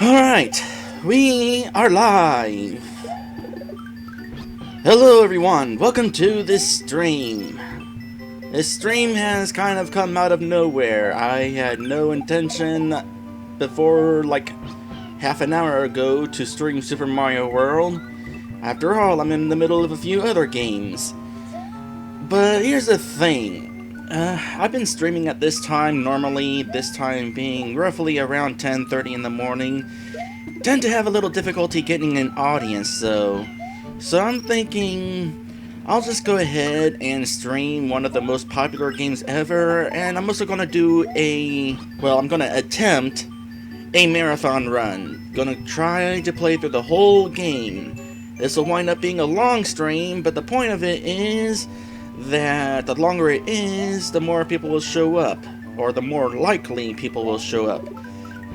Alright, we are live. Hello everyone, welcome to this stream. This stream has kind of come out of nowhere. I had no intention before like half an hour ago to stream Super Mario World. After all, I'm in the middle of a few other games. But here's the thing. I've been streaming at this time, normally this time being roughly around 10:30 in the morning. Tend to have a little difficulty getting an audience though. So I'm thinking I'll just go ahead and stream one of the most popular games ever, and I'm also going to do I'm going to attempt a marathon run. Gonna try to play through the whole game. This will wind up being a long stream, but the point of it is that the longer it is, the more people will show up, or the more likely people will show up.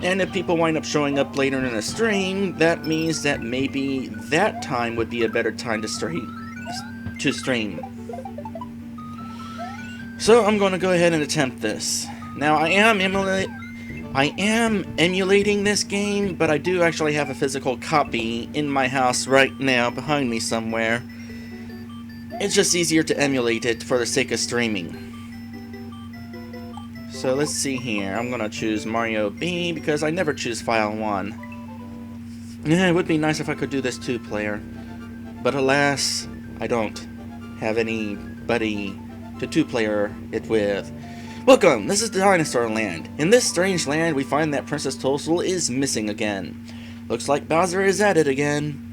And if people wind up showing up later in the stream, that means that maybe that time would be a better time to stream. So I'm going to go ahead and attempt this. Now I am emulating this game, but I do actually have a physical copy in my house right now behind me somewhere. It's just easier to emulate it for the sake of streaming. So let's see here. I'm gonna choose Mario B because I never choose File 1. Yeah, it would be nice if I could do this 2-player. But alas, I don't have anybody to 2-player it with. Welcome, this is Dinosaur Land. In this strange land, we find that Princess Toadstool is missing again. Looks like Bowser is at it again.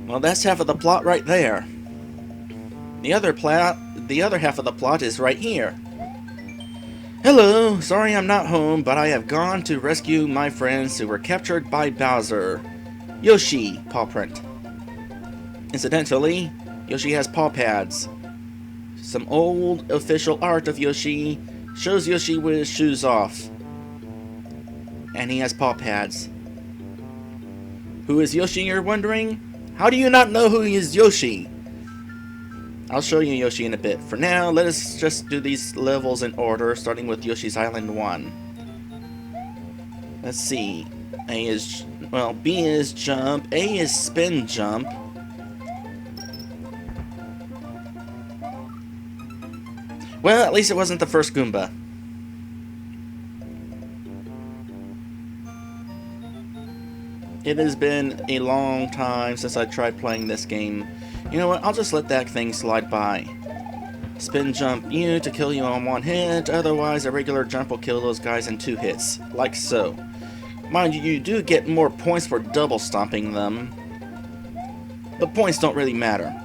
Well, that's half of the plot right there. The other half of the plot is right here. Hello, sorry I'm not home, but I have gone to rescue my friends who were captured by Bowser. Yoshi, paw print. Incidentally, Yoshi has paw pads. Some old official art of Yoshi shows Yoshi with his shoes off. And he has paw pads. Who is Yoshi, you're wondering? How do you not know who is Yoshi? I'll show you Yoshi in a bit. For now, let us just do these levels in order, starting with Yoshi's Island 1. Let's see. B is jump, A is spin jump. Well, at least it wasn't the first Goomba. It has been a long time since I tried playing this game. You know what, I'll just let that thing slide by. Spin jump you to kill you on 1 hit, otherwise a regular jump will kill those guys in 2 hits, like so. Mind you, you do get more points for double stomping them, but points don't really matter.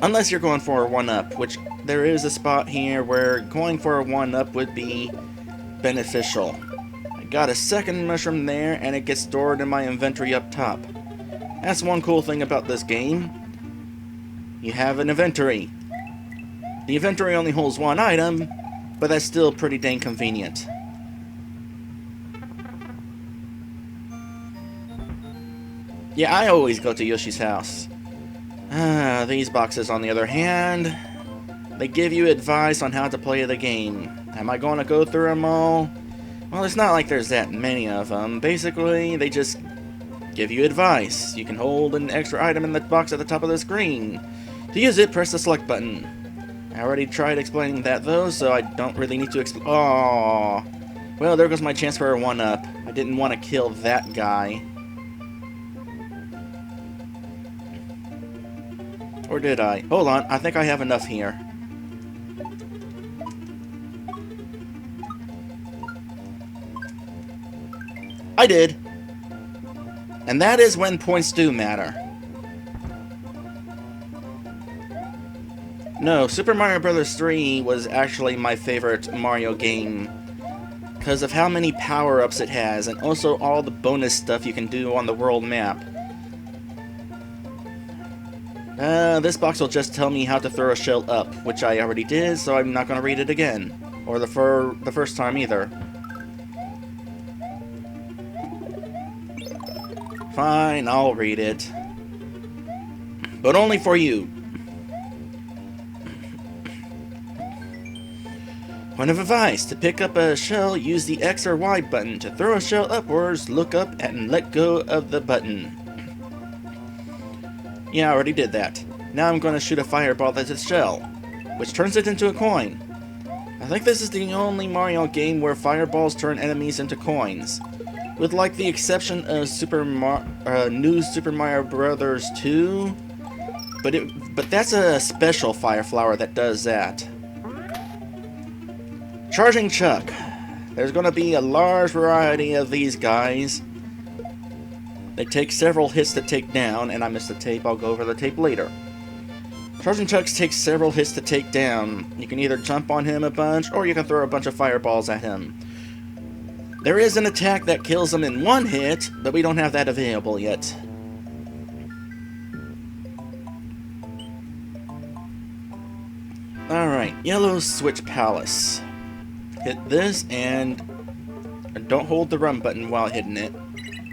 Unless you're going for a 1-up, which there is a spot here where going for a 1-up would be beneficial. I got a second mushroom there, and it gets stored in my inventory up top. That's one cool thing about this game. You have an inventory. The inventory only holds 1 item, but that's still pretty dang convenient. Yeah, I always go to Yoshi's house. These boxes, on the other hand, they give you advice on how to play the game. Am I going to go through them all? Well, it's not like there's that many of them. Basically, they just give you advice. You can hold an extra item in the box at the top of the screen. To use it, press the select button. I already tried explaining that though, so I don't really need to explain. Oh, well, there goes my chance for a 1-up. I didn't want to kill that guy. Or did I? Hold on, I think I have enough here. I did. And that is when points do matter. No, Super Mario Bros. 3 was actually my favorite Mario game because of how many power-ups it has, and also all the bonus stuff you can do on the world map. This box will just tell me how to throw a shell up, which I already did, so I'm not going to read it again. Or the first time either. Fine, I'll read it. But only for you. Point of advice: to pick up a shell, use the X or Y button. To throw a shell upwards, look up and let go of the button. Yeah, I already did that. Now I'm going to shoot a fireball at the shell, which turns it into a coin. I think this is the only Mario game where fireballs turn enemies into coins. With like the exception of New Super Mario Bros. 2. But that's a special fire flower that does that. Charging Chuck. There's going to be a large variety of these guys. They take several hits to take down, and I missed the tape. I'll go over the tape later. Charging Chucks takes several hits to take down. You can either jump on him a bunch, or you can throw a bunch of fireballs at him. There is an attack that kills him in one hit, but we don't have that available yet. Alright, Yellow Switch Palace. Hit this, and don't hold the run button while hitting it.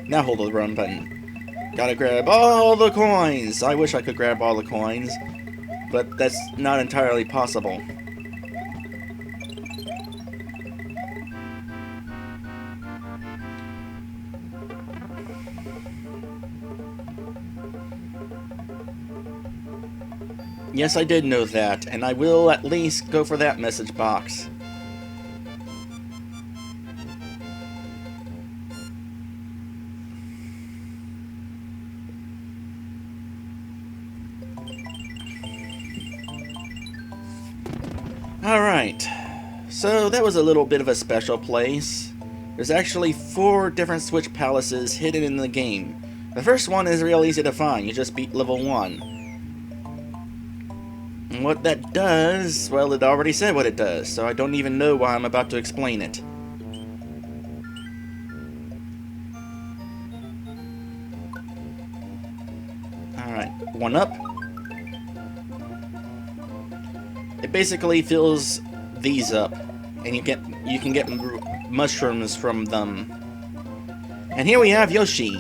Now hold the run button. Gotta grab all the coins! I wish I could grab all the coins, but that's not entirely possible. Yes, I did know that, and I will at least go for that message box. Alright, so that was a little bit of a special place. There's actually 4 different Switch Palaces hidden in the game. The first one is real easy to find, you just beat level 1. And what that does, well, it already said what it does, so I don't even know why I'm about to explain it. Alright, 1 up. It basically fills these up, and you can get mushrooms from them. And here we have Yoshi.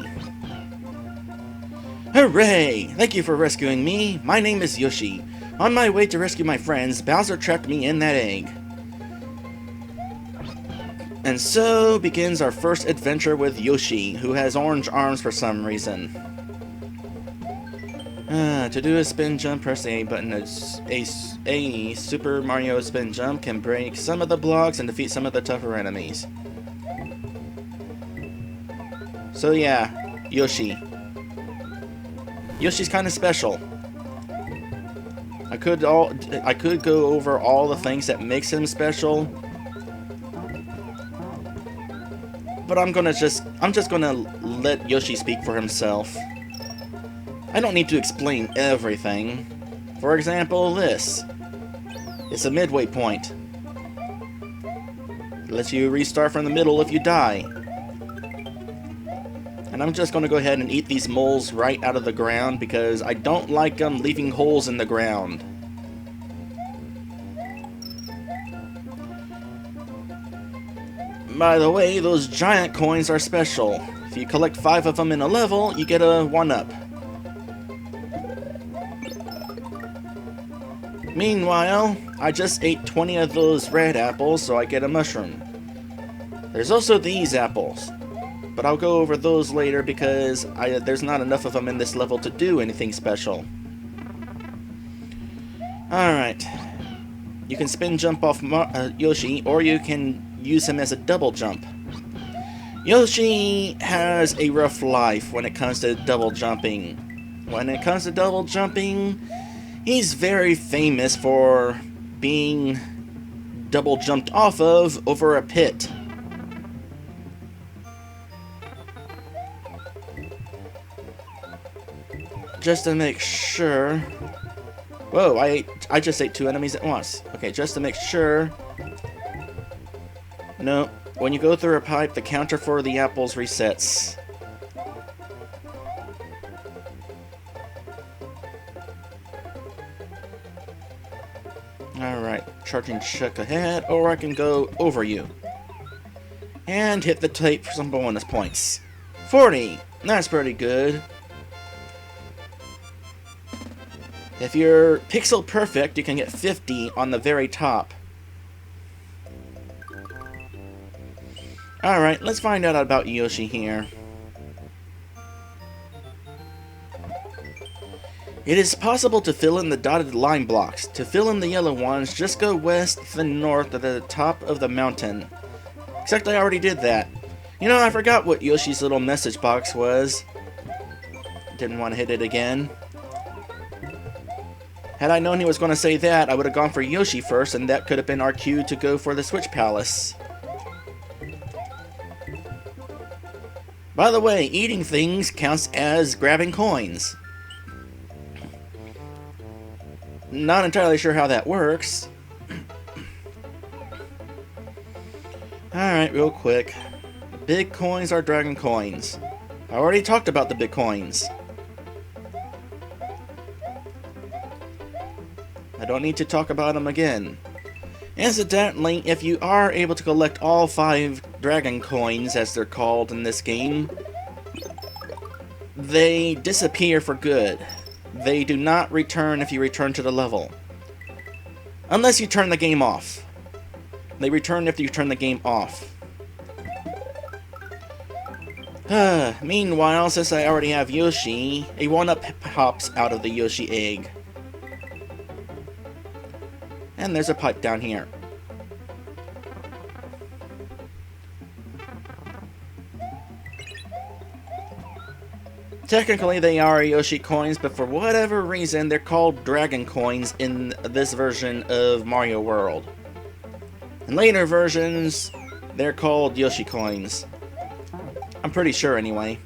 Hooray! Thank you for rescuing me. My name is Yoshi. On my way to rescue my friends, Bowser trapped me in that egg. And so begins our first adventure with Yoshi, who has orange arms for some reason. To do a spin jump, press the A button. A Super Mario spin jump can break some of the blocks and defeat some of the tougher enemies. So yeah, Yoshi. Yoshi's kind of special. I could go over all the things that makes him special, but I'm just gonna let Yoshi speak for himself. I don't need to explain everything. For example, this. It's a midway point. It lets you restart from the middle if you die. And I'm just gonna go ahead and eat these moles right out of the ground because I don't like them leaving holes in the ground. By the way, those giant coins are special. If you collect 5 of them in a level, you get a 1-up. Meanwhile, I just ate 20 of those red apples, so I get a mushroom. There's also these apples, but I'll go over those later because there's not enough of them in this level to do anything special. Alright. You can spin jump off Yoshi, or you can use him as a double jump. Yoshi has a rough life when it comes to double jumping. When it comes to double jumping, he's very famous for being double jumped off of over a pit. Just to make sure... Whoa, I just ate 2 enemies at once. Okay, just to make sure... No, when you go through a pipe, the counter for the apples resets. Alright, charging Chuck ahead, or I can go over you. And hit the tape for some bonus points. 40! That's pretty good. If you're pixel perfect, you can get 50 on the very top. Alright, let's find out about Yoshi here. It is possible to fill in the dotted line blocks. To fill in the yellow ones, just go west, then north to the top of the mountain. Except I already did that. You know, I forgot what Yoshi's little message box was. Didn't want to hit it again. Had I known he was going to say that, I would have gone for Yoshi first, and that could have been our cue to go for the Switch Palace. By the way, eating things counts as grabbing coins. Not entirely sure how that works. Alright, real quick. Big coins are dragon coins. I already talked about the big coins. I don't need to talk about them again. Incidentally, if you are able to collect all 5 dragon coins, as they're called in this game, they disappear for good. They do not return if you return to the level. Unless you turn the game off. They return if you turn the game off. Meanwhile, since I already have Yoshi, a 1-up pops out of the Yoshi egg. And there's a pipe down here. Technically they are Yoshi coins, but for whatever reason they're called dragon coins in this version of Mario World. In later versions, they're called Yoshi coins. I'm pretty sure anyway.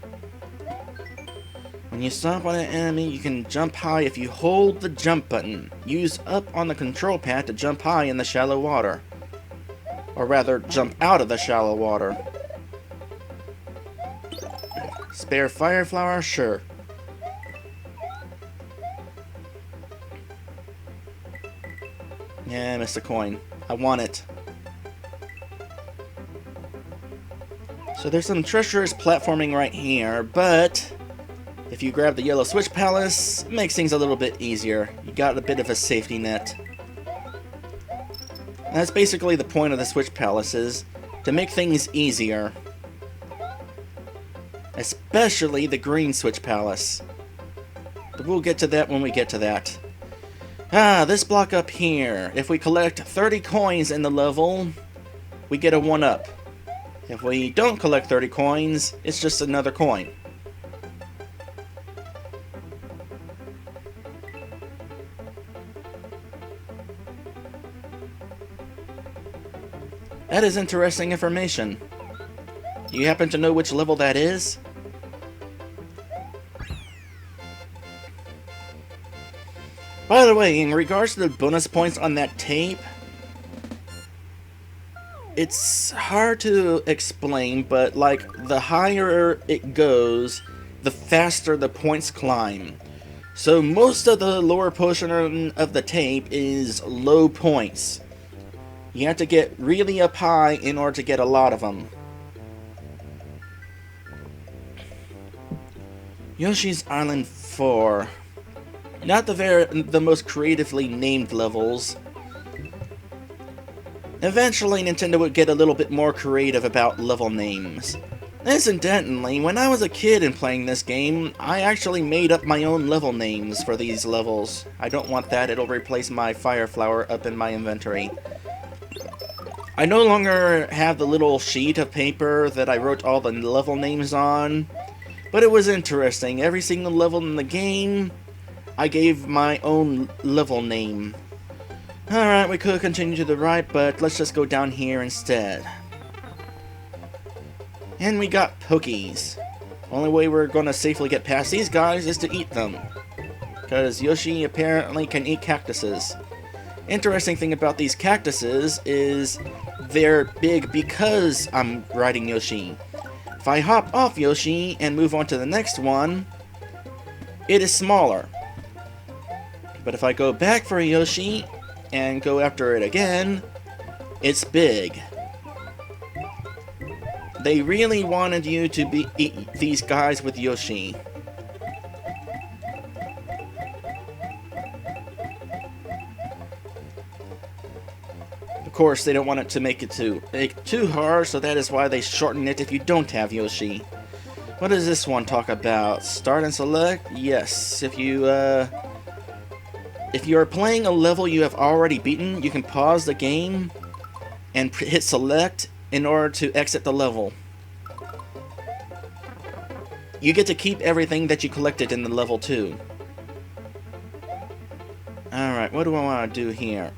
When you stop on an enemy, you can jump high if you hold the jump button. Use up on the control pad to jump high in the shallow water. Or rather, jump out of the shallow water. Spare fire flower? Sure. Yeah, I missed a coin. I want it. So there's some treacherous platforming right here, but if you grab the yellow switch palace, it makes things a little bit easier. You got a bit of a safety net. And that's basically the point of the switch palaces, to make things easier. Especially the green switch palace. But we'll get to that when we get to that. This block up here. If we collect 30 coins in the level, we get a 1-up. If we don't collect 30 coins, it's just another coin. That is interesting information. Do you happen to know which level that is? By the way, in regards to the bonus points on that tape, it's hard to explain, but like the higher it goes, the faster the points climb. So most of the lower portion of the tape is low points. You have to get really up high in order to get a lot of them. Yoshi's Island 4. Not the most creatively named levels. Eventually, Nintendo would get a little bit more creative about level names. Incidentally, when I was a kid and playing this game, I actually made up my own level names for these levels. I don't want that, it'll replace my fire flower up in my inventory. I no longer have the little sheet of paper that I wrote all the level names on, but it was interesting. Every single level in the game, I gave my own level name. Alright, we could continue to the right, but let's just go down here instead. And we got Pokies. Only way we're gonna safely get past these guys is to eat them. Because Yoshi apparently can eat cactuses. Interesting thing about these cactuses is they're big because I'm riding Yoshi. If I hop off Yoshi and move on to the next one, it is smaller. But if I go back for Yoshi and go after it again, it's big. They really wanted you to eat these guys with Yoshi. Of course, they don't want it to make it too hard, so that is why they shorten it if you don't have Yoshi. What does this one talk about? Start and select? Yes. If you are playing a level you have already beaten, you can pause the game and hit select in order to exit the level. You get to keep everything that you collected in the level too. Alright, what do I want to do here?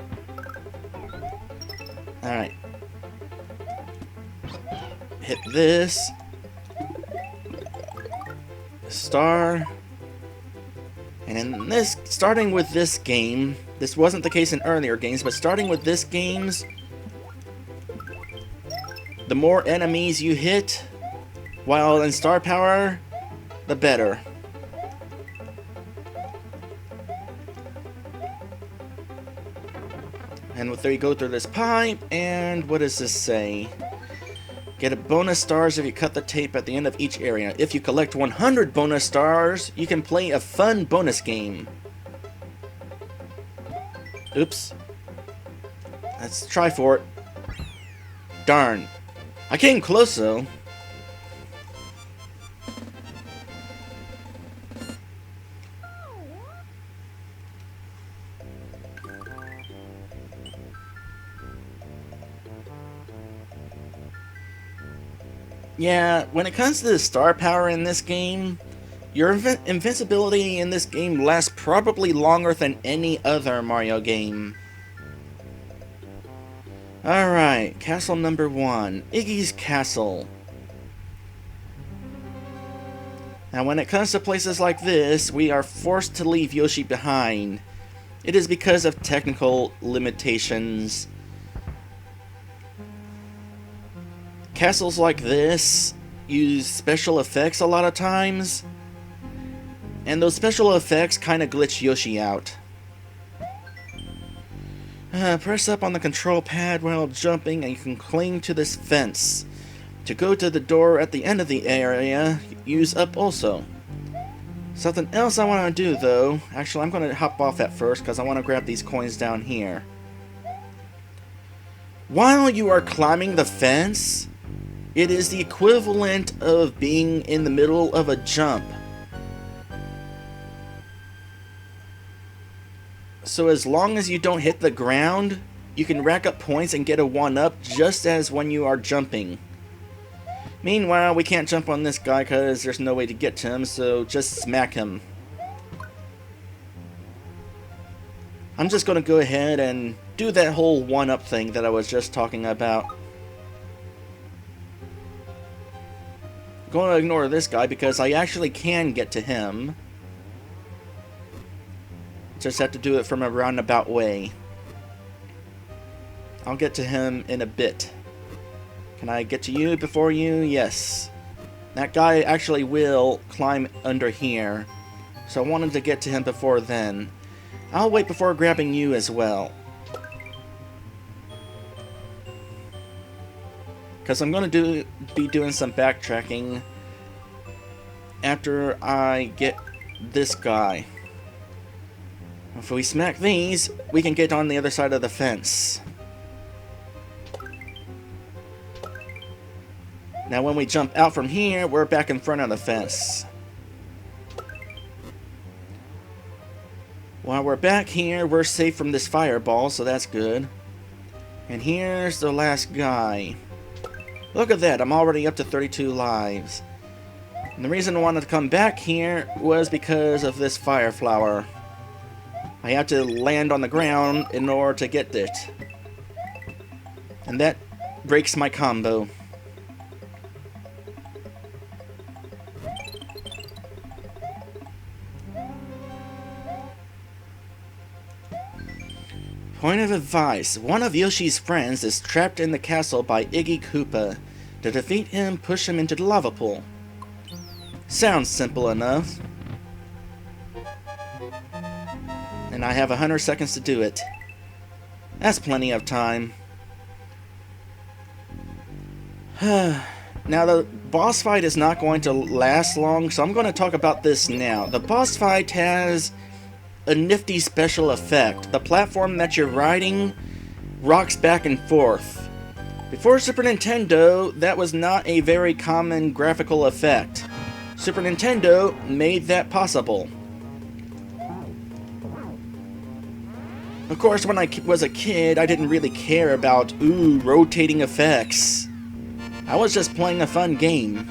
Alright. Hit this. Star. And in this, starting with this game, this wasn't the case in earlier games, but starting with this games, the more enemies you hit, while in star power, the better. And there you go through this pipe, and what does this say? Get a bonus stars if you cut the tape at the end of each area. If you collect 100 bonus stars, you can play a fun bonus game. Oops. Let's try for it. Darn. I came close though. Yeah, when it comes to the star power in this game, your invincibility in this game lasts probably longer than any other Mario game. Alright, castle number 1, Iggy's Castle. Now when it comes to places like this, we are forced to leave Yoshi behind. It is because of technical limitations. Castles like this use special effects a lot of times, and those special effects kind of glitch Yoshi out. Press up on the control pad while jumping and you can cling to this fence. To go to the door at the end of the area, use up also. Something else I want to do though, actually I'm going to hop off at first because I want to grab these coins down here. While you are climbing the fence, it is the equivalent of being in the middle of a jump. So as long as you don't hit the ground, you can rack up points and get a 1-up just as when you are jumping. Meanwhile, we can't jump on this guy because there's no way to get to him, so just smack him. I'm just going to go ahead and do that whole 1-up thing that I was just talking about. Going to ignore this guy because I actually can get to him. Just have to do it from a roundabout way. I'll get to him in a bit. Can I get to you before you? Yes. That guy actually will climb under here. So I wanted to get to him before then. I'll wait before grabbing you as well. Because I'm going to be doing some backtracking after I get this guy. If we smack these, we can get on the other side of the fence. Now when we jump out from here, we're back in front of the fence. While we're back here, we're safe from this fireball, so that's good. And here's the last guy. Look at that, I'm already up to 32 lives. And the reason I wanted to come back here was because of this fire flower. I have to land on the ground in order to get it. And that breaks my combo. Point of advice. One of Yoshi's friends is trapped in the castle by Iggy Koopa. To defeat him, push him into the lava pool. Sounds simple enough. And I have 100 seconds to do it. That's plenty of time. Now the boss fight is not going to last long, so I'm going to talk about this now. The boss fight has a nifty special effect. The platform that you're riding rocks back and forth. Before Super Nintendo, that was not a very common graphical effect. Super Nintendo made that possible. Of course, when I was a kid, I didn't really care about, ooh, rotating effects. I was just playing a fun game.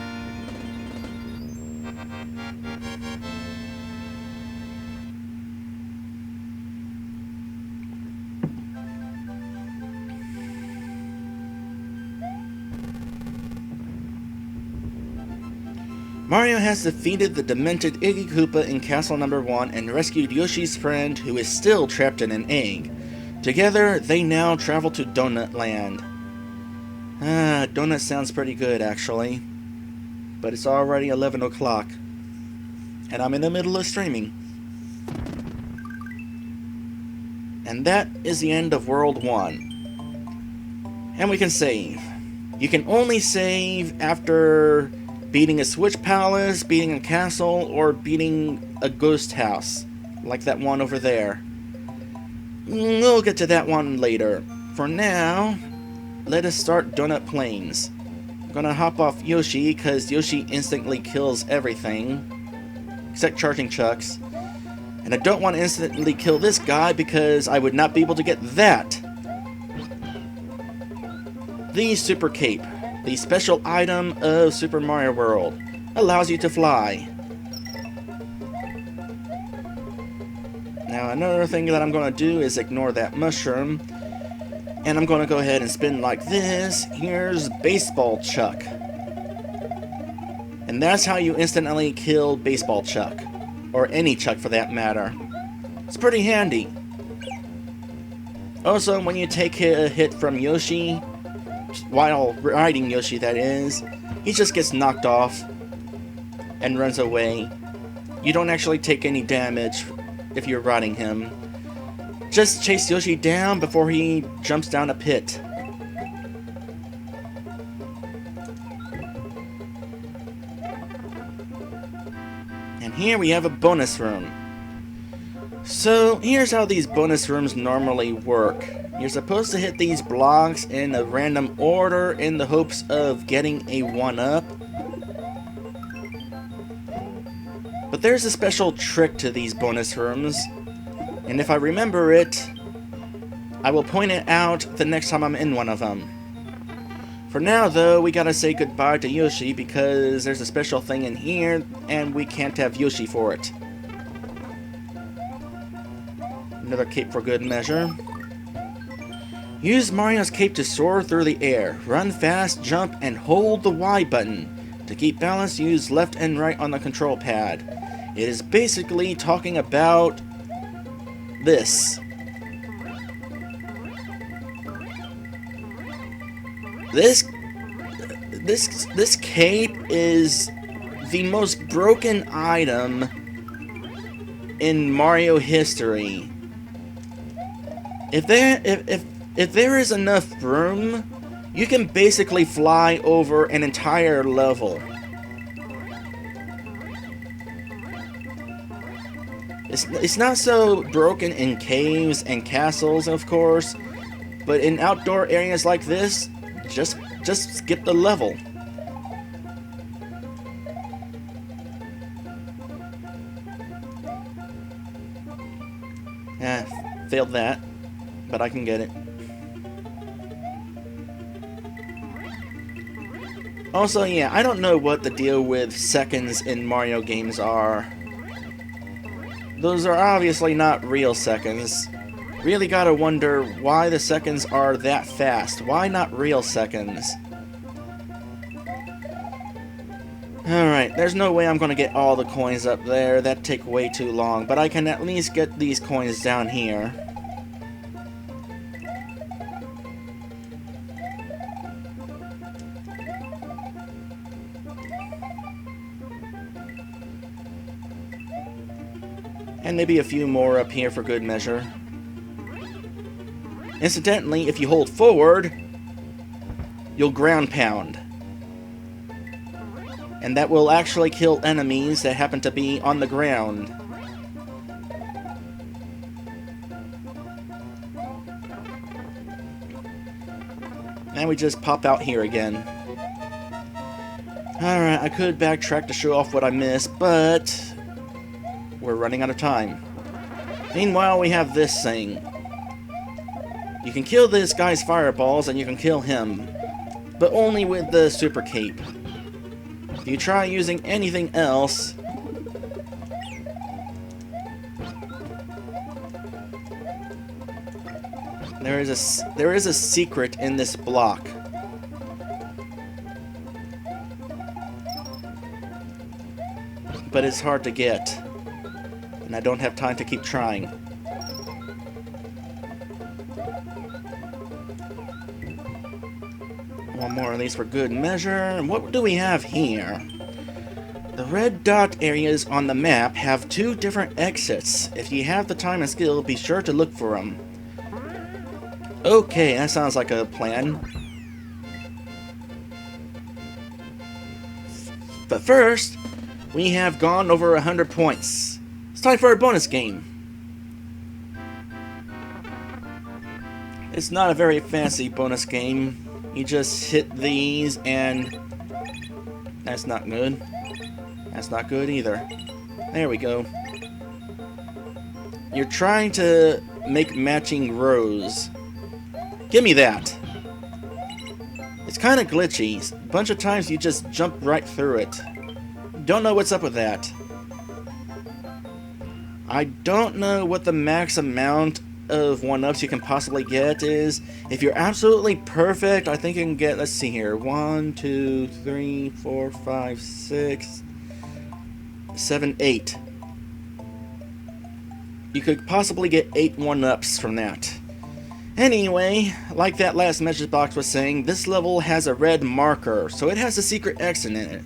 Mario has defeated the demented Iggy Koopa in Castle Number 1 and rescued Yoshi's friend, who is still trapped in an egg. Together, they now travel to Donut Land. Donut sounds pretty good, actually. But it's already 11 o'clock. And I'm in the middle of streaming. And that is the end of World 1. And we can save. You can only save after beating a Switch Palace, beating a castle, or beating a ghost house, like that one over there. We'll get to that one later. For now, let us start Donut Plains. I'm gonna hop off Yoshi, because Yoshi instantly kills everything, except Charging Chucks. And I don't want to instantly kill this guy, because I would not be able to get that. The Super Cape. The special item of Super Mario World, allows you to fly. Now another thing that I'm going to do is ignore that mushroom, and I'm going to go ahead and spin like this. Here's Baseball Chuck. And that's how you instantly kill Baseball Chuck, or any Chuck for that matter. It's pretty handy. Also, when you take a hit from Yoshi, while riding Yoshi that is, he just gets knocked off and runs away. You don't actually take any damage if you're riding him. Just chase Yoshi down before he jumps down a pit. And here we have a bonus room. So here's how these bonus rooms normally work. You're supposed to hit these blocks in a random order in the hopes of getting a 1-up. But there's a special trick to these bonus rooms, and if I remember it, I will point it out the next time I'm in one of them. For now though, we gotta say goodbye to Yoshi because there's a special thing in here and we can't have Yoshi for it. Another cape for good measure. Use Mario's cape to soar through the air. Run fast, jump, and hold the Y button. To keep balance, use left and right on the control pad. It is basically talking about this. This cape is the most broken item in Mario history. If there is enough room, you can basically fly over an entire level. It's not so broken in caves and castles, of course, but in outdoor areas like this, just skip the level. Failed that, but I can get it. Also, yeah, I don't know what the deal with seconds in Mario games are. Those are obviously not real seconds. Really gotta wonder why the seconds are that fast. Why not real seconds? Alright, there's no way I'm gonna get all the coins up there. That'd take way too long, but I can at least get these coins down here. And maybe a few more up here for good measure. Incidentally, if you hold forward, you'll ground pound. And that will actually kill enemies that happen to be on the ground. And we just pop out here again. Alright, I could backtrack to show off what I missed, but we're running out of time. Meanwhile, we have this thing. You can kill this guy's fireballs, and you can kill him, but only with the super cape. If you try using anything else, there is a secret in this block. But it's hard to get, and I don't have time to keep trying. One more at least for good measure. What do we have here? The red dot areas on the map have 2 different exits. If you have the time and skill, be sure to look for them. Okay, that sounds like a plan. But first, we have gone over 100 points. It's time for a bonus game. It's not a very fancy bonus game. You just hit these and... That's not good. That's not good either. There we go. You're trying to make matching rows. Give me that. It's kind of glitchy. A bunch of times you just jump right through it. Don't know what's up with that. I don't know what the max amount of 1-ups you can possibly get is. If you're absolutely perfect, I think you can get, let's see here, 1, 2, 3, 4, 5, 6, 7, 8. You could possibly get 8 1-ups from that. Anyway, like that last message box was saying, this level has a red marker, so it has a secret exit in it.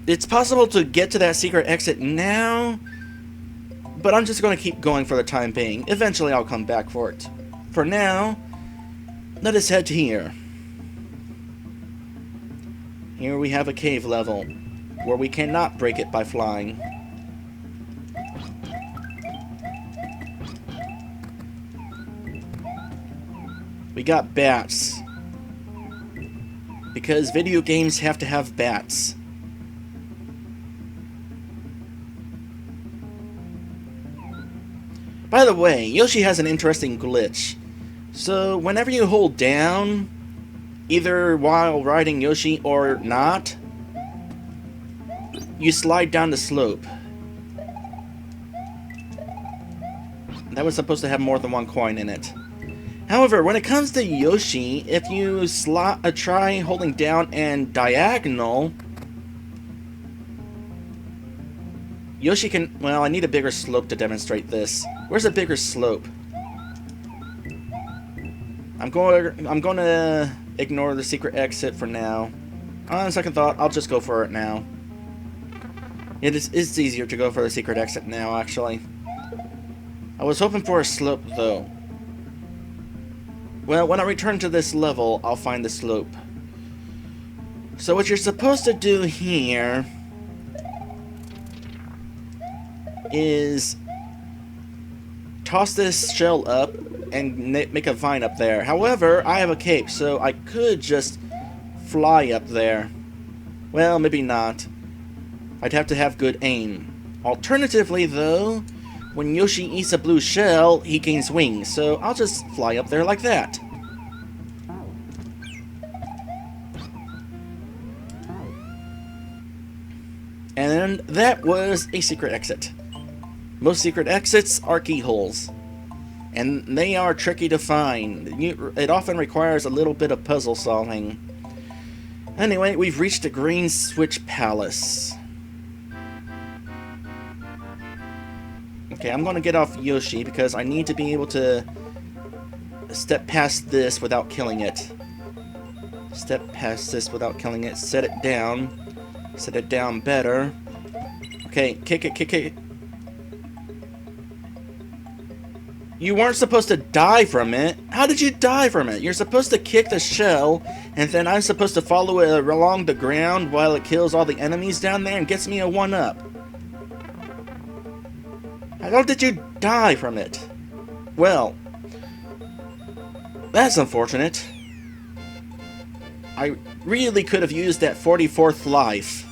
It's possible to get to that secret exit now, but I'm just going to keep going for the time being. Eventually I'll come back for it. For now, let us head to here. Here we have a cave level, where we cannot break it by flying. We got bats. Because video games have to have bats. By the way, Yoshi has an interesting glitch. So, whenever you hold down, either while riding Yoshi or not, you slide down the slope. That was supposed to have more than 1 coin in it. However, when it comes to Yoshi, if you try holding down and diagonal, Yoshi can... Well, I need a bigger slope to demonstrate this. Where's a bigger slope? I'm going to ignore the secret exit for now. On second thought, I'll just go for it now. It's easier to go for the secret exit now, actually. I was hoping for a slope, though. Well, when I return to this level, I'll find the slope. So what you're supposed to do here is toss this shell up and make a vine up there. However, I have a cape, so I could just fly up there. Well, maybe not. I'd have to have good aim. Alternatively, though, when Yoshi eats a blue shell, he gains wings, so I'll just fly up there like that. And that was a secret exit. Most secret exits are keyholes, and they are tricky to find. It often requires a little bit of puzzle solving. Anyway, we've reached the Green Switch Palace. Okay, I'm going to get off Yoshi because I need to be able to step past this without killing it. Step past this without killing it. Set it down. Set it down better. Okay, kick it, kick it. You weren't supposed to die from it. How did you die from it? You're supposed to kick the shell, and then I'm supposed to follow it along the ground while it kills all the enemies down there and gets me a 1-up. How did you die from it? Well, that's unfortunate. I really could have used that 44th life.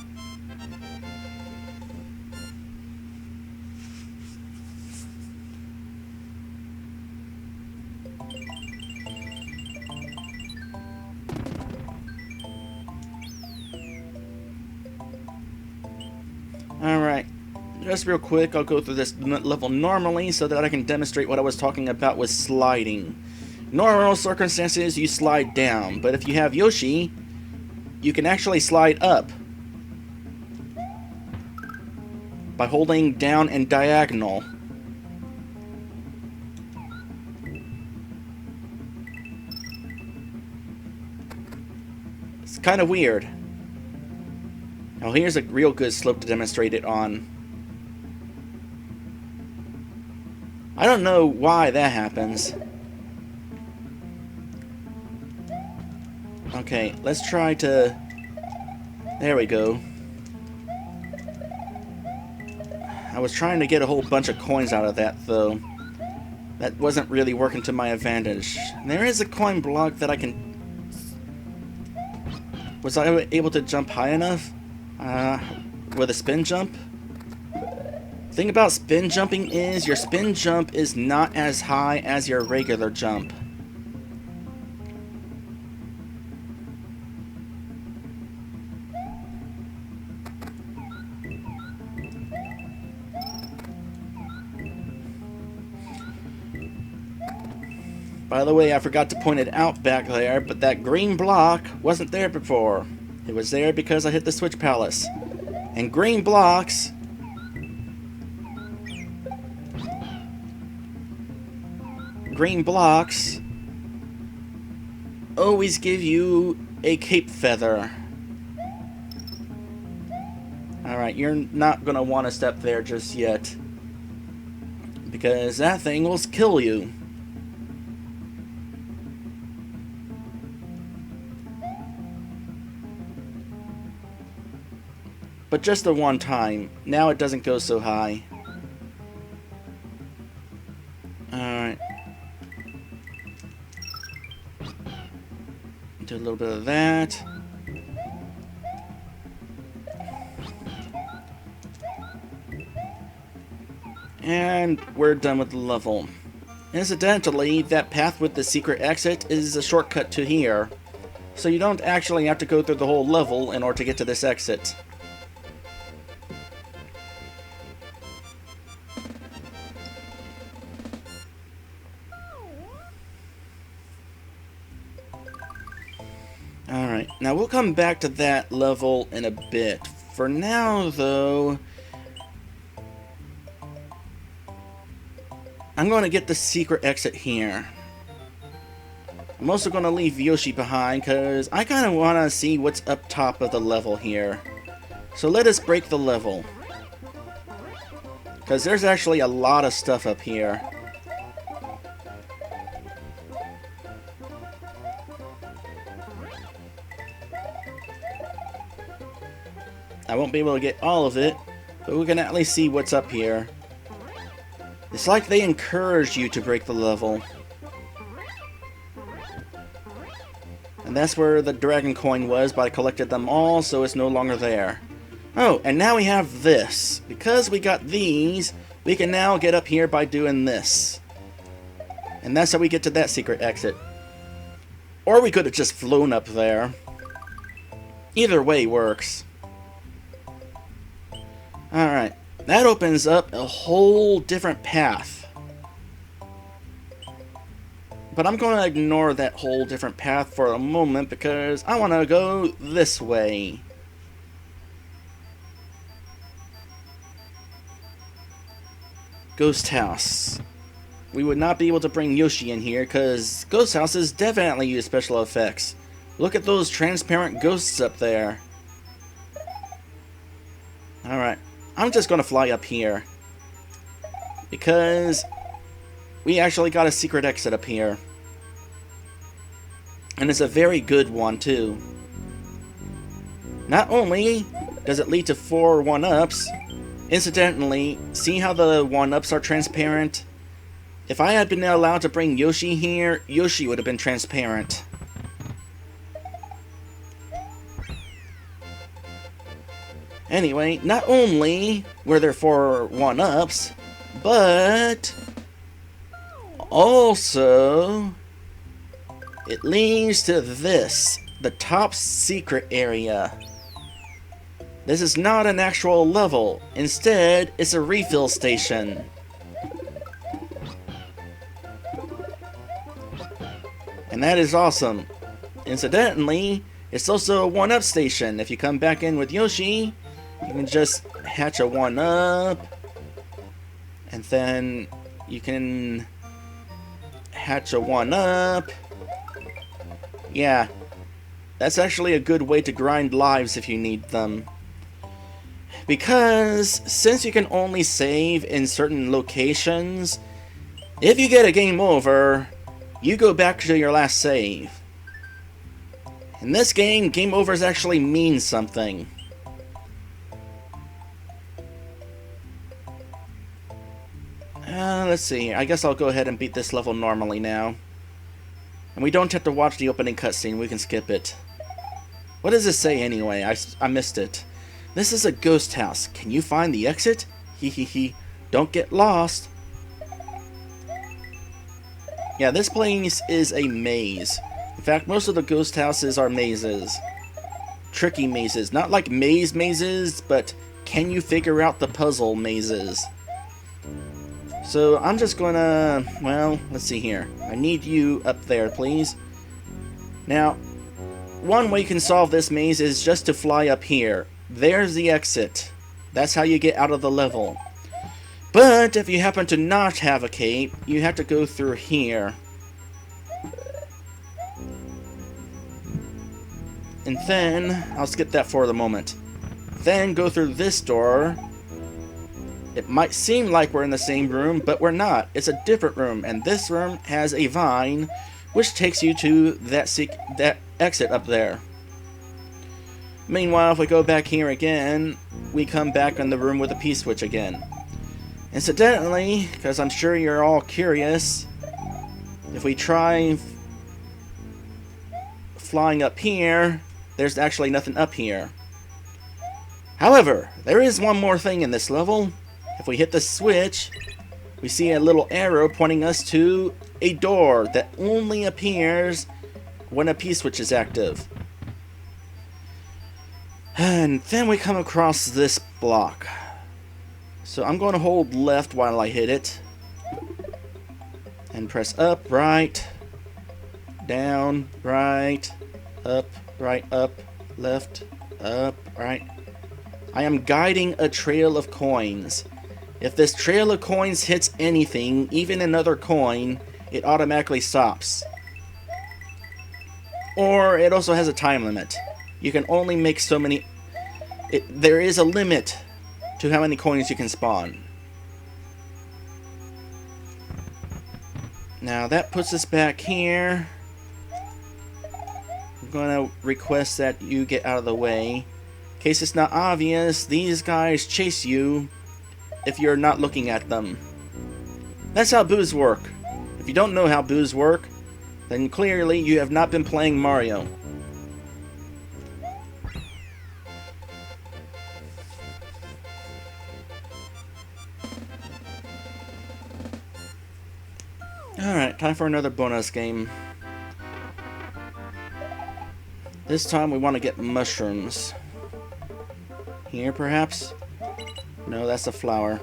Alright, just real quick, I'll go through this level normally so that I can demonstrate what I was talking about with sliding. Normal circumstances, you slide down, but if you have Yoshi, you can actually slide up by holding down and diagonal. It's kind of weird. Now here's a real good slope to demonstrate it on. I don't know why that happens. Okay, let's try to... There we go. I was trying to get a whole bunch of coins out of that, though. That wasn't really working to my advantage. There is a coin block that I can... Was I able to jump high enough? With a spin jump? The thing about spin jumping is your spin jump is not as high as your regular jump. By the way, I forgot to point it out back there, but that green block wasn't there before. It was there because I hit the Switch Palace. And green blocks always give you a cape feather. Alright, you're not gonna want to step there just yet, because that thing will kill you. But just the one time. Now it doesn't go so high. Alright. Do a little bit of that. And we're done with the level. Incidentally, that path with the secret exit is a shortcut to here. So you don't actually have to go through the whole level in order to get to this exit. Alright, now we'll come back to that level in a bit. For now, though, I'm going to get the secret exit here. I'm also going to leave Yoshi behind, because I kind of want to see what's up top of the level here. So let us break the level. Because there's actually a lot of stuff up here. I won't be able to get all of it, but we can at least see what's up here. It's like they encourage you to break the level. And that's where the dragon coin was, but I collected them all, so it's no longer there. Oh, and now we have this. Because we got these, we can now get up here by doing this. And that's how we get to that secret exit. Or we could have just flown up there. Either way works. Alright, that opens up a whole different path. But I'm going to ignore that whole different path for a moment because I want to go this way. Ghost House. We would not be able to bring Yoshi in here because Ghost Houses definitely use special effects. Look at those transparent ghosts up there. Alright. I'm just going to fly up here, because we actually got a secret exit up here. And it's a very good one, too. Not only does it lead to 4 1-ups, incidentally, see how the 1-ups are transparent? If I had been allowed to bring Yoshi here, Yoshi would have been transparent. Anyway, not only were there 4 1-ups, but also it leads to this, the top secret area. This is not an actual level. Instead, it's a refill station. And that is awesome. Incidentally, it's also a 1-up station. If you come back in with Yoshi, you can just hatch a 1-up. And then you can hatch a 1-up. Yeah, that's actually a good way to grind lives if you need them. Because since you can only save in certain locations, if you get a game over, you go back to your last save. In this game, game overs actually mean something. Let's see, I guess I'll go ahead and beat this level normally now. And we don't have to watch the opening cutscene, we can skip it. What does this say anyway? I missed it. This is a ghost house. Can you find the exit? Hehehe. Don't get lost. Yeah, this place is a maze. In fact, most of the ghost houses are mazes. Tricky mazes. Not like mazes, but can you figure out the puzzle mazes? So I'm just gonna, well, let's see here. I need you up there, please. Now, one way you can solve this maze is just to fly up here. There's the exit. That's how you get out of the level. But if you happen to not have a cape, you have to go through here. And then, I'll skip that for the moment. Then go through this door. It might seem like we're in the same room, but we're not. It's a different room, and this room has a vine, which takes you to that exit up there. Meanwhile, if we go back here again, we come back in the room with a P-switch again. Incidentally, because I'm sure you're all curious, if we try flying up here, there's actually nothing up here. However, there is one more thing in this level. If we hit the switch, we see a little arrow pointing us to a door that only appears when a P-switch is active. And then we come across this block. So I'm going to hold left while I hit it. And press up, right, down, right, up, left, up, right. I am guiding a trail of coins. If this trail of coins hits anything, even another coin, it automatically stops. Or it also has a time limit. You can only make so many... there is a limit to how many coins you can spawn. Now that puts us back here. I'm going to request that you get out of the way. In case it's not obvious, these guys chase you if you're not looking at them. That's how boos work. If you don't know how boos work, then clearly you have not been playing Mario. Alright, time for another bonus game. This time we want to get mushrooms. Here, perhaps? No, that's a flower.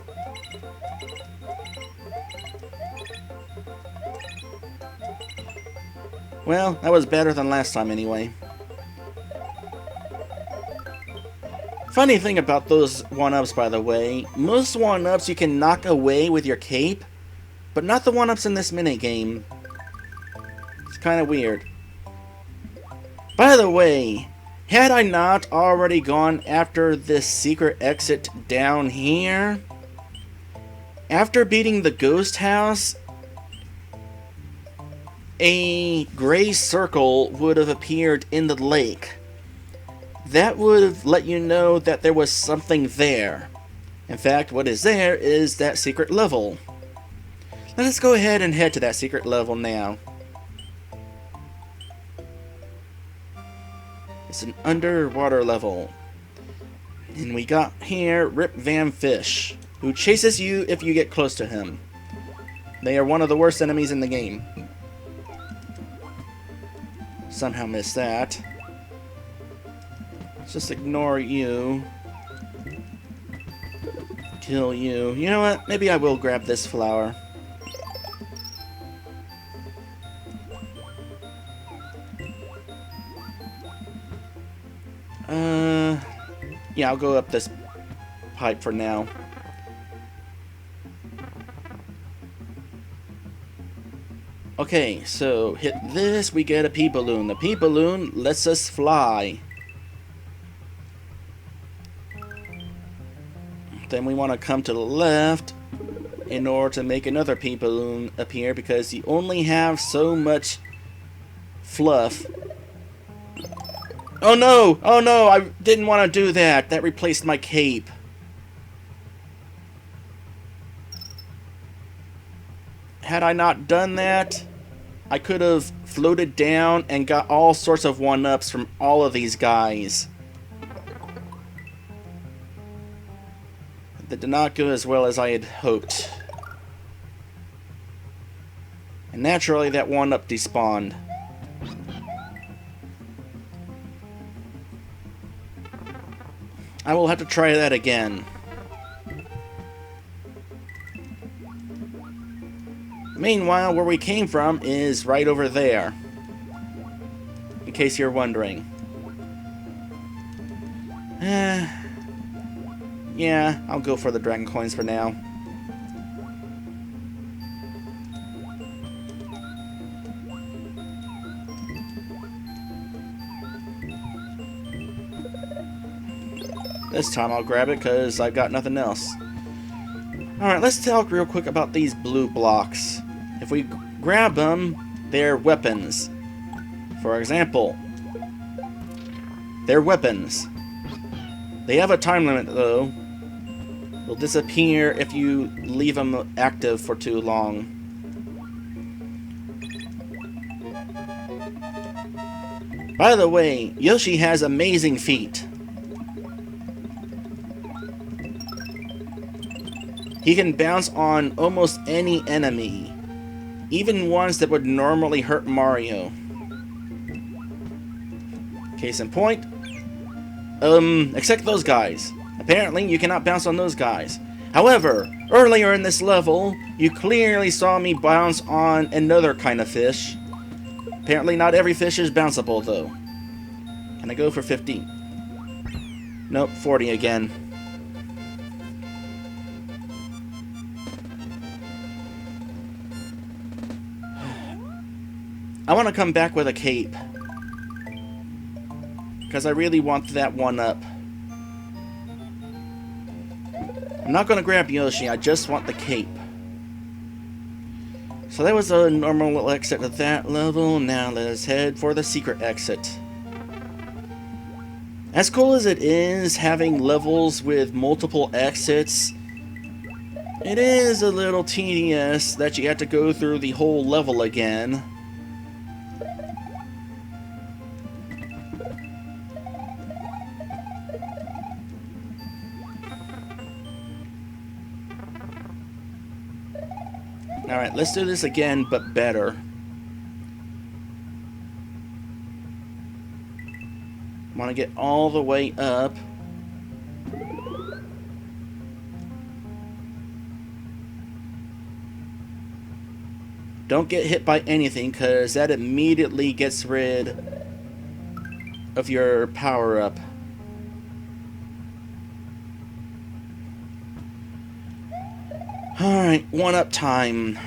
Well, that was better than last time anyway. Funny thing about those 1-ups, by the way, most 1-ups you can knock away with your cape, but not the 1-ups in this minigame. It's kind of weird. By the way, had I not already gone after this secret exit down here, after beating the ghost house, a gray circle would have appeared in the lake. That would have let you know that there was something there. In fact, what is there is that secret level. Let us go ahead and head to that secret level now. It's an underwater level. And we got here Rip Van Fish, who chases you if you get close to him. They are one of the worst enemies in the game. Somehow missed that. Let's just ignore you. Kill you. You know what? Maybe I will grab this flower. Yeah, I'll go up this pipe for now. Okay, so hit this, we get a pea balloon. The pea balloon lets us fly. Then we want to come to the left in order to make another pea balloon appear because you only have so much fluff. Oh no! Oh no! I didn't want to do that. That replaced my cape. Had I not done that, I could have floated down and got all sorts of one-ups from all of these guys. That did not go as well as I had hoped. And naturally, that one-up despawned. I will have to try that again. Meanwhile, where we came from is right over there. In case you're wondering. Yeah, I'll go for the dragon coins for now. This time I'll grab it because I've got nothing else. Alright, let's talk real quick about these blue blocks. If we grab them, they're weapons. For example, they're weapons. They have a time limit though. They'll disappear if you leave them active for too long. By the way, Yoshi has amazing feet. He can bounce on almost any enemy, even ones that would normally hurt Mario. Case in point, except those guys. Apparently, you cannot bounce on those guys. However, earlier in this level, you clearly saw me bounce on another kind of fish. Apparently, not every fish is bounceable, though. Can I go for 50? Nope, 40 again. I want to come back with a cape. Because I really want that one up. I'm not going to grab Yoshi, I just want the cape. So that was a normal exit at that level. Now let's head for the secret exit. As cool as it is having levels with multiple exits, it is a little tedious that you have to go through the whole level again. Alright, let's do this again, but better. I want to get all the way up. Don't get hit by anything, because that immediately gets rid of your power-up. Alright, one-up time.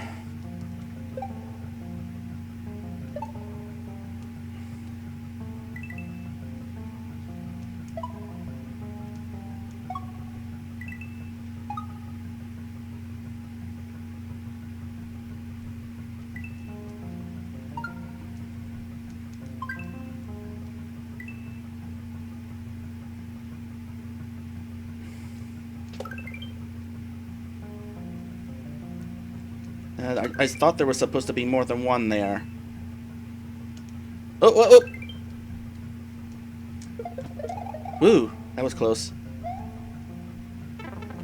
I thought there was supposed to be more than one there. Oh, oh, oh! Ooh, that was close.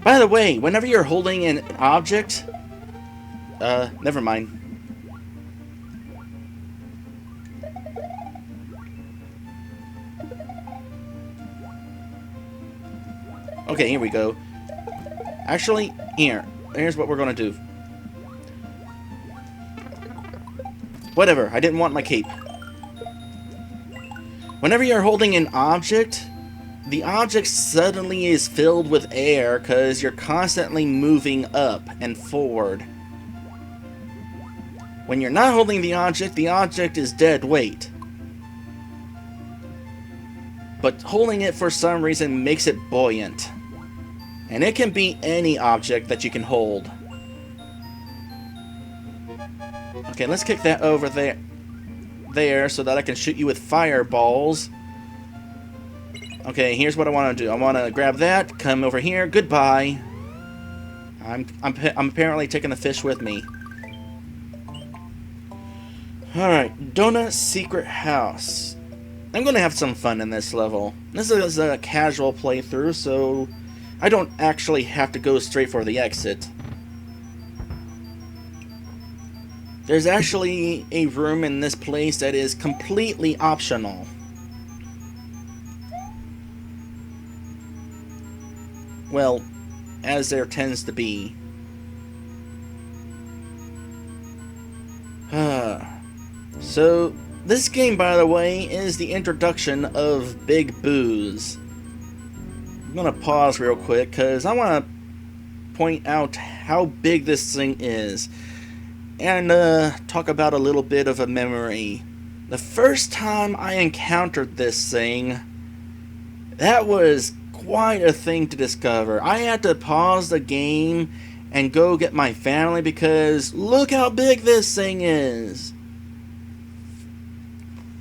By the way, whenever you're holding an object... never mind. Okay, here we go. Actually, here's what we're gonna do. Whatever, I didn't want my cape. Whenever you're holding an object, the object suddenly is filled with air because you're constantly moving up and forward. When you're not holding the object is dead weight. But holding it for some reason makes it buoyant. And it can be any object that you can hold. Okay, let's kick that over there so that I can shoot you with fireballs. Okay, here's what I want to do. I want to grab that, come over here, goodbye. I'm apparently taking the fish with me. Alright, Donut Secret House. I'm going to have some fun in this level. This is a casual playthrough, so I don't actually have to go straight for the exit. There's actually a room in this place that is completely optional. Well, as there tends to be. So, this game, by the way, is the introduction of Big Booze. I'm gonna pause real quick, because I want to point out how big this thing is. And talk about a little bit of a memory. The first time I encountered this thing, that was quite a thing to discover. I had to pause the game and go get my family because look how big this thing is.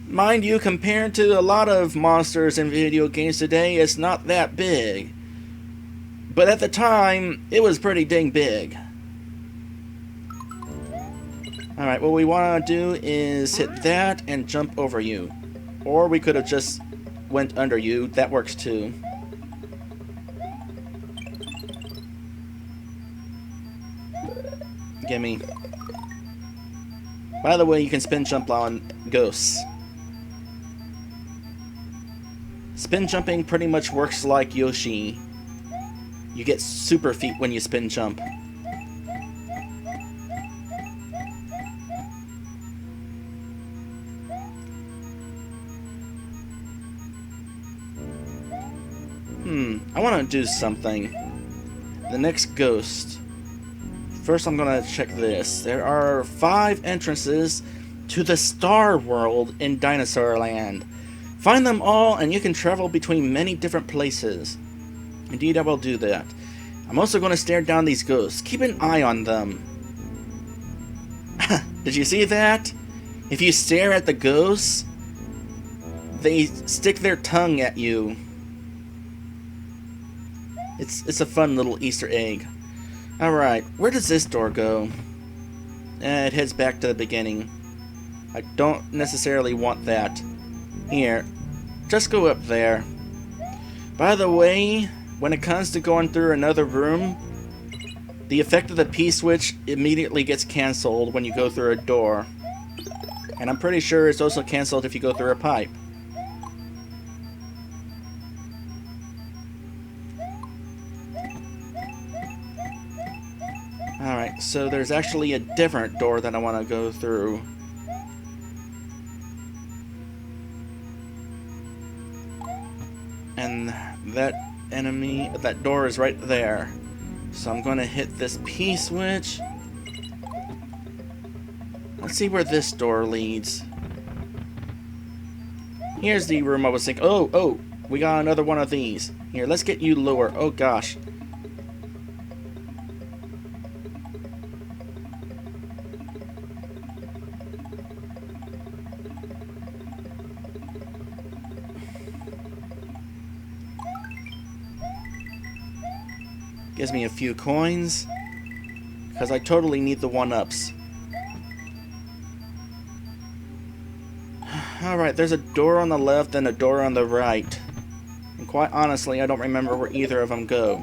Mind you, compared to a lot of monsters in video games today, it's not that big. But at the time, it was pretty dang big. Alright, what we want to do is hit that and jump over you. Or we could have just went under you. That works too. Gimme. By the way, you can spin jump on ghosts. Spin jumping pretty much works like Yoshi. You get super feet when you spin jump. I want to do something. The next ghost. First I'm going to check this. There are 5 entrances to the Star World in Dinosaur Land. Find them all and you can travel between many different places. Indeed, I will do that. I'm also going to stare down these ghosts. Keep an eye on them. Did you see that? If you stare at the ghosts, they stick their tongue at you. It's a fun little Easter egg. Alright, where does this door go? It heads back to the beginning. I don't necessarily want that. Here, just go up there. By the way, when it comes to going through another room, the effect of the P-switch immediately gets cancelled when you go through a door. And I'm pretty sure it's also cancelled if you go through a pipe. Alright, so there's actually a different door that I want to go through. And that door is right there. So I'm going to hit this P-switch. Let's see where this door leads. Here's the room I was thinking. Oh, we got another one of these. Here, let's get you lower. Oh gosh. Gives me a few coins, because I totally need the 1-ups. Alright, there's a door on the left and a door on the right. And quite honestly, I don't remember where either of them go.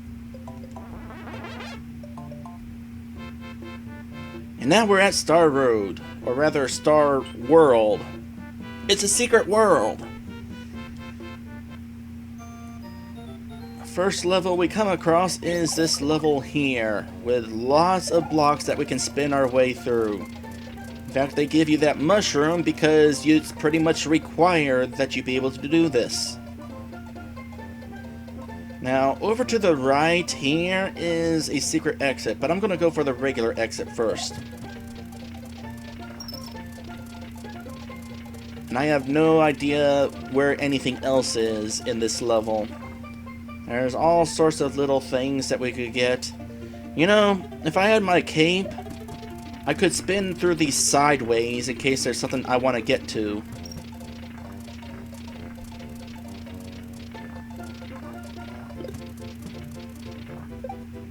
Now we're at Star Road, or rather Star World. It's a secret world. First level we come across is this level here, with lots of blocks that we can spin our way through. In fact, they give you that mushroom because it's pretty much required that you be able to do this. Now, over to the right here is a secret exit, but I'm going to go for the regular exit first. And I have no idea where anything else is in this level. There's all sorts of little things that we could get. You know, if I had my cape, I could spin through these sideways in case there's something I want to get to.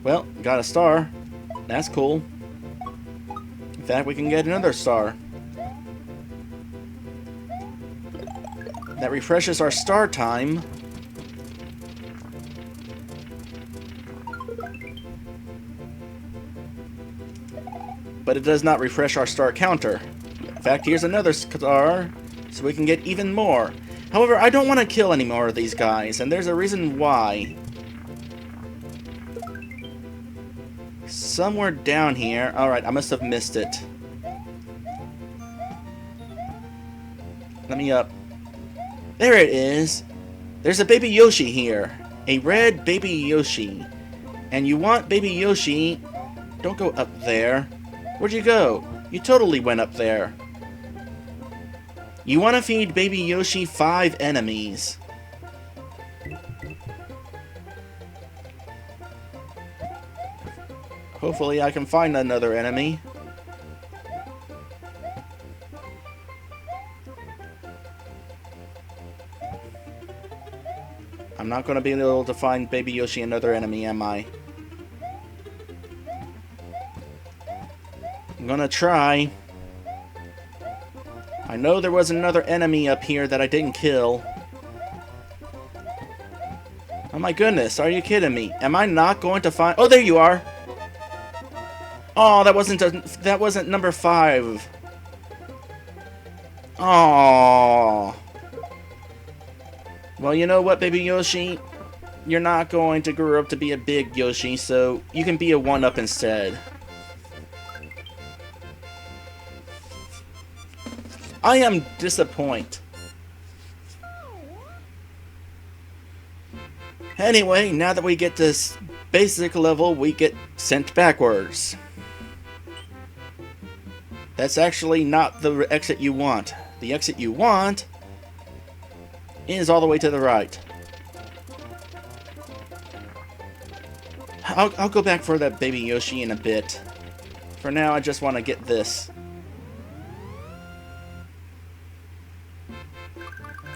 Well, got a star. That's cool. In fact, we can get another star. That refreshes our star time. But it does not refresh our star counter. In fact, here's another star, so we can get even more. However, I don't want to kill any more of these guys, and there's a reason why. Somewhere down here. Alright, I must have missed it. Let me up. There it is. There's a baby Yoshi here. A red baby Yoshi. And you want baby Yoshi... Don't go up there. Where'd you go? You totally went up there. You want to feed baby Yoshi 5 enemies. Hopefully I can find another enemy. I'm not going to be able to find baby Yoshi another enemy, am I? I'm gonna try. I know there was another enemy up here that I didn't kill. Oh my goodness, are you kidding me? Am I not going to find... Oh, there you are! Oh, that wasn't number 5. Oh. Well, you know what, baby Yoshi? You're not going to grow up to be a big Yoshi, so you can be a 1-up instead. I am disappointed. Anyway, now that we get this basic level, we get sent backwards. That's actually not the exit you want. The exit you want is all the way to the right. I'll go back for that baby Yoshi in a bit. For now, I just want to get this.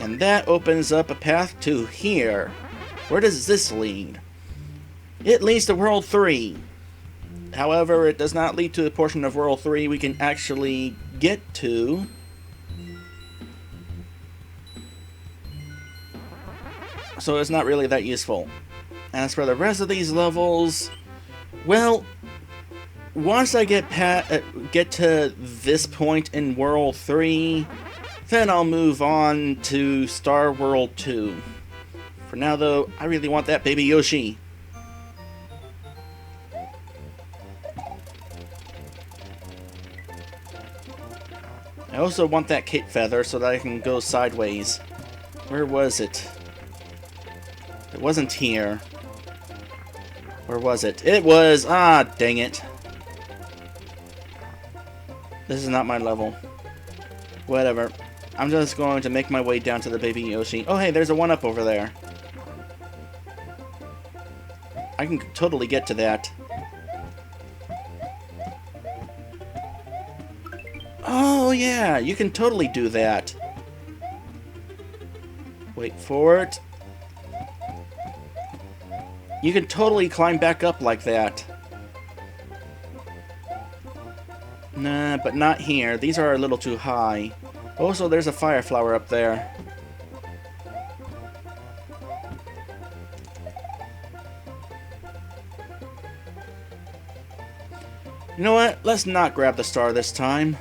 And that opens up a path to here. Where does this lead? It leads to World 3. However, it does not lead to the portion of World 3 we can actually get to. So it's not really that useful. As for the rest of these levels, well, once I get to this point in World 3, then I'll move on to Star World 2. For now, though, I really want that baby Yoshi. I also want that cape feather so that I can go sideways. Where was it? It wasn't here. Where was it? It was... Ah, dang it. This is not my level. Whatever. I'm just going to make my way down to the baby Yoshi. Oh, hey, there's a 1-up over there. I can totally get to that. Oh, yeah, you can totally do that. Wait for it. You can totally climb back up like that. Nah, but not here. These are a little too high. Also, there's a fire flower up there. You know what? Let's not grab the star this time.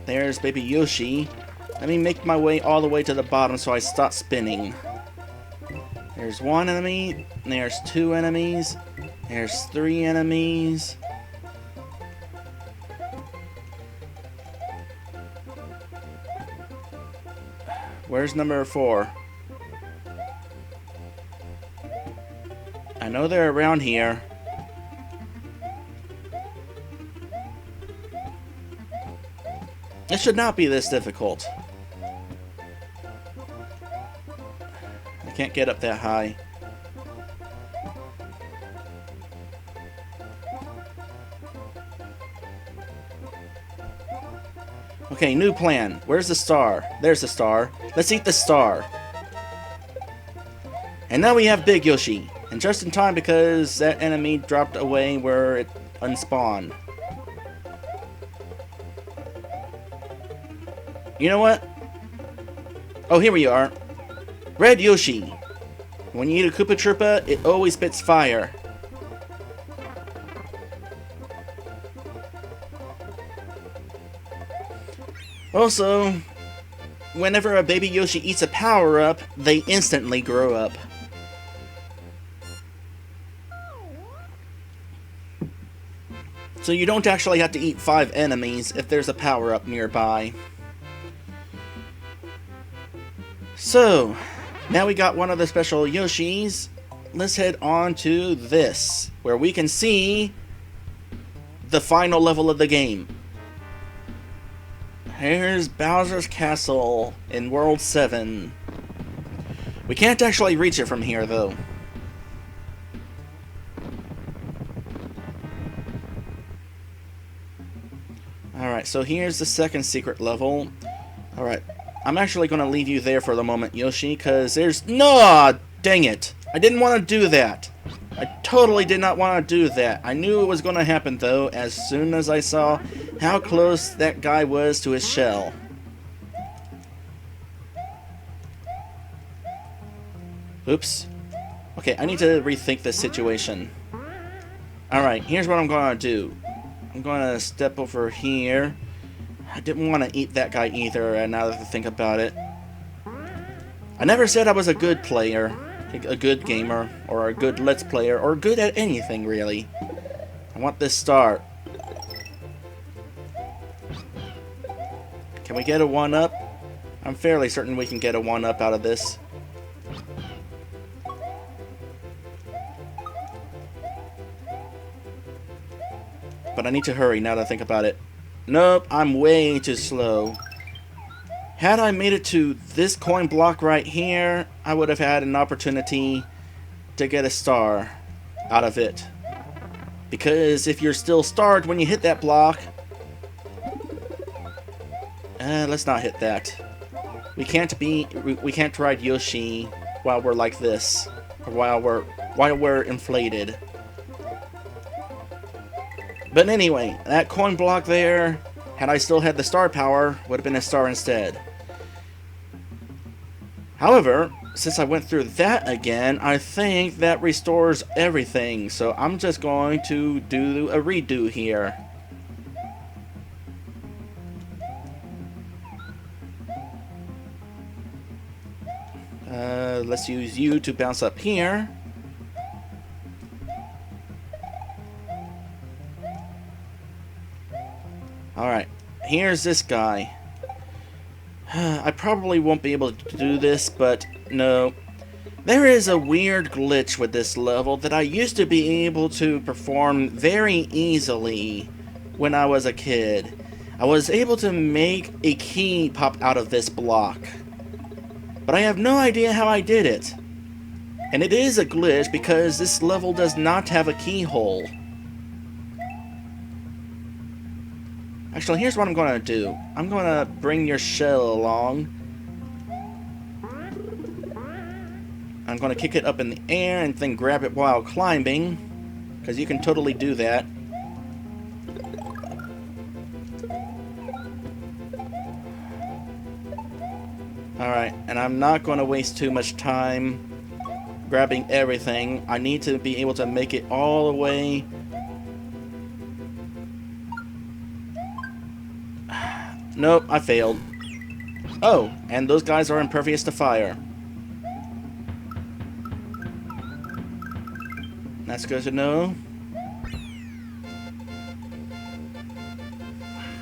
There's baby Yoshi. Let me make my way all the way to the bottom so I stop spinning. There's one enemy. There's two enemies. There's three enemies. Where's number 4? I know they're around here. It should not be this difficult. I can't get up that high. Okay, new plan. Where's the star? There's the star. Let's eat the star. And now we have Big Yoshi. And just in time because that enemy dropped away where it unspawned. You know what? Oh, here we are. Red Yoshi. When you eat a Koopa Troopa, it always spits fire. Also, whenever a baby Yoshi eats a power-up, they instantly grow up. So you don't actually have to eat 5 enemies if there's a power-up nearby. So, now we got one of the special Yoshis. Let's head on to this, where we can see the final level of the game. Here's Bowser's Castle in World 7. We can't actually reach it from here, though. Alright, so here's the second secret level. Alright, I'm actually going to leave you there for the moment, Yoshi, because there's... No! Dang it! I didn't want to do that. I totally did not want to do that. I knew it was going to happen, though, as soon as I saw how close that guy was to his shell. Oops. Okay, I need to rethink this situation. Alright, here's what I'm going to do. I'm going to step over here. I didn't want to eat that guy either, now that I think about it. I never said I was a good player, a good gamer, or a good Let's Player, or good at anything, really. I want this star. Can we get a 1-up? I'm fairly certain we can get a 1-up out of this. But I need to hurry now that I think about it. Nope, I'm way too slow. Had I made it to this coin block right here, I would have had an opportunity to get a star out of it. Because if you're still starred when you hit that block... let's not hit that. We can't ride Yoshi while we're like this. Or while we're inflated. But anyway, that coin block there, had I still had the star power, would have been a star instead. However, since I went through that again, I think that restores everything. So I'm just going to do a redo here. Let's use you to bounce up here. Alright, here's this guy. I probably won't be able to do this, but no. There is a weird glitch with this level that I used to be able to perform very easily when I was a kid. I was able to make a key pop out of this block. But I have no idea how I did it. And it is a glitch because this level does not have a keyhole. Actually, here's what I'm going to do. I'm going to bring your shell along. I'm going to kick it up in the air and then grab it while climbing, because you can totally do that. Alright, and I'm not going to waste too much time grabbing everything. I need to be able to make it all the way. Nope, I failed. Oh, and those guys are impervious to fire. That's good to know.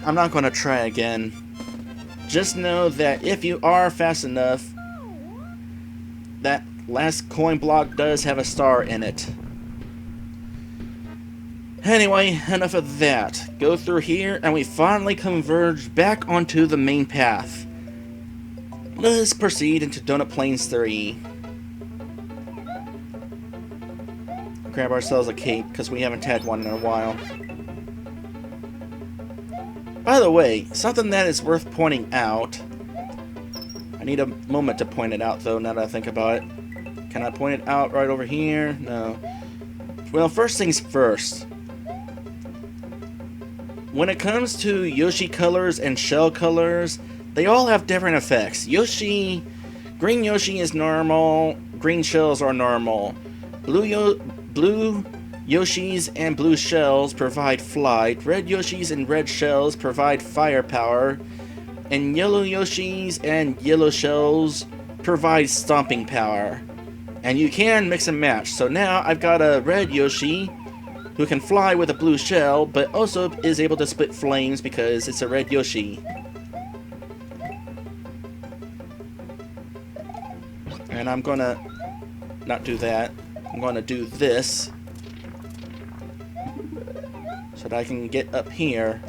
I'm not going to try again. Just know that if you are fast enough, that last coin block does have a star in it. Anyway, enough of that. Go through here, and we finally converge back onto the main path. Let's proceed into Donut Plains 3. Grab ourselves a cape, because we haven't had one in a while. By the way, something that is worth pointing out. I need a moment to point it out, though, now that I think about it. Can I point it out right over here? No. Well, first things first. When it comes to Yoshi colors and shell colors, they all have different effects. Green Yoshi is normal, green shells are normal. Blue Yoshis and blue shells provide flight, red Yoshis and red shells provide firepower, and yellow Yoshis and yellow shells provide stomping power. And you can mix and match. So now I've got a red Yoshi who can fly with a blue shell, but also is able to spit flames because it's a red Yoshi. And I'm gonna not do that. I'm gonna do this so that I can get up here.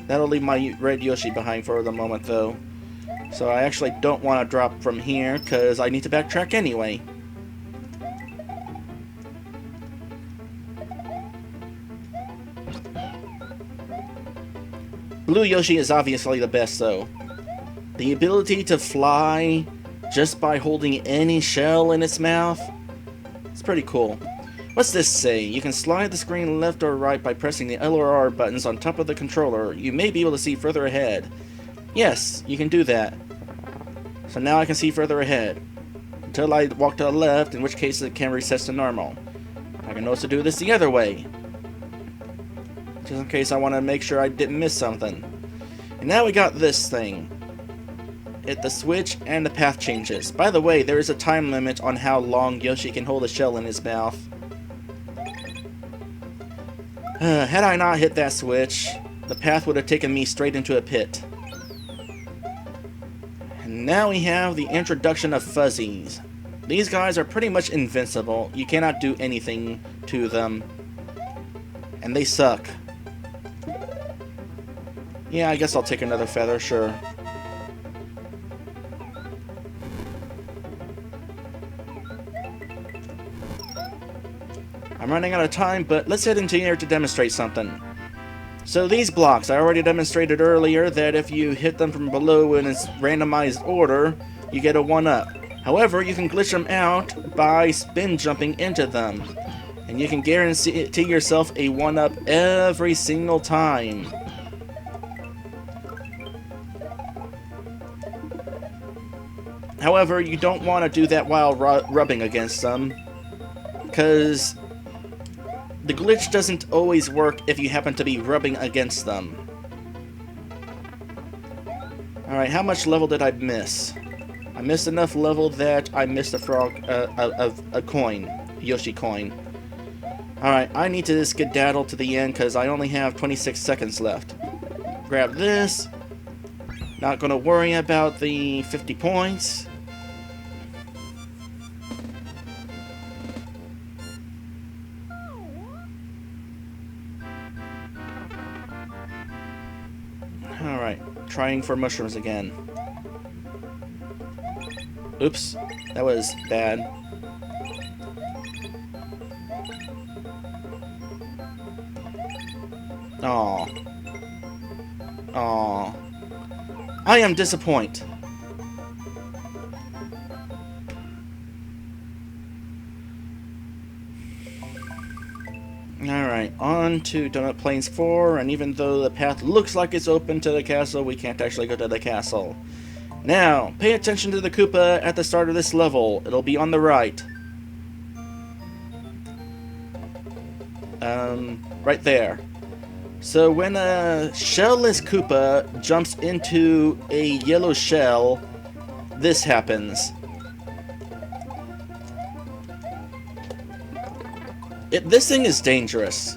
That'll leave my red Yoshi behind for the moment, though. So I actually don't want to drop from here because I need to backtrack anyway. Blue Yoshi is obviously the best, though. The ability to fly just by holding any shell in its mouth, it's pretty cool. What's this say? You can slide the screen left or right by pressing the L or R buttons on top of the controller. You may be able to see further ahead. Yes, you can do that. So now I can see further ahead. Until I walk to the left, in which case it can reset to normal. I can also do this the other way, just in case I want to make sure I didn't miss something. And now we got this thing. Hit the switch and the path changes. By the way, there is a time limit on how long Yoshi can hold a shell in his mouth. Had I not hit that switch, the path would have taken me straight into a pit. And now we have the introduction of fuzzies. These guys are pretty much invincible. You cannot do anything to them. And they suck. Yeah, I guess I'll take another feather, sure. I'm running out of time, but let's head into here to demonstrate something. So these blocks, I already demonstrated earlier that if you hit them from below in its randomized order, you get a 1-up. However, you can glitch them out by spin jumping into them. And you can guarantee yourself a 1-up every single time. However, you don't want to do that while rubbing against them, because the glitch doesn't always work if you happen to be rubbing against them. Alright, how much level did I miss? I missed enough level that I missed a coin. A Yoshi coin. Alright, I need to skedaddle to the end because I only have 26 seconds left. Grab this. Not gonna worry about the 50 points. Alright, trying for mushrooms again. Oops, that was bad. Aww. Aww. I am disappointed. Alright, on to Donut Plains 4, and even though the path looks like it's open to the castle, we can't actually go to the castle. Now, pay attention to the Koopa at the start of this level. It'll be on the right. Right there. So when a shellless Koopa jumps into a yellow shell, this happens. This thing is dangerous.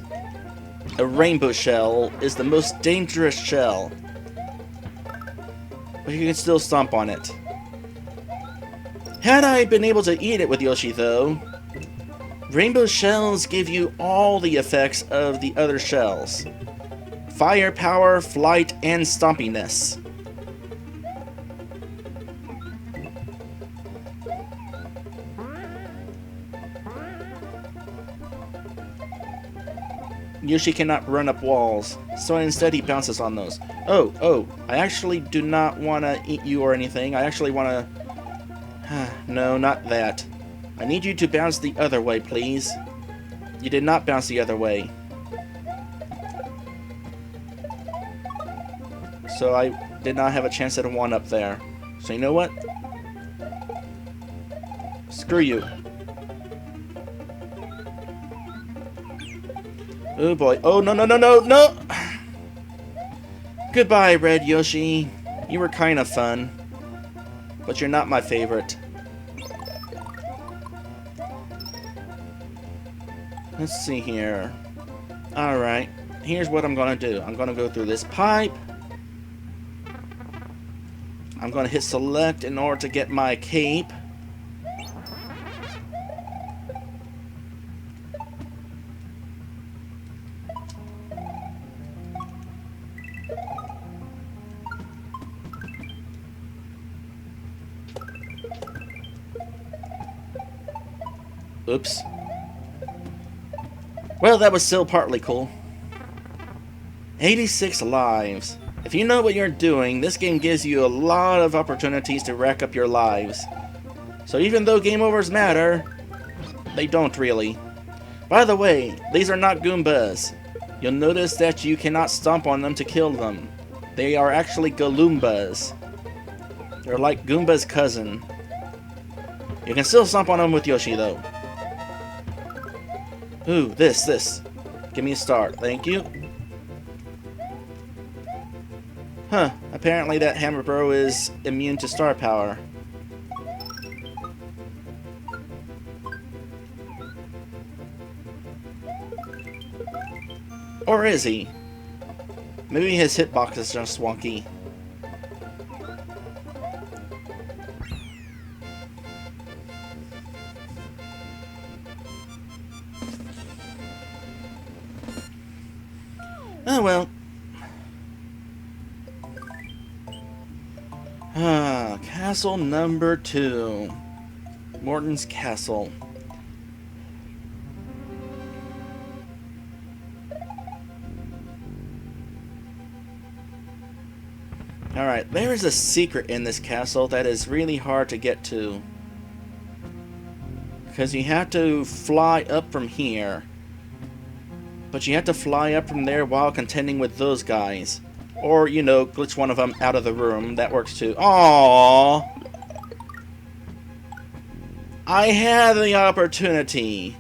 A rainbow shell is the most dangerous shell. But you can still stomp on it. Had I been able to eat it with Yoshi though, rainbow shells give you all the effects of the other shells. Firepower, flight, and stompiness. Yoshi cannot run up walls, so instead he bounces on those. Oh, I actually do not want to eat you or anything. I actually want to... No, not that. I need you to bounce the other way, please. You did not bounce the other way. So I did not have a chance at a 1-up there. So you know what? Screw you. Oh boy. Oh, no! Goodbye, Red Yoshi. You were kind of fun. But you're not my favorite. Let's see here. Alright. Here's what I'm gonna do. I'm gonna go through this pipe. I'm gonna hit select in order to get my cape. Oops. Well, that was still partly cool. 86 lives. If you know what you're doing, this game gives you a lot of opportunities to rack up your lives. So even though game overs matter, they don't really. By the way, these are not Goombas. You'll notice that you cannot stomp on them to kill them. They are actually Galoombas. They're like Goomba's cousin. You can still stomp on them with Yoshi though. Ooh, this. Give me a start, thank you. Huh, apparently that Hammer Bro is immune to star power. Or is he? Maybe his hitbox is just wonky. Oh well. Castle number 2. Morton's Castle. Alright, there is a secret in this castle that is really hard to get to. Because you have to fly up from here. But you have to fly up from there while contending with those guys. Or, you know, glitch one of them out of the room. That works too. Aww! I had the opportunity.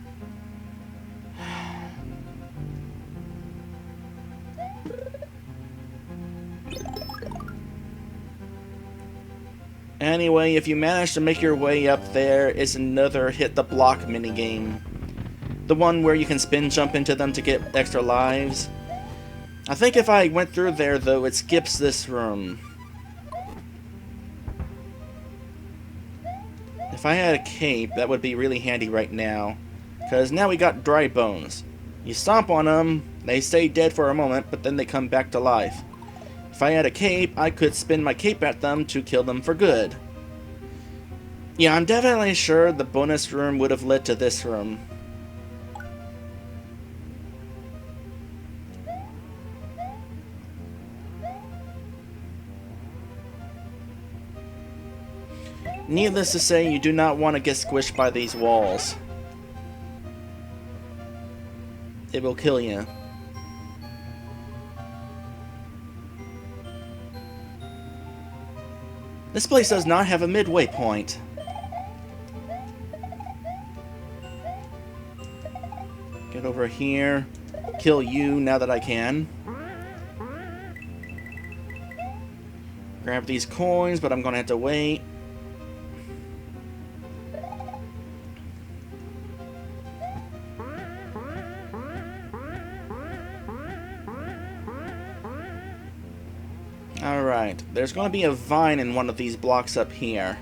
Anyway, if you manage to make your way up there, it's another hit the block minigame. The one where you can spin jump into them to get extra lives. I think if I went through there, though, it skips this room. If I had a cape, that would be really handy right now. Because now we got dry bones. You stomp on them, they stay dead for a moment, but then they come back to life. If I had a cape, I could spin my cape at them to kill them for good. Yeah, I'm definitely sure the bonus room would have led to this room. Needless to say, you do not want to get squished by these walls. it will kill you. This place does not have a midway point. Get over here. Kill you now that I can. Grab these coins, but I'm gonna have to wait. Alright, there's gonna be a vine in one of these blocks up here.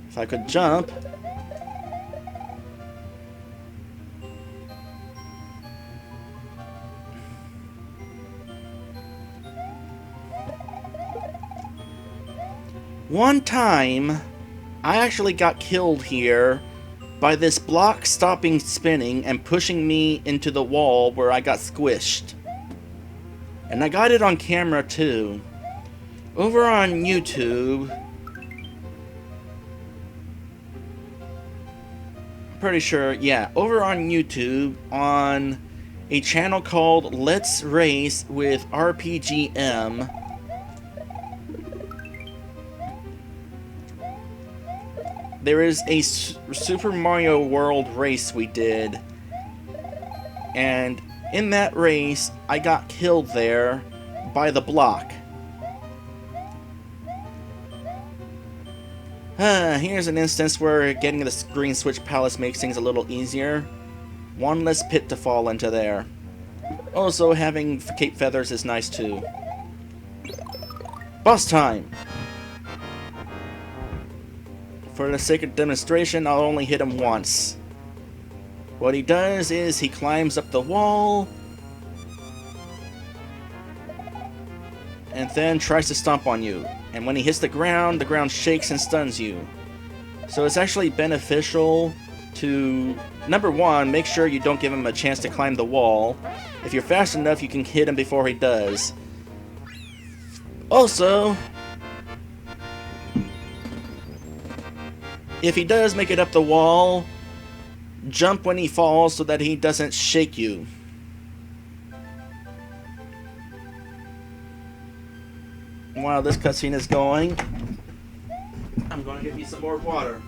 If I could jump. One time, I actually got killed here by this block stopping spinning and pushing me into the wall where I got squished. And I got it on camera too. Over on YouTube, pretty sure, yeah, over on YouTube on a channel called Let's Race with RPGM. There is a Super Mario World race we did, and in that race, I got killed there by the block. Here's an instance where getting the Green Switch Palace makes things a little easier. One less pit to fall into there. Also, having Cape Feathers is nice too. Boss time! For the sake of demonstration, I'll only hit him once. What he does is he climbs up the wall and then tries to stomp on you. And when he hits the ground shakes and stuns you. So it's actually beneficial to, number one, make sure you don't give him a chance to climb the wall. If you're fast enough, you can hit him before he does. Also, if he does make it up the wall, jump when he falls so that he doesn't shake you. While this cutscene is going, I'm going to get me some more water.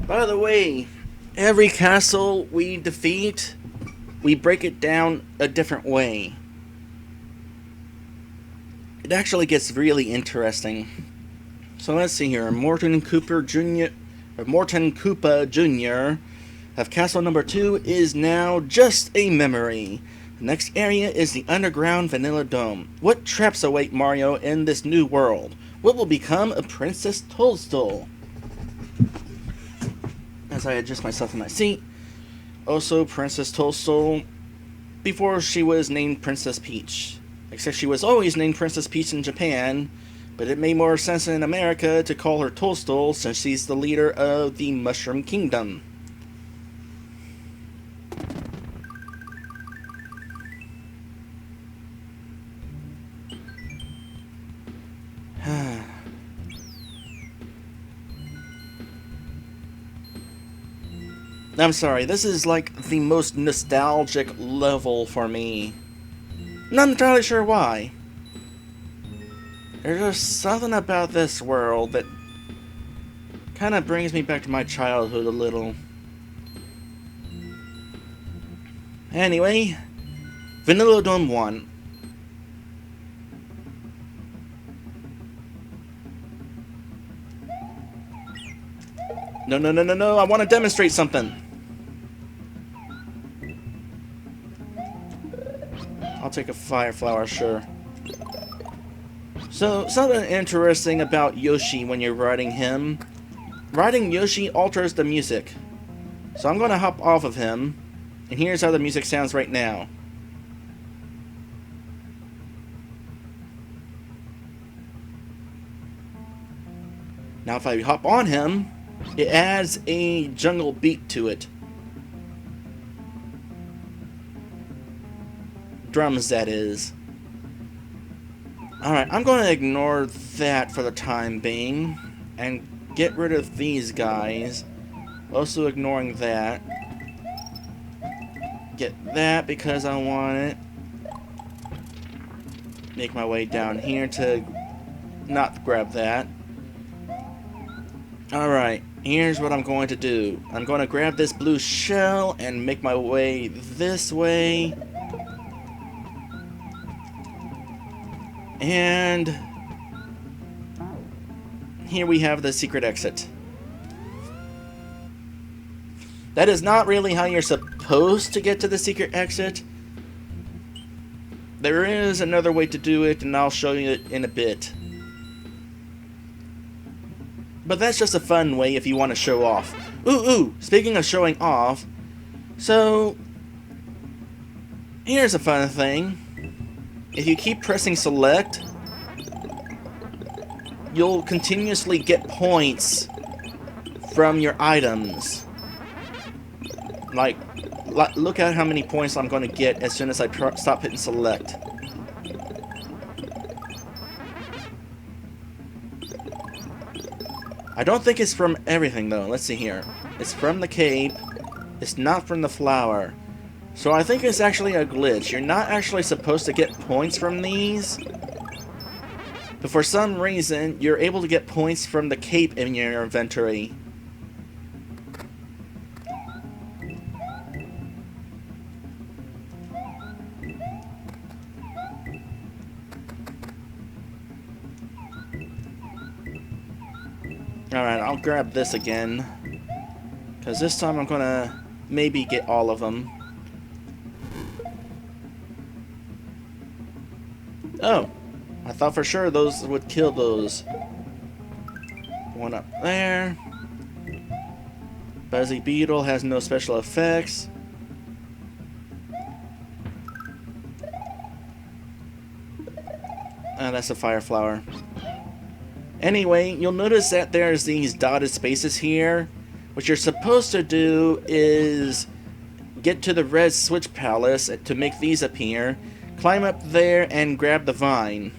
By the way, every castle we defeat, we break it down a different way. It actually gets really interesting. So let's see here. Morton Koopa Jr. of Castle Number 2 is now just a memory. The next area is the underground Vanilla Dome. What traps await Mario in this new world? What will become of Princess Toadstool? As I adjust myself in my seat. Also, Princess Toadstool, before she was named Princess Peach. Except she was always named Princess Peach in Japan, but it made more sense in America to call her Toadstool since she's the leader of the Mushroom Kingdom. I'm sorry, this is like the most nostalgic level for me. Not entirely sure why. There's just something about this world that kind of brings me back to my childhood a little. Anyway, Vanilla Dome 1. No, I want to demonstrate something. I'll take a fire flower, sure. So, something interesting about Yoshi when you're riding him. Riding Yoshi alters the music. So I'm going to hop off of him, and here's how the music sounds right now. Now if I hop on him, it adds a jungle beat to it. drums, that is. Alright, I'm going to ignore that for the time being. And get rid of these guys. Also ignoring that. Get that because I want it. Make my way down here to not grab that. Alright, here's what I'm going to do. I'm going to grab this blue shell and make my way this way. And here we have the secret exit. That is not really how you're supposed to get to the secret exit. There is another way to do it, and I'll show you it in a bit. But that's just a fun way if you want to show off. Ooh, speaking of showing off, so here's a fun thing. If you keep pressing select, you'll continuously get points from your items. Like, look at how many points I'm going to get as soon as I stop hitting select. I don't think it's from everything, though. Let's see here. It's from the cape. It's not from the flower. So I think it's actually a glitch. You're not actually supposed to get points from these. But for some reason, you're able to get points from the cape in your inventory. Alright, I'll grab this again. Because this time I'm gonna maybe get all of them. Oh, I thought for sure those would kill those. One up there. Buzzy Beetle has no special effects. That's a fire flower. Anyway, you'll notice that there's these dotted spaces here. What you're supposed to do is get to the red switch palace to make these appear. Climb up there and grab the vine.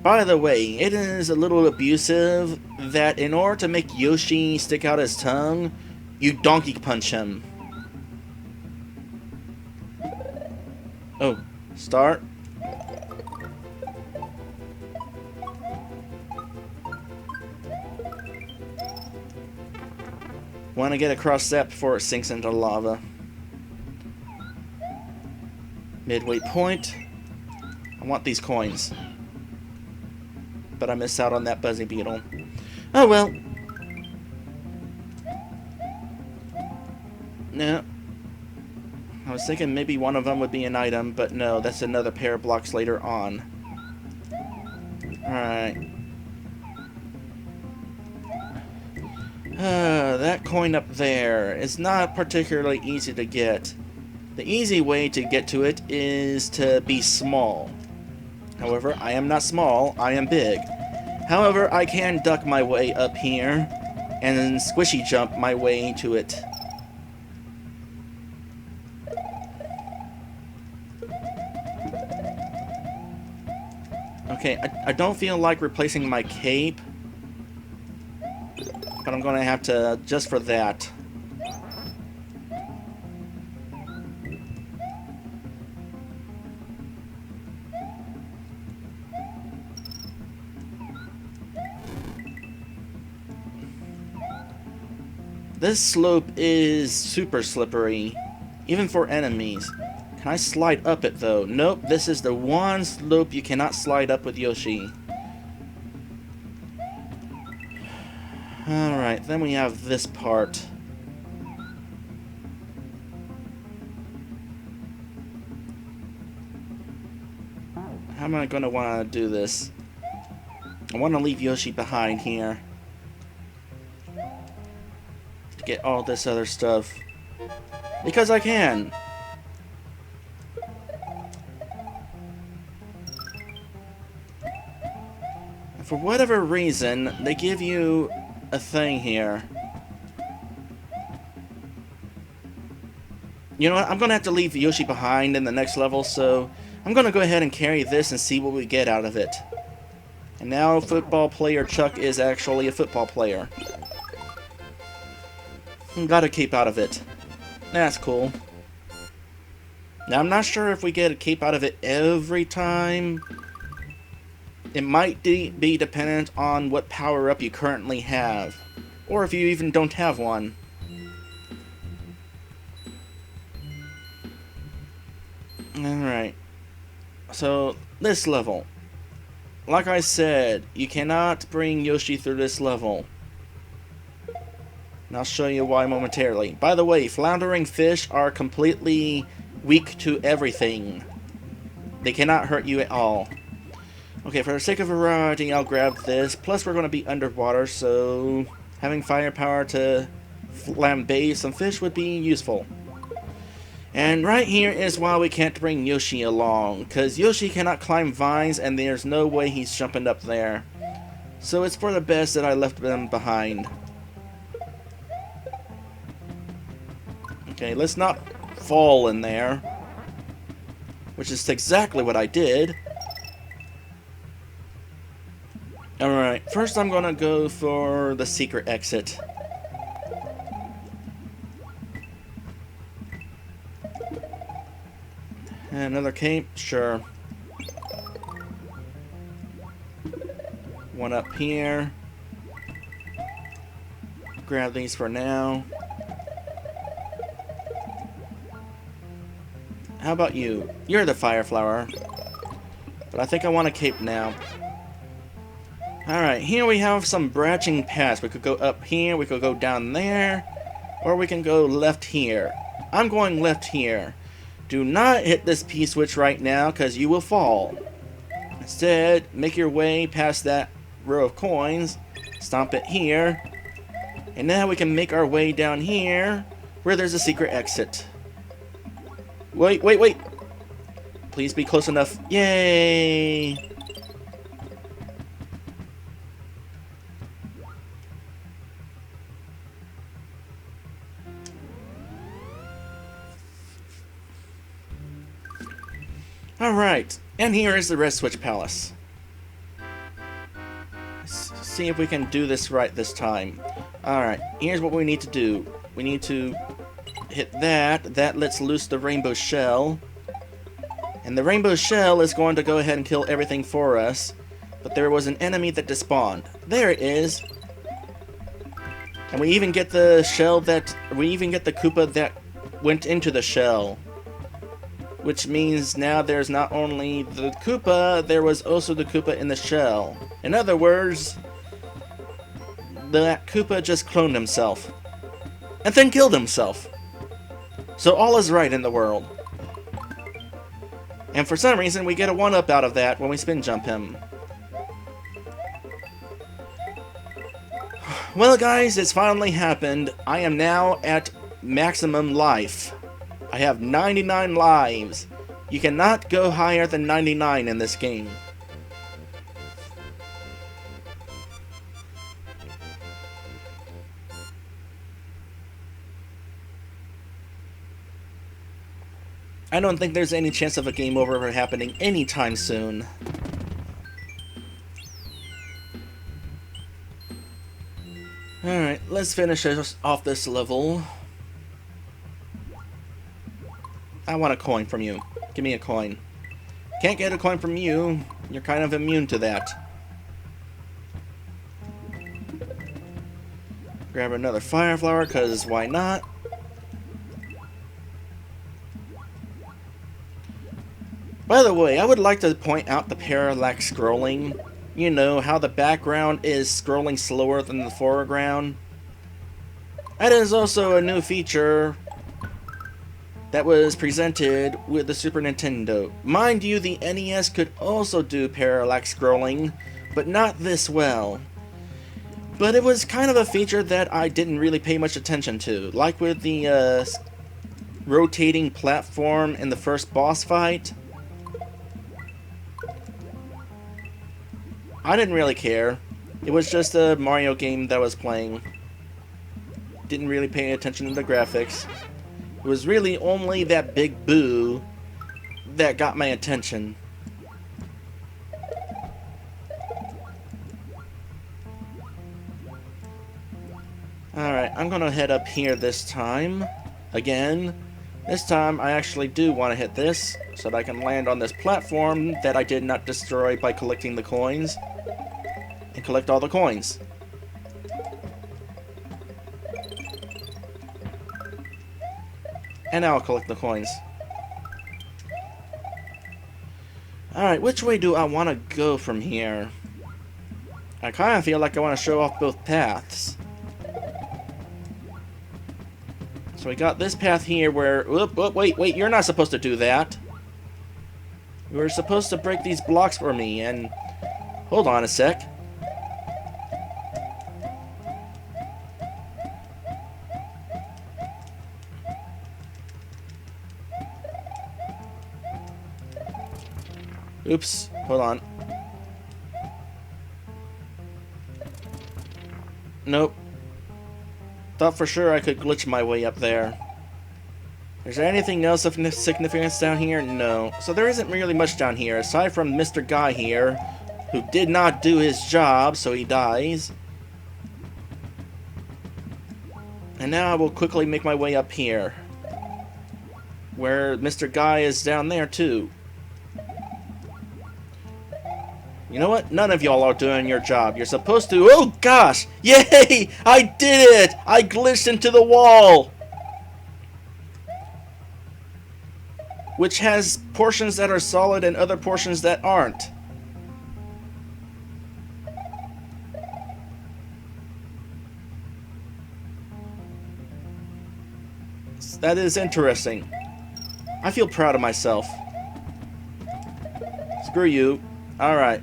By the way, it is a little abusive that in order to make Yoshi stick out his tongue, you donkey punch him. Oh, start. Want to get across that before it sinks into lava. Midway point. I want these coins. But I missed out on that Buzzy Beetle. Oh well. No. I was thinking maybe one of them would be an item, but no, that's another pair of blocks later on. Alright. That coin up there is not particularly easy to get. The easy way to get to it is to be small. However, I am not small, I am big. However, I can duck my way up here and squishy jump my way to it. Okay, I don't feel like replacing my cape, but I'm gonna have to just for that. This slope is super slippery, even for enemies. Can I slide up it though? Nope, this is the one slope you cannot slide up with Yoshi. Alright, then we have this part. How am I going to want to do this? I want to leave Yoshi behind here. To get all this other stuff. Because I can! For whatever reason, they give you a thing here. You know what? I'm going to have to leave Yoshi behind in the next level, so I'm going to go ahead and carry this and see what we get out of it. And now football player Chuck is actually a football player. Got a cape out of it. That's cool. Now I'm not sure if we get a cape out of it every time. It might be dependent on what power-up you currently have. Or if you even don't have one. Alright. So, this level. Like I said, you cannot bring Yoshi through this level. And I'll show you why momentarily. By the way, floundering fish are completely weak to everything. They cannot hurt you at all. Okay, for the sake of variety, I'll grab this. Plus, we're going to be underwater, so having firepower to flambe some fish would be useful. And right here is why we can't bring Yoshi along, because Yoshi cannot climb vines and there's no way he's jumping up there. So it's for the best that I left them behind. Okay, let's not fall in there. Which is exactly what I did. Alright, first I'm gonna go for the secret exit. Another cape? Sure. One up here. Grab these for now. How about you? You're the fire flower. But I think I want a cape now. Alright, here we have some branching paths. We could go up here, we could go down there, or we can go left here. I'm going left here. Do not hit this P-switch right now, because you will fall. Instead, make your way past that row of coins, stomp it here, and now we can make our way down here, where there's a secret exit. Wait, wait, wait! Please be close enough. Yay! Alright, and here is the Red Switch Palace. Let's see if we can do this right this time. Alright, here's what we need to do. We need to hit that. That lets loose the rainbow shell. And the rainbow shell is going to go ahead and kill everything for us. But there was an enemy that despawned. There it is! And we even get the shell that... We even get the Koopa that went into the shell. Which means now there's not only the Koopa, there was also the Koopa in the shell. In other words, that Koopa just cloned himself. And then killed himself. So all is right in the world. And for some reason we get a 1-up out of that when we spin jump him. Well guys, it's finally happened. I am now at maximum life. I have 99 lives. You cannot go higher than 99 in this game. I don't think there's any chance of a game over happening anytime soon. Alright, let's finish off this level. I want a coin from you. Give me a coin. Can't get a coin from you. You're kind of immune to that. Grab another fire flower, because why not? By the way, I would like to point out the parallax scrolling. You know, how the background is scrolling slower than the foreground. That is also a new feature that was presented with the Super Nintendo. Mind you, the NES could also do parallax scrolling, but not this well. But it was kind of a feature that I didn't really pay much attention to, like with the rotating platform in the first boss fight. I didn't really care. It was just a Mario game that I was playing. Didn't really pay attention to the graphics. It was really only that big boo that got my attention. Alright, I'm gonna head up here this time. Again. This time I actually do want to hit this, so that I can land on this platform that I did not destroy by collecting the coins. And collect all the coins. And now I'll collect the coins. Alright, which way do I want to go from here? I kind of feel like I want to show off both paths. So we got this path here where... wait, you're not supposed to do that. You were supposed to break these blocks for me, and... Hold on a sec. Oops, hold on. Nope. Thought for sure I could glitch my way up there. Is there anything else of significance down here? No. So there isn't really much down here, aside from Mr. Guy here, who did not do his job, so he dies. And now I will quickly make my way up here, where Mr. Guy is down there too. You know what? None of y'all are doing your job. You're supposed to... Oh, gosh! Yay! I did it! I glitched into the wall! Which has portions that are solid and other portions that aren't. That is interesting. I feel proud of myself. Screw you. Alright.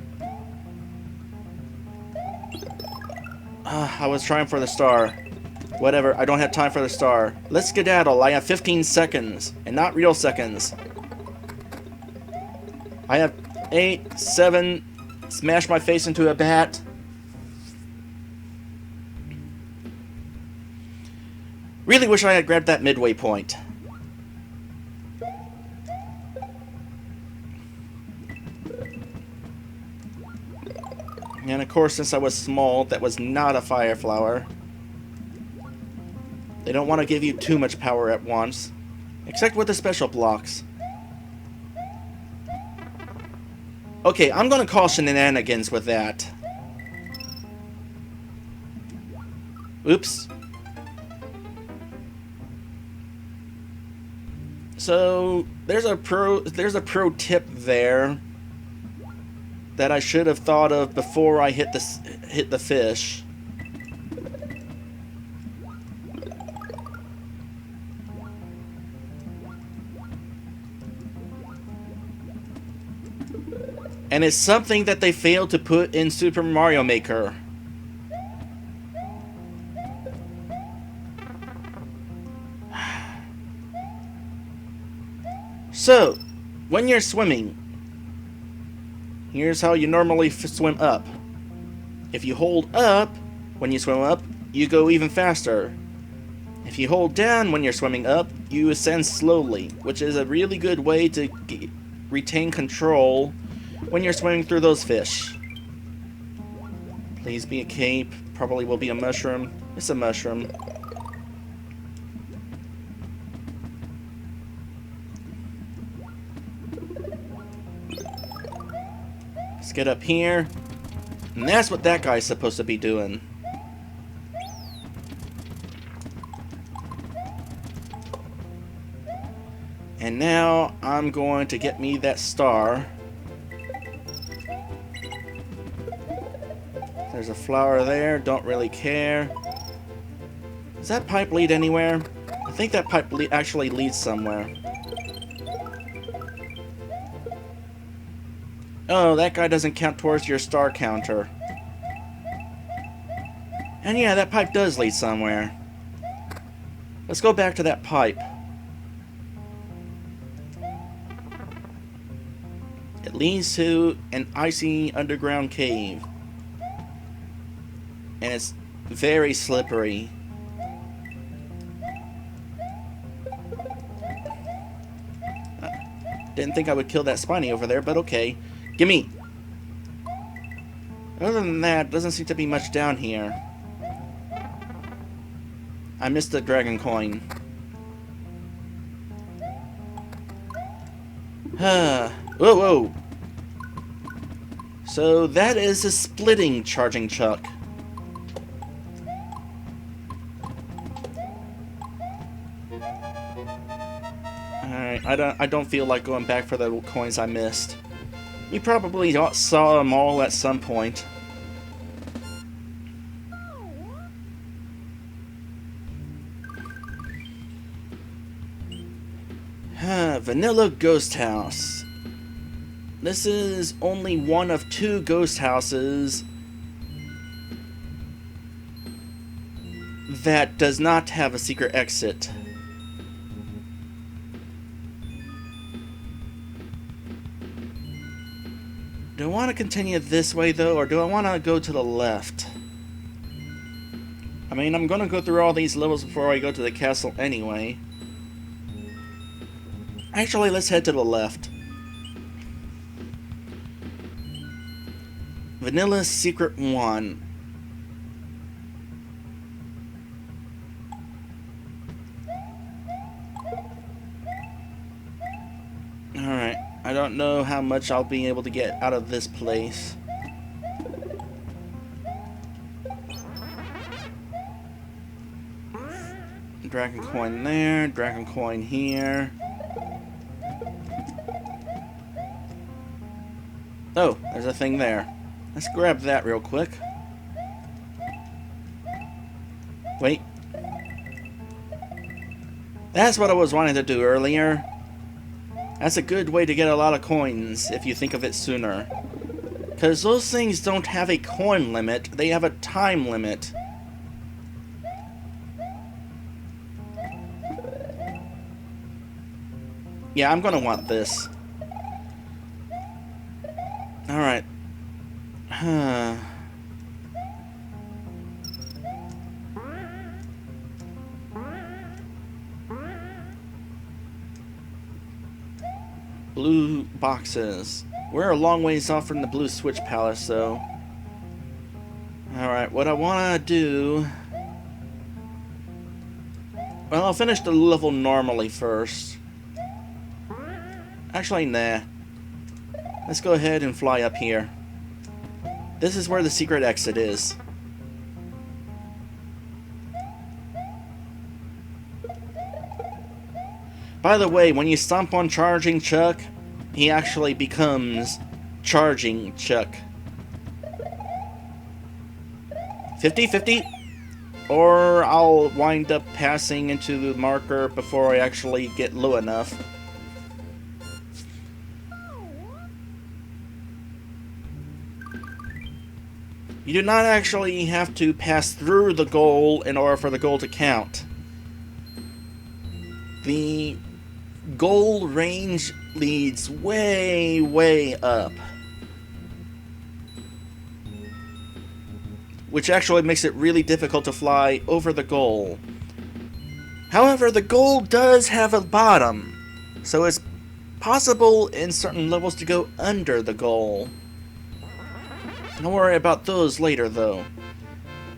I was trying for the star. Whatever, I don't have time for the star. Let's skedaddle. I have 15 seconds, and not real seconds. I have 8, 7, smash my face into a bat. Really wish I had grabbed that midway point. And of course, since I was small, that was not a fire flower. They don't want to give you too much power at once. Except with the special blocks. Okay, I'm gonna call shenanigans with that. Oops. So, there's a pro tip there that I should have thought of before I hit the fish. And it's something that they failed to put in Super Mario Maker. So, when you're swimming, here's how you normally swim up. If you hold up when you swim up, you go even faster. If you hold down when you're swimming up, you ascend slowly, which is a really good way to retain control when you're swimming through those fish. Please be a cape. Probably will be a mushroom. It's a mushroom. Let's get up here. And that's what that guy's supposed to be doing. And now I'm going to get me that star. There's a flower there, don't really care. Does that pipe lead anywhere? I think that pipe actually leads somewhere. Oh, that guy doesn't count towards your star counter. And yeah, that pipe does lead somewhere. Let's go back to that pipe. It leads to an icy underground cave. And it's very slippery. Didn't think I would kill that spiny over there, but okay. Gimme! Other than that, doesn't seem to be much down here. I missed the dragon coin. Whoa, whoa! So that is a splitting charging chuck. Alright, I don't feel like going back for the coins I missed. You probably saw them all at some point. Vanilla Ghost House. This is only one of 2 ghost houses that does not have a secret exit. Do I want to continue this way though, or do I want to go to the left? I mean, I'm going to go through all these levels before I go to the castle anyway. Actually, let's head to the left. Vanilla's Secret 1. Alright, I don't know how much I'll be able to get out of this place. Dragon coin there, dragon coin here. Oh, there's a thing there. Let's grab that real quick. Wait. That's what I was wanting to do earlier. That's a good way to get a lot of coins, if you think of it sooner. Because those things don't have a coin limit, they have a time limit. Yeah, I'm gonna want this. Alright. Blue boxes. We're a long ways off from the Blue Switch Palace, though. Alright, what I want to do... Well, I'll finish the level normally first. Actually, nah. Let's go ahead and fly up here. This is where the secret exit is. By the way, when you stomp on Charging Chuck, he actually becomes Charging Chuck. 50-50? Or I'll wind up passing into the marker before I actually get low enough. You do not actually have to pass through the goal in order for the goal to count. The goal range leads way, way up. Which actually makes it really difficult to fly over the goal. However, the goal does have a bottom, so it's possible in certain levels to go under the goal. Don't worry about those later, though.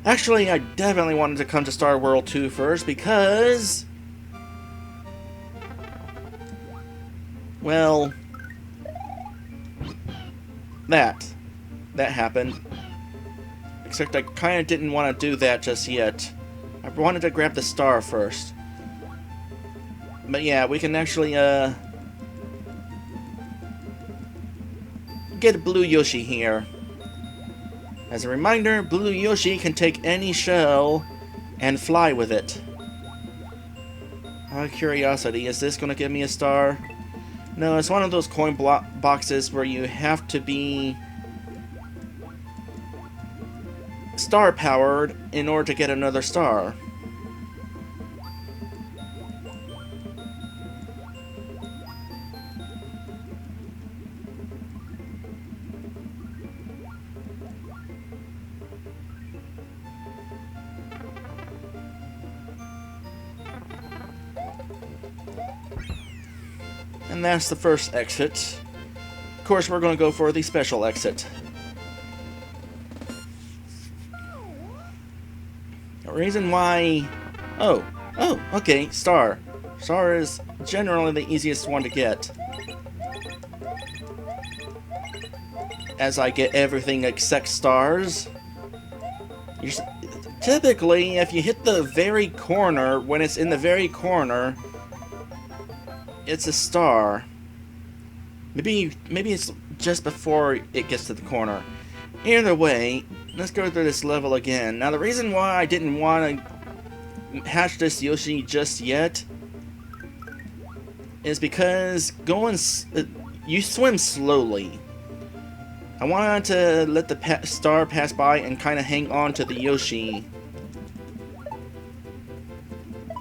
Actually, I definitely wanted to come to Star World 2 first because... well... That happened. Except I kind of didn't want to do that just yet. I wanted to grab the star first. But yeah, we can actually, get a blue Yoshi here. As a reminder, blue Yoshi can take any shell and fly with it. Out of curiosity, is this going to give me a star? No, it's one of those coin boxes where you have to be star powered in order to get another star. And that's the first exit. Of course, we're going to go for the special exit. The reason why... Oh, okay, star. Star is generally the easiest one to get, as I get everything except stars. Typically, if you hit the very corner, when it's in the very corner, it's a star. Maybe it's just before it gets to the corner. Either way, let's go through this level again. Now, the reason why I didn't want to hatch this Yoshi just yet is because you swim slowly. I wanted to let the star pass by and kind of hang on to the Yoshi,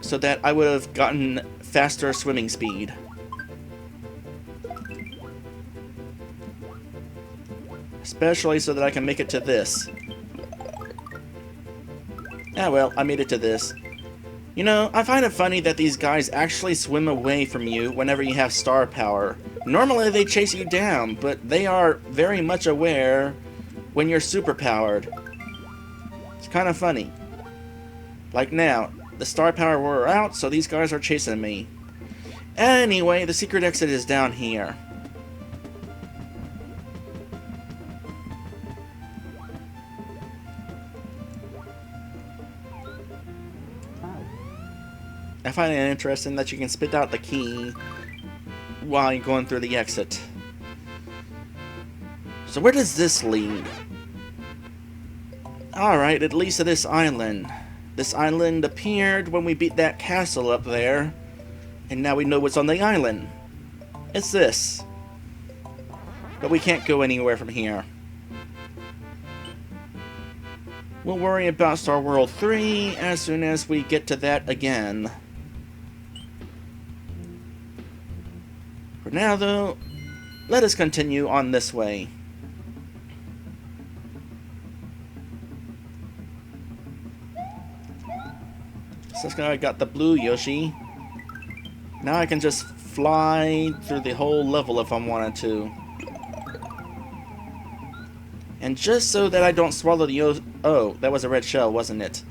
so that I would have gotten faster swimming speed. Especially so that I can make it to this. Ah well, I made it to this. You know, I find it funny that these guys actually swim away from you whenever you have star power. Normally they chase you down, but they are very much aware when you're superpowered. It's kind of funny. Like now, the star power wore out, so these guys are chasing me. Anyway, the secret exit is down here. I find it interesting that you can spit out the key while you're going through the exit. So where does this lead? Alright, it leads to this island. This island appeared when we beat that castle up there, and now we know what's on the island. It's this. But we can't go anywhere from here. We'll worry about Star World 3 as soon as we get to that again. For now, though, let us continue on this way. So I got the blue Yoshi. Now I can just fly through the whole level if I wanted to. And just so that I don't swallow the Yoshi... Oh, that was a red shell, wasn't it?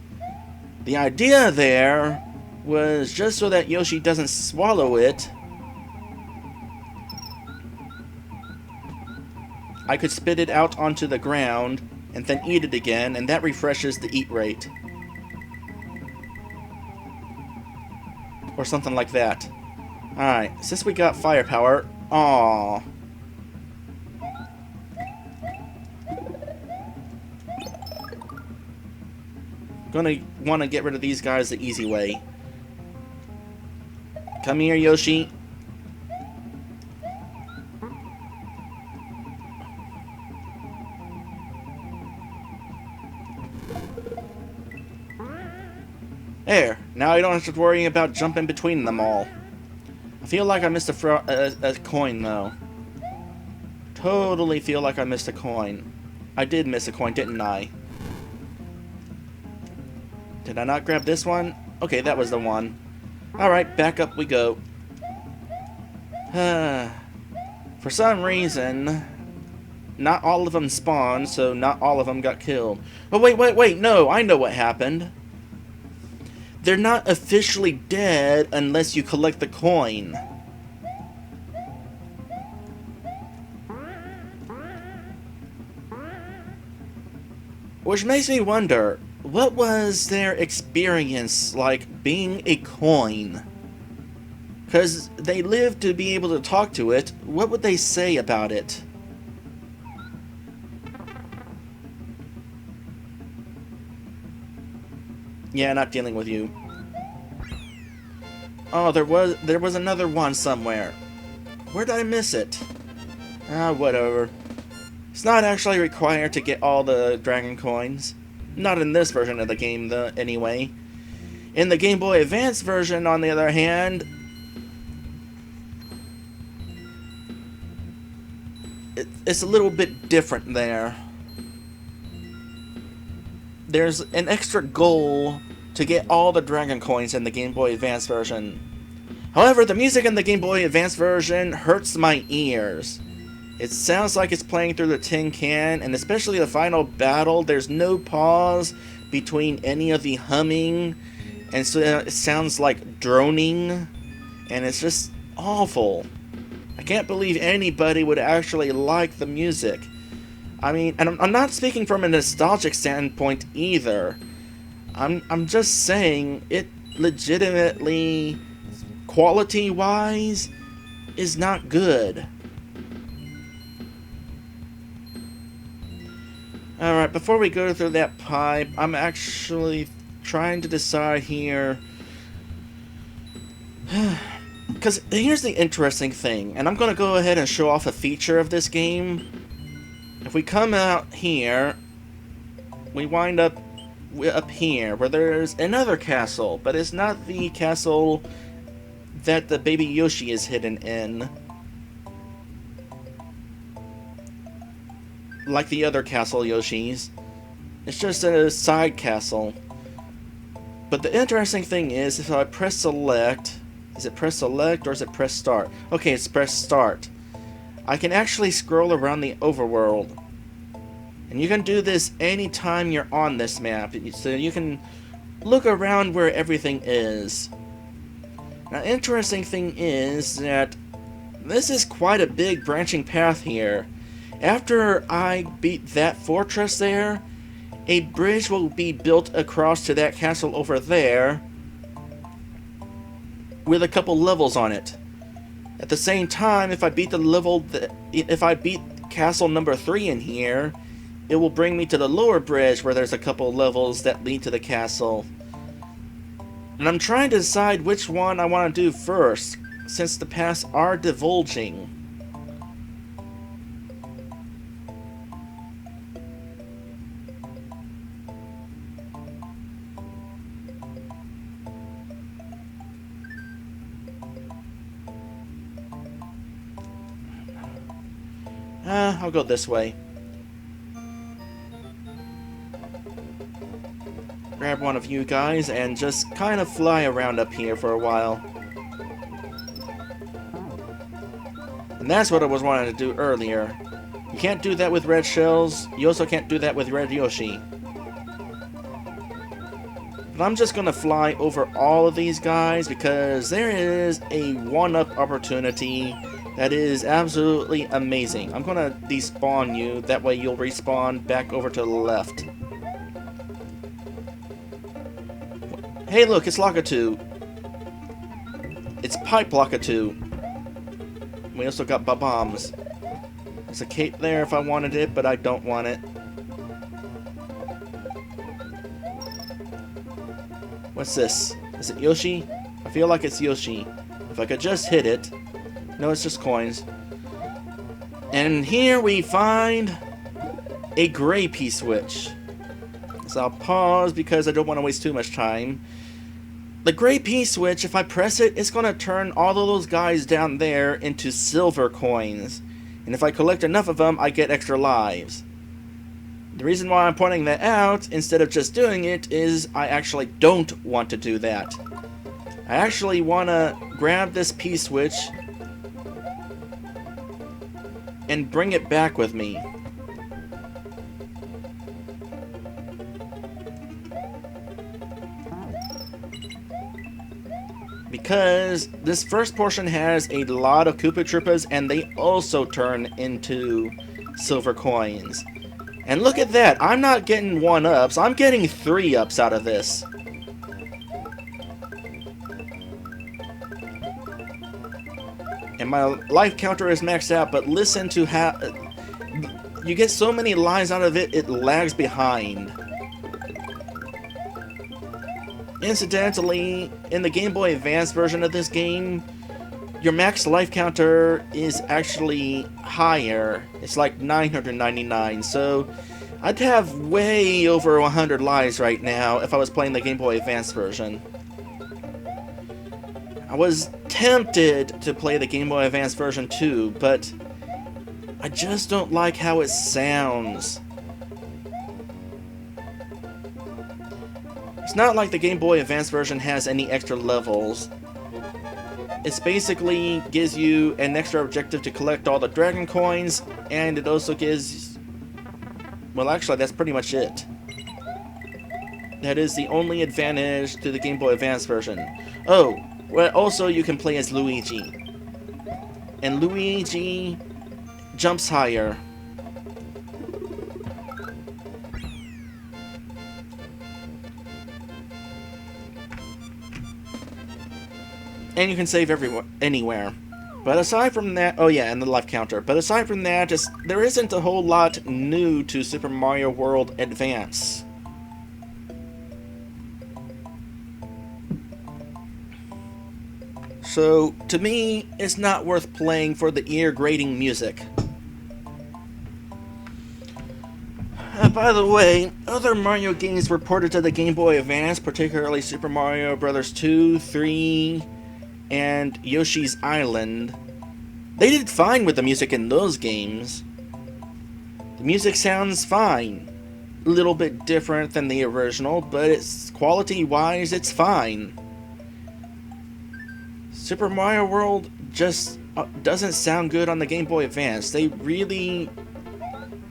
The idea there was just so that Yoshi doesn't swallow it, I could spit it out onto the ground and then eat it again, and that refreshes the eat rate. Or something like that. Alright, since we got firepower... Aww. Gonna want to get rid of these guys the easy way. Come here, Yoshi. There. Now I don't have to worry about jumping between them all. I feel like I missed a coin, though. Totally feel like I missed a coin. I did miss a coin, didn't I? Did I not grab this one? Okay, that was the one. Alright, back up we go. For some reason, not all of them spawned, so not all of them got killed. Oh, wait, no, I know what happened. They're not officially dead unless you collect the coin. Which makes me wonder, what was their experience like being a coin? Because they lived to be able to talk to it. What would they say about it? Yeah, not dealing with you. Oh, there was another one somewhere. Where did I miss it? Ah, whatever. It's not actually required to get all the dragon coins. Not in this version of the game, though, anyway. In the Game Boy Advance version, on the other hand, it's a little bit different there. There's an extra goal to get all the dragon coins in the Game Boy Advance version. However, the music in the Game Boy Advance version hurts my ears. It sounds like it's playing through the tin can, and especially the final battle, there's no pause between any of the humming, and so it sounds like droning, and it's just awful. I can't believe anybody would actually like the music. I mean, and I'm not speaking from a nostalgic standpoint either. I'm just saying it legitimately, quality-wise, is not good. Alright, before we go through that pipe, I'm actually trying to decide here. Because here's the interesting thing, and I'm going to go ahead and show off a feature of this game. If we come out here, we wind up here, where there's another castle, but it's not the castle that the baby Yoshi is hidden in, like the other castle Yoshis. It's just a side castle. But the interesting thing is, if I press select, is it press select or is it press start? Okay, it's press start. I can actually scroll around the overworld. And you can do this anytime you're on this map, so you can look around where everything is. Now, interesting thing is that this is quite a big branching path here. After I beat that fortress there, a bridge will be built across to that castle over there with a couple levels on it. At the same time, if I beat if I beat castle number 3 in here, it will bring me to the lower bridge where there's a couple levels that lead to the castle. And I'm trying to decide which one I want to do first, since the paths are divulging. I'll go this way. Grab one of you guys and just kind of fly around up here for a while. And that's what I was wanting to do earlier. You can't do that with red shells. You also can't do that with red Yoshi. But I'm just gonna fly over all of these guys because there is a one-up opportunity that is absolutely amazing. I'm gonna despawn you, that way you'll respawn back over to the left. Hey look, it's Lakitu. It's Pipe Lakitu. We also got bombs. There's a cape there if I wanted it, but I don't want it. What's this? Is it Yoshi? I feel like it's Yoshi. If I could just hit it. No, it's just coins. And here we find a gray P-switch. So I'll pause because I don't want to waste too much time. The gray P-switch, if I press it, it's going to turn all of those guys down there into silver coins. And if I collect enough of them, I get extra lives. The reason why I'm pointing that out, instead of just doing it, is I actually don't want to do that. I actually want to grab this P-switch and bring it back with me. Because this first portion has a lot of Koopa Troopas and they also turn into silver coins. And look at that, I'm not getting 1-ups, I'm getting 3-ups out of this. And my life counter is maxed out, but listen to how you get so many lives out of it, it lags behind. Incidentally, in the Game Boy Advance version of this game, your max life counter is actually higher. It's like 999, so I'd have way over 100 lives right now if I was playing the Game Boy Advance version. I was tempted to play the Game Boy Advance version too, but I just don't like how it sounds. It's not like the Game Boy Advance version has any extra levels. It basically gives you an extra objective to collect all the dragon coins, and it also gives... Well, actually, that's pretty much it. That is the only advantage to the Game Boy Advance version. Oh, well, also you can play as Luigi. And Luigi jumps higher. And you can save anywhere. But aside from that... Oh yeah, and the life counter. But aside from that, there isn't a whole lot new to Super Mario World Advance. So, to me, it's not worth playing for the ear-grating music. By the way, other Mario games were ported to the Game Boy Advance, particularly Super Mario Bros. 2, 3, and Yoshi's Island. They did fine with the music in those games. The music sounds fine. A little bit different than the original, but it's quality-wise, it's fine. Super Mario World just doesn't sound good on the Game Boy Advance. They really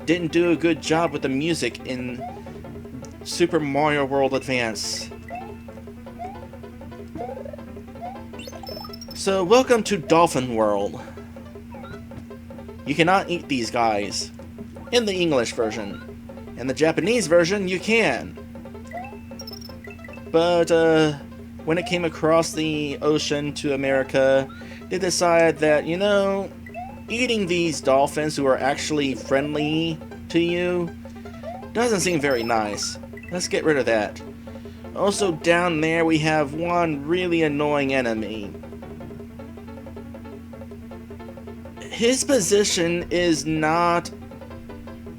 didn't do a good job with the music in Super Mario World Advance. So, welcome to Dolphin World. You cannot eat these guys. In the English version. In the Japanese version, you can. But, when it came across the ocean to America, they decided that, you know, eating these dolphins who are actually friendly to you doesn't seem very nice. Let's get rid of that. Also, down there we have one really annoying enemy. His position is not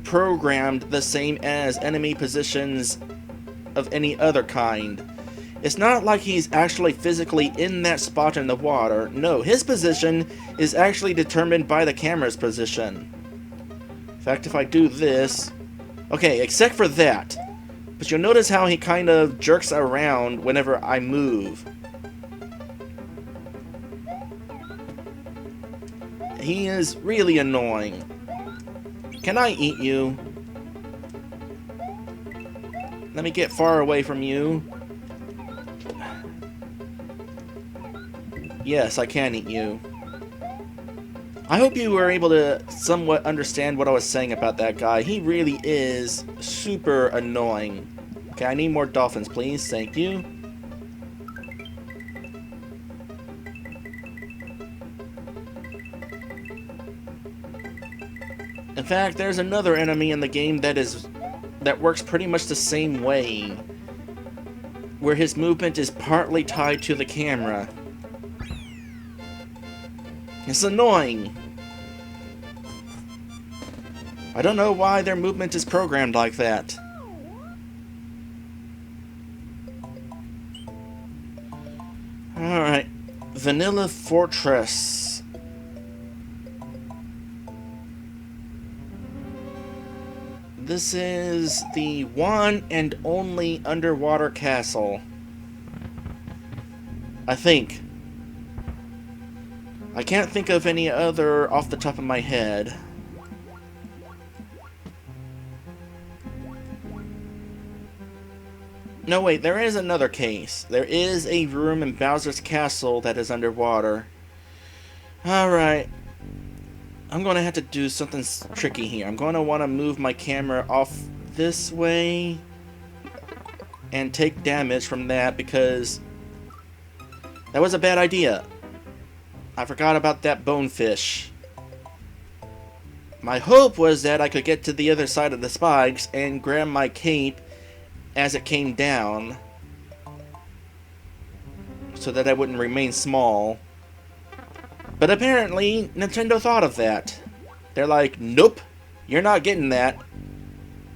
programmed the same as enemy positions of any other kind. It's not like he's actually physically in that spot in the water. No, his position is actually determined by the camera's position. In fact, if I do this... Okay, except for that. But you'll notice how he kind of jerks around whenever I move. He is really annoying. Can I eat you? Let me get far away from you. Yes, I can eat you. I hope you were able to somewhat understand what I was saying about that guy. He really is super annoying. Okay, I need more dolphins, please. Thank you. In fact, there's another enemy in the game that works pretty much the same way, where his movement is partly tied to the camera. It's annoying. I don't know why their movement is programmed like that. Alright. Vanilla Fortress. This is the one and only underwater castle. I think. I can't think of any other off the top of my head. No, wait, there is another case. There is a room in Bowser's Castle that is underwater. Alright. I'm going to have to do something tricky here. I'm going to want to move my camera off this way and take damage from that because that was a bad idea. I forgot about that bonefish. My hope was that I could get to the other side of the spikes and grab my cape as it came down so that I wouldn't remain small. But apparently, Nintendo thought of that. They're like, nope, you're not getting that.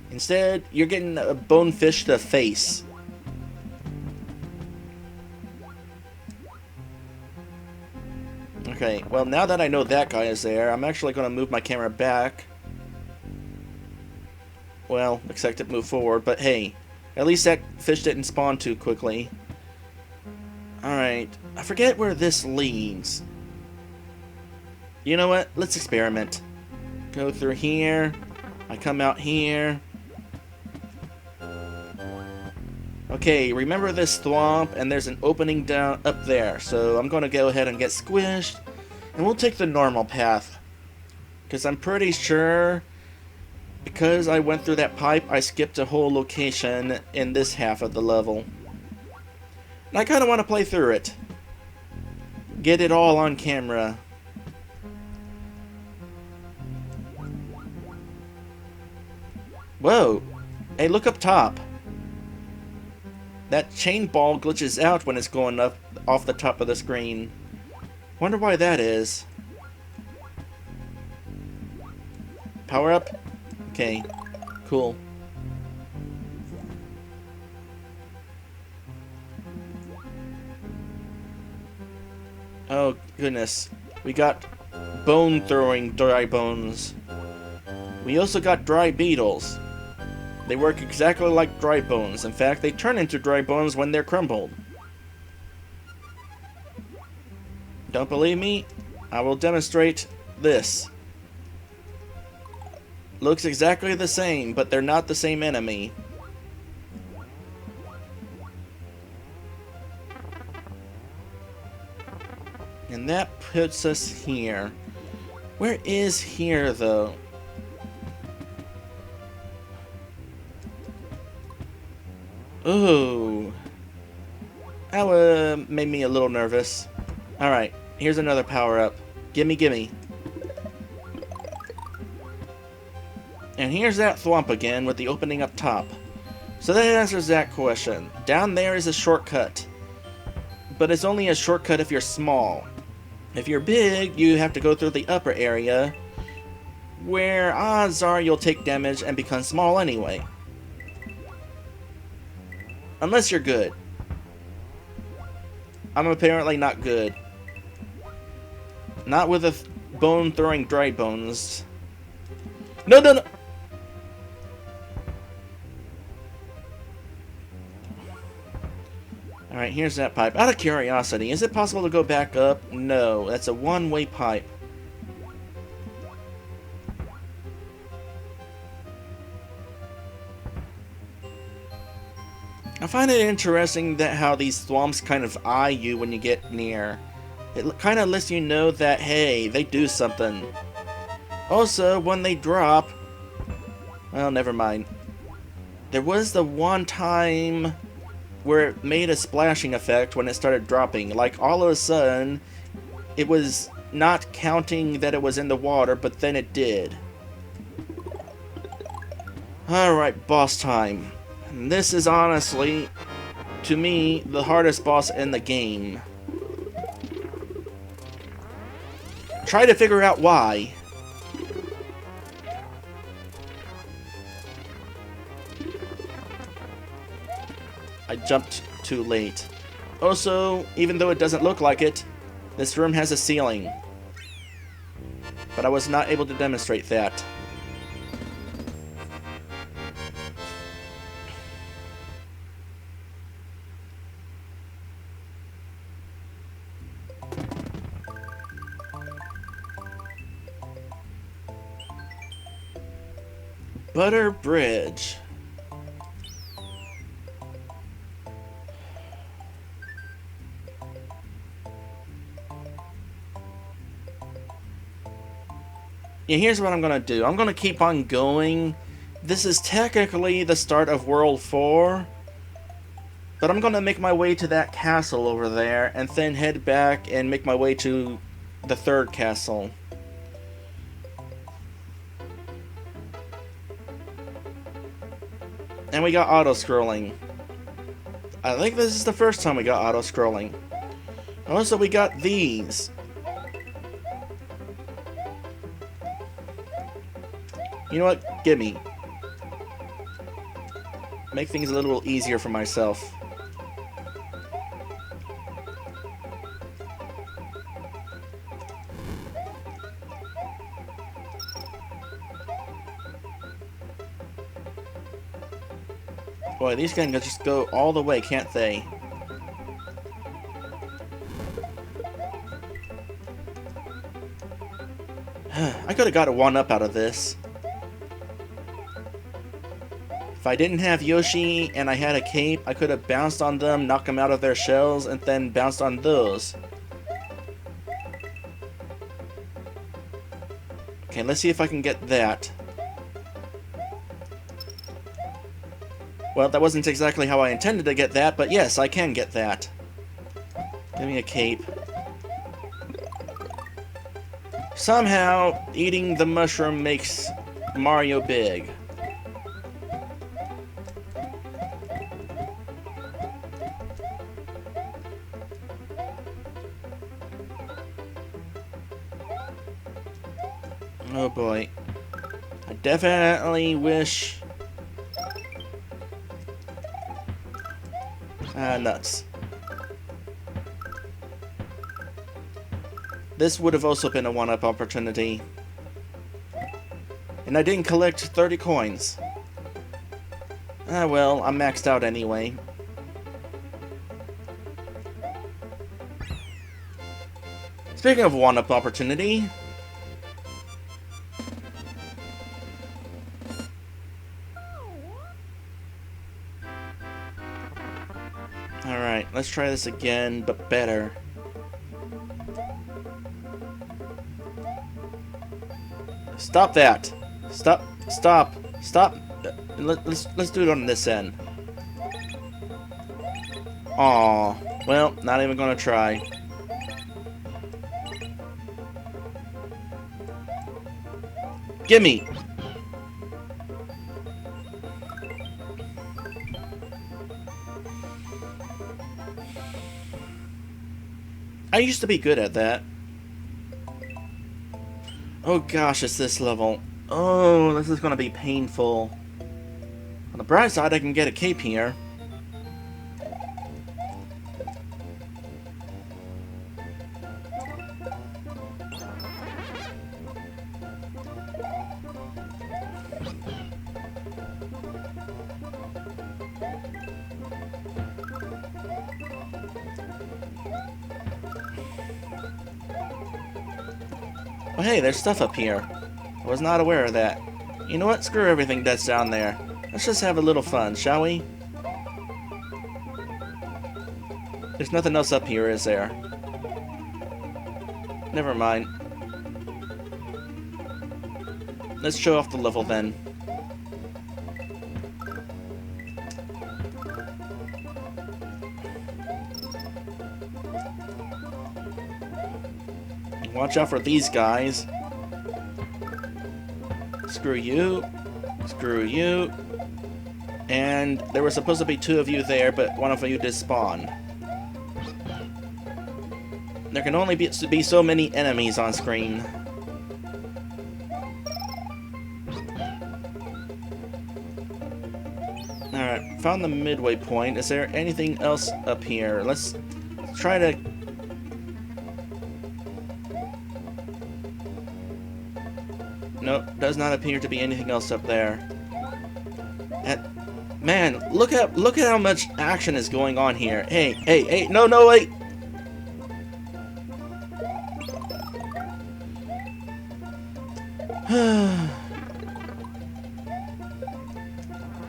Instead, you're getting a bonefish to the face. Okay, well, now that I know that guy is there, I'm actually going to move my camera back. Well, except it moved forward, but hey, at least that fish didn't spawn too quickly. Alright. Alright, I forget where this leads. You know what? Let's experiment. Go through here. I come out here. Okay, remember this swamp, and there's an opening down up there. So I'm going to go ahead and get squished. And we'll take the normal path. Because I'm pretty sure, because I went through that pipe, I skipped a whole location in this half of the level. And I kind of want to play through it. Get it all on camera. Whoa! Hey, look up top. That chain ball glitches out when it's going up off the top of the screen. Wonder why that is. Power up? Okay, cool. Oh goodness, we got bone throwing dry bones. We also got dry beetles. They work exactly like dry bones. In fact, they turn into dry bones when they're crumbled. Don't believe me? I will demonstrate this. Looks exactly the same, but they're not the same enemy. And that puts us here. Where is here, though? Ooh. That made me a little nervous. Alright, here's another power-up. Gimme, gimme. And here's that thwomp again with the opening up top. So that answers that question. Down there is a shortcut. But it's only a shortcut if you're small. If you're big, you have to go through the upper area, where odds are you'll take damage and become small anyway. Unless you're good. I'm apparently not good. Not with a bone-throwing dry bones. No, no, no! Alright, here's that pipe. Out of curiosity, is it possible to go back up? No, that's a one-way pipe. I find it interesting that how these thwomps kind of eye you when you get near. It kind of lets you know that, hey, they do something. Also, when they drop... Well, never mind. There was the one time where it made a splashing effect when it started dropping. Like, all of a sudden, it was not counting that it was in the water, but then it did. Alright, boss time. This is honestly, to me, the hardest boss in the game. Try to figure out why. I jumped too late. Also, even though it doesn't look like it, this room has a ceiling. But I was not able to demonstrate that. Butter Bridge. Yeah, here's what I'm gonna do. I'm gonna keep on going. This is technically the start of World 4. But I'm gonna make my way to that castle over there, and then head back and make my way to the third castle. And we got auto-scrolling. I think this is the first time we got auto-scrolling. Also, we got these. You know what? Gimme. Make things a little easier for myself. Boy, these guys can just go all the way, can't they? could have got a 1-up out of this. If I didn't have Yoshi and I had a cape, I could have bounced on them, knocked them out of their shells, and then bounced on those. Okay, let's see if I can get that. Well, that wasn't exactly how I intended to get that, but yes, I can get that. Give me a cape. Somehow, eating the mushroom makes Mario big. Oh boy. I definitely wish... nuts. This would have also been a 1-up opportunity. And I didn't collect 30 coins. Ah well, I'm maxed out anyway. Speaking of 1-up opportunity... Alright, let's try this again, but better. Stop that! Stop! Stop! Stop! Let's do it on this end. Aw, well, not even gonna try. Gimme! I used to be good at that. Oh gosh, it's this level. Oh, this is gonna be painful. On the bright side, I can get a cape here. Oh hey, there's stuff up here. I was not aware of that. You know what? Screw everything that's down there. Let's just have a little fun, shall we? There's nothing else up here, is there? Never mind. Let's show off the level then. Watch out for these guys. Screw you. Screw you. And there were supposed to be 2 of you there, but one of you did spawn. There can only be so many enemies on screen. Alright, found the midway point. Is there anything else up here? Let's try to... Nope, does not appear to be anything else up there. And, man, look at how much action is going on here. Hey, hey, hey, no, wait!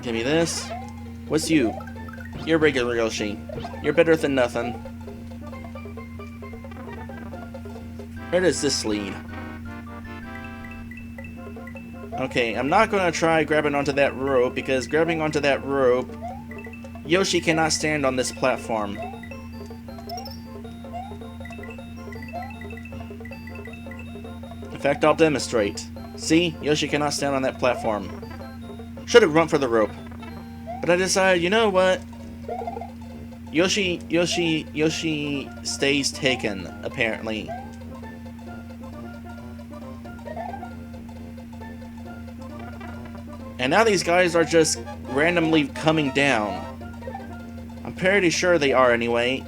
Give me this. What's you? You're regular Yoshi. You're better than nothing. Where does this lead? Okay, I'm not going to try grabbing onto that rope, because grabbing onto that rope, Yoshi cannot stand on this platform. In fact, I'll demonstrate. See? Yoshi cannot stand on that platform. Should have run for the rope. But I decided, you know what? Yoshi stays taken, apparently. And now these guys are just randomly coming down. I'm pretty sure they are anyway.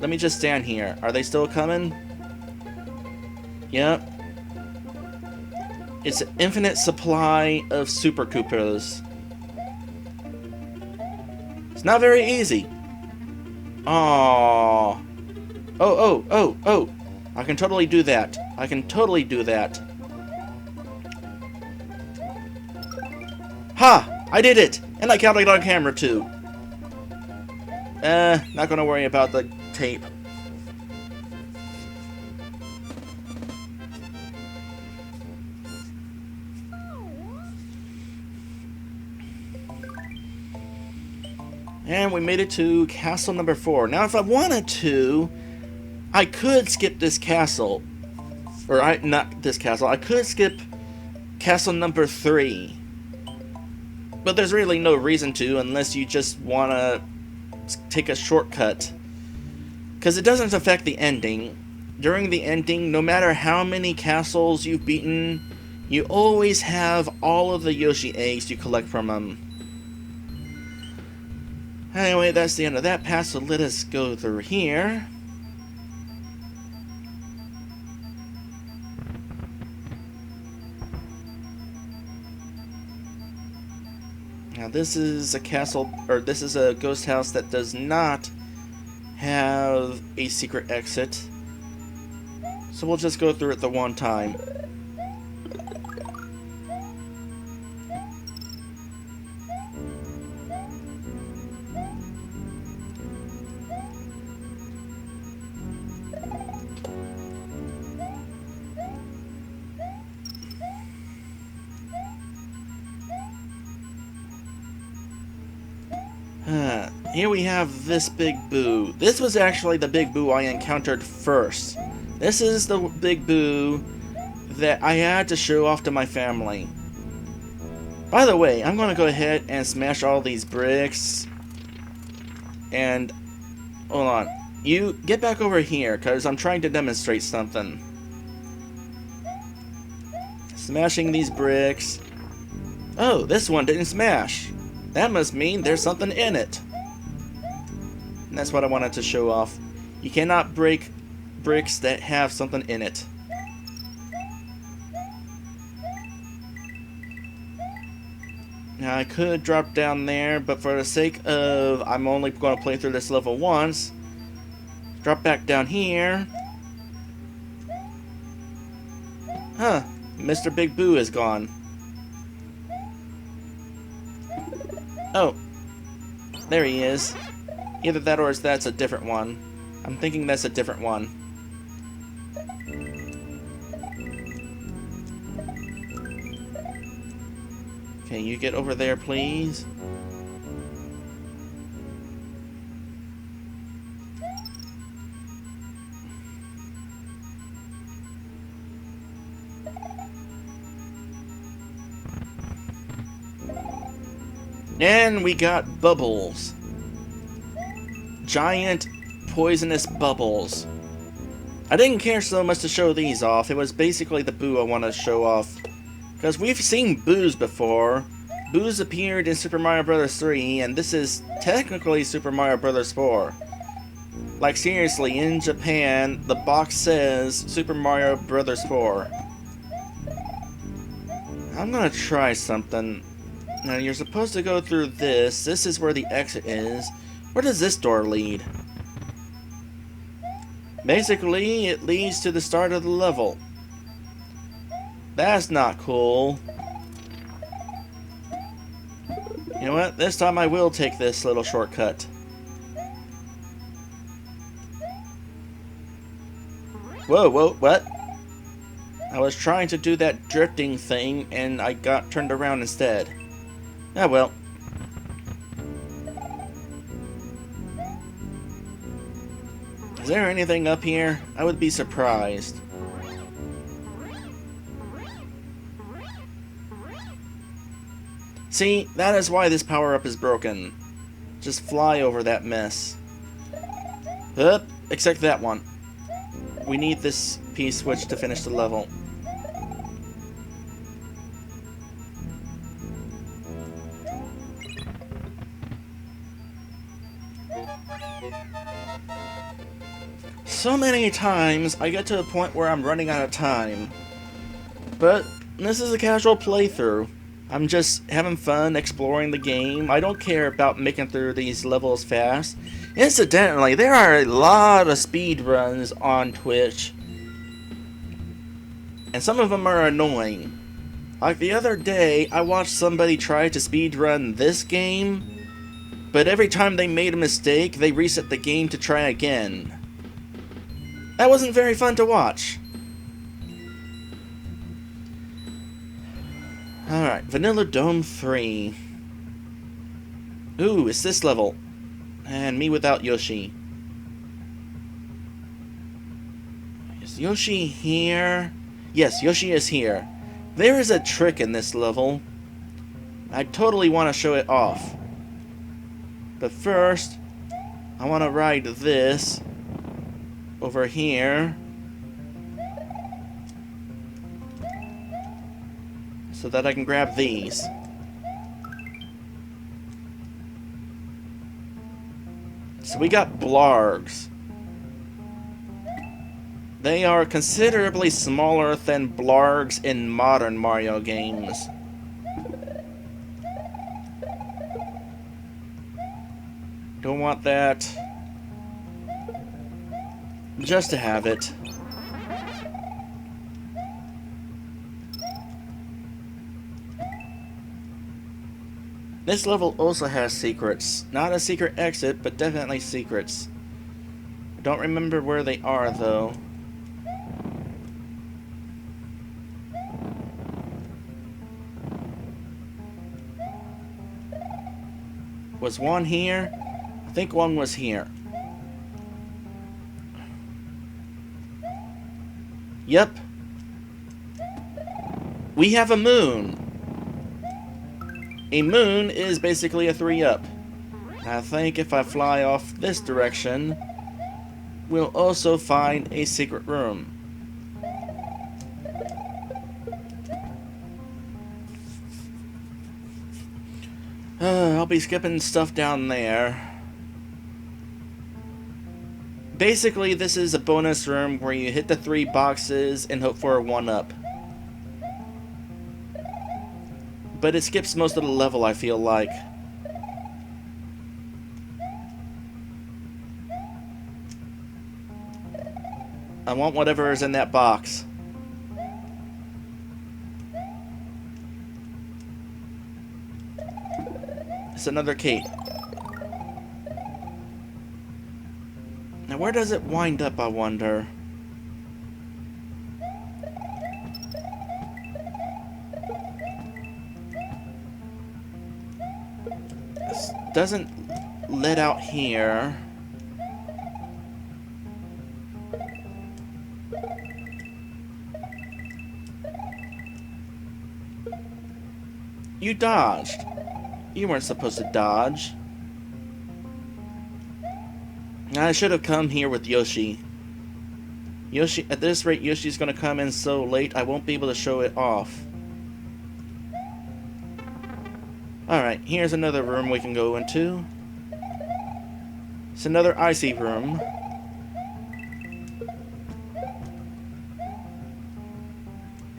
Let me just stand here. Are they still coming? Yep. It's an infinite supply of Super Koopas. It's not very easy. Aww. Oh. I can totally do that. I can totally do that. Ha! I did it! And I caught it on camera too. Not gonna worry about the tape. And we made it to castle number 4. Now, if I wanted to, I could skip this castle. Or, not this castle. I could skip castle number 3. But there's really no reason to, unless you just want to take a shortcut. Because it doesn't affect the ending. During the ending, no matter how many castles you've beaten, you always have all of the Yoshi eggs you collect from them. Anyway, that's the end of that pass, so let us go through here. Now this is a castle, or this is a ghost house that does not have a secret exit. So we'll just go through it the one time. Here we have this big boo. This was actually the big boo I encountered first. This is the big boo that I had to show off to my family. By the way, I'm going to go ahead and smash all these bricks. And, hold on. You get back over here, because I'm trying to demonstrate something. Smashing these bricks. Oh, this one didn't smash. That must mean there's something in it. And that's what I wanted to show off. You cannot break bricks that have something in it. Now I could drop down there, but for the sake of I'm only going to play through this level once, drop back down here. Huh, Mr. Big Boo is gone. Oh, there he is. Either that or that's a different one. I'm thinking that's a different one. Okay, you get over there, please. And we got bubbles. Giant poisonous bubbles. I didn't care so much to show these off. It was basically the boo I want to show off. Because we've seen boos before. Boos appeared in Super Mario Bros. 3, and this is technically Super Mario Bros. 4. Like seriously, in Japan, the box says Super Mario Bros. 4. I'm gonna try something. Now you're supposed to go through this. This is where the exit is. Where does this door lead? Basically, it leads to the start of the level. That's not cool. You know what? This time I will take this little shortcut. Whoa, whoa, what? I was trying to do that drifting thing and I got turned around instead. Ah, well. Is there anything up here? I would be surprised. See, that is why this power-up is broken. Just fly over that mess. Except that one. We need this P-switch to finish the level. So many times I get to a point where I'm running out of time. But this is a casual playthrough. I'm just having fun exploring the game. I don't care about making through these levels fast. Incidentally, there are a lot of speed runs on Twitch. And some of them are annoying. Like the other day, I watched somebody try to speedrun this game, but every time they made a mistake, they reset the game to try again. That wasn't very fun to watch. Alright, Vanilla Dome 3. Ooh, it's this level. And me without Yoshi. Is Yoshi here? Yes, Yoshi is here. There is a trick in this level. I totally want to show it off. But first, I want to ride this over here so that I can grab these. So we got blargs. They are considerably smaller than blargs in modern Mario games. Don't want that. Just to have it. This level also has secrets. Not a secret exit, but definitely secrets. I don't remember where they are, though. Was one here? I think one was here. Yep. We have a moon. A moon is basically a 3-up. I think if I fly off this direction, we'll also find a secret room. I'll be skipping stuff down there. Basically, this is a bonus room where you hit the 3 boxes and hope for a 1-up. But it skips most of the level, I feel like. I want whatever is in that box. It's another key. Now where does it wind up, I wonder? This doesn't let out here. You dodged. You weren't supposed to dodge. I should have come here with Yoshi. Yoshi, at this rate, Yoshi's gonna come in so late I won't be able to show it off. Alright, here's another room we can go into. It's another icy room.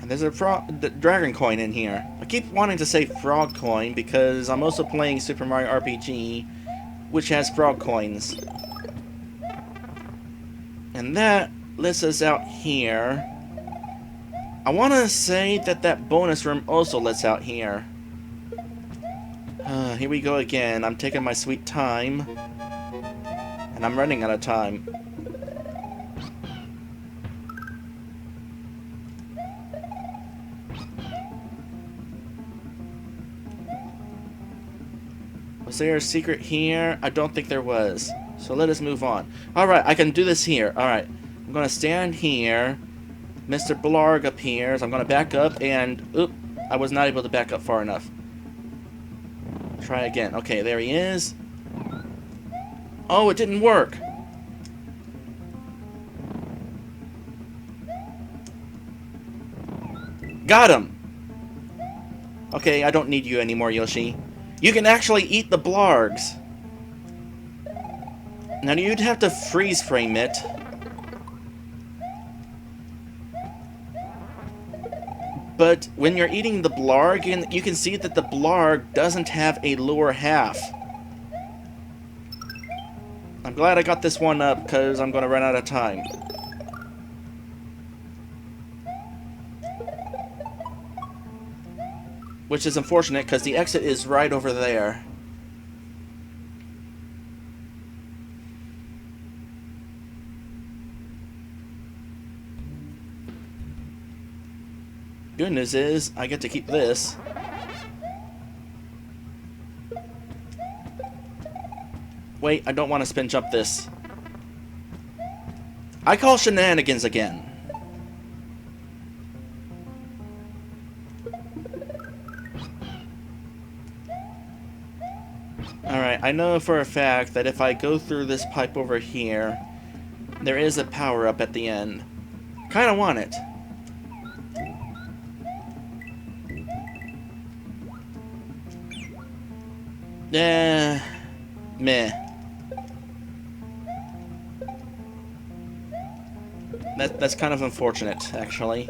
And there's a dragon coin in here. I keep wanting to say frog coin because I'm also playing Super Mario RPG, which has frog coins. And that lets us out here. I want to say that that bonus room also lets out here. Here we go again. I'm taking my sweet time. And I'm running out of time. Was there a secret here? I don't think there was. So let us move on. Alright, I can do this here. Alright. I'm going to stand here. Mr. Blarg appears. I'm going to back up and... Oop. I was not able to back up far enough. Try again. Okay, there he is. Oh, it didn't work. Got him. Okay, I don't need you anymore, Yoshi. You can actually eat the Blargs. Now you'd have to freeze frame it. But when you're eating the Blarg, you can see that the Blarg doesn't have a lower half. I'm glad I got this one up, because I'm going to run out of time. which is unfortunate because the exit is right over there. Good news is, I get to keep this. Wait, I don't want to spin jump this. I call shenanigans again. Alright, I know for a fact that if I go through this pipe over here, there is a power-up at the end. Kinda want it. Meh. That's kind of unfortunate, actually.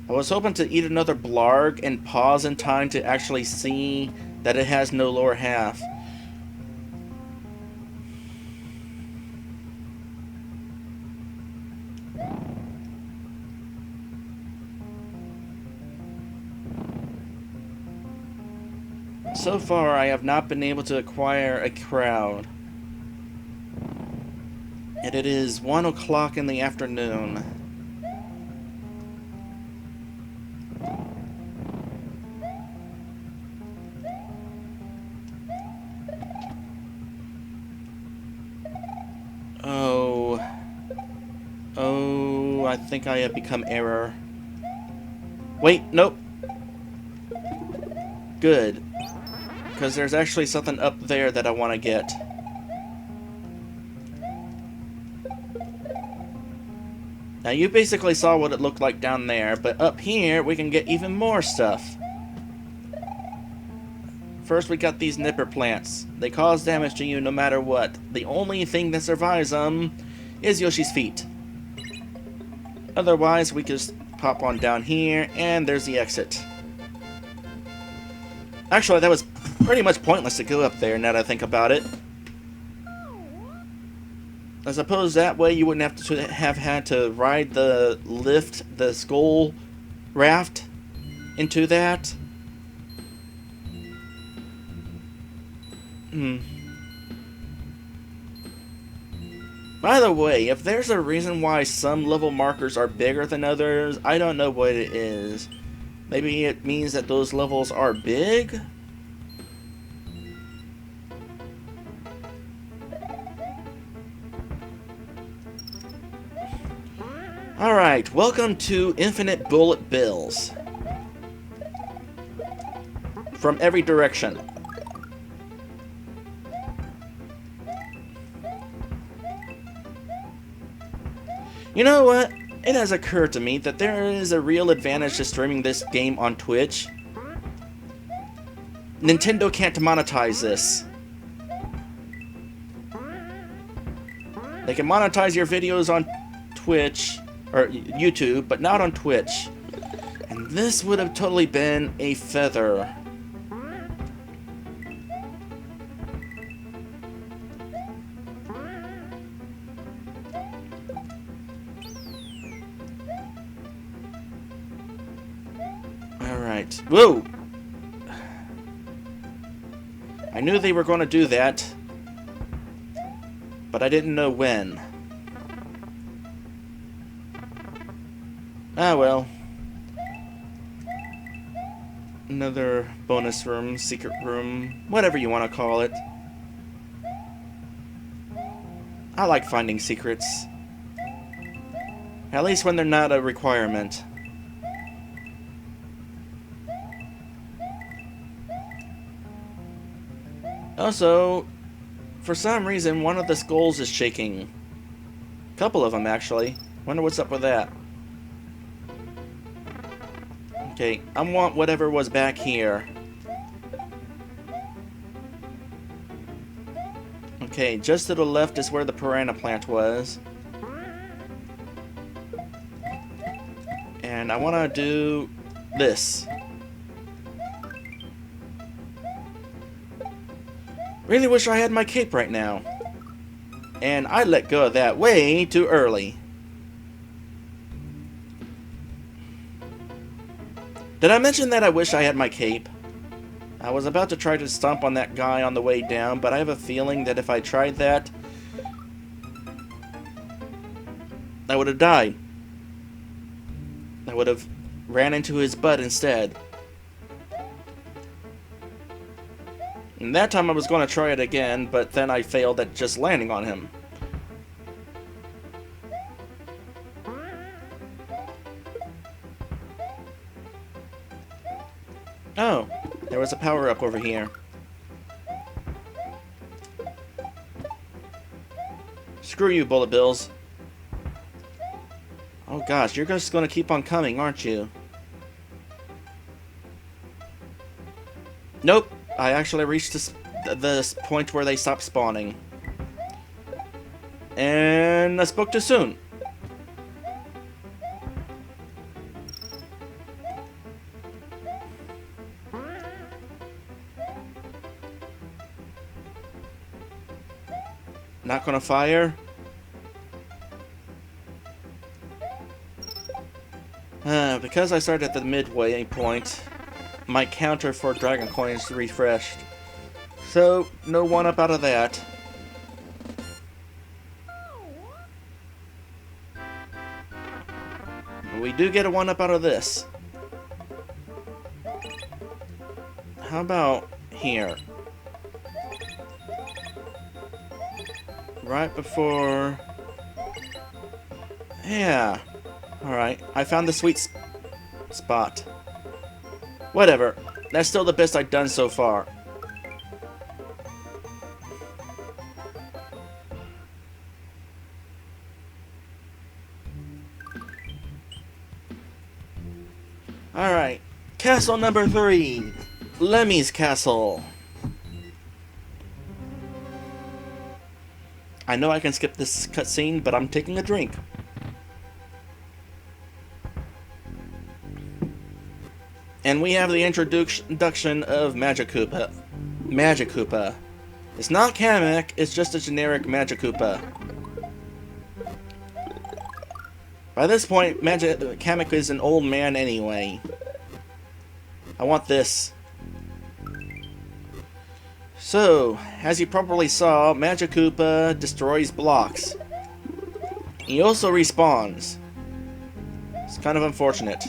I was hoping to eat another blarg and pause in time to actually see that it has no lower half. So far, I have not been able to acquire a crowd. And it is 1 o'clock in the afternoon. Oh, I think I have become error. Wait, nope. Good. Because there's actually something up there that I want to get. Now you basically saw what it looked like down there, but up here we can get even more stuff. First we got these nipper plants. They cause damage to you no matter what. The only thing that survives them is Yoshi's feet. Otherwise we just pop on down here and there's the exit. Actually, that was pretty much pointless to go up there now that I think about it. I suppose that way you wouldn't have had to ride the lift, the skull raft into that. By the way, if there's a reason why some level markers are bigger than others, I don't know what it is. Maybe it means that those levels are big? Alright, welcome to Infinite Bullet Bills. From every direction. You know what? It has occurred to me that there is a real advantage to streaming this game on Twitch. Nintendo can't monetize this. They can monetize your videos on Twitch, or YouTube, but not on Twitch. And this would have totally been a feather. Alright. Whoa! I knew they were going to do that, but I didn't know when. Ah, well. Another bonus room, secret room, whatever you want to call it. I like finding secrets. At least when they're not a requirement. Also, for some reason, one of the skulls is shaking. A couple of them, actually. Wonder what's up with that. Okay, I want whatever was back here. Okay, just to the left is where the piranha plant was. And I want to do this. Really wish I had my cape right now. And I let go of that way too early. Did I mention that I wish I had my cape? I was about to try to stomp on that guy on the way down, but I have a feeling that if I tried that, I would have died. I would have ran into his butt instead. And that time I was going to try it again, but then I failed at just landing on him. Oh, there was a power-up over here. Screw you, bullet bills. Oh gosh, you're just gonna keep on coming, aren't you? Nope, I actually reached the point where they stopped spawning. And I spoke too soon. Not gonna fire. Because I started at the midway point, my counter for Dragon Coins refreshed. So, no one-up out of that. But we do get a one-up out of this. How about here? Right before... Yeah. Alright, I found the sweet spot. Whatever. That's still the best I've done so far. Alright. Castle number 3. Lemmy's Castle. I know I can skip this cutscene, but I'm taking a drink. And we have the introduction of Magikoopa. Magikoopa. It's not Kamek, it's just a generic Magikoopa. By this point, Kamek is an old man anyway. I want this. So, as you probably saw, Magikoopa destroys blocks. He also respawns. It's kind of unfortunate.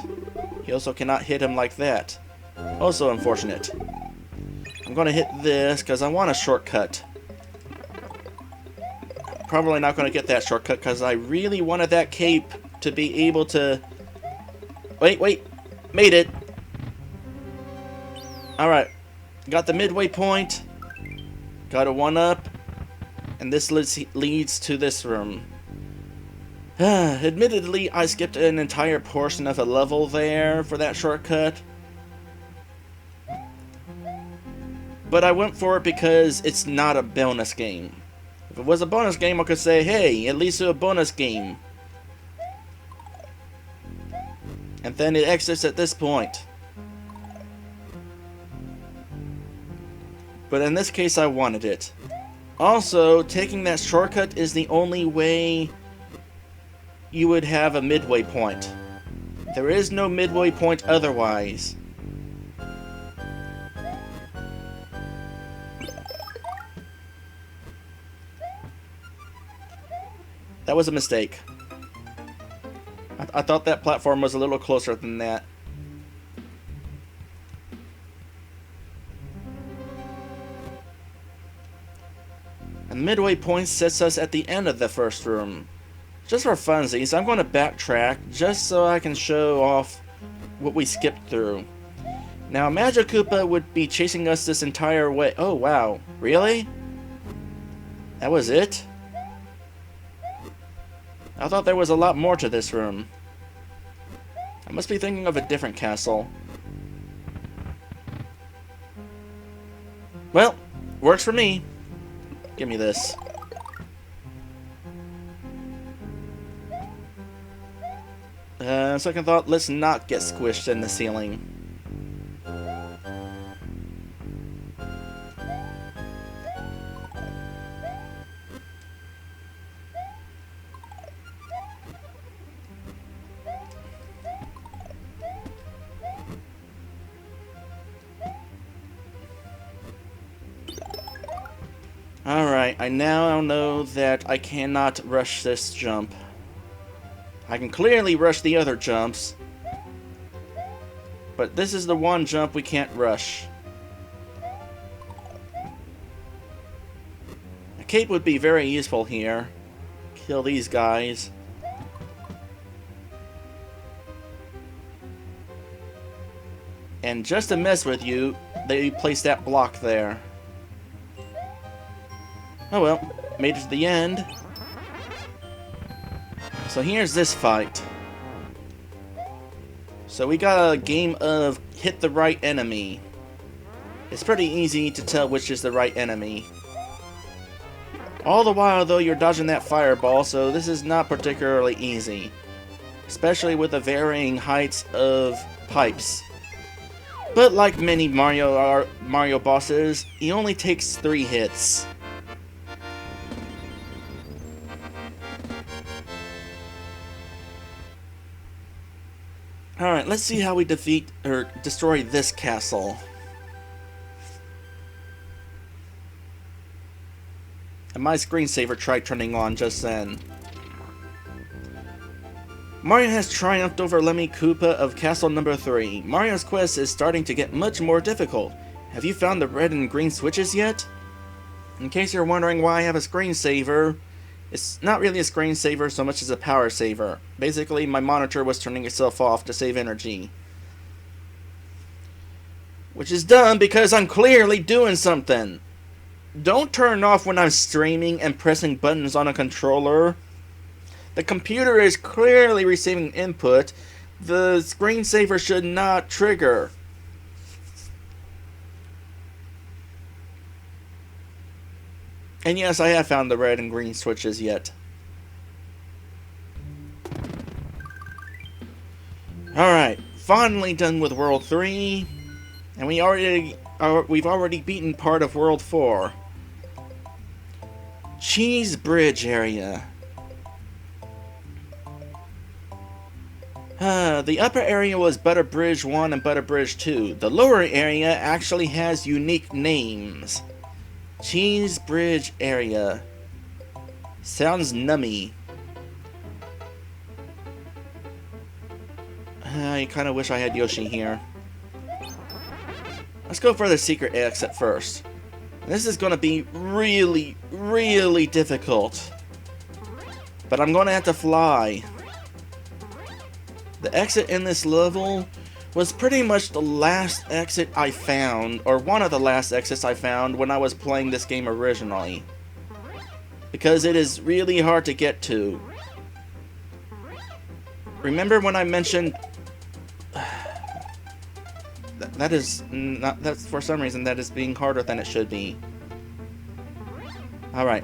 He also cannot hit him like that. Also unfortunate. I'm gonna hit this because I want a shortcut. Probably not gonna get that shortcut because I really wanted that cape to be able to... Wait! Made it! Alright. Got the midway point. Got a one-up. And this leads to this room. Admittedly, I skipped an entire portion of a level there for that shortcut. But I went for it because it's not a bonus game. If it was a bonus game, I could say, hey, at least do a bonus game. And then it exits at this point. But in this case, I wanted it. Also, taking that shortcut is the only way you would have a midway point. There is no midway point otherwise. That was a mistake. I thought that platform was a little closer than that. And the midway point sets us at the end of the first room. Just for funsies, I'm going to backtrack just so I can show off what we skipped through. Now, Magikoopa would be chasing us this entire way. Oh, wow. Really? That was it? I thought there was a lot more to this room. I must be thinking of a different castle. Well, works for me. Give me this. Second thought, let's not get squished in the ceiling. Alright, I now know that I cannot rush this jump. I can clearly rush the other jumps, but this is the one jump we can't rush. A cape would be very useful here. Kill these guys. And just to mess with you, they place that block there. Oh well, made it to the end. So here's this fight. So we got a game of hit the right enemy. It's pretty easy to tell which is the right enemy. All the while though you're dodging that fireball, so this is not particularly easy. Especially with the varying heights of pipes. But like many Mario bosses, he only takes 3 hits. Alright, let's see how we defeat or destroy this castle. And my screensaver tried turning on just then. Mario has triumphed over Lemmy Koopa of Castle Number 3. Mario's quest is starting to get much more difficult. Have you found the red and green switches yet? In case you're wondering why I have a screensaver, it's not really a screensaver so much as a power saver. Basically, my monitor was turning itself off to save energy. Which is dumb because I'm clearly doing something. Don't turn off when I'm streaming and pressing buttons on a controller. The computer is clearly receiving input. The screensaver should not trigger. And yes, I have found the red and green switches yet. Alright, finally done with World 3. And we've already beaten part of World 4. Cheese Bridge area. The upper area was Butter Bridge 1 and Butter Bridge 2. The lower area actually has unique names. Cheese Bridge area. Sounds nummy. I kind of wish I had Yoshi here. Let's go for the secret exit first. This is going to be really, really difficult. But I'm going to have to fly. The exit in this level was pretty much the last exit I found, or one of the last exits I found when I was playing this game originally. Because it is really hard to get to. Remember when I mentioned... that's for some reason that is being harder than it should be. Alright.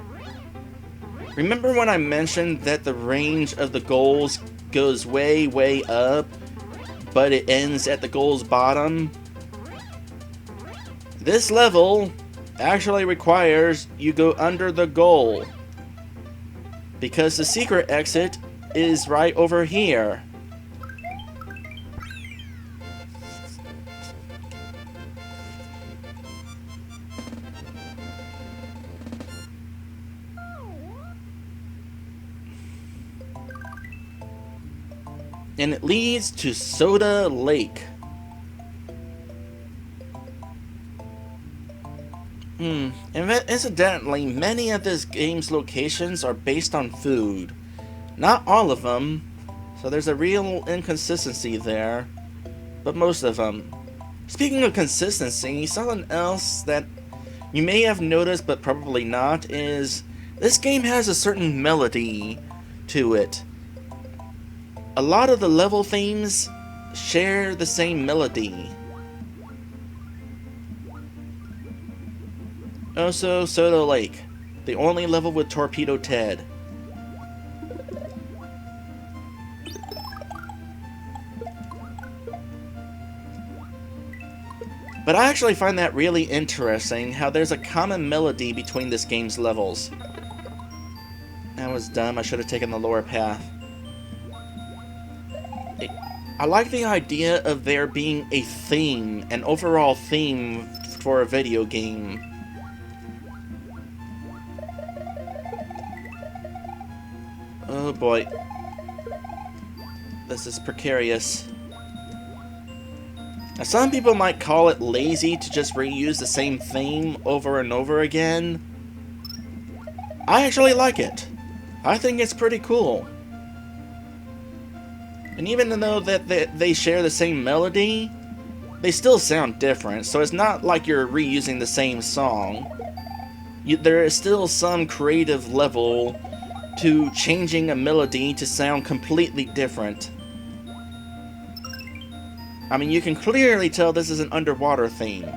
Remember when I mentioned that the range of the goals goes way, way up, but it ends at the goal's bottom? This level actually requires you go under the goal, because the secret exit is right over here. And it leads to Soda Lake. Incidentally, many of this game's locations are based on food. Not all of them, so there's a real inconsistency there, but most of them. Speaking of consistency, something else that you may have noticed but probably not is this game has a certain melody to it. A lot of the level themes share the same melody. Also, Soda Lake, the only level with Torpedo Ted. But I actually find that really interesting, how there's a common melody between this game's levels. That was dumb, I should have taken the lower path. I like the idea of there being a theme, an overall theme for a video game. Oh boy. This is precarious. Now, some people might call it lazy to just reuse the same theme over and over again. I actually like it. I think it's pretty cool. And even though that they share the same melody, they still sound different, so it's not like you're reusing the same song. There is still some creative level to changing a melody to sound completely different. I mean, you can clearly tell this is an underwater theme.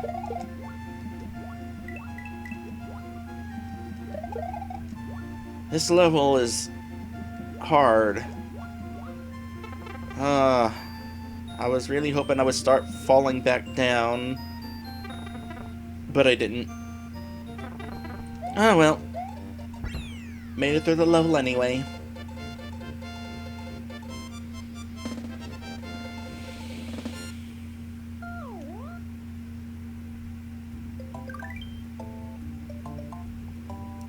This level is hard. I was really hoping I would start falling back down, but I didn't. Oh well. Made it through the level anyway.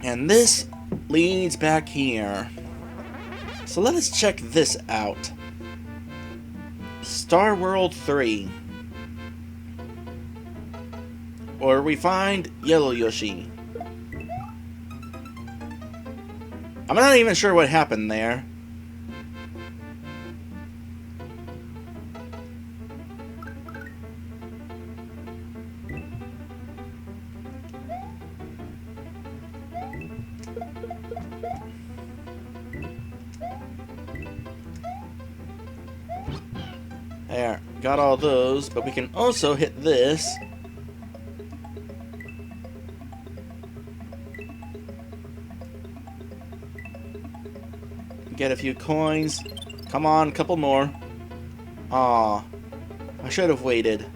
And this leads back here. So let us check this out. Star World 3. Or we find Yellow Yoshi. I'm not even sure what happened there. There, got all those, but we can also hit this. Get a few coins. Come on, a couple more. Aw, I should have waited.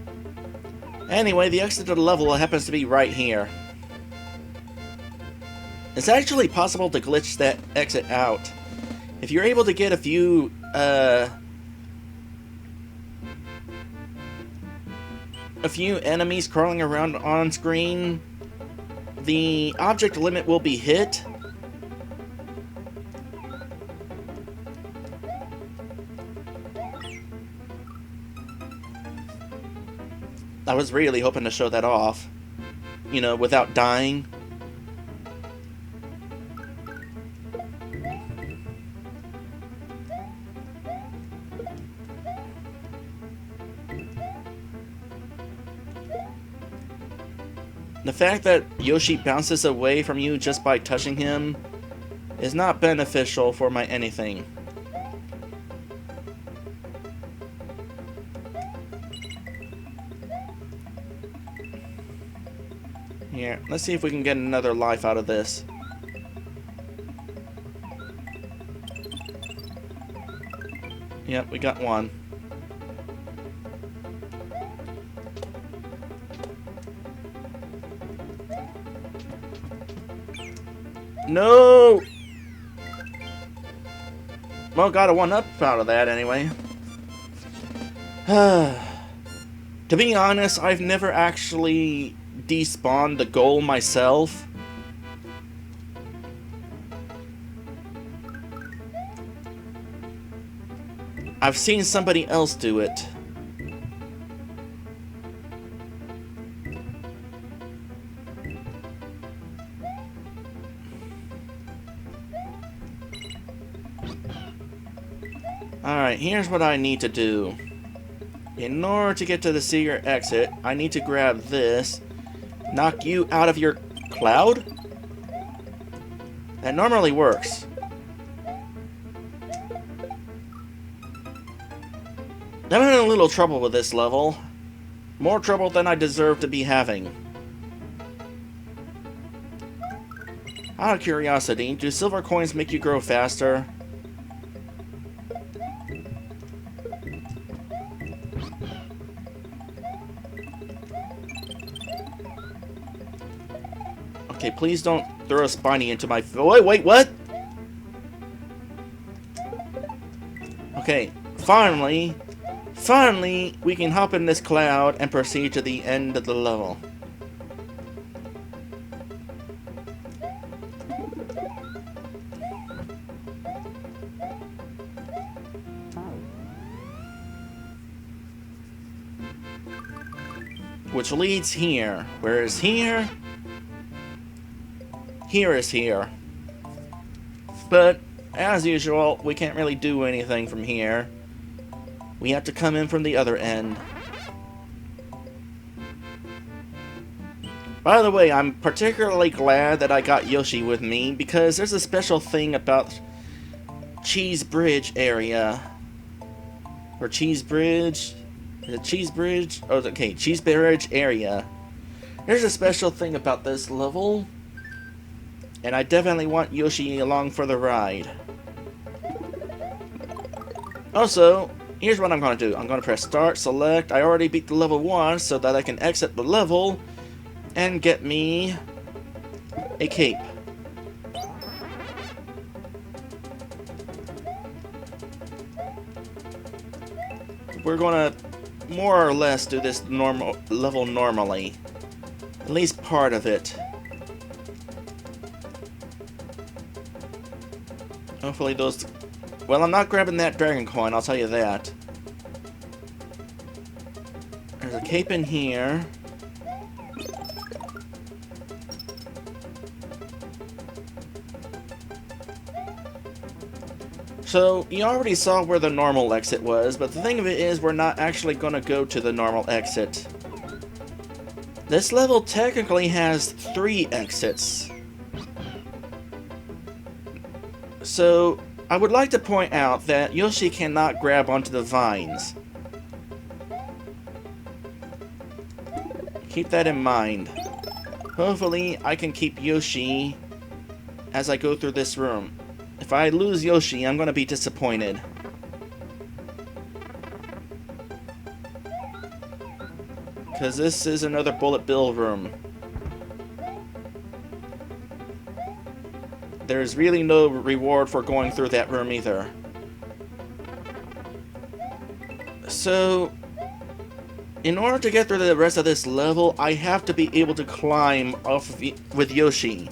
Anyway, the exit to the level happens to be right here. It's actually possible to glitch that exit out. If you're able to get a few, enemies crawling around on screen, the object limit will be hit. I was really hoping to show that off, you know, without dying. The fact that Yoshi bounces away from you just by touching him is not beneficial for my anything. Here, let's see if we can get another life out of this. Yep, we got one. No! Well, got a 1-up out of that anyway. To be honest, I've never actually despawned the goal myself. I've seen somebody else do it. Alright, here's what I need to do. In order to get to the secret exit, I need to grab this, knock you out of your cloud? That normally works. I'm in a little trouble with this level. More trouble than I deserve to be having. Out of curiosity, do silver coins make you grow faster? Okay, please don't throw a spiny into my... Wait, what? Okay, finally, we can hop in this cloud and proceed to the end of the level. which leads here. Whereas here... Here is here. But, as usual, we can't really do anything from here. We have to come in from the other end. By the way, I'm particularly glad that I got Yoshi with me, because there's a special thing about Cheese Bridge area. Or Cheese Bridge? Is it Cheese Bridge? Oh, okay, Cheese Bridge area. There's a special thing about this level, and I definitely want Yoshi along for the ride. Also, here's what I'm going to do. I'm going to press start, select. I already beat the level 1 so that I can exit the level and get me a cape. We're going to more or less do this level normally. At least part of it. Hopefully those... Well, I'm not grabbing that dragon coin, I'll tell you that. There's a cape in here. So, you already saw where the normal exit was, but the thing of it is we're not actually going to go to the normal exit. This level technically has 3 exits. So, I would like to point out that Yoshi cannot grab onto the vines. Keep that in mind. Hopefully, I can keep Yoshi as I go through this room. If I lose Yoshi, I'm going to be disappointed. Because this is another bullet bill room. There's really no reward for going through that room either. So, in order to get through the rest of this level, I have to be able to climb off with Yoshi.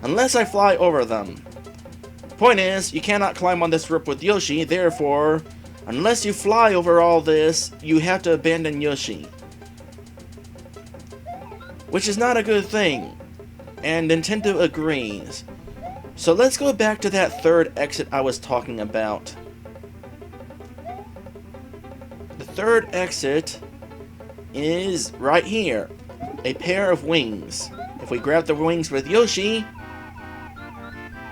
Unless I fly over them. Point is, you cannot climb on this rope with Yoshi, therefore, unless you fly over all this, you have to abandon Yoshi. Which is not a good thing, and Nintendo agrees. So let's go back to that third exit I was talking about. The third exit is right here, a pair of wings. If we grab the wings with Yoshi,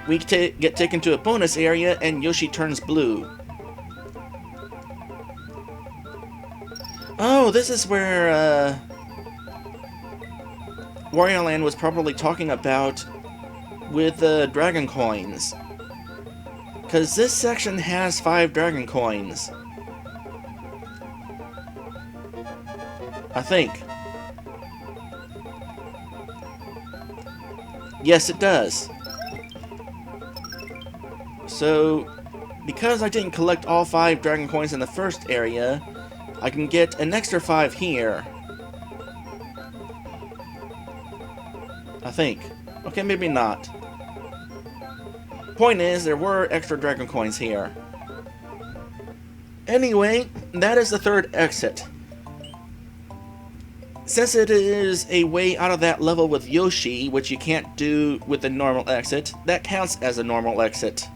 we get taken to a bonus area and Yoshi turns blue. Oh, this is where Wario Land was probably talking about with the dragon coins. Because this section has 5 dragon coins. I think. Yes, it does. So, because I didn't collect all 5 dragon coins in the first area, I can get an extra 5 here. I think. Okay, maybe not. Point is, there were extra dragon coins here. Anyway, that is the third exit. Since it is a way out of that level with Yoshi, which you can't do with the normal exit, that counts as a normal exit.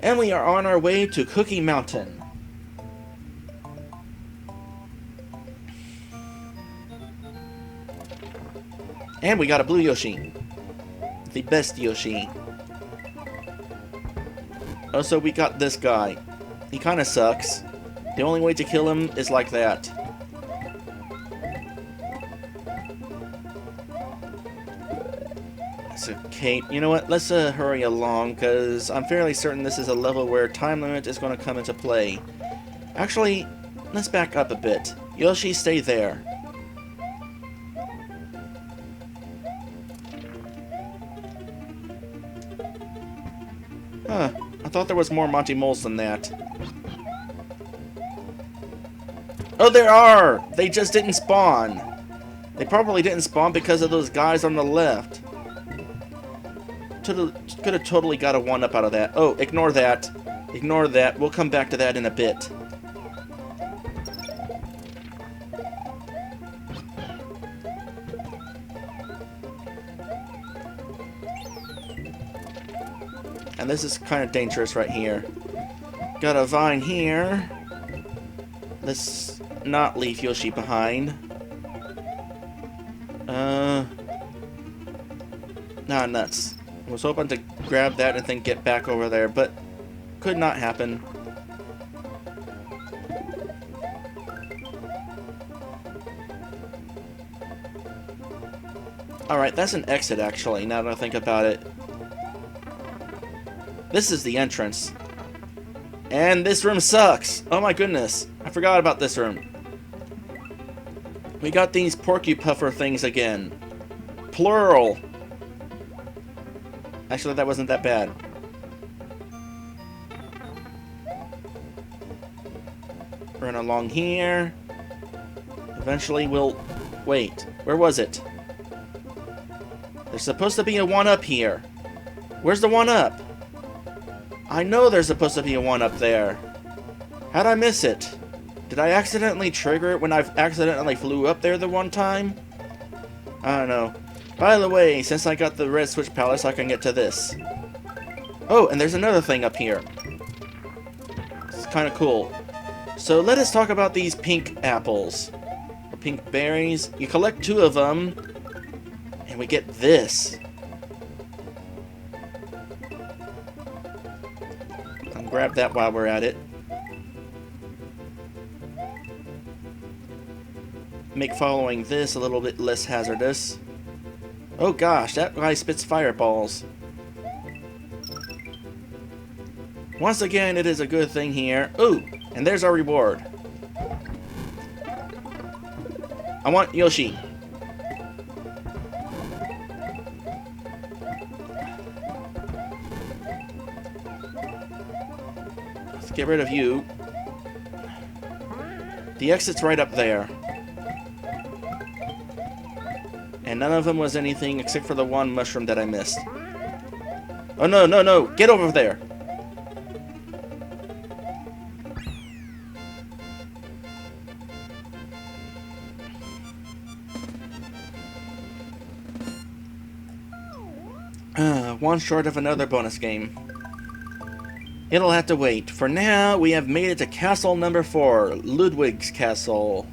And we are on our way to Cookie Mountain. And we got a blue Yoshi. The best Yoshi. Also, we got this guy. He kinda sucks. The only way to kill him is like that. So, Kate, you know what? Let's hurry along, because I'm fairly certain this is a level where time limit is going to come into play. Actually, let's back up a bit. Yoshi, stay there. Huh. I thought there was more Monty Moles than that. Oh, there are! They just didn't spawn. They probably didn't spawn because of those guys on the left. Could have totally got a 1-up out of that. Oh, ignore that. Ignore that. We'll come back to that in a bit. And this is kind of dangerous right here. Got a vine here. Let's not leave Yoshi behind. Nah, nuts. I was hoping to grab that and then get back over there, but could not happen. Alright, that's an exit actually, now that I think about it. This is the entrance. And this room sucks! Oh my goodness, I forgot about this room. We got these porky puffer things again. Plural! Actually, that wasn't that bad. Run along here. Eventually we'll... Wait, where was it? There's supposed to be a 1-up here. Where's the 1-up? I know there's supposed to be a 1-up there. How'd I miss it? Did I accidentally trigger it when I accidentally flew up there the one time? I don't know. By the way, since I got the red switch palace, I can get to this. Oh, and there's another thing up here. It's kind of cool. So let us talk about these pink apples. Or pink berries. You collect 2 of them, and we get this. I'll grab that while we're at it. Make following this a little bit less hazardous. Oh gosh, that guy spits fireballs. Once again, it is a good thing here. Ooh, and there's our reward. I want Yoshi. Let's get rid of you. The exit's right up there. And none of them was anything except for the one mushroom that I missed. Oh no, no, no! Get over there! One short of another bonus game. It'll have to wait. For now, we have made it to castle number 4, Ludwig's Castle.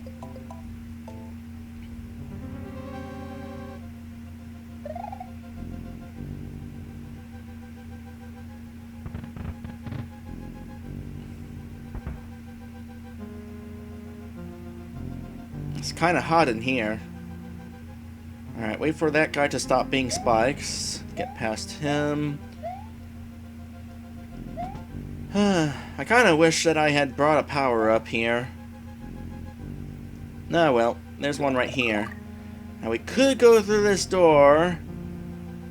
It's kind of hot in here. Alright, wait for that guy to stop being spikes. Get past him. I kind of wish that I had brought a power up here. Oh well, there's one right here. Now we could go through this door,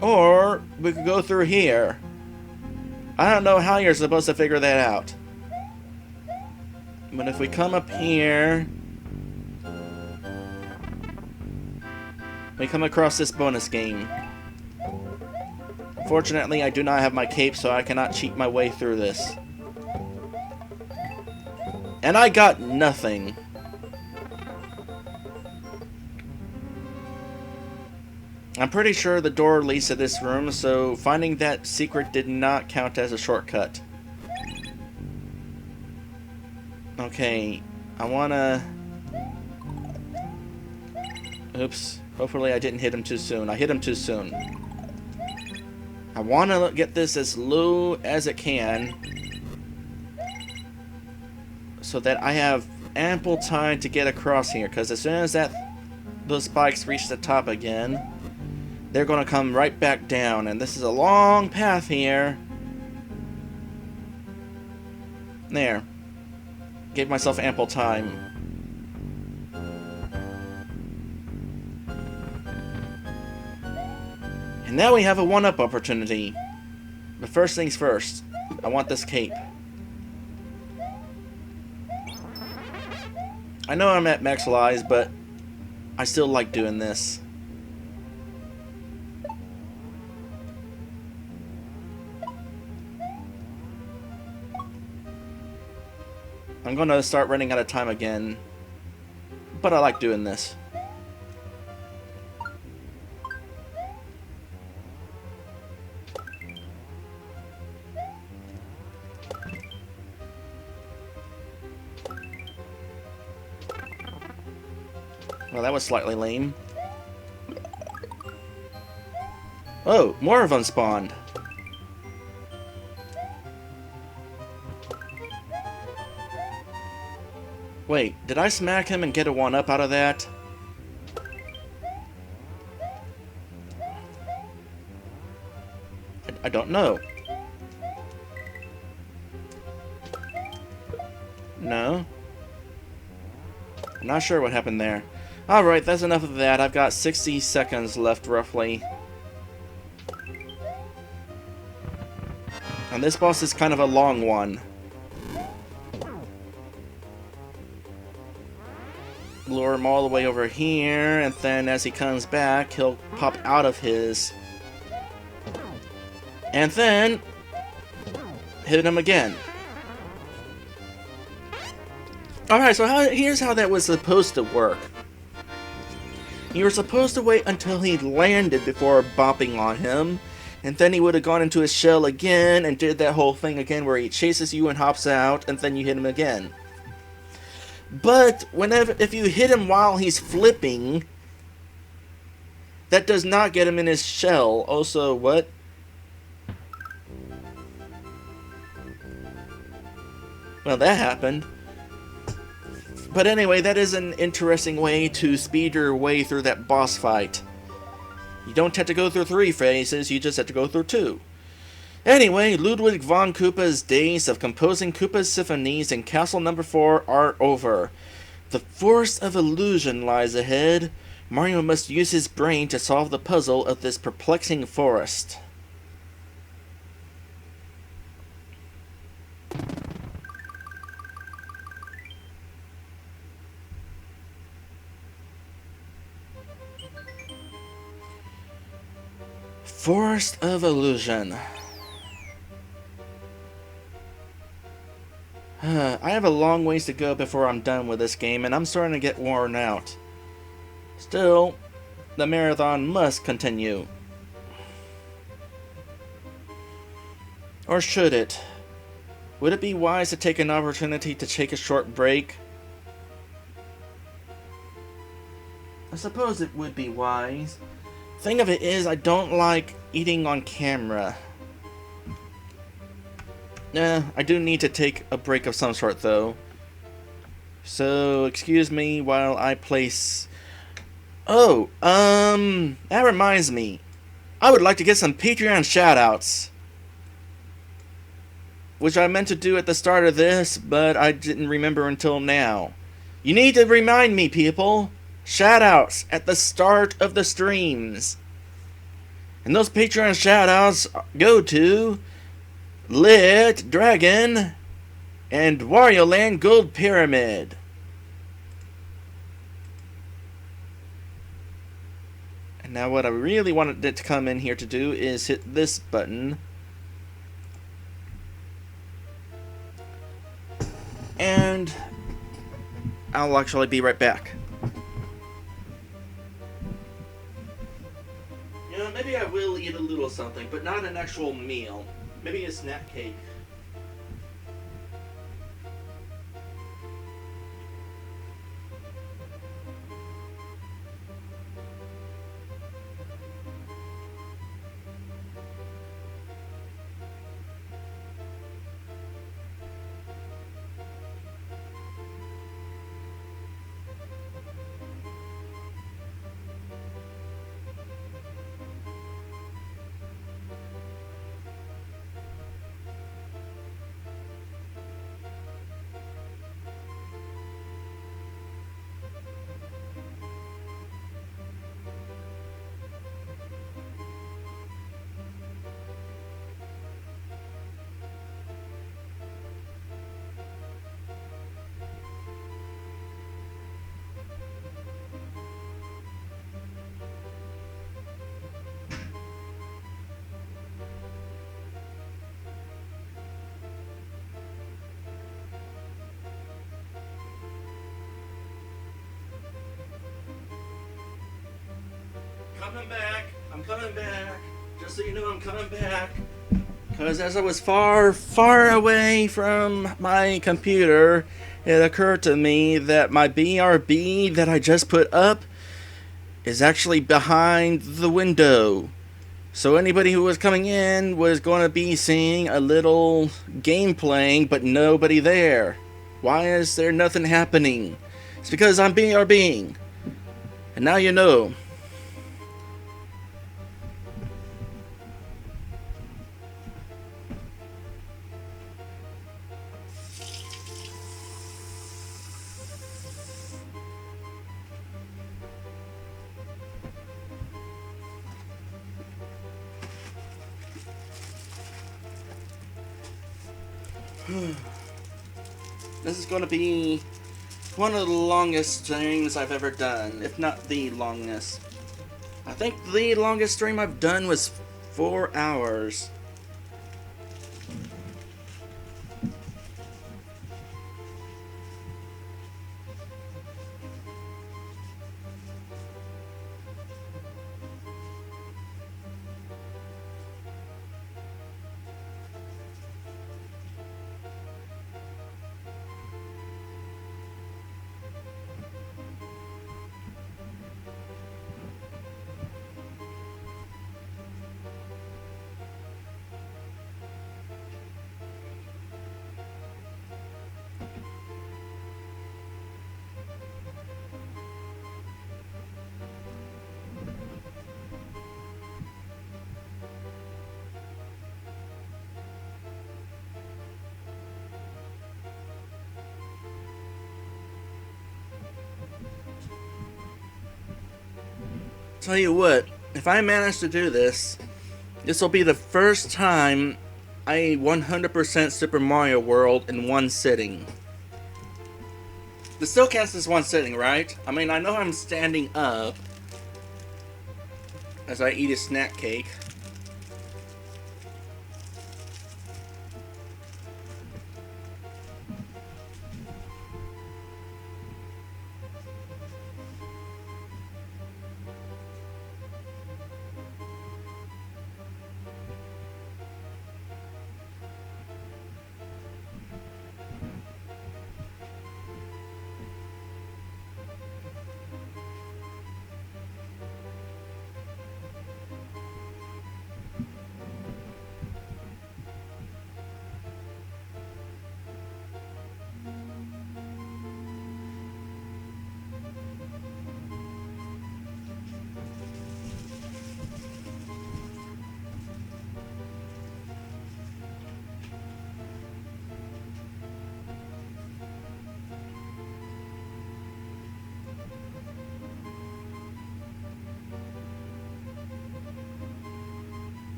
or we could go through here. I don't know how you're supposed to figure that out. But if we come up here, we come across this bonus game. Fortunately, I do not have my cape, so I cannot cheat my way through this. And I got nothing. I'm pretty sure the door leads to this room, so finding that secret did not count as a shortcut. Okay, I wanna... Oops. Hopefully I didn't hit him too soon. I hit him too soon. I want to get this as low as it can, so that I have ample time to get across here, because as soon as those spikes reach the top again, they're going to come right back down, and this is a long path here. There. Gave myself ample time. And now we have a 1-up opportunity. But first things first, I want this cape. I know I'm at max lives, but I still like doing this. I'm gonna start running out of time again, but I like doing this. Well, that was slightly lame. Oh, more of them spawned. Wait, did I smack him and get a 1-up out of that? I don't know. No? I'm not sure what happened there. Alright, that's enough of that. I've got 60 seconds left, roughly. And this boss is kind of a long one. Lure him all the way over here, and then as he comes back, he'll pop out of his. And then hit him again. Alright, so here's how that was supposed to work. You were supposed to wait until he landed before bopping on him, and then he would have gone into his shell again and did that whole thing again where he chases you and hops out, and then you hit him again. But if you hit him while he's flipping, that does not get him in his shell. Also, what? Well, that happened. But anyway, that is an interesting way to speed your way through that boss fight. You don't have to go through 3 phases, you just have to go through 2. Anyway, Ludwig von Koopa's days of composing Koopa's symphonies in Castle Number 4 are over. The force of illusion lies ahead. Mario must use his brain to solve the puzzle of this perplexing forest. Forest of Illusion. I have a long ways to go before I'm done with this game, and I'm starting to get worn out. Still, the marathon must continue. Or should it? Would it be wise to take an opportunity to take a short break? I suppose it would be wise. Thing of it is, I don't like eating on camera. I do need to take a break of some sort, though. So, excuse me while I place... Oh, that reminds me. I would like to get some Patreon shoutouts. Which I meant to do at the start of this, but I didn't remember until now. You need to remind me, people. Shoutouts at the start of the streams. And those Patreon shoutouts go to Lit Dragon and Wario Land Gold Pyramid. And now what I really wanted it to come in here to do is hit this button. And I'll actually be right back. You know, maybe I will eat a little something, but not an actual meal. Maybe a snack cake. Coming back. I'm coming back. Just so you know, I'm coming back. Because as I was far, far away from my computer, it occurred to me that my BRB that I just put up is actually behind the window. So anybody who was coming in was going to be seeing a little game playing, but nobody there. Why is there nothing happening? It's because I'm BRBing. And now you know. This is going to be one of the longest streams I've ever done, if not the longest. I think the longest stream I've done was 4 hours. Tell you what, if I manage to do this, this will be the first time I 100% Super Mario World in one sitting. This still counts as one sitting, right? I mean, I know I'm standing up as I eat a snack cake.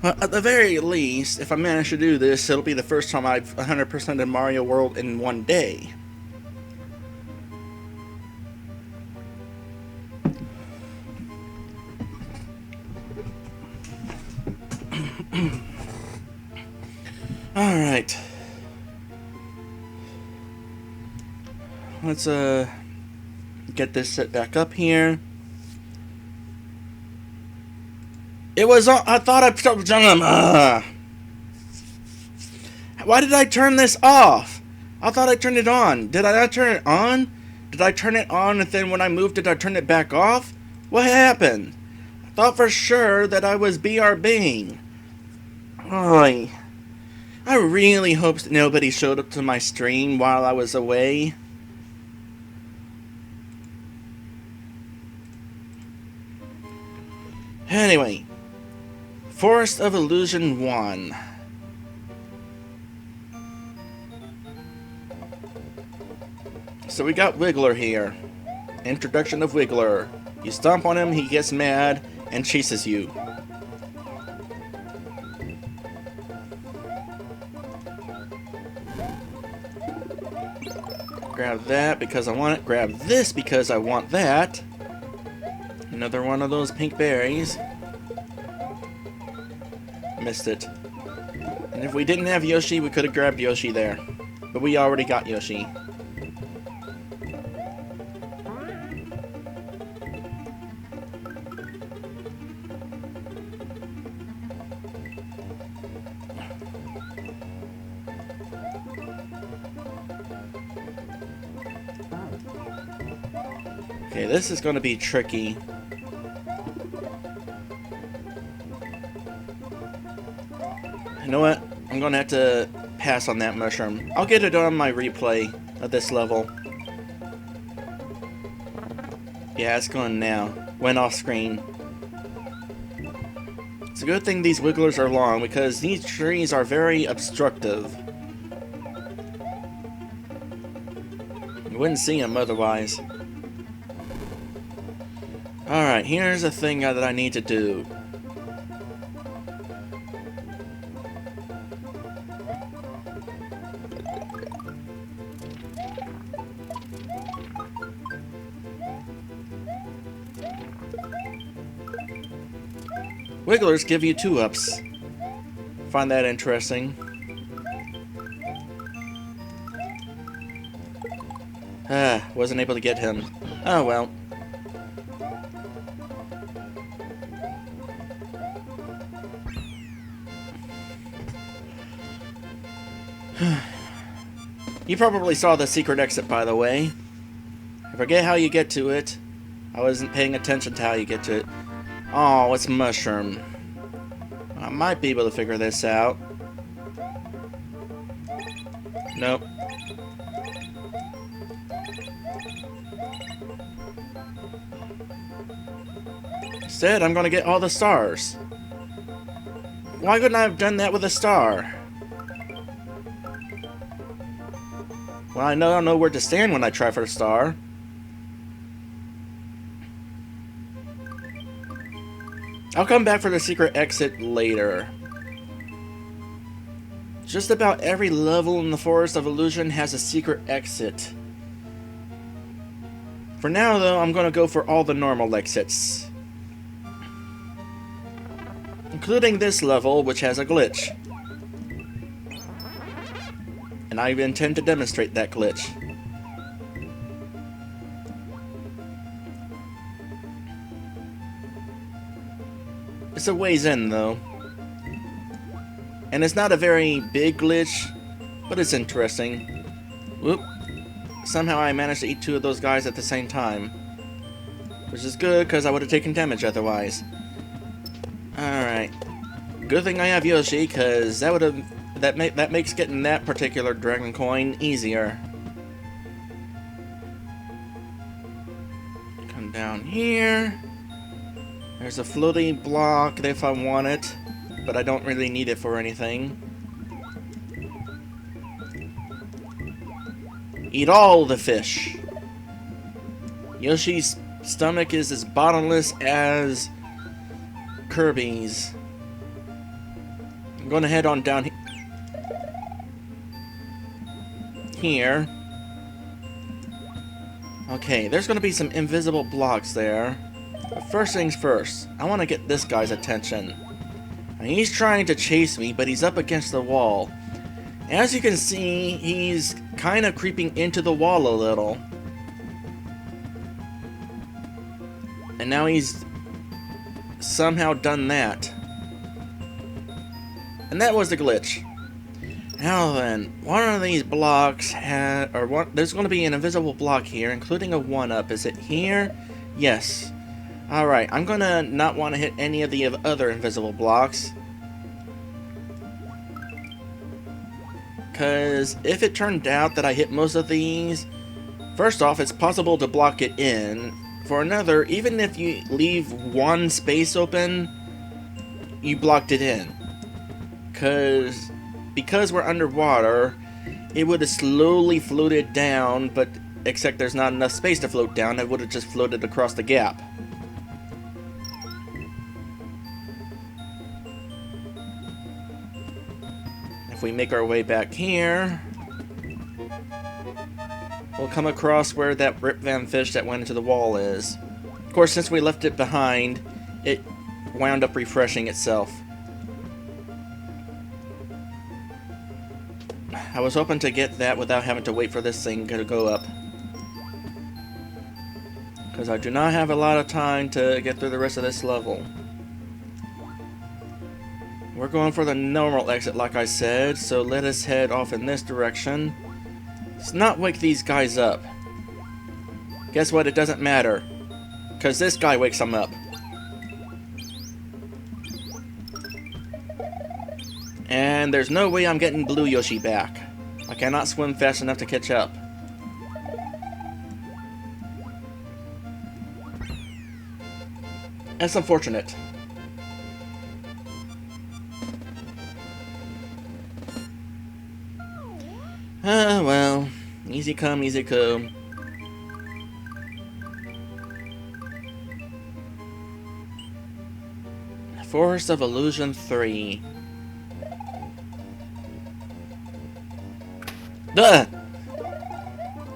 Well, at the very least, if I manage to do this, it'll be the first time I've 100%ed Mario World in one day. Alright. Let's, get this set back up here. It was on. I thought I. Why did I turn this off? I thought I turned it on. Did I not turn it on? Did I turn it on and then when I moved it, I turned it back off? What happened? I thought for sure that I was BRBing. Oy. I really hope that nobody showed up to my stream while I was away. Anyway. Forest of Illusion 1. So we got Wiggler here. Introduction of Wiggler. You stomp on him, he gets mad, and chases you. Grab that because I want it. Grab this because I want that. Another one of those pink berries. Missed it. And if we didn't have Yoshi, we could have grabbed Yoshi there. But we already got Yoshi. Okay, this is going to be tricky. You know what? I'm going to have to pass on that mushroom. I'll get it on my replay of this level. Yeah, it's going now. Went off screen. It's a good thing these wigglers are long because these trees are very obstructive. You wouldn't see them otherwise. Alright, here's a thing that I need to do. Wigglers give you 2-ups. Find that interesting. Wasn't able to get him. Oh well. You probably saw the secret exit, by the way. I forget how you get to it. I wasn't paying attention to how you get to it. Oh, it's mushroom. I might be able to figure this out. Nope. Instead, I'm gonna get all the stars. Why couldn't I have done that with a star? Well, I don't know where to stand when I try for a star. I'll come back for the secret exit later. Just about every level in the Forest of Illusion has a secret exit. For now, though, I'm gonna go for all the normal exits. Including this level, which has a glitch. And I intend to demonstrate that glitch. It's a ways in, though. And it's not a very big glitch, but it's interesting. Whoop. Somehow I managed to eat 2 of those guys at the same time. Which is good, because I would have taken damage otherwise. Alright. Good thing I have Yoshi, because that makes getting that particular dragon coin easier. Come down here. There's a floating block if I want it, but I don't really need it for anything. Eat all the fish. Yoshi's stomach is as bottomless as Kirby's. I'm gonna head on down here. Okay, there's gonna be some invisible blocks there. But first things first, I want to get this guy's attention. And he's trying to chase me, but he's up against the wall. As you can see, he's kind of creeping into the wall a little. And now he's somehow done that. And that was the glitch. Now then, one of these blocks there's going to be an invisible block here, including a 1-up. Is it here? Yes. Alright, I'm gonna not want to hit any of the other invisible blocks. Because if it turned out that I hit most of these, first off, it's possible to block it in. For another, even if you leave one space open, you blocked it in. Because we're underwater, it would have slowly floated down, but except there's not enough space to float down, it would have just floated across the gap. If we make our way back here, we'll come across where that Rip Van Fish that went into the wall is. Of course, since we left it behind, it wound up refreshing itself. I was hoping to get that without having to wait for this thing to go up. Because I do not have a lot of time to get through the rest of this level. We're going for the normal exit like I said, so let us head off in this direction. Let's not wake these guys up. Guess what? It doesn't matter. Because this guy wakes them up. And there's no way I'm getting Blue Yoshi back. I cannot swim fast enough to catch up. That's unfortunate. Ah, well. Easy come, easy go. Forest of Illusion 3. Duh!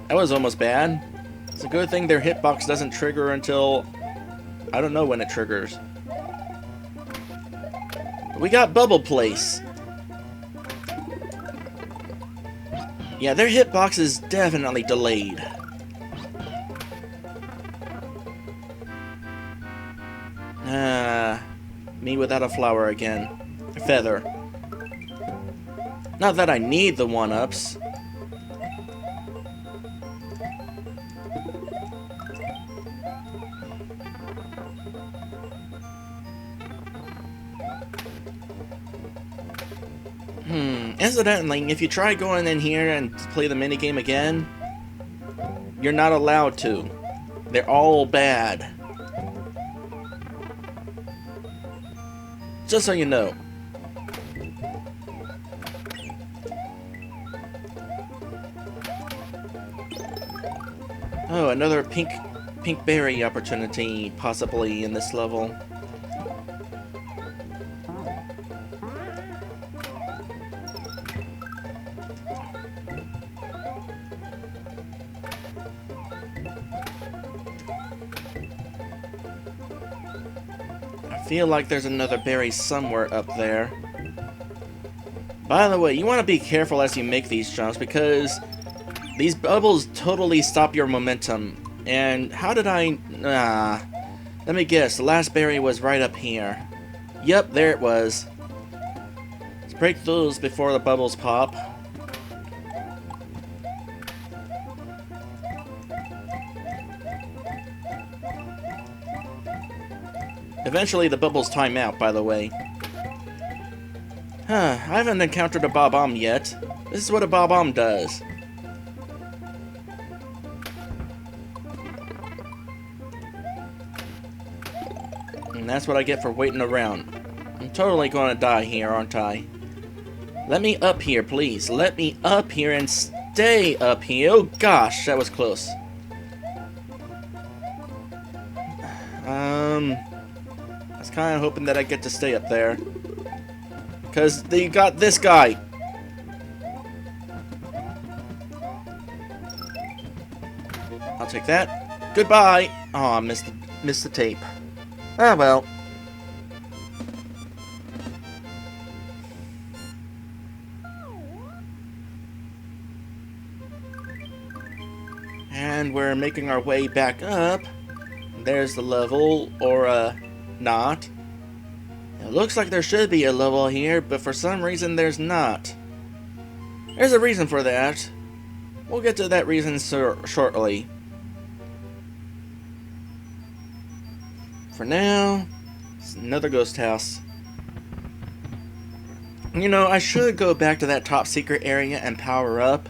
That was almost bad. It's a good thing their hitbox doesn't trigger until... I don't know when it triggers. We got Bubble Place. Yeah, their hitbox is definitely delayed. Me without a flower again. A feather. Not that I need the one-ups. Incidentally, if you try going in here and play the minigame again, you're not allowed to. They're all bad. Just so you know. Oh, another pink berry opportunity, possibly, in this level. I feel like there's another berry somewhere up there. By the way, you want to be careful as you make these jumps because these bubbles totally stop your momentum. And how did I... let me guess, the last berry was right up here. Yep, there it was. Let's break those before the bubbles pop. Eventually the bubbles time out, by the way. I haven't encountered a Bob-omb yet. This is what a Bob-omb does. And that's what I get for waiting around. I'm totally gonna die here, aren't I? Let me up here, please. Let me up here and stay up here. Oh gosh, that was close. I was kind of hoping that I get to stay up there. Because they got this guy. I'll take that. Goodbye. Oh, I missed the tape. Ah, well. And we're making our way back up. There's the level, or not. It looks like there should be a level here, but for some reason there's not. There's a reason for that. We'll get to that reason shortly. For now, it's another ghost house. You know, I should go back to that top secret area and power up.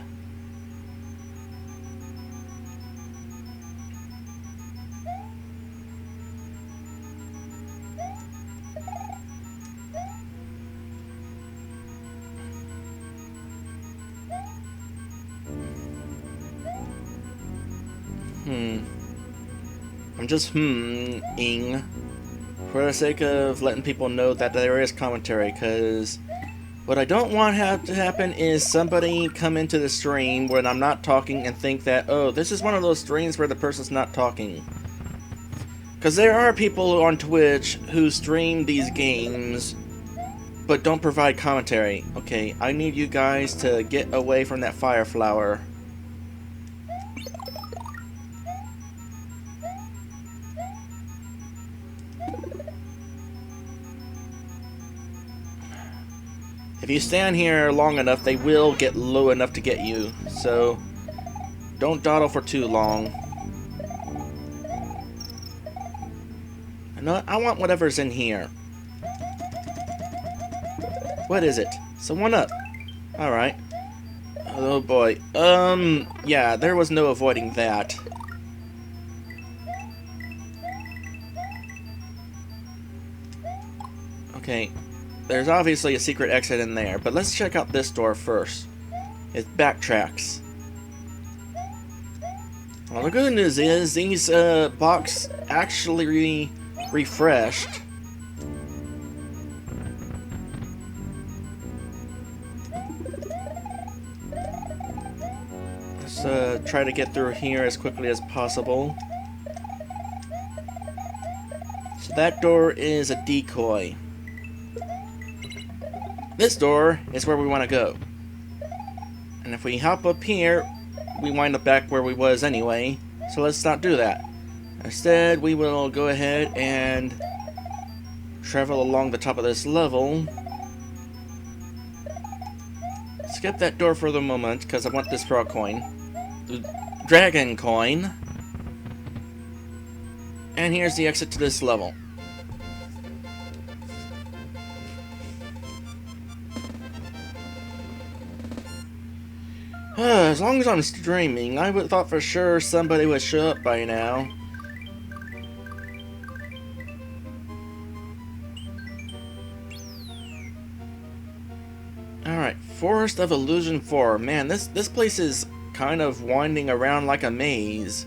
I'm just ing for the sake of letting people know that there is commentary, because what I don't want to happen is somebody come into the stream when I'm not talking and think that, oh, this is one of those streams where the person's not talking. Because there are people on Twitch who stream these games but don't provide commentary. Okay, I need you guys to get away from that fire flower. If you stand here long enough, they will get low enough to get you. So, don't dawdle for too long. No, I want whatever's in here. What is it? Someone up. Alright. Oh boy. Yeah, there was no avoiding that. Okay. There's obviously a secret exit in there, but let's check out this door first. It backtracks. Well, the good news is these box actually refreshed. Let's try to get through here as quickly as possible. So that door is a decoy. This door is where we want to go. And if we hop up here, we wind up back where we was anyway. So let's not do that. Instead, we will go ahead and travel along the top of this level. Skip that door for the moment, because I want this frog coin. Dragon coin. And here's the exit to this level. As long as I'm streaming, I would thought for sure somebody would show up by now. Alright, Forest of Illusion 4. Man, this place is kind of winding around like a maze.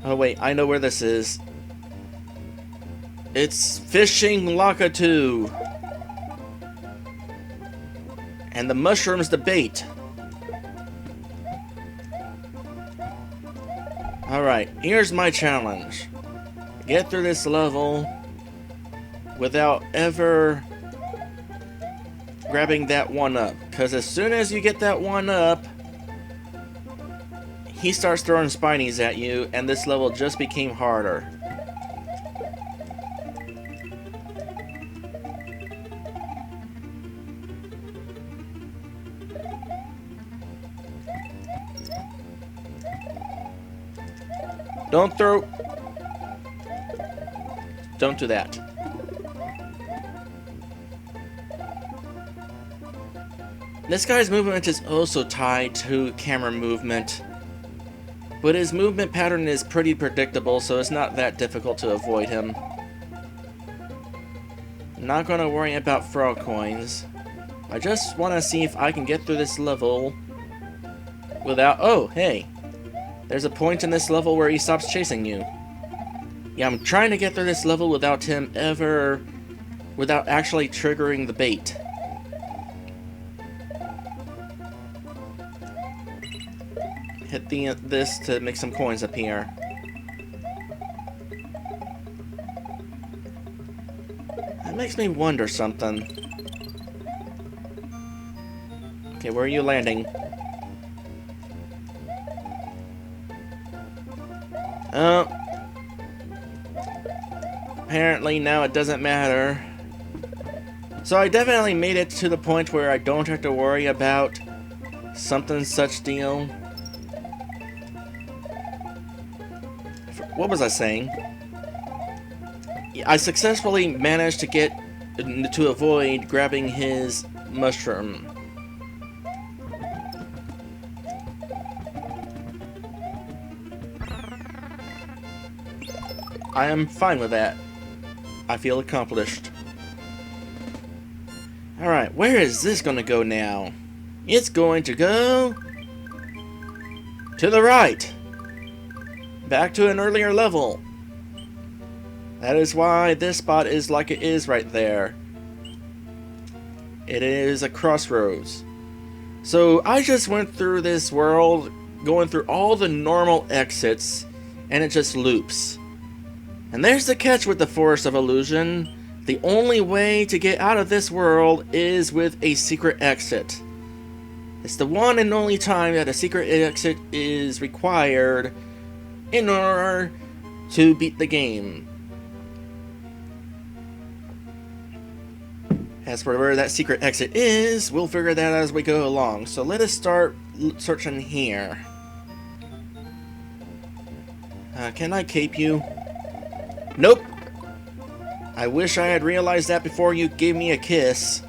Oh wait, I know where this is. It's Fishing Lakatu. And the mushroom's the bait. Alright, here's my challenge. Get through this level without ever grabbing that one up. Because as soon as you get that one up, he starts throwing spinies at you, and this level just became harder. Don't throw... Don't do that. This guy's movement is also tied to camera movement. But his movement pattern is pretty predictable, so it's not that difficult to avoid him. Not gonna worry about frog coins. I just want to see if I can get through this level without... Oh, hey! There's a point in this level where he stops chasing you. Yeah, I'm trying to get through this level without him ever... without actually triggering the bait. Hit this to make some coins appear. That makes me wonder something. Okay, where are you landing? Apparently now it doesn't matter. So I definitely made it to the point where I don't have to worry about something such deal. What was I saying? I successfully managed to get to avoid grabbing his mushroom. I am fine with that. I feel accomplished. Alright, where is this gonna go now? It's going to go... to the right! Back to an earlier level. That is why this spot is like it is right there. It is a crossroads. So I just went through this world, going through all the normal exits, and it just loops. And there's the catch with the Forest of Illusion. The only way to get out of this world is with a secret exit. It's the one and only time that a secret exit is required in order to beat the game. As for where that secret exit is, we'll figure that out as we go along. So let us start searching here. Can I cape you? Nope. I wish I had realized that before you gave me a kiss.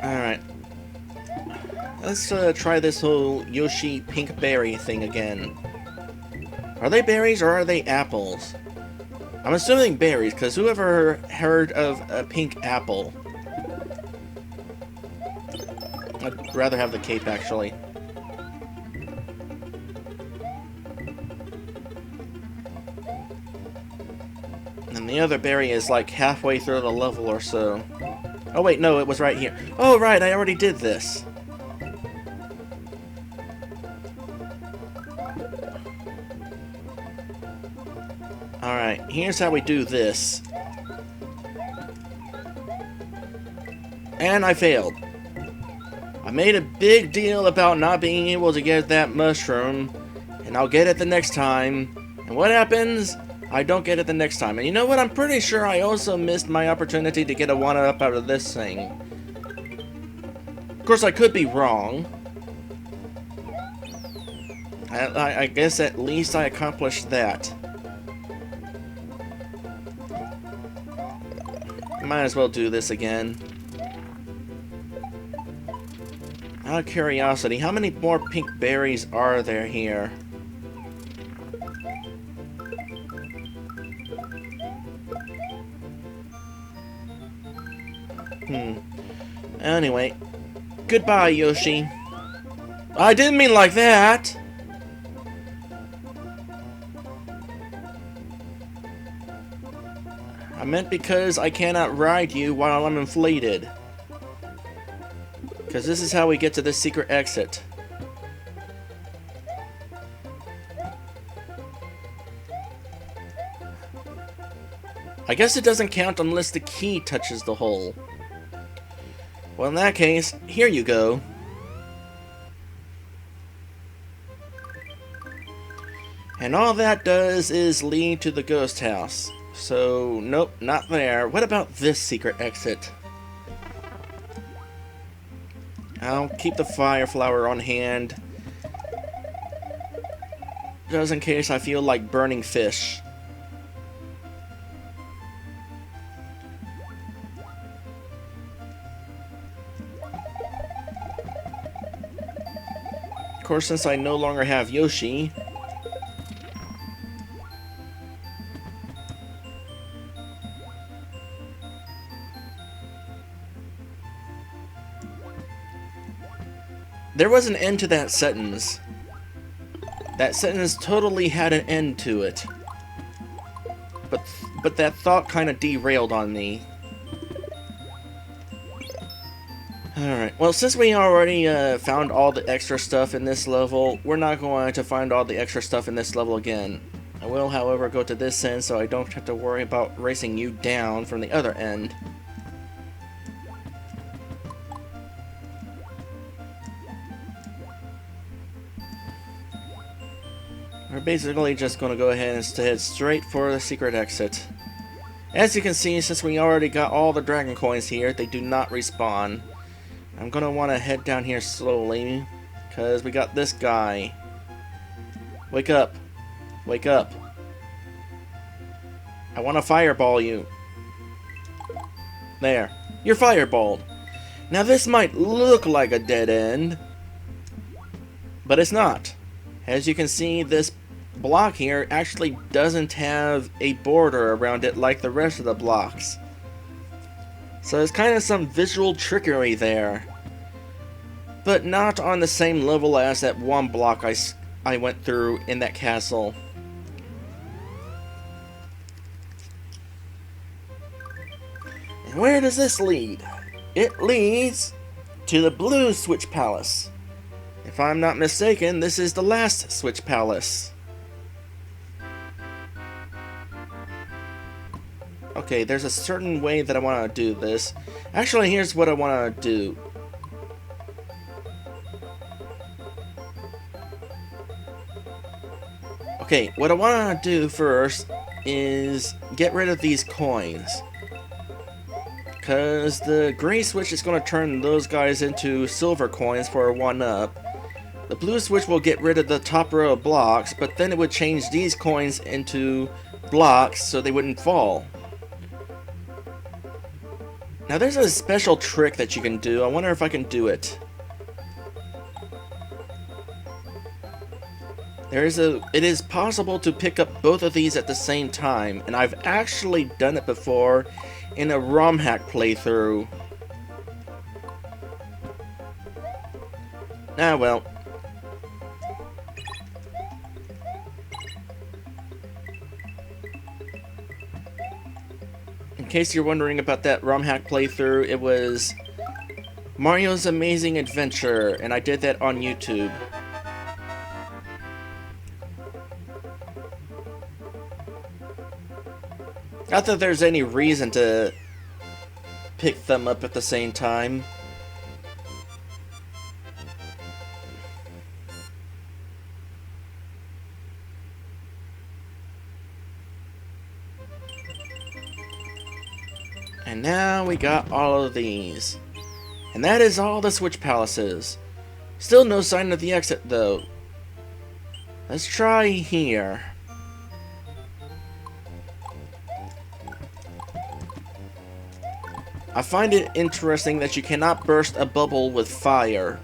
Alright. Let's try this whole Yoshi pink berry thing again. Are they berries or are they apples? I'm assuming berries, because whoever heard of a pink apple? I'd rather have the cape, actually. And the other berry is like halfway through the level or so. Oh wait, no, it was right here. Oh right, I already did this. Alright, here's how we do this. And I failed. I made a big deal about not being able to get that mushroom, and I'll get it the next time. And what happens? I don't get it the next time. And you know what? I'm pretty sure I also missed my opportunity to get a 1-up out of this thing. Of course, I could be wrong. I guess at least I accomplished that. Might as well do this again. Out of curiosity, how many more pink berries are there here? Anyway, goodbye, Yoshi. I didn't mean like that! I meant because I cannot ride you while I'm inflated. Because this is how we get to the secret exit. I guess it doesn't count unless the key touches the hole. Well, in that case, here you go. And all that does is lead to the ghost house. So, nope, not there. What about this secret exit? I'll keep the fire flower on hand. Just in case I feel like burning fish. Of course, since I no longer have Yoshi, there was an end to that sentence. That sentence totally had an end to it. But that thought kind of derailed on me. Alright, well, since we already found all the extra stuff in this level, we're not going to find all the extra stuff in this level again. I will, however, go to this end so I don't have to worry about racing you down from the other end. We're basically just going to go ahead and head straight for the secret exit. As you can see, since we already got all the dragon coins here, they do not respawn. I'm going to want to head down here slowly, because we got this guy. Wake up. Wake up. I want to fireball you. There. You're fireballed. Now this might look like a dead end, but it's not. As you can see, this block here actually doesn't have a border around it like the rest of the blocks. So there's kind of some visual trickery there. But not on the same level as that one block I went through in that castle. And where does this lead? It leads to the Blue Switch Palace. If I'm not mistaken, this is the last Switch Palace. Okay, there's a certain way that I want to do this. Actually, here's what I want to do. Okay, what I want to do first is get rid of these coins. Because the gray switch is going to turn those guys into silver coins for a 1-up. The blue switch will get rid of the top row of blocks, but then it would change these coins into blocks so they wouldn't fall. Now there's a special trick that you can do. I wonder if I can do it. It is possible to pick up both of these at the same time, and I've actually done it before in a ROM hack playthrough. Ah well. In case you're wondering about that ROM hack playthrough, it was Mario's Amazing Adventure, and I did that on YouTube. Not that there's any reason to pick them up at the same time. And now we got all of these. And that is all the Switch Palaces. Still no sign of the exit though. Let's try here. I find it interesting that you cannot burst a bubble with fire.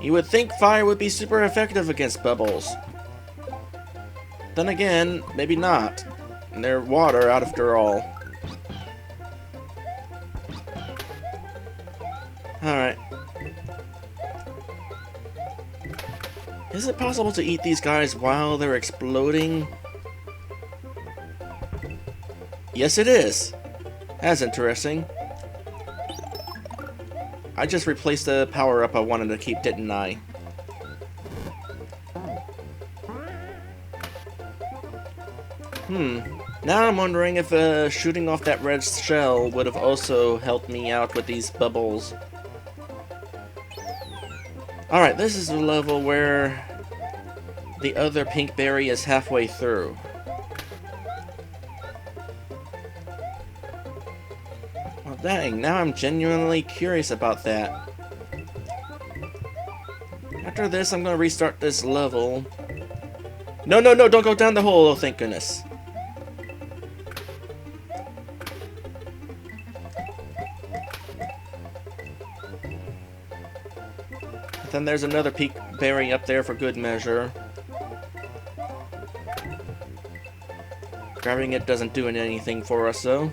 You would think fire would be super effective against bubbles. Then again, maybe not. They're water after all. Alright. Is it possible to eat these guys while they're exploding? Yes, it is. That's interesting. I just replaced the power-up I wanted to keep, didn't I? Now I'm wondering if shooting off that red shell would have also helped me out with these bubbles. Alright, this is the level where the other pink berry is halfway through. Well, dang, now I'm genuinely curious about that. After this, I'm gonna restart this level. No, no, no, don't go down the hole, oh thank goodness. Then there's another pink berry up there for good measure. Grabbing it doesn't do anything for us though.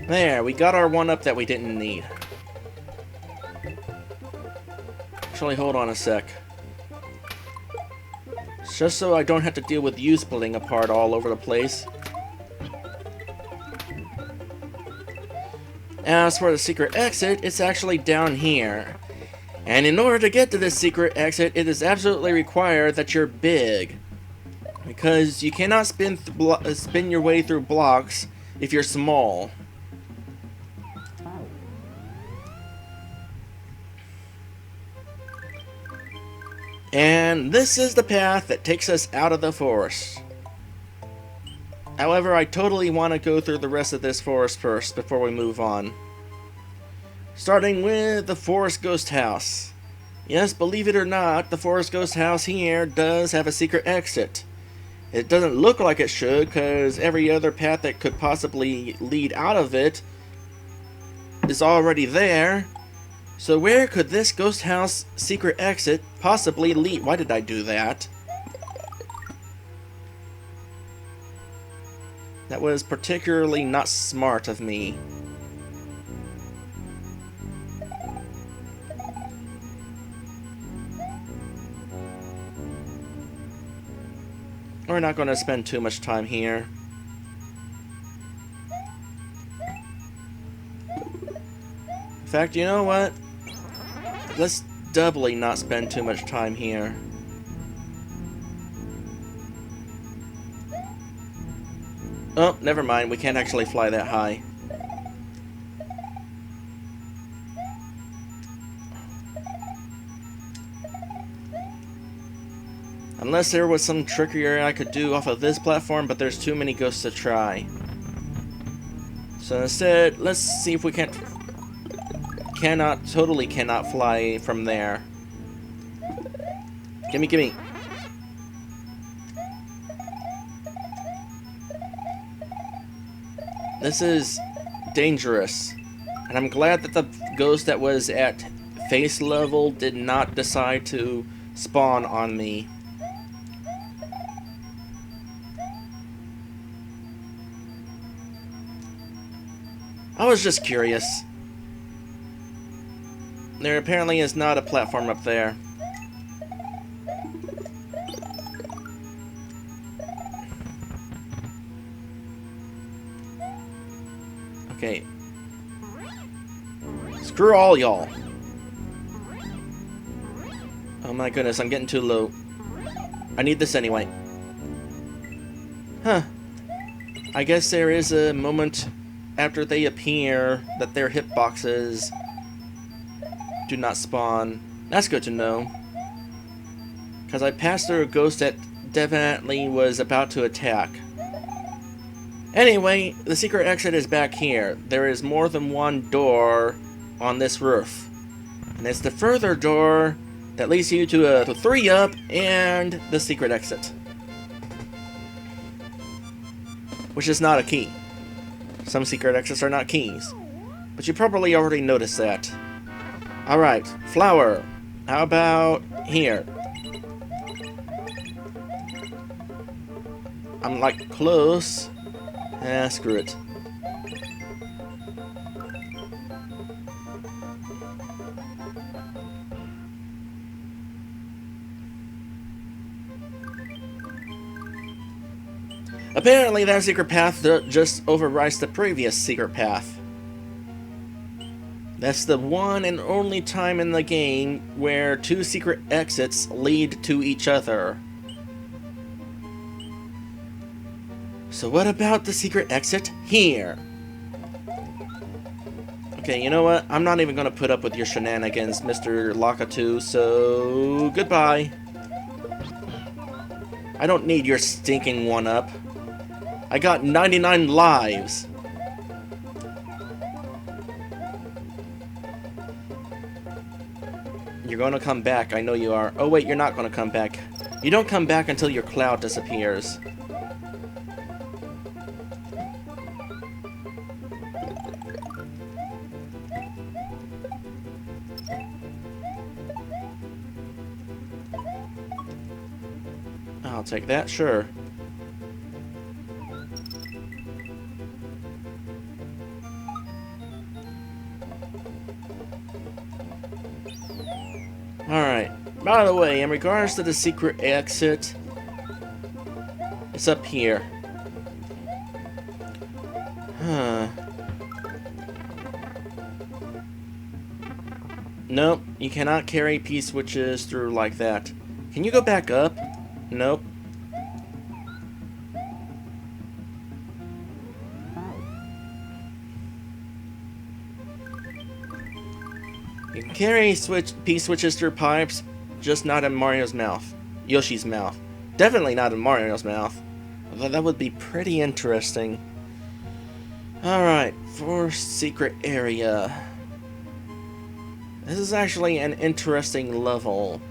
There, we got our 1-up that we didn't need. Actually, hold on a sec. Just so I don't have to deal with you splitting apart all over the place. As for the secret exit, it's actually down here. And in order to get to this secret exit, it is absolutely required that you're big. Because you cannot spin your way through blocks if you're small. And this is the path that takes us out of the forest. However, I totally want to go through the rest of this forest first before we move on. Starting with the Forest Ghost House. Yes, believe it or not, the Forest Ghost House here does have a secret exit. It doesn't look like it should, because every other path that could possibly lead out of it is already there. So where could this Ghost House secret exit possibly lead? Why did I do that? That was particularly not smart of me. We're not going to spend too much time here. fact, you know what? Let's doubly not spend too much time here. Oh, never mind. We can't actually fly that high. Unless there was some trickery I could do off of this platform, but there's too many ghosts to try. So instead, let's see if we totally cannot fly from there. Gimme, gimme. This is dangerous. And I'm glad that the ghost that was at face level did not decide to spawn on me. I was just curious. There apparently is not a platform up there. Okay. Screw all y'all. Oh my goodness, I'm getting too low. I need this anyway. Huh. I guess there is a moment after they appear that their hitboxes do not spawn. That's good to know. Because I passed through a ghost that definitely was about to attack. Anyway, the secret exit is back here. There is more than one door on this roof. And it's the further door that leads you to a 3-up and the secret exit. Which is not a key. Some secret exits are not keys. But you probably already noticed that. Alright, flower. How about here? I'm like close. Ah, screw it. Apparently that secret path just overwrites the previous secret path. That's the one and only time in the game where two secret exits lead to each other. So what about the secret exit here? Okay, you know what? I'm not even gonna put up with your shenanigans, Mr. Lakitu, so goodbye. I don't need your stinking one-up. I got 99 lives. You're gonna come back, I know you are. Oh wait, you're not gonna come back. You don't come back until your cloud disappears. I'll take that, sure. Alright, by the way, in regards to the secret exit, it's up here. Huh. Nope, you cannot carry P-switches through like that. Can you go back up? Nope. You can carry P-switches through pipes, just not in Mario's mouth. Yoshi's mouth. Definitely not in Mario's mouth. Although that would be pretty interesting. Alright, fourth secret area. This is actually an interesting level.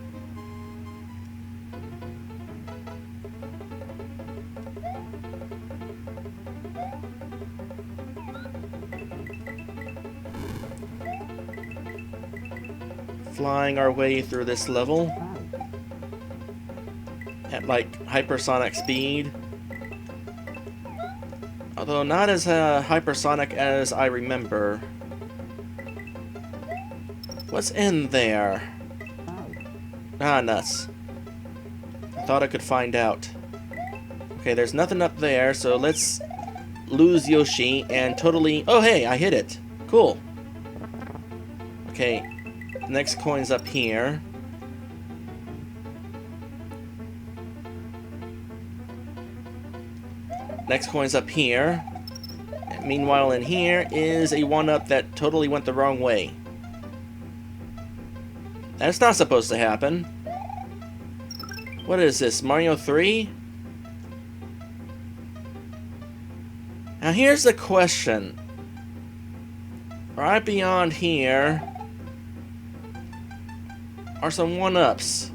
Flying our way through this level at like hypersonic speed, although not as hypersonic as I remember. What's in there? Ah, nuts. I thought I could find out. Okay, there's nothing up there, so let's lose Yoshi and totally... Oh hey, I hit it. Cool. Okay, next coin's up here. Next coin's up here. And meanwhile, in here is a 1-up that totally went the wrong way. That's not supposed to happen. What is this, Mario 3? Now here's the question. Right beyond here are some 1-ups.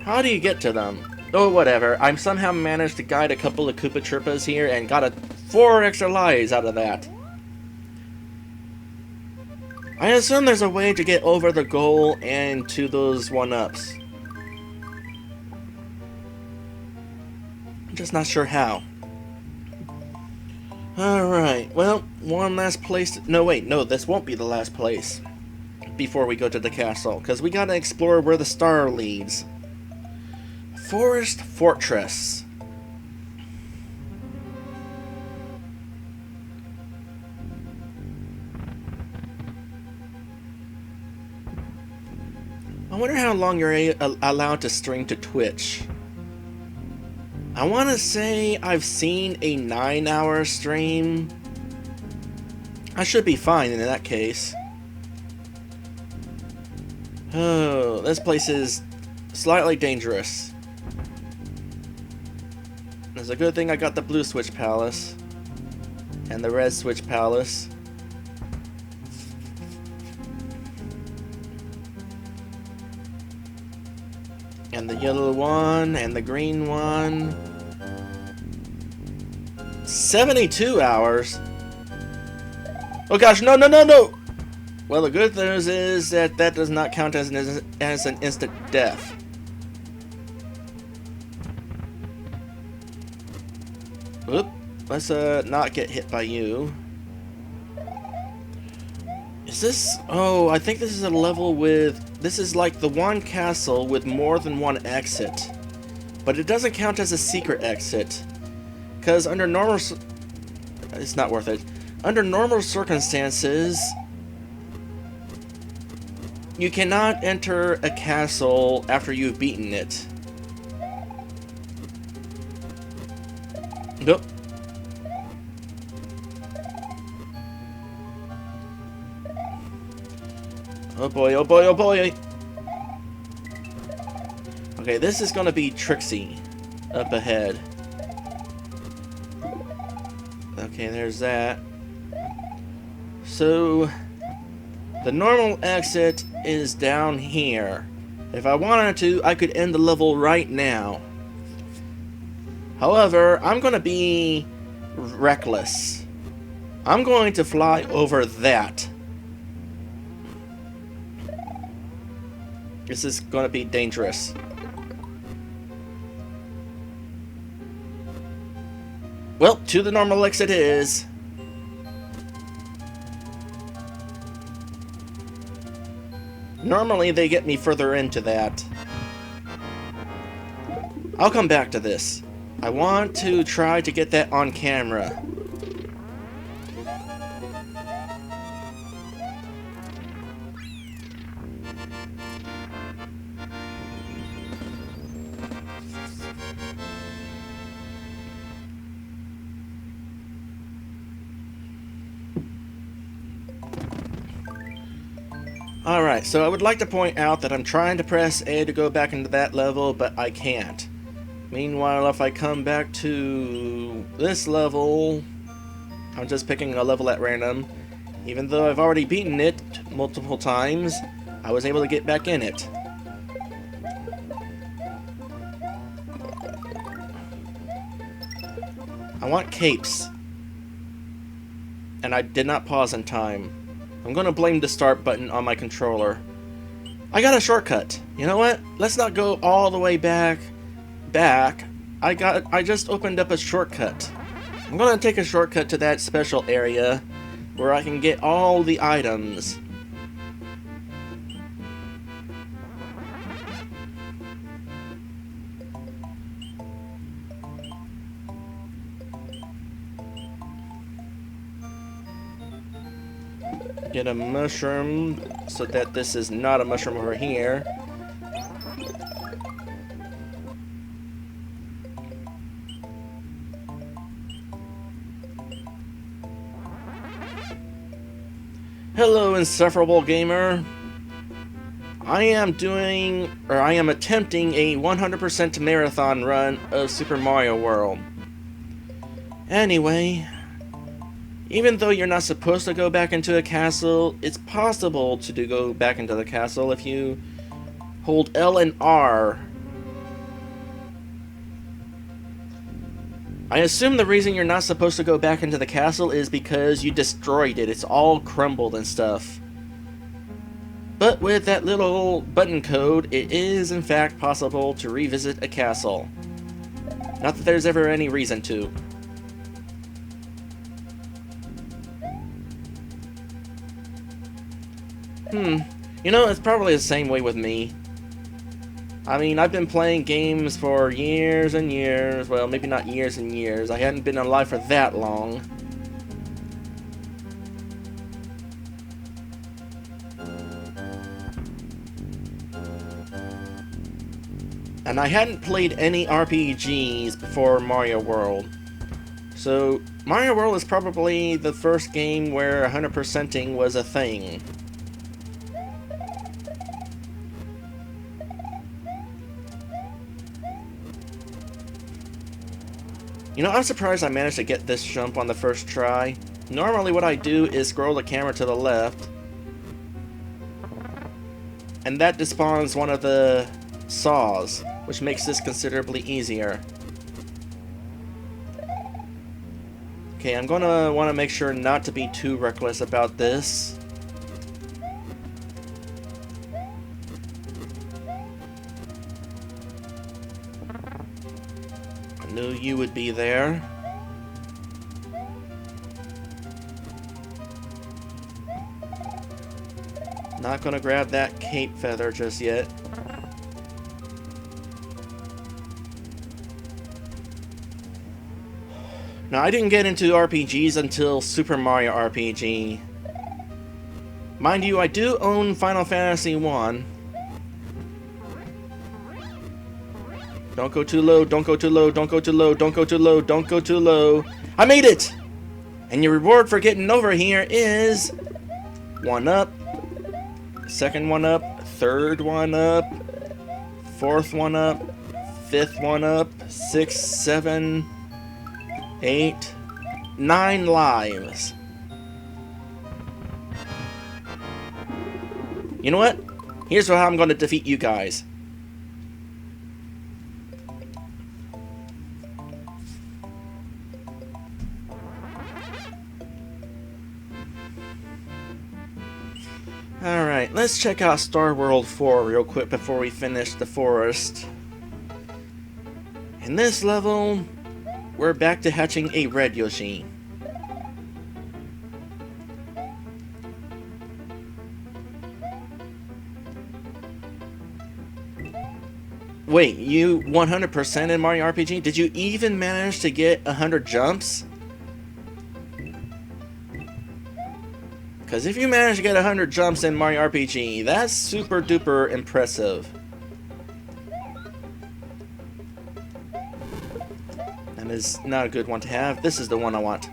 How do you get to them? Oh, whatever. I somehow managed to guide a couple of Koopa Troopas here and got 4 extra lives out of that. I assume there's a way to get over the goal and to those 1-ups. I'm just not sure how. Alright, well, one last place. No, wait, no, this won't be the last place before we go to the castle, because we gotta explore where the star leads. Forest Fortress. I wonder how long you're allowed to stream to Twitch. I want to say I've seen a 9-hour stream. I should be fine in that case. Oh, this place is slightly dangerous. It's a good thing I got the blue switch palace and the red switch palace. And the yellow one, and the green one. 72 hours? Oh gosh, no, no, no, no! Well, the good news is that that does not count as an instant death. Oop, let's not get hit by you. Is this... Oh, I think this is a level with... This is like the one castle with more than one exit. But it doesn't count as a secret exit. Because under normal... It's not worth it. Under normal circumstances, you cannot enter a castle after you've beaten it. Nope. Oh boy, oh boy, oh boy! Okay, this is gonna be Trixie up ahead. Okay, there's that. So, the normal exit is down here. If I wanted to, I could end the level right now. However, I'm gonna be reckless. I'm going to fly over that. This is gonna be dangerous. Well, to the normal exit is. Normally they get me further into that. I'll come back to this. I want to try to get that on camera. Alright, so I would like to point out that I'm trying to press A to go back into that level, but I can't. Meanwhile, if I come back to this level, I'm just picking a level at random. Even though I've already beaten it multiple times, I was able to get back in it. I want capes. And I did not pause in time. I'm gonna blame the start button on my controller. I got a shortcut. You know what? Let's not go all the way back. I just opened up a shortcut. I'm gonna take a shortcut to that special area where I can get all the items. Get a mushroom so that this is not a mushroom over here. Hello, insufferable gamer. I am attempting a 100% marathon run of Super Mario World. Anyway, even though you're not supposed to go back into a castle, it's possible to go back into the castle if you hold L and R. I assume the reason you're not supposed to go back into the castle is because you destroyed it. It's all crumbled and stuff. But with that little button code, it is in fact possible to revisit a castle. Not that there's ever any reason to. You know, it's probably the same way with me. I mean, I've been playing games for years and years. Well, maybe not years and years. I hadn't been alive for that long. And I hadn't played any RPGs before Mario World. So, Mario World is probably the first game where 100%ing was a thing. You know, I'm surprised I managed to get this jump on the first try. Normally what I do is scroll the camera to the left, and that despawns one of the saws, which makes this considerably easier. Okay, I'm gonna want to make sure not to be too reckless about this. I knew you would be there. Not gonna grab that cape feather just yet. Now, I didn't get into RPGs until Super Mario RPG. Mind you, I do own Final Fantasy 1. Don't go too low, don't go too low, don't go too low, don't go too low, don't go too low. I made it! And your reward for getting over here is 1 up, second 1 up, third 1 up, fourth 1 up, fifth 1 up, 6, 7, 8, 9 lives. You know what? Here's how I'm going to defeat you guys. Alright, let's check out Star World 4 real quick before we finish the forest. In this level, we're back to hatching a red Yoshi. Wait, you 100% in Mario RPG? Did you even manage to get 100 jumps? Because if you manage to get 100 jumps in Mario RPG, that's super duper impressive. That is not a good one to have. This is the one I want.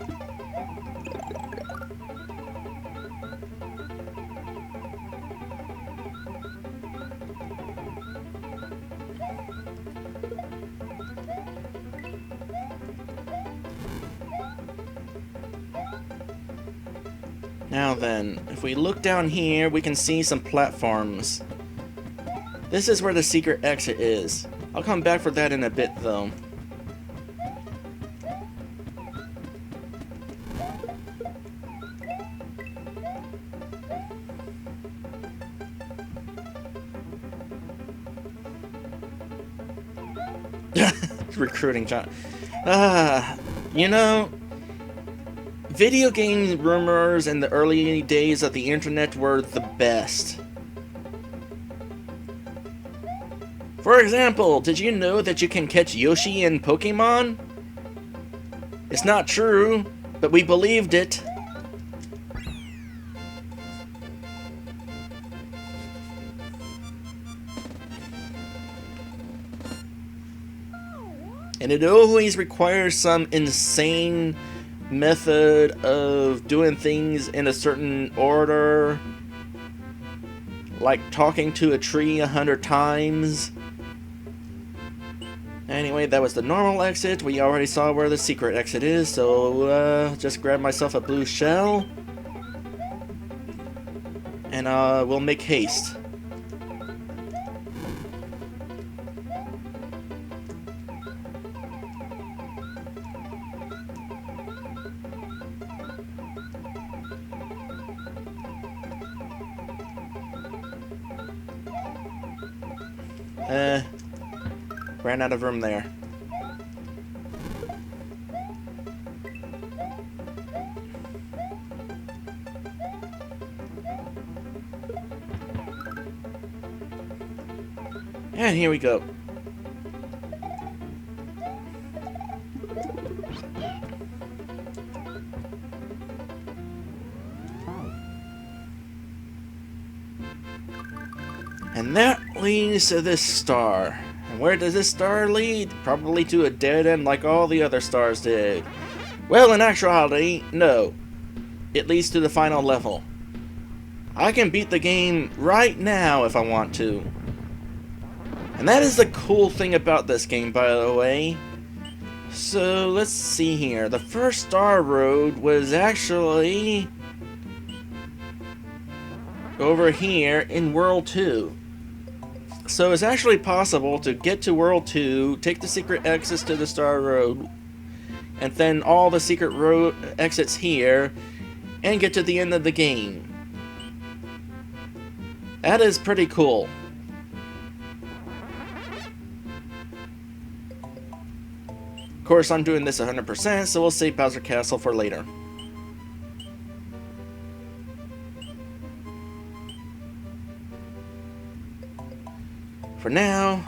Now then, if we look down here, we can see some platforms. This is where the secret exit is. I'll come back for that in a bit, though. Recruiting John. You know, video game rumors in the early days of the internet were the best. For example, did you know that you can catch Yoshi in Pokemon? It's not true, but we believed it. And it always requires some insane method of doing things in a certain order, like talking to a tree 100 times. Anyway, that was the normal exit. We already saw where the secret exit is, so just grab myself a blue shell. And we'll make haste. Ran out of room there. And here we go. And that leads to this star. And where does this star lead? Probably to a dead end like all the other stars did. Well, in actuality, no. It leads to the final level. I can beat the game right now if I want to. And that is the cool thing about this game, by the way. So, let's see here. The first Star Road was actually over here in World 2. So it's actually possible to get to World 2, take the secret exits to the Star Road, and then all the secret road exits here, and get to the end of the game. That is pretty cool. Of course, I'm doing this 100%, so we'll save Bowser Castle for later. For now,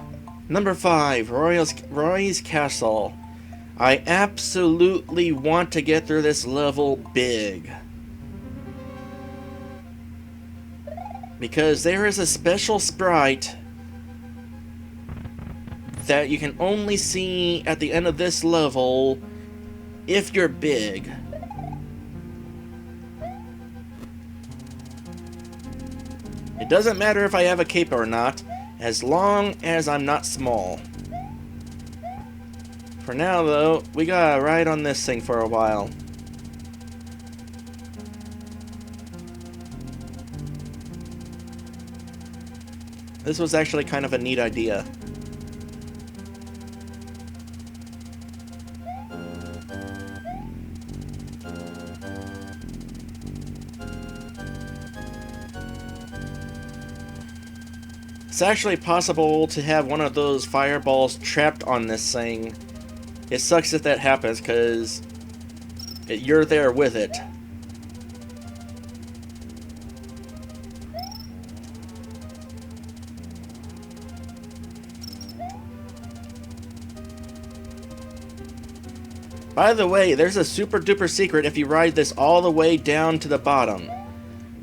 number 5, Roy's Castle. I absolutely want to get through this level big. Because there is a special sprite that you can only see at the end of this level if you're big. It doesn't matter if I have a cape or not, as long as I'm not small. For now, though, we gotta ride on this thing for a while. This was actually kind of a neat idea. It's actually possible to have one of those fireballs trapped on this thing. It sucks if that happens, because you're there with it. By the way, there's a super duper secret if you ride this all the way down to the bottom.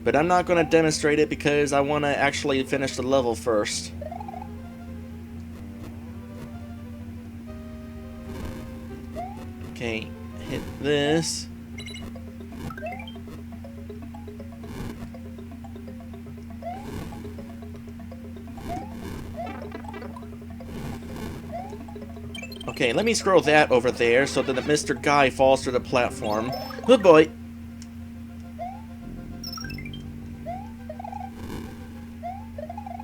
But I'm not going to demonstrate it because I want to actually finish the level first. Okay, hit this. Okay, let me scroll that over there so that Mr. Guy falls through the platform. Good boy.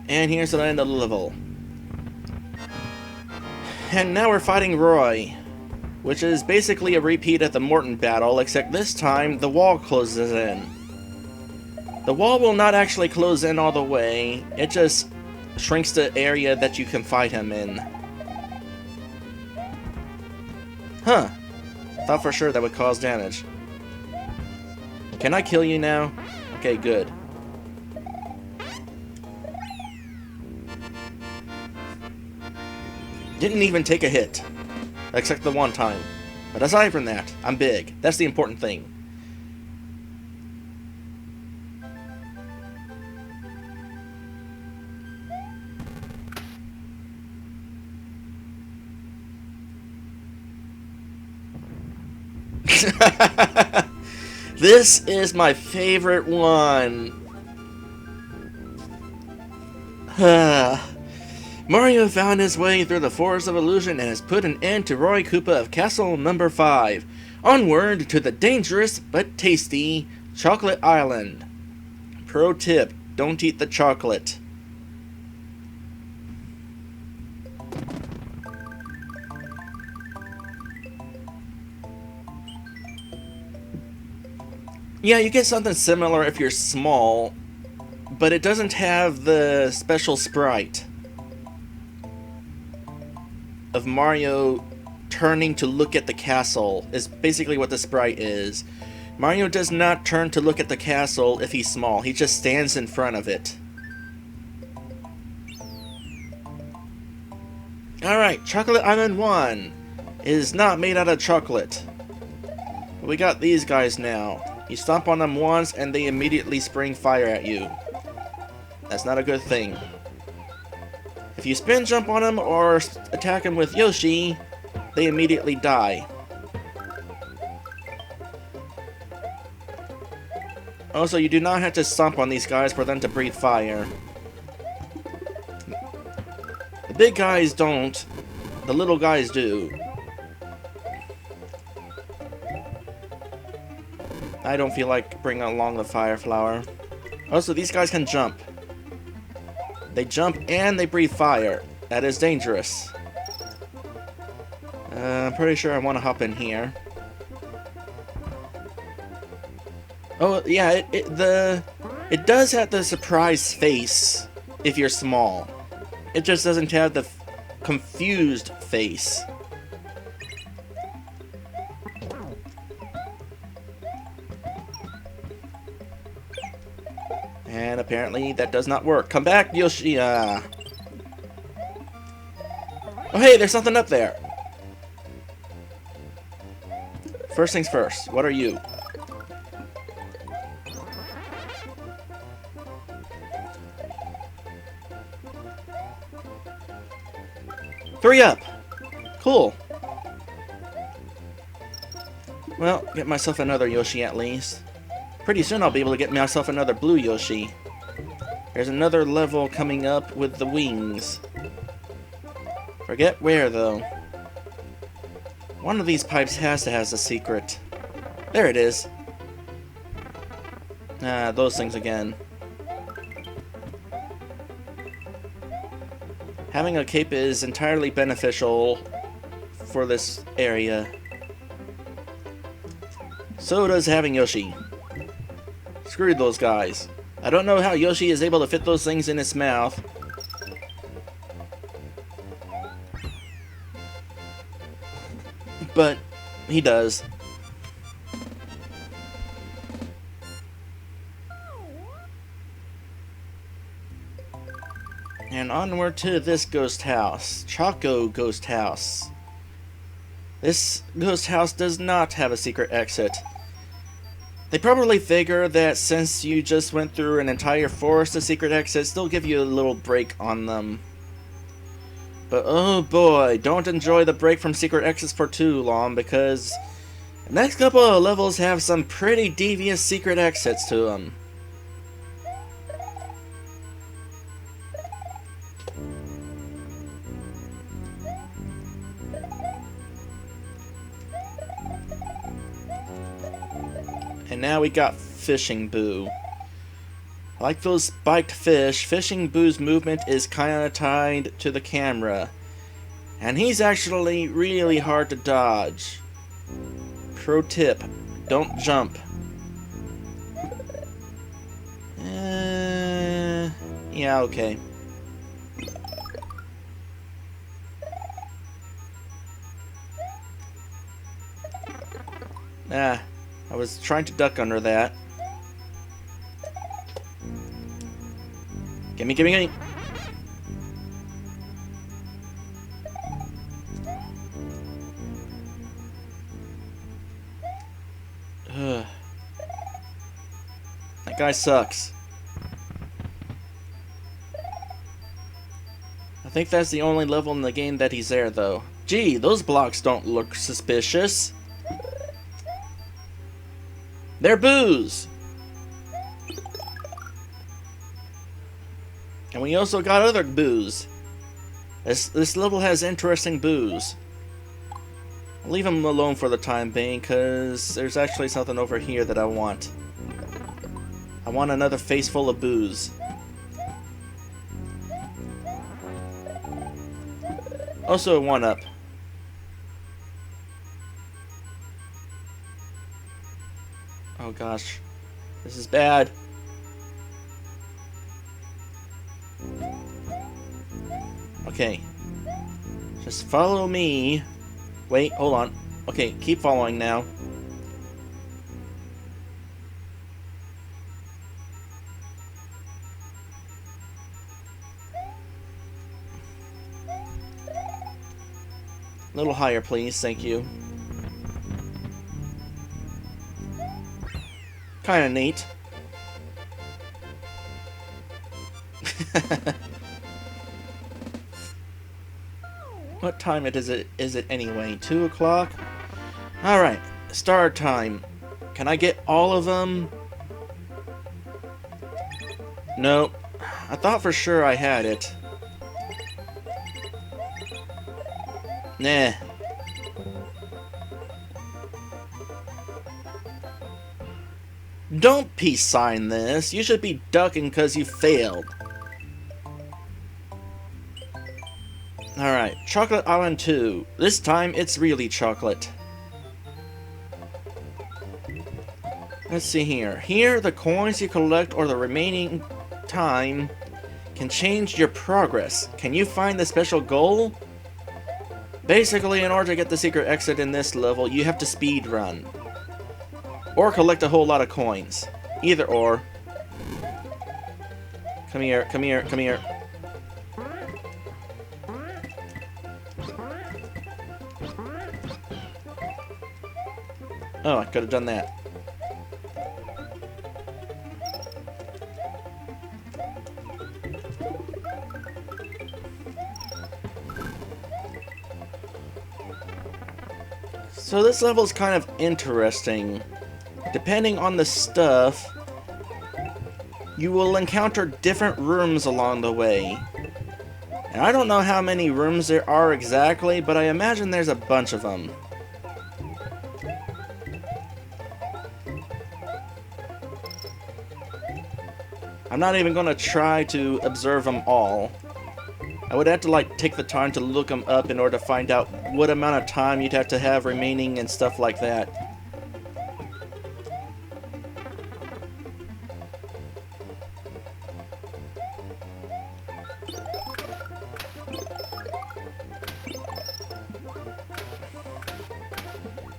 And here's the end of the level. And now we're fighting Roy, which is basically a repeat of the Morton battle, except this time the wall closes in. The wall will not actually close in all the way, it just shrinks the area that you can fight him in. Huh. Thought for sure that would cause damage. Can I kill you now? Okay, good. Didn't even take a hit. Except the one time. But aside from that, I'm big. That's the important thing. This is my favorite one. Mario found his way through the Forest of Illusion and has put an end to Roy Koopa of Castle Number 5. Onward to the dangerous but tasty Chocolate Island. Pro tip, don't eat the chocolate. Yeah, you get something similar if you're small, but it doesn't have the special sprite of Mario turning to look at the castle, is basically what the sprite is. Mario does not turn to look at the castle if he's small, he just stands in front of it. Alright, Chocolate Island 1 is not made out of chocolate. But we got these guys now. You stomp on them once and they immediately spring fire at you. That's not a good thing. If you spin jump on them or attack them with Yoshi, they immediately die. Also, you do not have to stomp on these guys for them to breathe fire. The big guys don't, the little guys do. I don't feel like bringing along the fire flower. Also, these guys can jump. They jump and they breathe fire. That is dangerous. I'm pretty sure I want to hop in here. Oh, yeah, it does have the surprise face if you're small. It just doesn't have the confused face. And apparently that does not work. Come back, Yoshi. Oh, hey, there's something up there. First things first. What are you? Three up. Cool. Well, get myself another Yoshi at least. Pretty soon I'll be able to get myself another blue Yoshi. There's another level coming up with the wings. Forget where, though. One of these pipes has to have a secret. There it is. Ah, those things again. Having a cape is entirely beneficial for this area. So does having Yoshi. Screw those guys. I don't know how Yoshi is able to fit those things in his mouth. But he does. And onward to this ghost house. Choco Ghost House. This ghost house does not have a secret exit. They probably figure that since you just went through an entire forest of secret exits, they'll give you a little break on them. But oh boy, don't enjoy the break from secret exits for too long, because the next couple of levels have some pretty devious secret exits to them. And now we got Fishing Boo. Like those spiked fish, Fishing Boo's movement is kinda tied to the camera. And he's actually really hard to dodge. Pro tip, don't jump. Yeah, okay. Ah, I was trying to duck under that. Gimme, gimme, gimme! Ugh. That guy sucks. I think that's the only level in the game that he's there, though. Gee, those blocks don't look suspicious. They're boos! And we also got other boos. This level has interesting boos. I'll leave them alone for the time being, because there's actually something over here that I want. I want another face full of boos. Also a 1-up. Oh gosh. This is bad. Okay. Just follow me. Wait, hold on. Okay, keep following now. A little higher, please. Thank you. Kinda neat. What time is it anyway? 2 o'clock? Alright, start time. Can I get all of them? Nope. I thought for sure I had it. Nah. Don't peace sign this. You should be ducking because you failed. Alright, Chocolate Island 2. This time it's really chocolate. Let's see here. Here, the coins you collect or the remaining time can change your progress. Can you find the special goal? Basically, in order to get the secret exit in this level, you have to speed run. Or collect a whole lot of coins. Either or. Come here, come here, come here. Oh, I could have done that. So this level is kind of interesting. Depending on the stuff, you will encounter different rooms along the way. And I don't know how many rooms there are exactly, but I imagine there's a bunch of them. I'm not even going to try to observe them all. I would have to take the time to look them up in order to find out what amount of time you'd have to have remaining and stuff like that.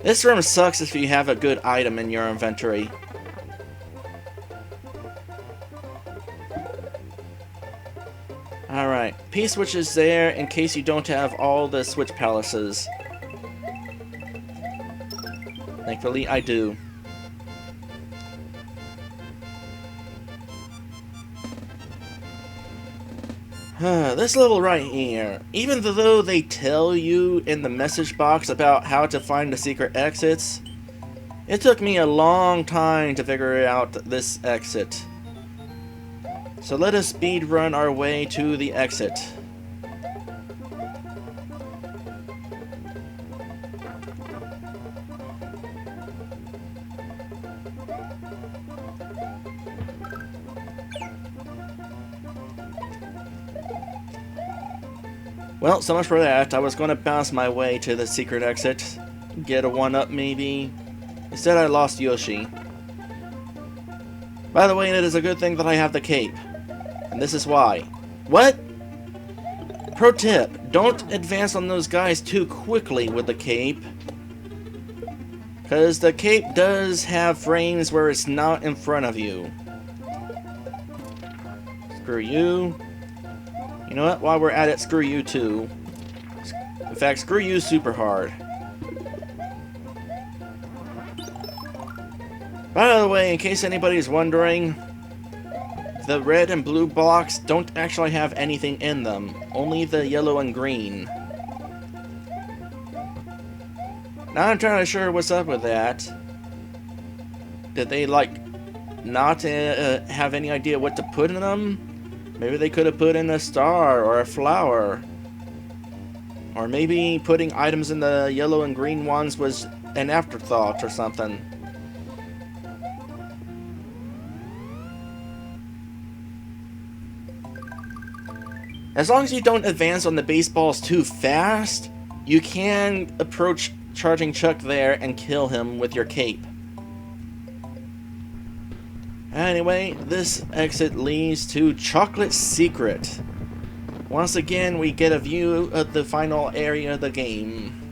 This room sucks if you have a good item in your inventory. Alright, P-switch is there in case you don't have all the switch palaces. Thankfully, I do. This level right here, even though they tell you in the message box about how to find the secret exits, it took me a long time to figure out this exit. So let us speed run our way to the exit. Well, so much for that. I was going to bounce my way to the secret exit. Get a 1-up maybe. Instead I lost Yoshi. By the way, it is a good thing that I have the cape. And this is why. What? Pro tip, don't advance on those guys too quickly with the cape. Because the cape does have frames where it's not in front of you. Screw you. You know what? While we're at it, screw you too. In fact, screw you super hard. By the way, in case anybody's wondering, the red and blue blocks don't actually have anything in them. Only the yellow and green. Not entirely sure what's up with that. Did they, like, not have any idea what to put in them? Maybe they could have put in a star or a flower. Or maybe putting items in the yellow and green ones was an afterthought or something. As long as you don't advance on the baseballs too fast, you can approach Charging Chuck there and kill him with your cape. Anyway, this exit leads to Chocolate Secret. Once again, we get a view of the final area of the game.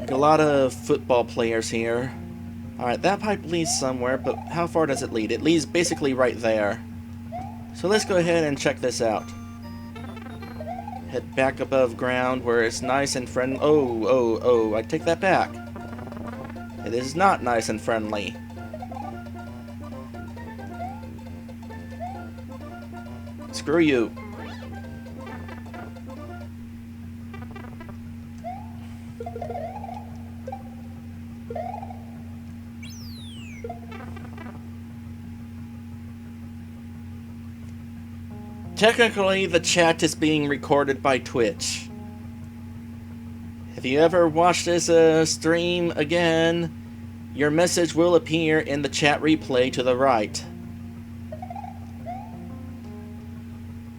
A lot of football players here. Alright, that pipe leads somewhere, but how far does it lead? It leads basically right there. So let's go ahead and check this out. Head back above ground where it's nice and friendly. Oh, I take that back. It is not nice and friendly. Screw you. Technically, the chat is being recorded by Twitch. If you ever watch this stream again, your message will appear in the chat replay to the right.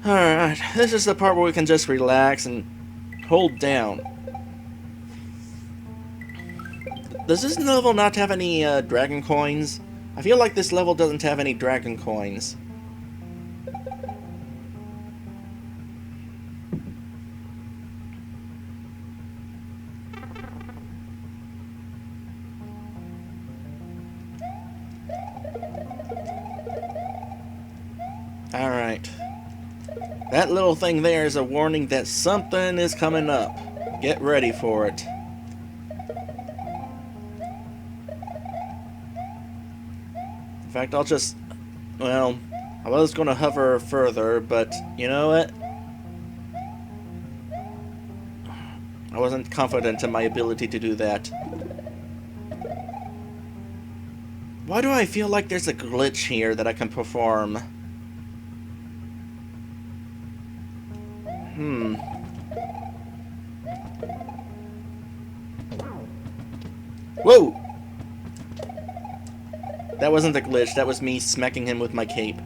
Alright, this is the part where we can just relax and hold down. Does this level not have any dragon coins? I feel like this level doesn't have any dragon coins. Alright. That little thing there is a warning that something is coming up. Get ready for it. In fact, I'll just... Well, I was going to hover further, but you know what? I wasn't confident in my ability to do that. Why do I feel like there's a glitch here that I can perform? Whoa! That wasn't a glitch, that was me smacking him with my cape.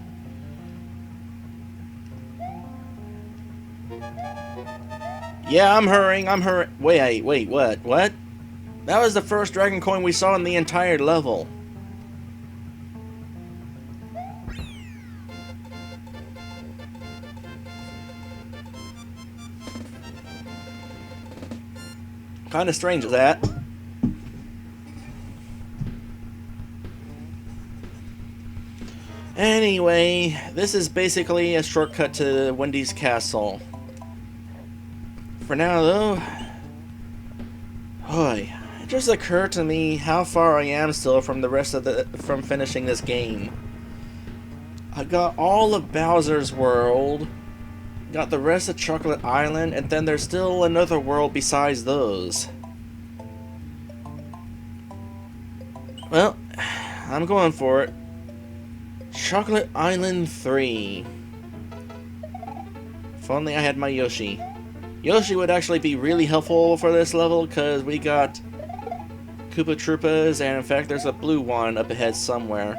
Yeah, I'm hurrying. Wait, what? What? That was the first dragon coin we saw in the entire level. Kinda strange, that. Anyway, this is basically a shortcut to Wendy's castle. For now, though, boy, it just occurred to me how far I am still from from finishing this game. I got all of Bowser's World, got the rest of Chocolate Island, and then there's still another world besides those. Well, I'm going for it. Chocolate Island 3. If only I had my Yoshi. Yoshi would actually be really helpful for this level, because we got Koopa Troopas, and in fact there's a blue one up ahead somewhere.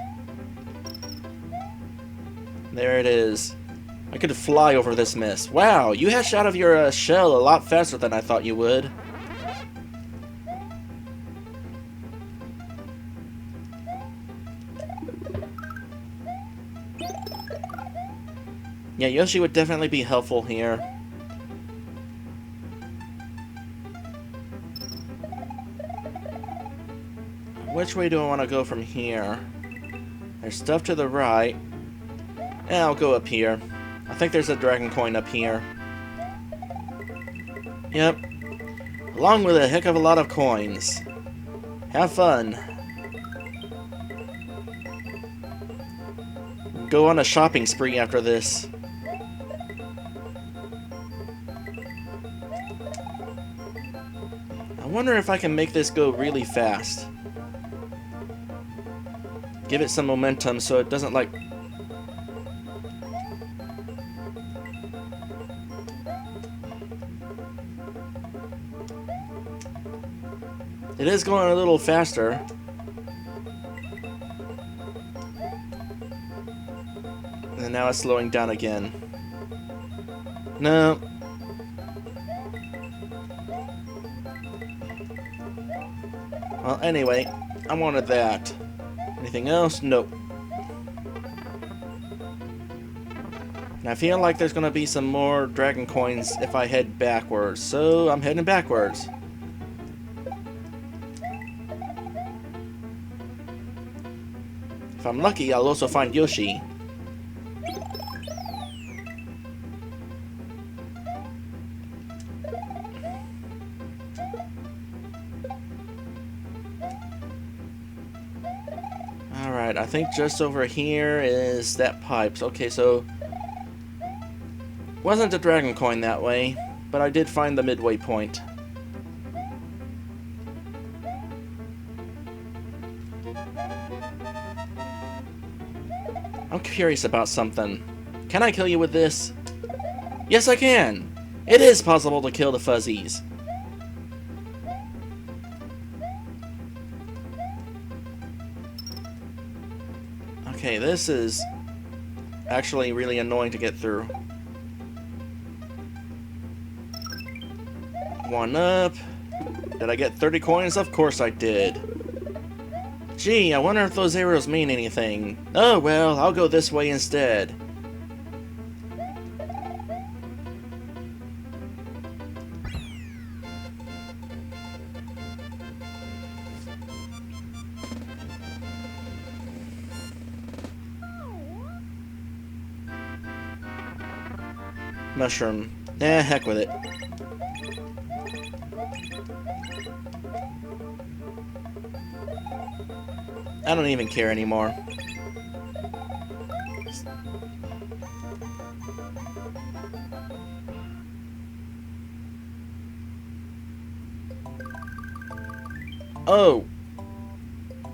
There it is. I could fly over this mist. Wow, you hatched out of your shell a lot faster than I thought you would. Yeah, Yoshi would definitely be helpful here. Which way do I want to go from here? There's stuff to the right. Yeah, I'll go up here. I think there's a dragon coin up here. Yep. along with a heck of a lot of coins. Have fun. Go on a shopping spree after this. I wonder if I can make this go really fast. Give it some momentum so it doesn't like... It is going a little faster. And now it's slowing down again. No. Well, anyway, I wanted that. Anything else? Nope. And I feel like there's gonna be some more dragon coins if I head backwards, so I'm heading backwards. If I'm lucky, I'll also find Yoshi. Alright, I think just over here is that pipes. Okay, so... Wasn't a dragon coin that way, but I did find the midway point. I'm curious about something. Can I kill you with this? Yes, I can! It is possible to kill the fuzzies. Okay, this is actually really annoying to get through. One up. Did I get 30 coins? Of course I did. Gee, I wonder if those arrows mean anything. Oh well, I'll go this way instead. Mushroom. Heck with it. I don't even care anymore. Oh.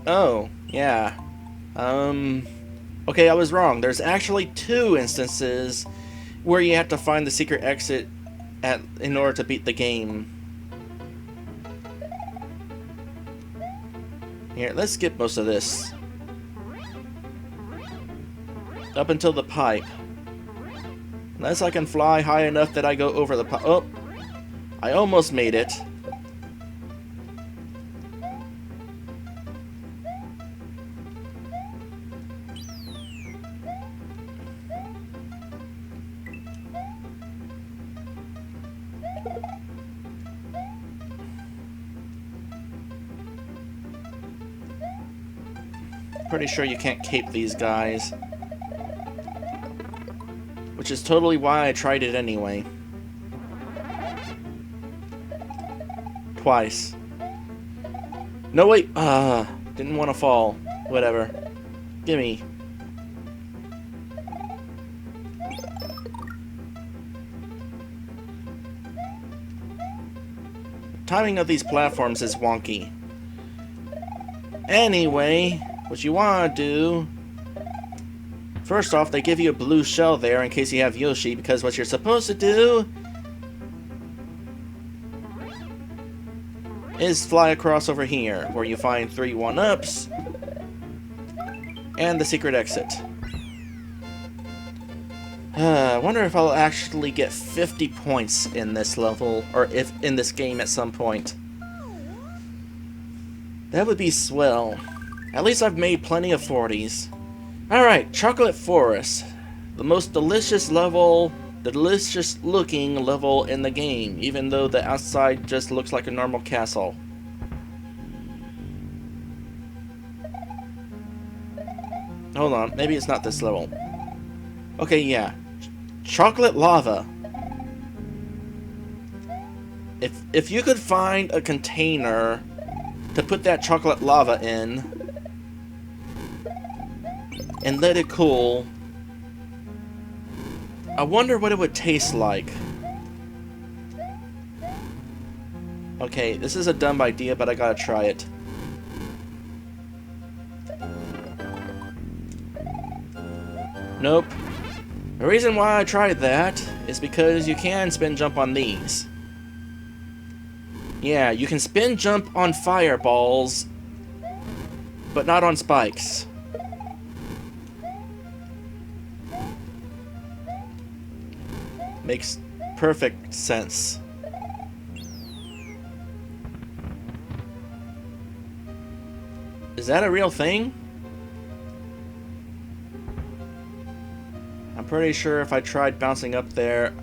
Oh, yeah. Okay, I was wrong. There's actually 2 instances where you have to find the secret exit in order to beat the game. Here, let's skip most of this. Up until the pipe. Unless I can fly high enough that I go over the pipe. Oh! I almost made it. Pretty sure you can't cape these guys. Which is totally why I tried it anyway. Twice. No, wait! Didn't want to fall. Whatever. Gimme. Timing of these platforms is wonky. Anyway... What you want to do... First off, they give you a blue shell there in case you have Yoshi, because what you're supposed to do... is fly across over here, where you find 3 1-ups... and the secret exit. I wonder if I'll actually get 50 points in this level, or if in this game at some point. That would be swell. At least I've made plenty of 40s. Alright, Chocolate Forest. The most delicious level, the delicious looking level in the game, even though the outside just looks like a normal castle. Hold on, maybe it's not this level. Okay, yeah. Chocolate Lava. If you could find a container to put that chocolate lava in and let it cool, I wonder what it would taste like. Okay, this is a dumb idea, but I gotta try it. Nope. The reason why I tried that is because you can spin jump on these. Yeah, you can spin jump on fireballs, but not on spikes. Makes perfect sense. Is that a real thing? I'm pretty sure if I tried bouncing up there...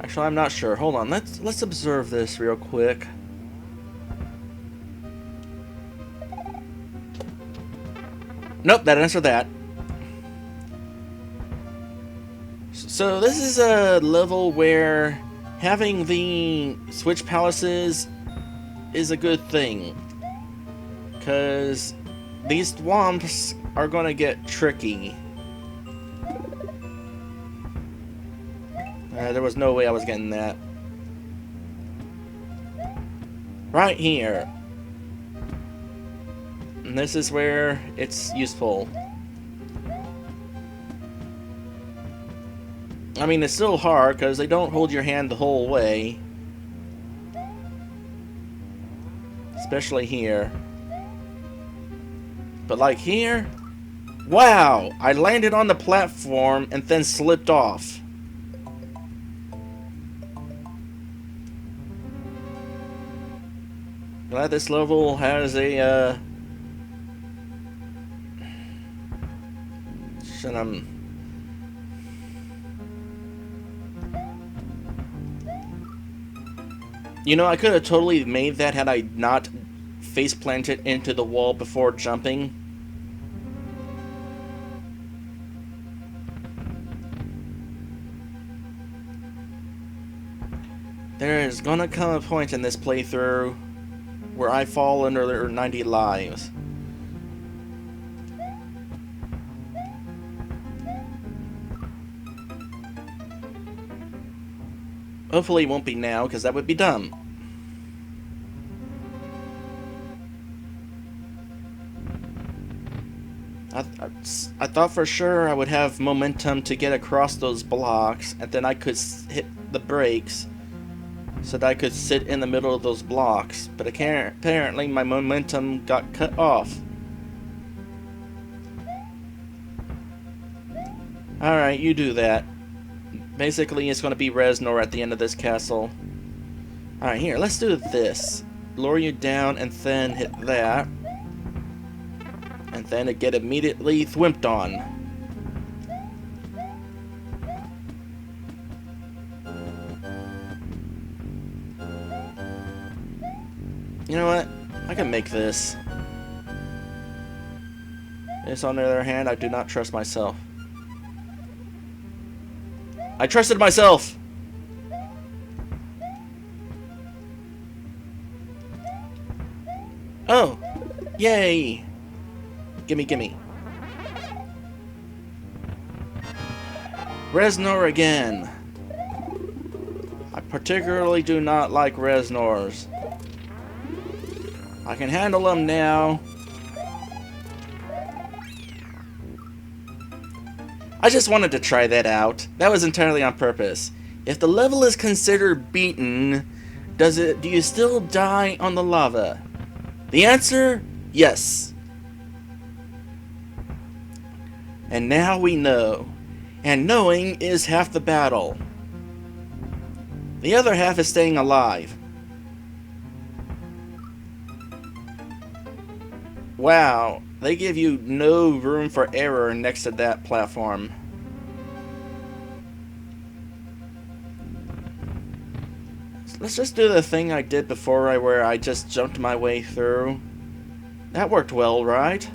Actually, I'm not sure. Hold on, let's observe this real quick. Nope, that answered that. So this is a level where having the switch palaces is a good thing, because these swamps are gonna get tricky. There was no way I was getting that. Right here. And this is where it's useful. I mean, it's still hard because they don't hold your hand the whole way. Especially here. But like here, wow! I landed on the platform and then slipped off. Glad this level has a You know, I could have totally made that had I not face planted into the wall before jumping. There is gonna come a point in this playthrough where I fall under 90 lives. Hopefully it won't be now, because that would be dumb. I thought for sure I would have momentum to get across those blocks, and then I could hit the brakes so that I could sit in the middle of those blocks, but apparently my momentum got cut off. Alright, you do that. Basically, it's going to be Reznor at the end of this castle. Alright, here, let's do this. Lower you down and then hit that. And then it get immediately thwimped on. You know what? I can make this. This, on the other hand, I do not trust myself. I trusted myself! Oh! Yay! Gimme, gimme. Reznor again! I particularly do not like Reznors. I can handle them now. I just wanted to try that out. That was entirely on purpose. If the level is considered beaten, do you still die on the lava? The answer, yes. And now we know. And knowing is half the battle. The other half is staying alive. Wow, they give you no room for error next to that platform. Let's just do the thing I did before where I just jumped my way through. That worked well, right?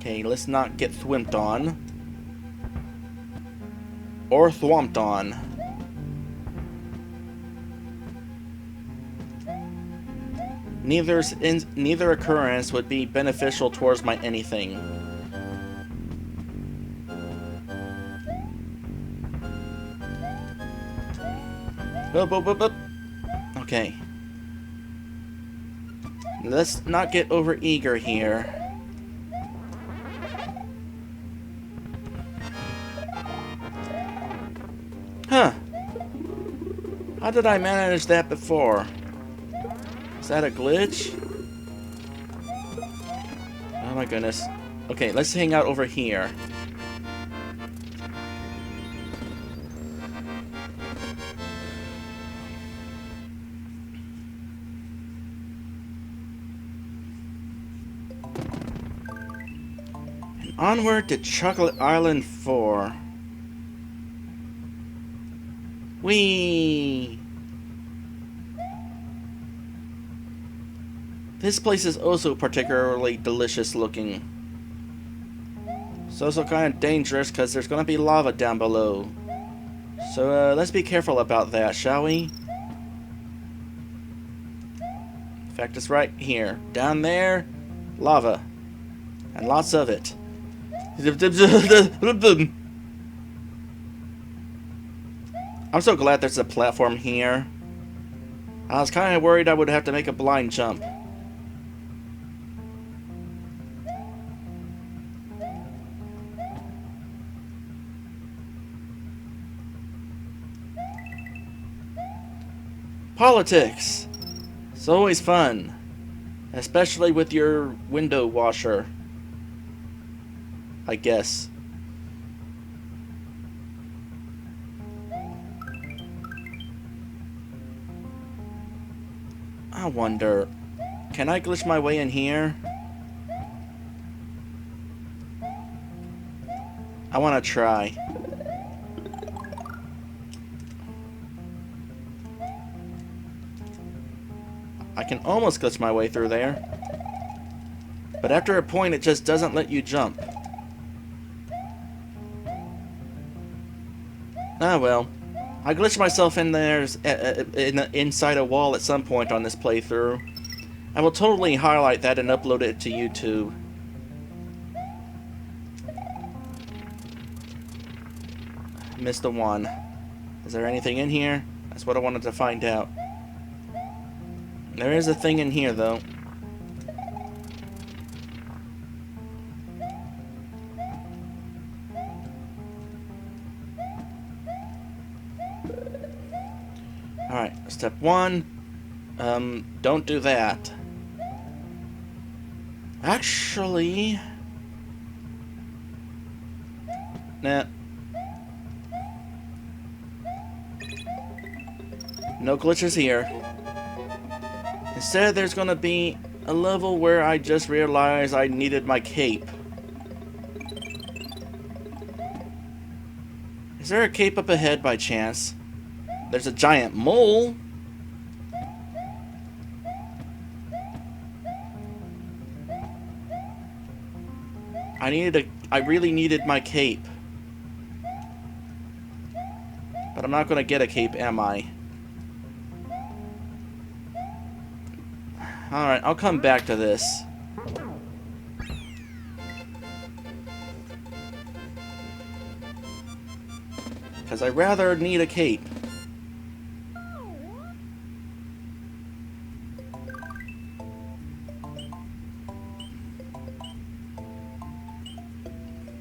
Okay, let's not get thwimped on. Or thwomped on. Neither occurrence would be beneficial towards my anything. Up, up, up, up. Okay. Let's not get over eager here. Huh. How did I manage that before? Is that a glitch? Oh my goodness. Okay, let's hang out over here. And onward to Chocolate Island 4. Whee! This place is also particularly delicious looking. It's also kind of dangerous because there's going to be lava down below. So let's be careful about that, shall we? In fact, it's right here. Down there, lava. And lots of it. I'm so glad there's a platform here. I was kind of worried I would have to make a blind jump. Politics! It's always fun. Especially with your window washer. I guess. I wonder, can I glitch my way in here? I want to try. I can almost glitch my way through there. But after a point, it just doesn't let you jump. Ah well. I glitched myself in there inside a wall at some point on this playthrough. I will totally highlight that and upload it to YouTube. Missed the one. Is there anything in here? That's what I wanted to find out. There is a thing in here, though. Alright, step one. Don't do that. Actually... Nah. No glitches here. Instead, there's gonna be a level where I just realized I needed my cape. Is there a cape up ahead by chance? There's a giant mole. I really needed my cape. But I'm not gonna get a cape, am I? Alright, I'll come back to this. Because I rather need a cape.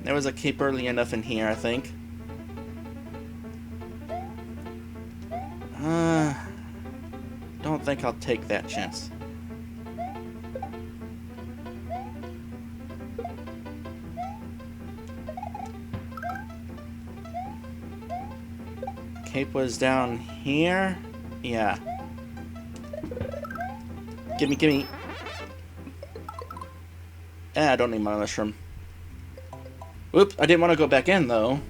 There was a cape early enough in here, I think. Don't think I'll take that chance. Cape was down here? Yeah. Gimme, gimme. I don't need my mushroom. Whoops, I didn't want to go back in, though.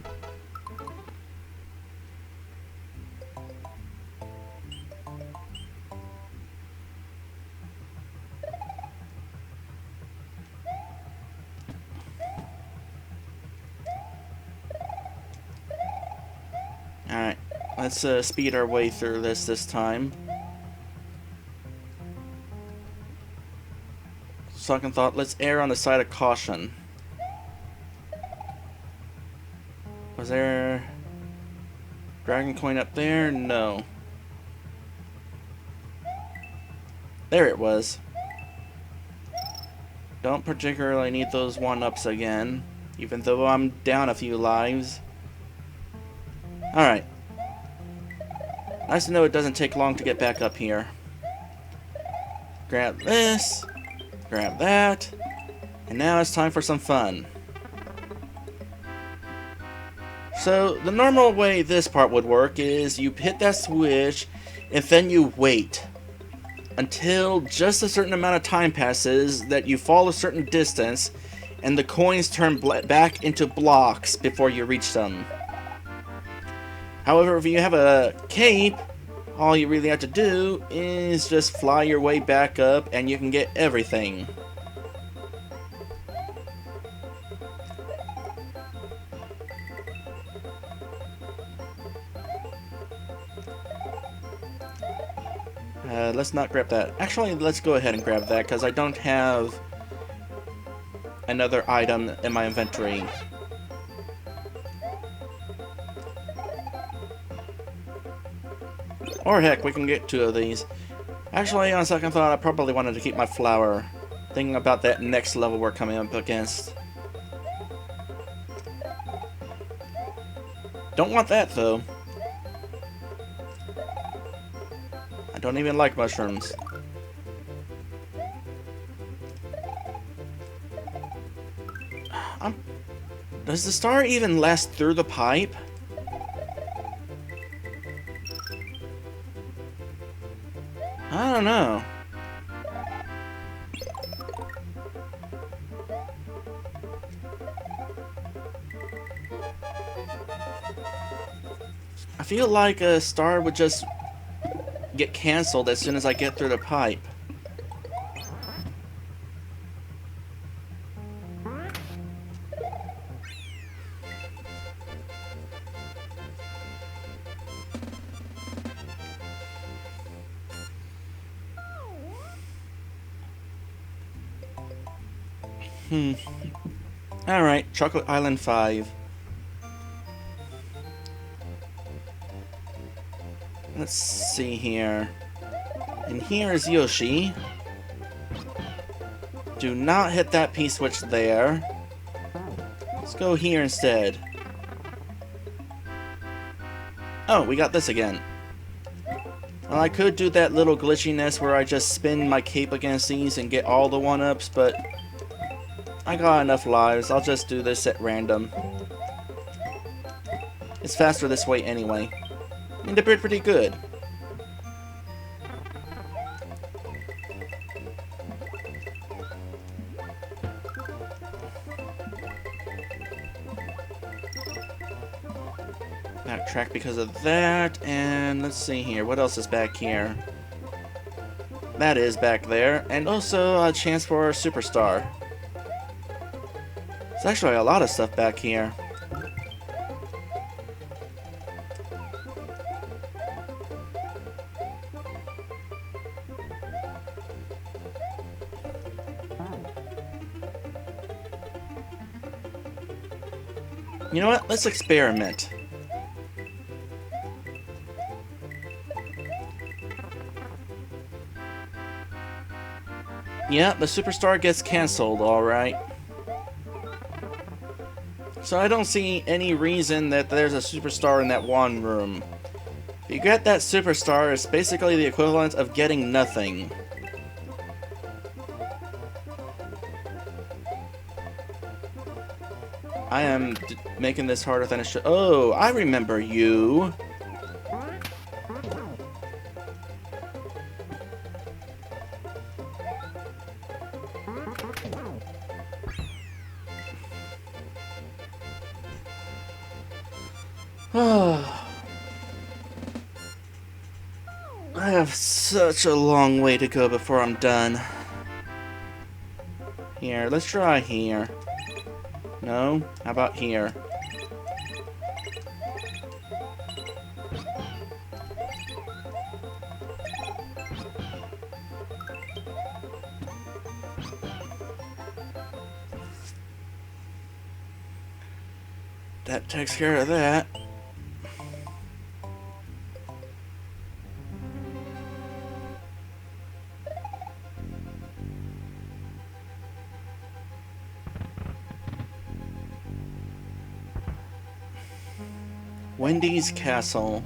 Let's speed our way through this time. Sunken thought, let's err on the side of caution. Was there dragon coin up there? No. There it was. Don't particularly need those 1-ups again, even though I'm down a few lives. Alright. Nice to know it doesn't take long to get back up here. Grab this, grab that, and now it's time for some fun. So, the normal way this part would work is you hit that switch, and then you wait until just a certain amount of time passes that you fall a certain distance, and the coins turn back into blocks before you reach them. However, if you have a cape, all you really have to do is just fly your way back up and you can get everything. Let's not grab that. Actually, let's go ahead and grab that because I don't have another item in my inventory. Or heck, we can get 2 of these. Actually, on second thought, I probably wanted to keep my flower. Thinking about that next level we're coming up against. Don't want that, though. I don't even like mushrooms. Does the star even last through the pipe? I don't know. I feel like a star would just get cancelled as soon as I get through the pipe. Alright, Chocolate Island 5. Let's see here. And here is Yoshi. Do not hit that P-switch there. Let's go here instead. Oh, we got this again. Well, I could do that little glitchiness where I just spin my cape against these and get all the 1-ups, but I got enough lives. I'll just do this at random. It's faster this way anyway. And they did pretty good. Backtrack because of that, and let's see here. What else is back here? That is back there, and also a chance for a superstar. There's actually a lot of stuff back here. You know what? Let's experiment. Yeah, the superstar gets cancelled, alright. So I don't see any reason that there's a superstar in that one room. If you get that superstar, it's basically the equivalent of getting nothing. I am making this harder than it should. Oh, I remember you. I have such a long way to go before I'm done. Here, let's try here. No? How about here? That takes care of that. Wendy's Castle.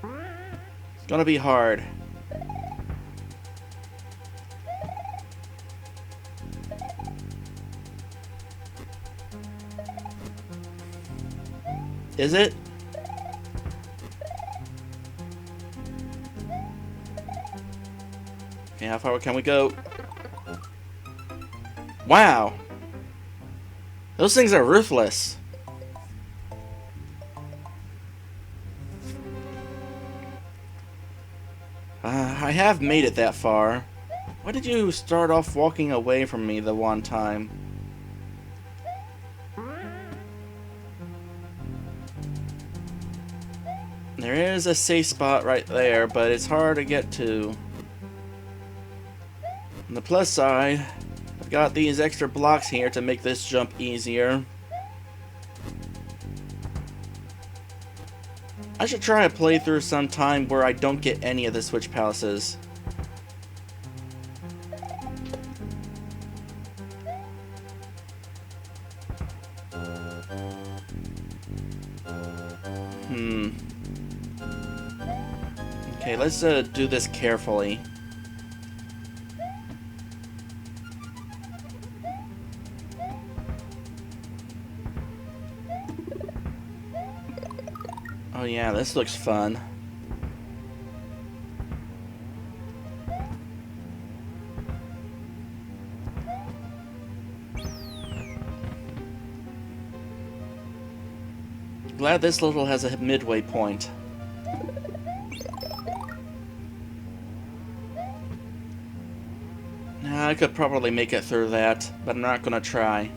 It's gonna be hard. Is it? Okay, how far can we go? Wow! Those things are ruthless. I have made it that far. Why did you start off walking away from me the one time? There is a safe spot right there, but it's hard to get to. On the plus side, I've got these extra blocks here to make this jump easier. I should try a playthrough sometime where I don't get any of the switch palaces. Okay, let's do this carefully. Oh yeah, this looks fun. Glad this level has a midway point. I could probably make it through that, but I'm not gonna try.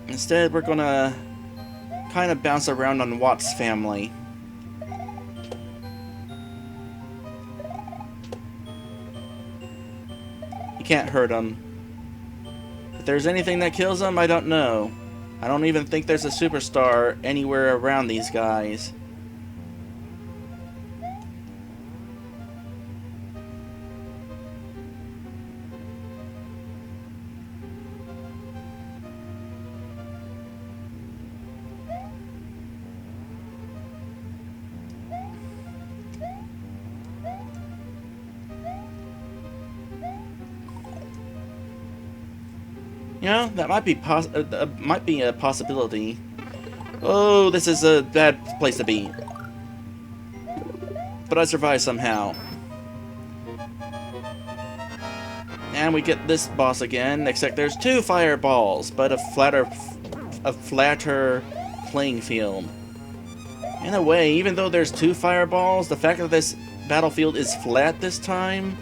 Instead, we're gonna kind of bounce around on Watt's family. You can't hurt him. If there's anything that kills him, I don't know. I don't even think there's a superstar anywhere around these guys. You know, that might be a possibility. Oh, this is a bad place to be. But I survived somehow. And we get this boss again, except there's 2 fireballs, but a flatter playing field. In a way, even though there's 2 fireballs, the fact that this battlefield is flat this time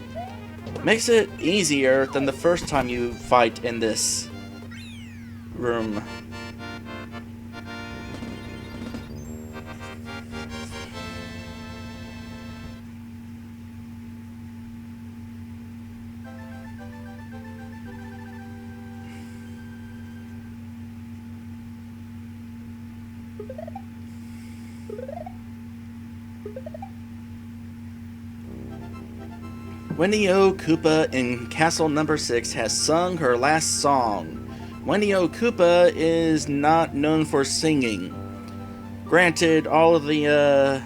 makes it easier than the first time you fight in this room. Wendy O. Koopa in Castle Number 6 has sung her last song. Wendy O. Koopa is not known for singing. Granted, all of the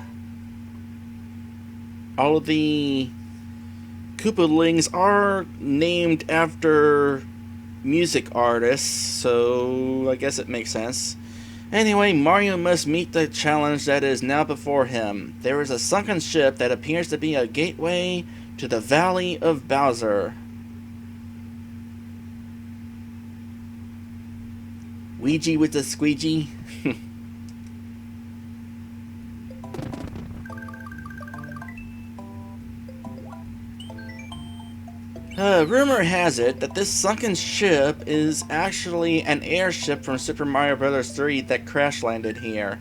Koopalings are named after music artists, so I guess it makes sense. Anyway, Mario must meet the challenge that is now before him. There is a sunken ship that appears to be a gateway to the Valley of Bowser. Ouija with the squeegee. Rumor has it that this sunken ship is actually an airship from Super Mario Bros. 3 that crash landed here.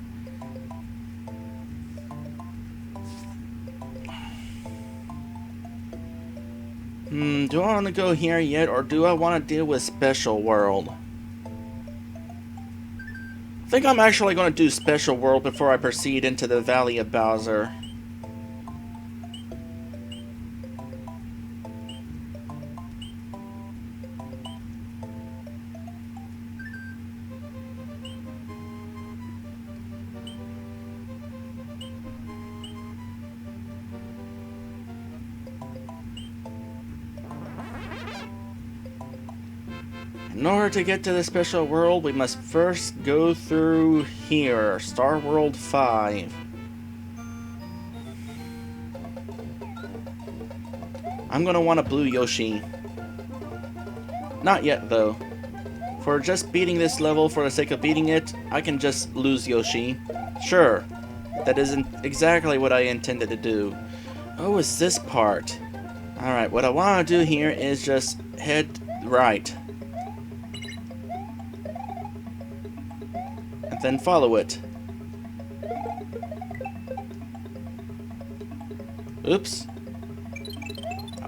Do I want to go here yet, or do I want to deal with Special World? I think I'm actually going to do Special World before I proceed into the Valley of Bowser. In order to get to the Special World, we must first go through here, Star World 5. I'm gonna want a blue Yoshi. Not yet, though. For just beating this level for the sake of beating it, I can just lose Yoshi. Sure, that isn't exactly what I intended to do. Oh, it's this part. Alright, what I want to do here is just head right. And then follow it. Oops.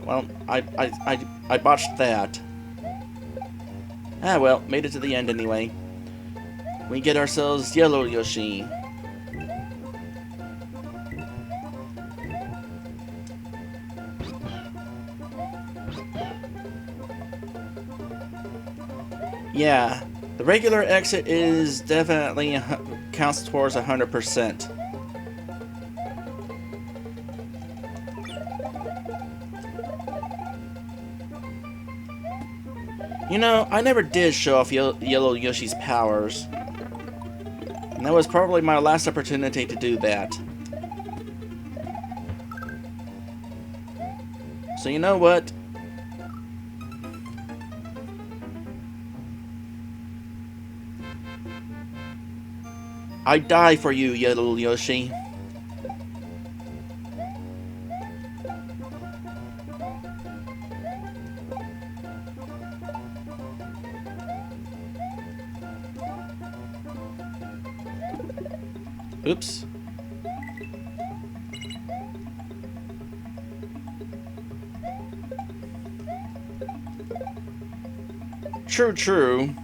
Well, I botched that. Ah well, made it to the end anyway. We get ourselves Yellow Yoshi. Yeah, the regular exit is definitely counts towards 100%. You know, I never did show off Yellow Yoshi's powers. And that was probably my last opportunity to do that. So you know what? I die for you, Yellow Yoshi. Oops. True.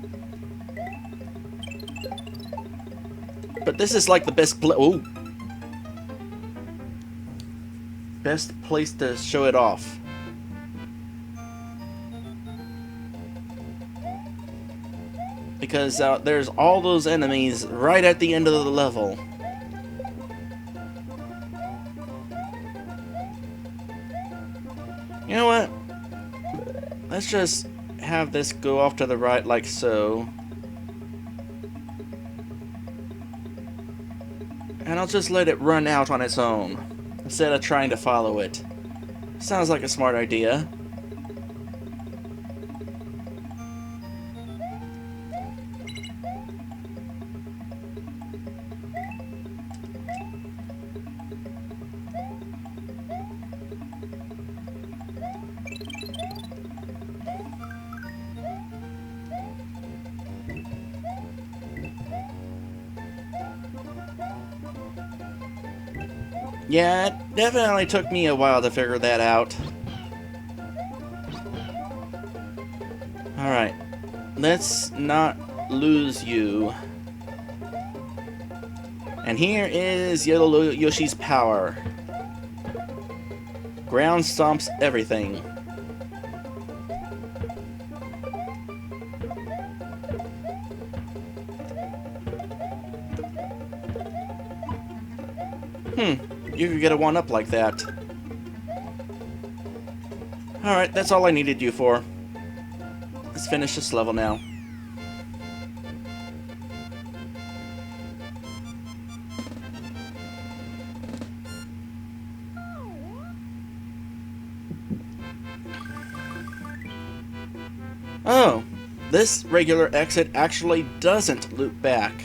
But this is like the best best place to show it off. Because there's all those enemies right at the end of the level. You know what? Let's just have this go off to the right like so. And I'll just let it run out on its own, instead of trying to follow it. Sounds like a smart idea. Yeah, it definitely took me a while to figure that out. Alright, let's not lose you. And here is Yellow Yoshi's power. Ground stomps everything. You could get a 1-up like that. Alright, that's all I needed you for. Let's finish this level now. Oh, this regular exit actually doesn't loop back.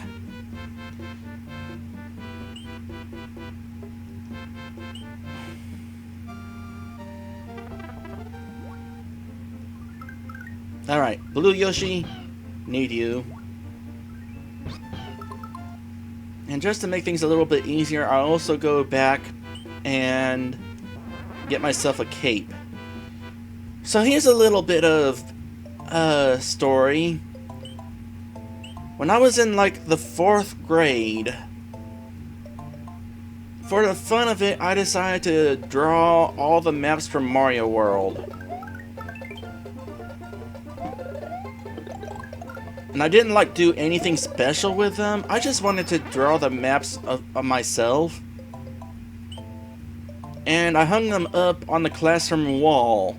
Alright, Blue Yoshi, need you. And just to make things a little bit easier, I'll also go back and get myself a cape. So here's a little bit of story. When I was in like the 4th grade, for the fun of it, I decided to draw all the maps from Mario World. And I didn't like do anything special with them. I just wanted to draw the maps of myself. And I hung them up on the classroom wall.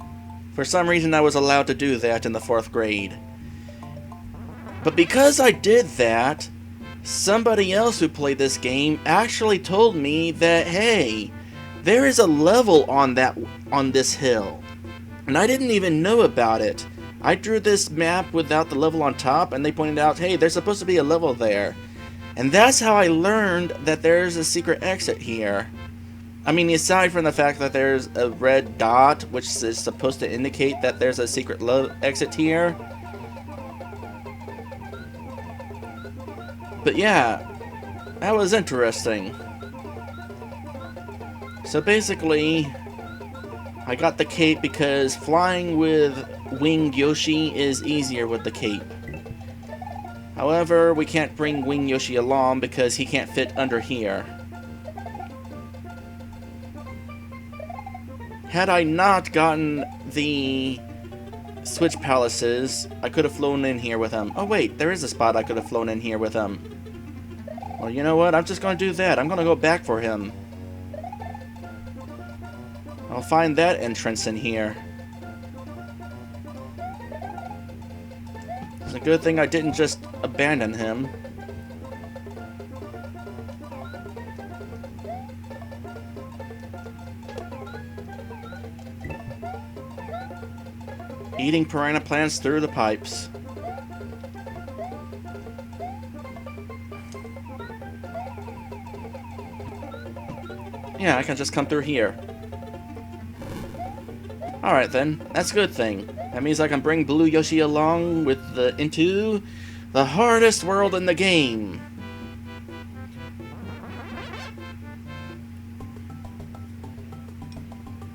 For some reason I was allowed to do that in the 4th grade. But because I did that, somebody else who played this game actually told me that, hey, there is a level on this hill. And I didn't even know about it. I drew this map without the level on top, and they pointed out, hey, there's supposed to be a level there. And that's how I learned that there's a secret exit here. I mean, aside from the fact that there's a red dot, which is supposed to indicate that there's a secret exit here. But yeah, that was interesting. So basically, I got the cape because flying with Winged Yoshi is easier with the cape. However, we can't bring Winged Yoshi along because he can't fit under here. Had I not gotten the Switch Palaces, I could have flown in here with him. Oh wait, there is a spot I could have flown in here with him. Well, you know what? I'm just going to do that. I'm going to go back for him. I'll find that entrance in here. It's a good thing I didn't just abandon him. Eating piranha plants through the pipes. Yeah, I can just come through here. Alright then, that's a good thing. That means I can bring Blue Yoshi along into the hardest world in the game.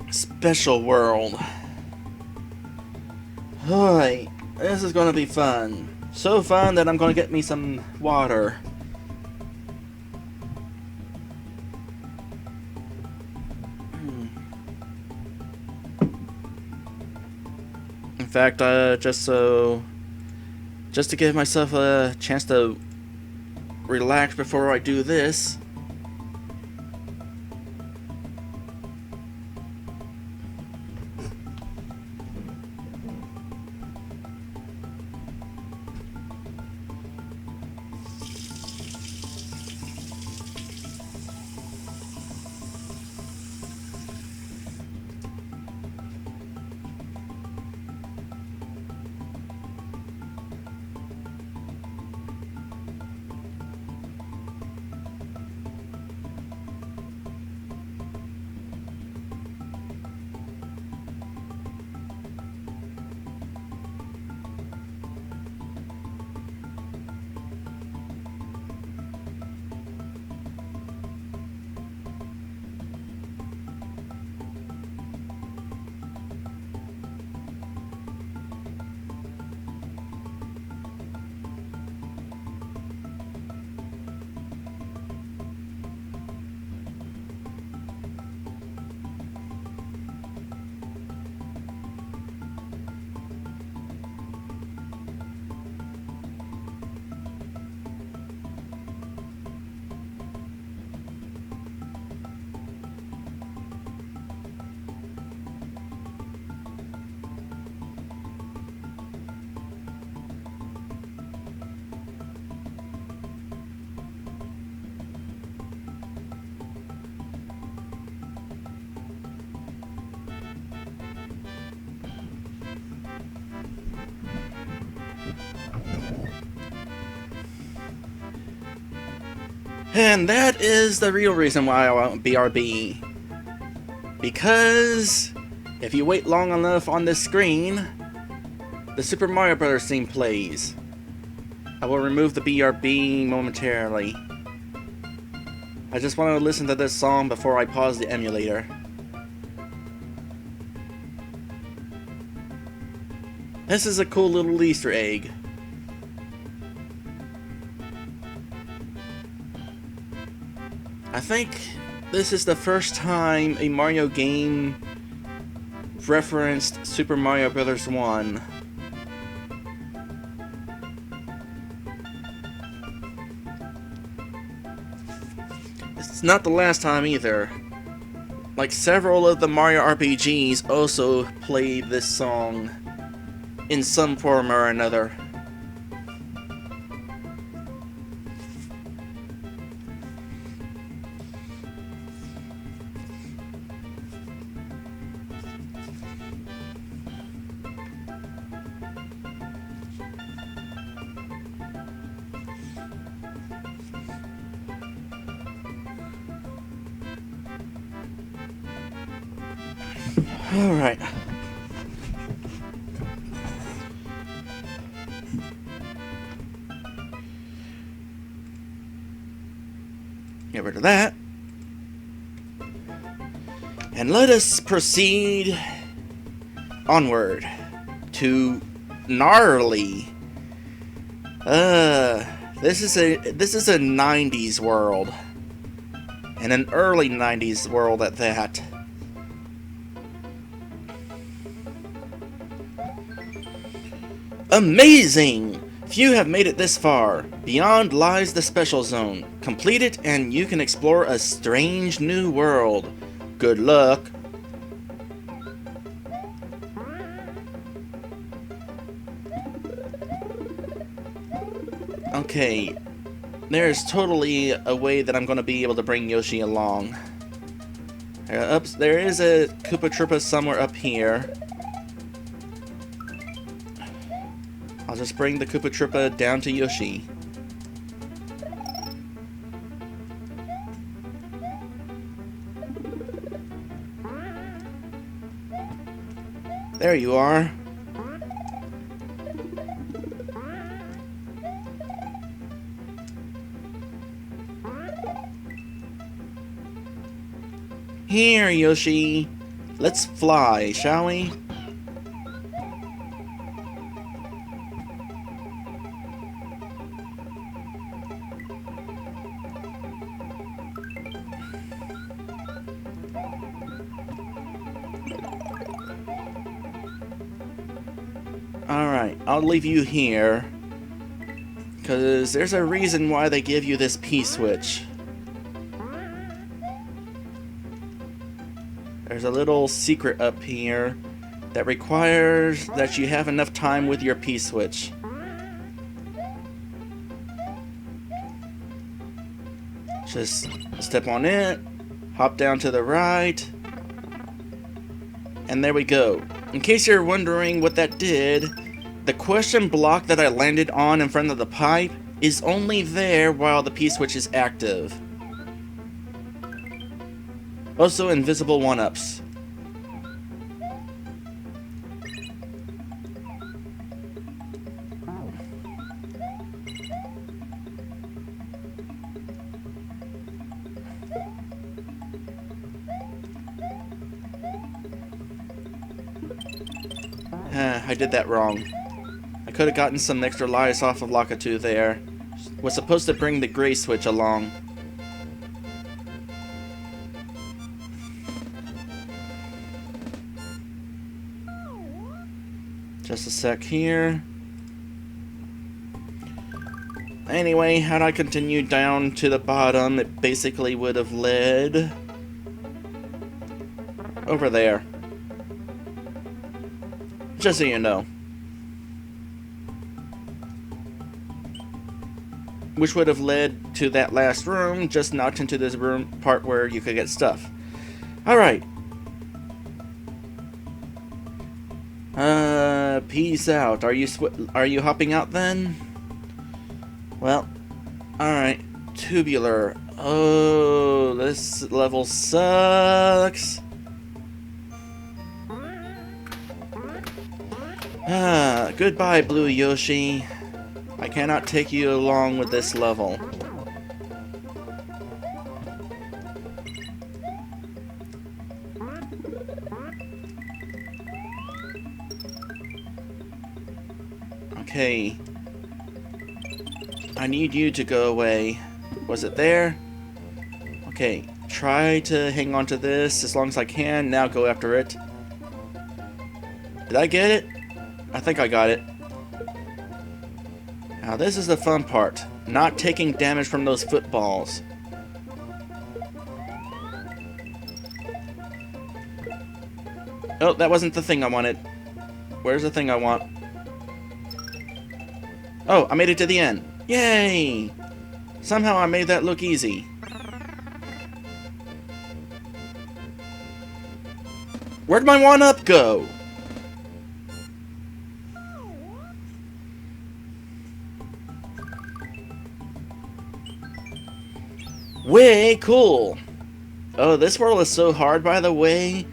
Special world. Alright, this is gonna be fun. So fun that I'm gonna get me some water. In fact, just to give myself a chance to relax before I do this. And that is the real reason why I want BRB. Because if you wait long enough on this screen, the Super Mario Bros. Theme plays. I will remove the BRB momentarily. I just want to listen to this song before I pause the emulator. This is a cool little Easter egg. I think this is the first time a Mario game referenced Super Mario Bros. 1. It's not the last time either. Like, several of the Mario RPGs also play this song in some form or another. Alright. Get rid of that. And let us proceed onward to Gnarly. This is a 90s world. And an early 90s world at that. Amazing! Few have made it this far. Beyond lies the special zone. Complete it and you can explore a strange new world. Good luck. Okay, there's totally a way that I'm going to be able to bring Yoshi along. There is a Koopa Troopa somewhere up here. I'll just bring the Koopa Troopa down to Yoshi. There you are. Here, Yoshi. Let's fly, shall we? Alright, I'll leave you here, because there's a reason why they give you this P-switch. There's a little secret up here that requires that you have enough time with your P-switch. Just step on it, hop down to the right, and there we go. In case you're wondering what that did, the question block that I landed on in front of the pipe is only there while the P-switch is active. Also, invisible 1-ups. I did that wrong. I could have gotten some extra lives off of Lakitu there. Was supposed to bring the gray switch along. Just a sec here. Anyway, had I continued down to the bottom, it basically would have led over there. Just so you know. Which would have led to that last room, just not into this room part where you could get stuff. Alright. Peace out. Are you hopping out then? Well, alright. Tubular. Oh, this level sucks. Goodbye, Blue Yoshi. I cannot take you along with this level. Okay. I need you to go away. Was it there? Okay. Try to hang on to this as long as I can. Now go after it. Did I get it? I think I got it. Now this is the fun part. Not taking damage from those footballs. Oh, that wasn't the thing I wanted. Where's the thing I want? Oh, I made it to the end. Yay! Somehow I made that look easy. Where'd my 1-up go? Way cool! Oh, this world is so hard, by the way,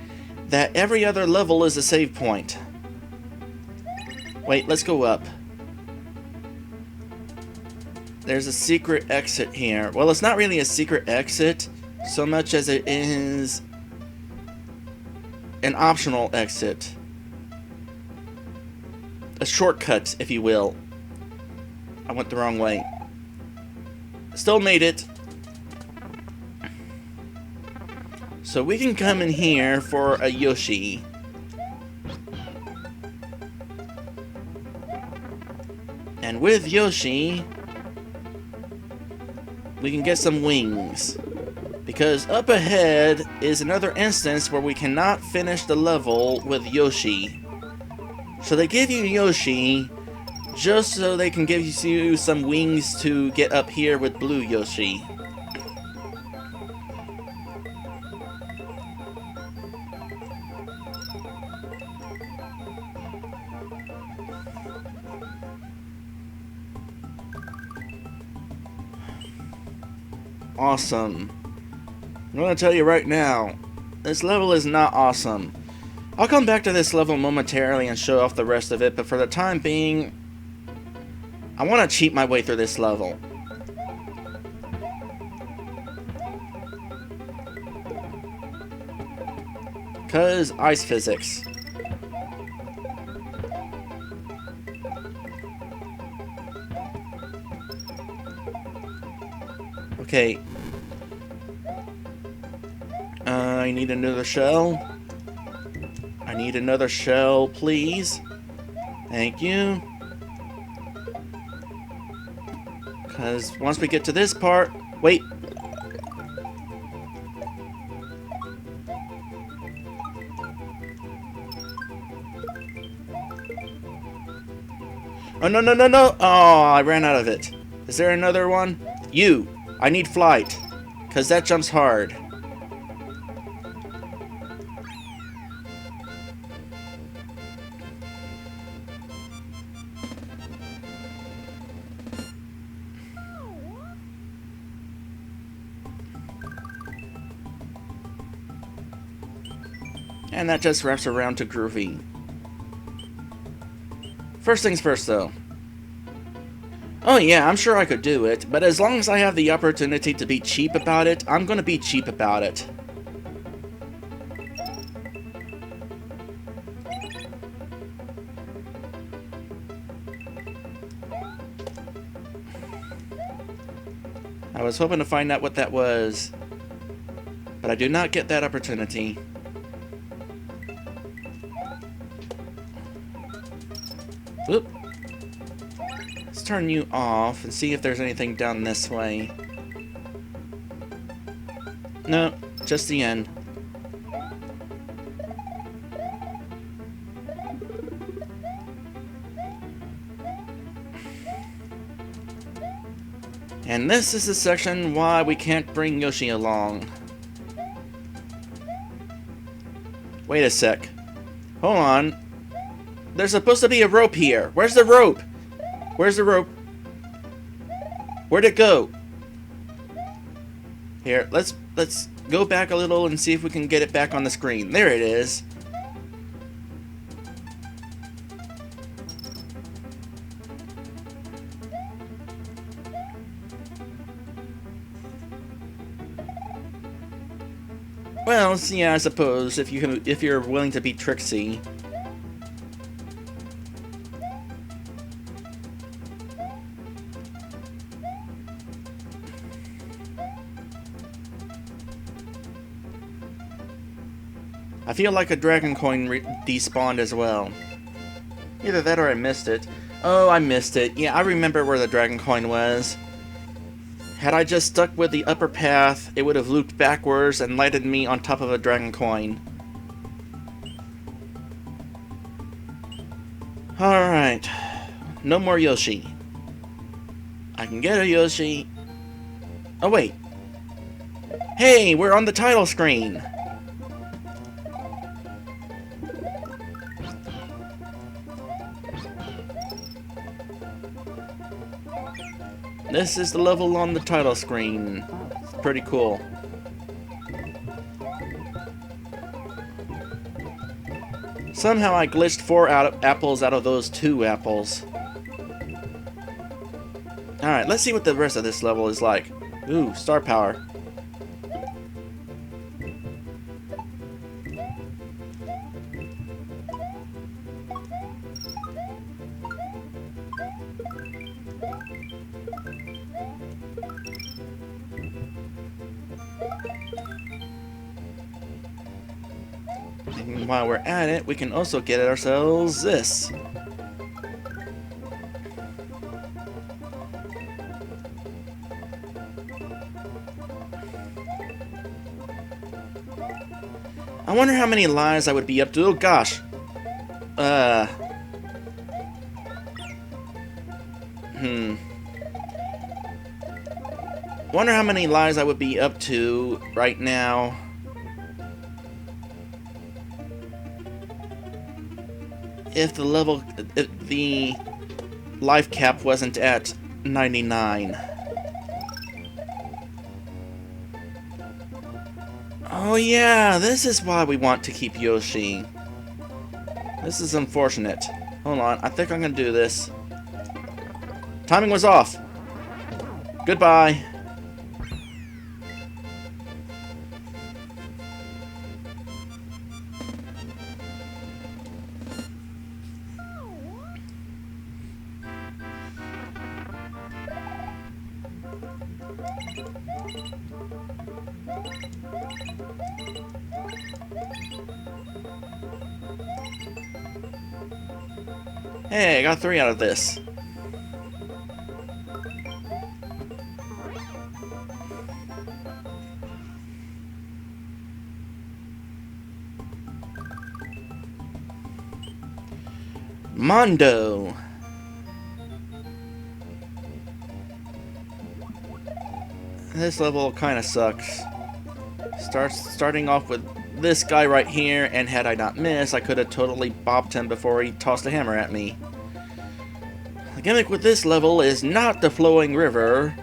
that every other level is a save point. Wait, let's go up. There's a secret exit here. Well, it's not really a secret exit so much as it is an optional exit. A shortcut, if you will. I went the wrong way. Still made it. So we can come in here for a Yoshi. And with Yoshi, we can get some wings. Because up ahead is another instance where we cannot finish the level with Yoshi. So they give you Yoshi just so they can give you some wings to get up here with Blue Yoshi. Awesome. I'm gonna tell you right now, this level is not awesome. I'll come back to this level momentarily and show off the rest of it, but for the time being, I want to cheat my way through this level. Cause ice physics. Okay. I need another shell. I need another shell, please. Thank you. Because once we get to this part... Wait. Oh, no, no, no, no. Oh, I ran out of it. Is there another one? You. I need flight. Because that jumps hard. And that just wraps around to Groovy. First things first, though. Oh yeah, I'm sure I could do it, but as long as I have the opportunity to be cheap about it, I'm gonna be cheap about it. I was hoping to find out what that was, but I do not get that opportunity. Oop. Let's turn you off and see if there's anything down this way. No, just the end. And this is the section why we can't bring Yoshi along. Wait a sec. Hold on. There's supposed to be a rope here. Where's the rope? Where's the rope? Where'd it go? Here, let's go back a little and see if we can get it back on the screen. There it is. Well, yeah, I suppose if you're willing to be tricksy. I feel like a dragon coin despawned as well. Either that or I missed it. Oh, I missed it. Yeah, I remember where the dragon coin was. Had I just stuck with the upper path, it would have looped backwards and lighted me on top of a dragon coin. Alright. No more Yoshi. I can get a Yoshi. Oh, wait. Hey, we're on the title screen! This is the level on the title screen. It's pretty cool. Somehow I glitched 4 apples out of those 2 apples. Alright, let's see what the rest of this level is like. Ooh, star power. And while we're at it, we can also get ourselves this. I wonder how many lives I would be up to. Oh gosh. Wonder how many lives I would be up to right now. If the life cap wasn't at 99. Oh yeah, this is why we want to keep Yoshi. This is unfortunate. Hold on, I think I'm gonna do this. Timing was off. Goodbye. Hey, I got 3 out of this. Mondo. This level kind of sucks. Starting off with this guy right here, and had I not missed, I could have totally bopped him before he tossed a hammer at me. The gimmick with this level is not the flowing river.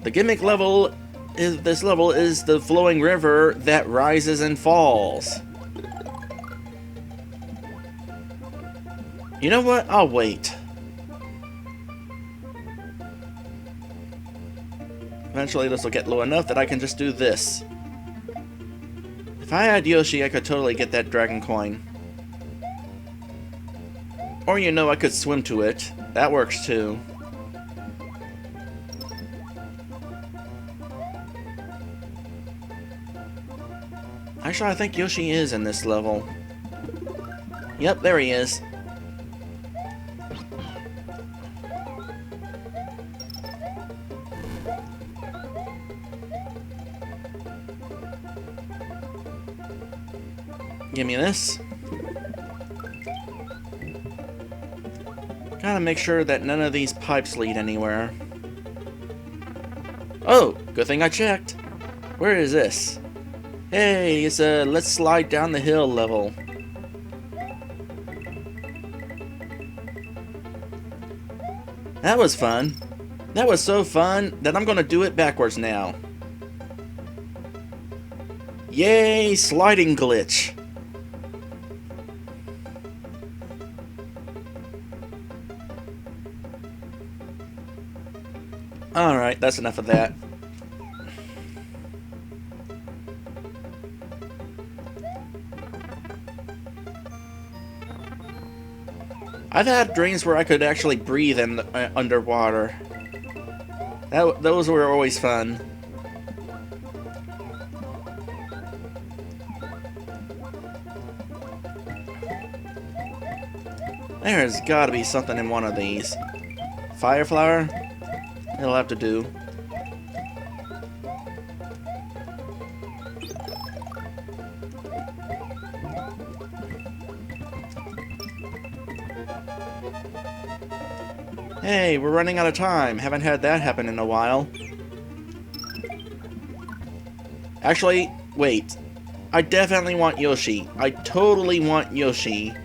The gimmick level is the flowing river that rises and falls. You know what? I'll wait. Eventually this will get low enough that I can just do this. If I had Yoshi, I could totally get that dragon coin. Or, you know, I could swim to it. That works too. Actually, I think Yoshi is in this level. Yep, there he is. Give me this. Gotta make sure that none of these pipes lead anywhere. Oh, good thing I checked. Where is this? Hey, it's a let's slide down the hill level. That was fun. That was so fun that I'm gonna do it backwards now. Yay, sliding glitch. Alright, that's enough of that. I've had dreams where I could actually breathe in underwater. Those were always fun. There's gotta be something in one of these. Fire flower? It'll have to do. Hey, we're running out of time. Haven't had that happen in a while. Actually, wait. I definitely want Yoshi. I totally want Yoshi.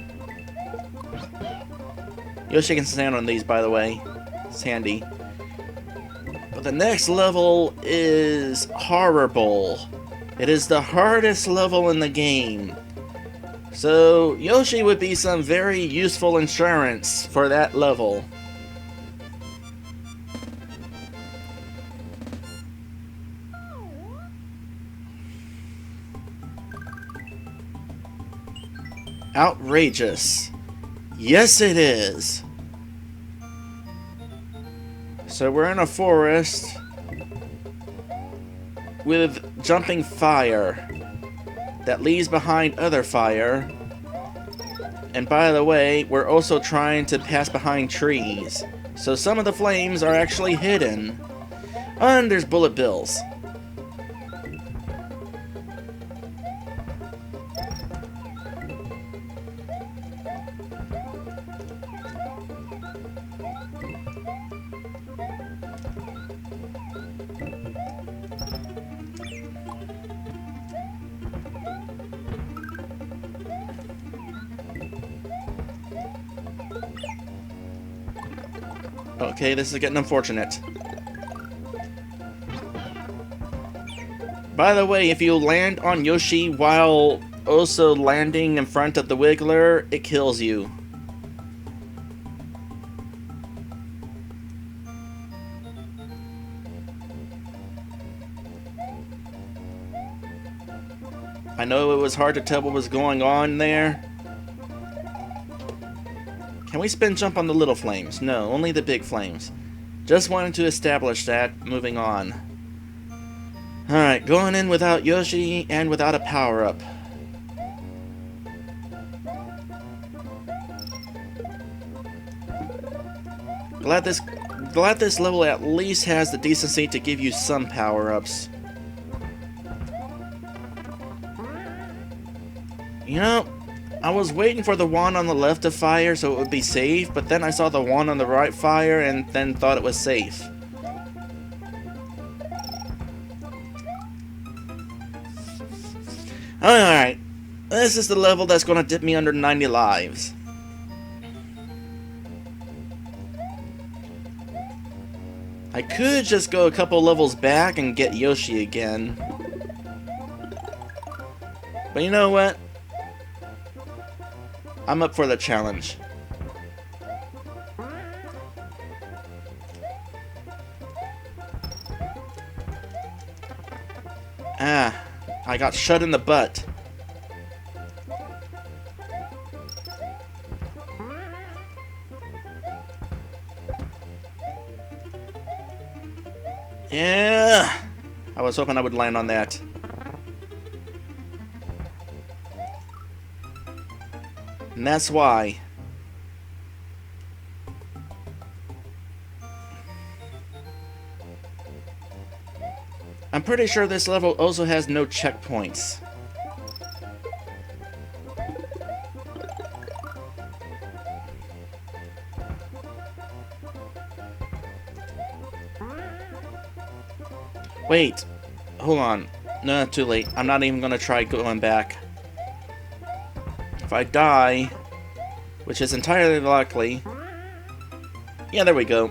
Yoshi can stand on these, by the way. It's handy. But the next level is horrible. It is the hardest level in the game. So, Yoshi would be some very useful insurance for that level. Outrageous. Yes, it is. So we're in a forest with jumping fire that leaves behind other fire. And by the way, we're also trying to pass behind trees. So some of the flames are actually hidden. And there's bullet bills. Okay, this is getting unfortunate. By the way, if you land on Yoshi while also landing in front of the Wiggler, it kills you. I know it was hard to tell what was going on there. Can we spin jump on the little flames? No, only the big flames. Just wanted to establish that, moving on. Alright, going in without Yoshi and without a power-up. Glad this level at least has the decency to give you some power-ups. You know, I was waiting for the one on the left to fire so it would be safe, but then I saw the one on the right fire and then thought it was safe. Alright, this is the level that's gonna dip me under 90 lives. I could just go a couple levels back and get Yoshi again. But you know what? I'm up for the challenge. Ah, I got shot in the butt. Yeah, I was hoping I would land on that. And that's why. I'm pretty sure this level also has no checkpoints. Wait, hold on. No, too late. I'm not even gonna try going back. If I die, which is entirely likely. Yeah, there we go.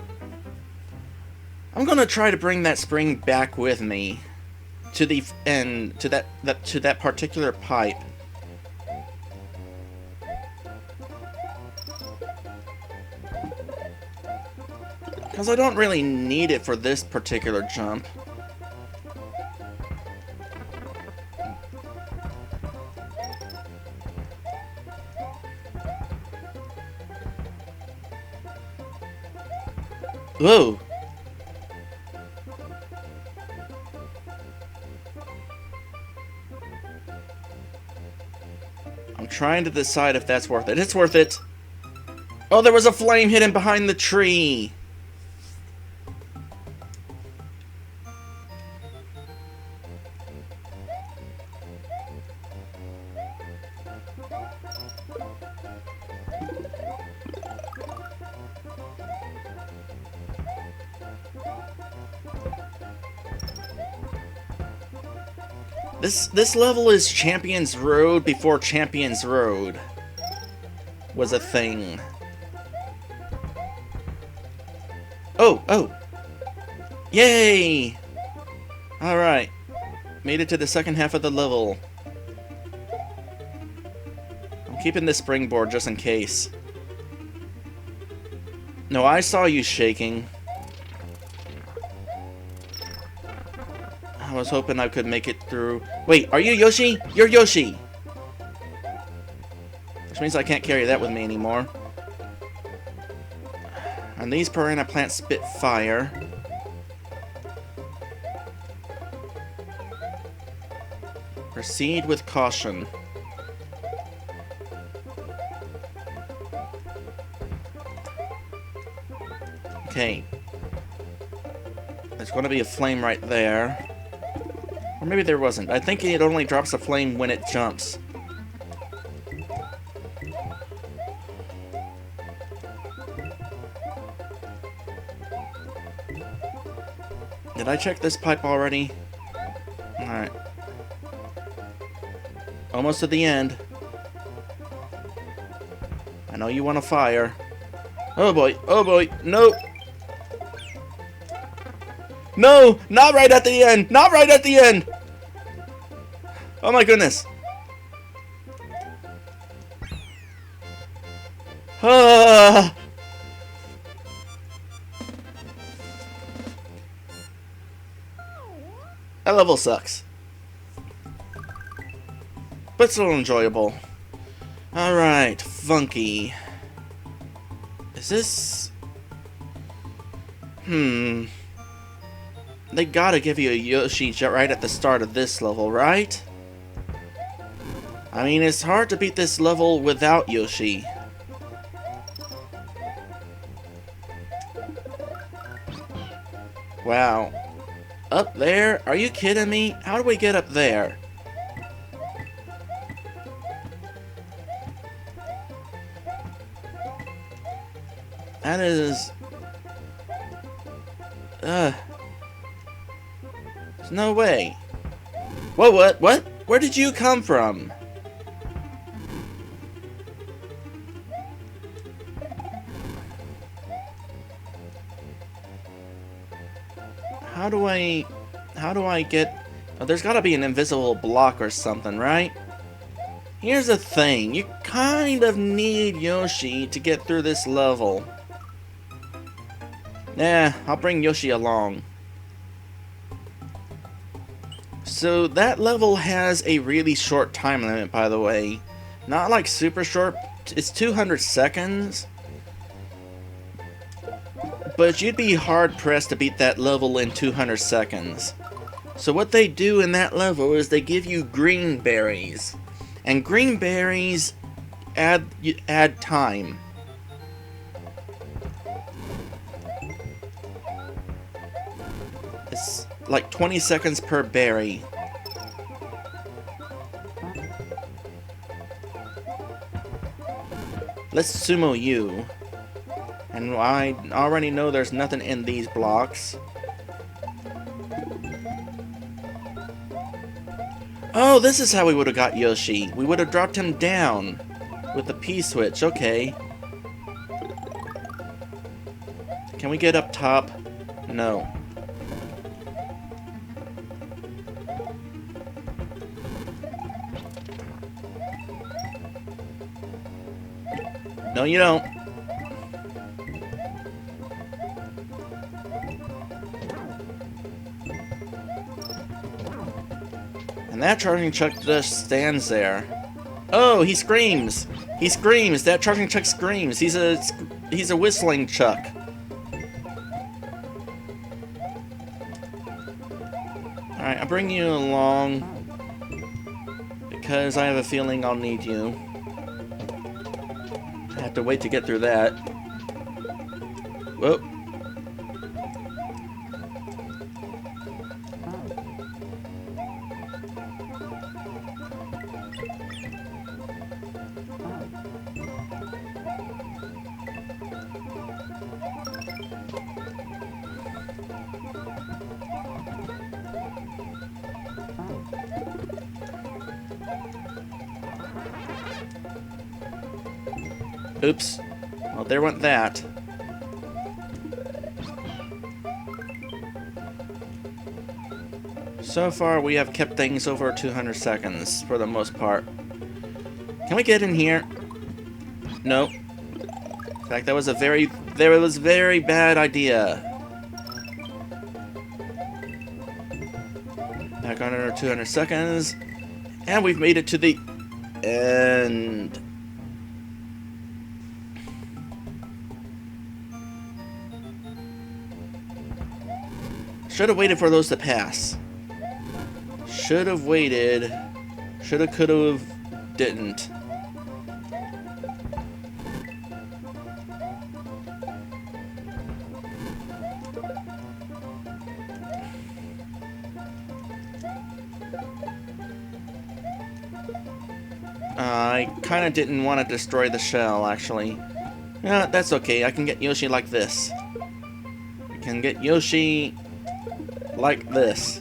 I'm gonna try to bring that spring back with me to the end, to that particular pipe. Because I don't really need it for this particular jump. Whoa! I'm trying to decide if that's worth it. It's worth it! Oh, there was a flame hidden behind the tree. This level is Champions Road before Champions Road was a thing. Oh! Yay! Alright. Made it to the second half of the level. I'm keeping this springboard just in case. No, I saw you shaking. I was hoping I could make it through. Wait, are you Yoshi? You're Yoshi! Which means I can't carry that with me anymore. And these piranha plants spit fire. Proceed with caution. Okay. There's going to be a flame right there. Or maybe there wasn't. I think it only drops a flame when it jumps. Did I check this pipe already? Alright. Almost to the end. I know you want to fire. Oh boy, no! No! Not right at the end! Not right at the end! Oh my goodness! Ah! That level sucks. But still enjoyable. Alright, funky. Is this... They gotta give you a Yoshi right at the start of this level, right? I mean, it's hard to beat this level without Yoshi. Wow. Up there? Are you kidding me? How do we get up there? That is... There's no way. Whoa, what? Where did you come from? How do I get... Oh, there's gotta be an invisible block or something, right? Here's the thing. You kind of need Yoshi to get through this level. Nah, I'll bring Yoshi along. So that level has a really short time limit, by the way. Not like super short. It's 200 seconds. But you'd be hard-pressed to beat that level in 200 seconds. So what they do in that level is they give you green berries. And green berries add time. It's like 20 seconds per berry. Let's sumo you. And I already know there's nothing in these blocks. Oh, this is how we would have got Yoshi. We would have dropped him down with the P-switch. Okay. Can we get up top? No. No, you don't. And that charging chuck just stands there. Oh, he screams! He screams! That charging chuck screams! He's a whistling chuck. Alright, I'll bring you along. Because I have a feeling I'll need you. have to wait to get through that. Whoa. Oops. Well, there went that. So far, we have kept things over 200 seconds, for the most part. Can we get in here? No. In fact, that was a very bad idea. Back under 200 seconds. And we've made it to the end. Should have waited for those to pass. Should have waited. Should have, could have, didn't. I kind of didn't want to destroy the shell, actually. Yeah, that's okay. I can get Yoshi like this. I can get Yoshi like this.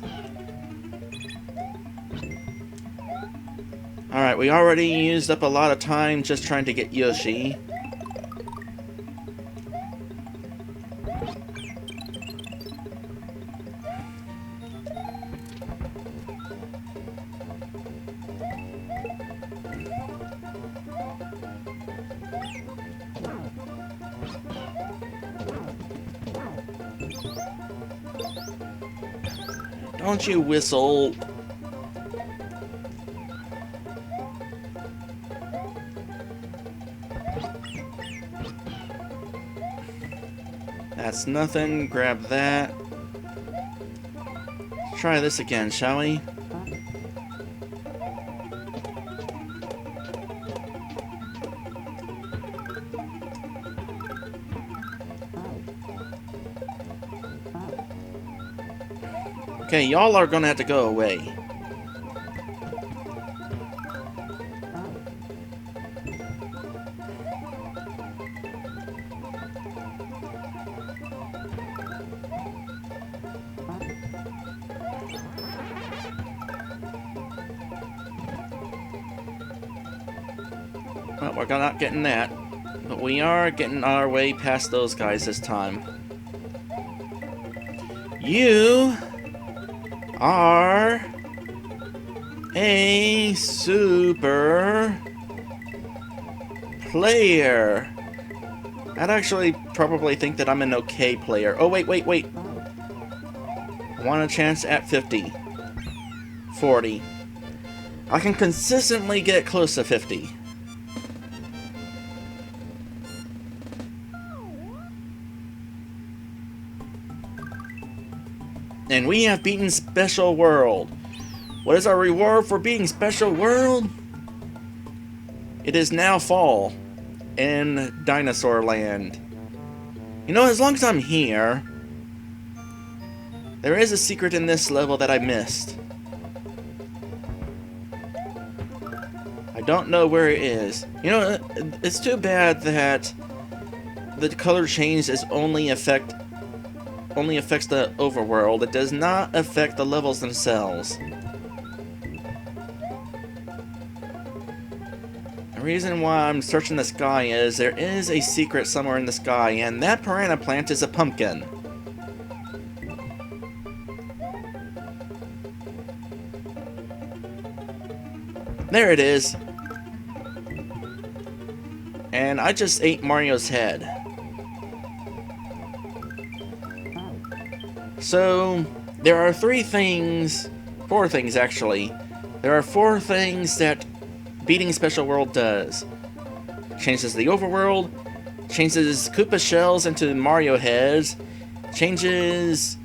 Alright, we already used up a lot of time just trying to get Yoshi. Don't you whistle. That's nothing. Grab that. Let's try this again, shall we? Okay, y'all are gonna have to go away. Well, we're not getting that, but we are getting our way past those guys this time. You are a super player. I'd actually probably think that I'm an okay player. Oh, wait. I want a chance at 50. 40. I can consistently get close to 50. And we have beaten Special World. What is our reward for beating Special World? It is now fall in Dinosaur Land. You know, as long as I'm here, there is a secret in this level that I missed. I don't know where it is. You know, it's too bad that the color change is only affects the overworld. It does not affect the levels themselves. The reason why I'm searching the sky is there is a secret somewhere in the sky, and that piranha plant is a pumpkin. There it is. And I just ate Mario's head. So, there are 4 things actually. There are 4 things that beating Special World does. Changes the overworld, changes Koopa shells into Mario heads, changes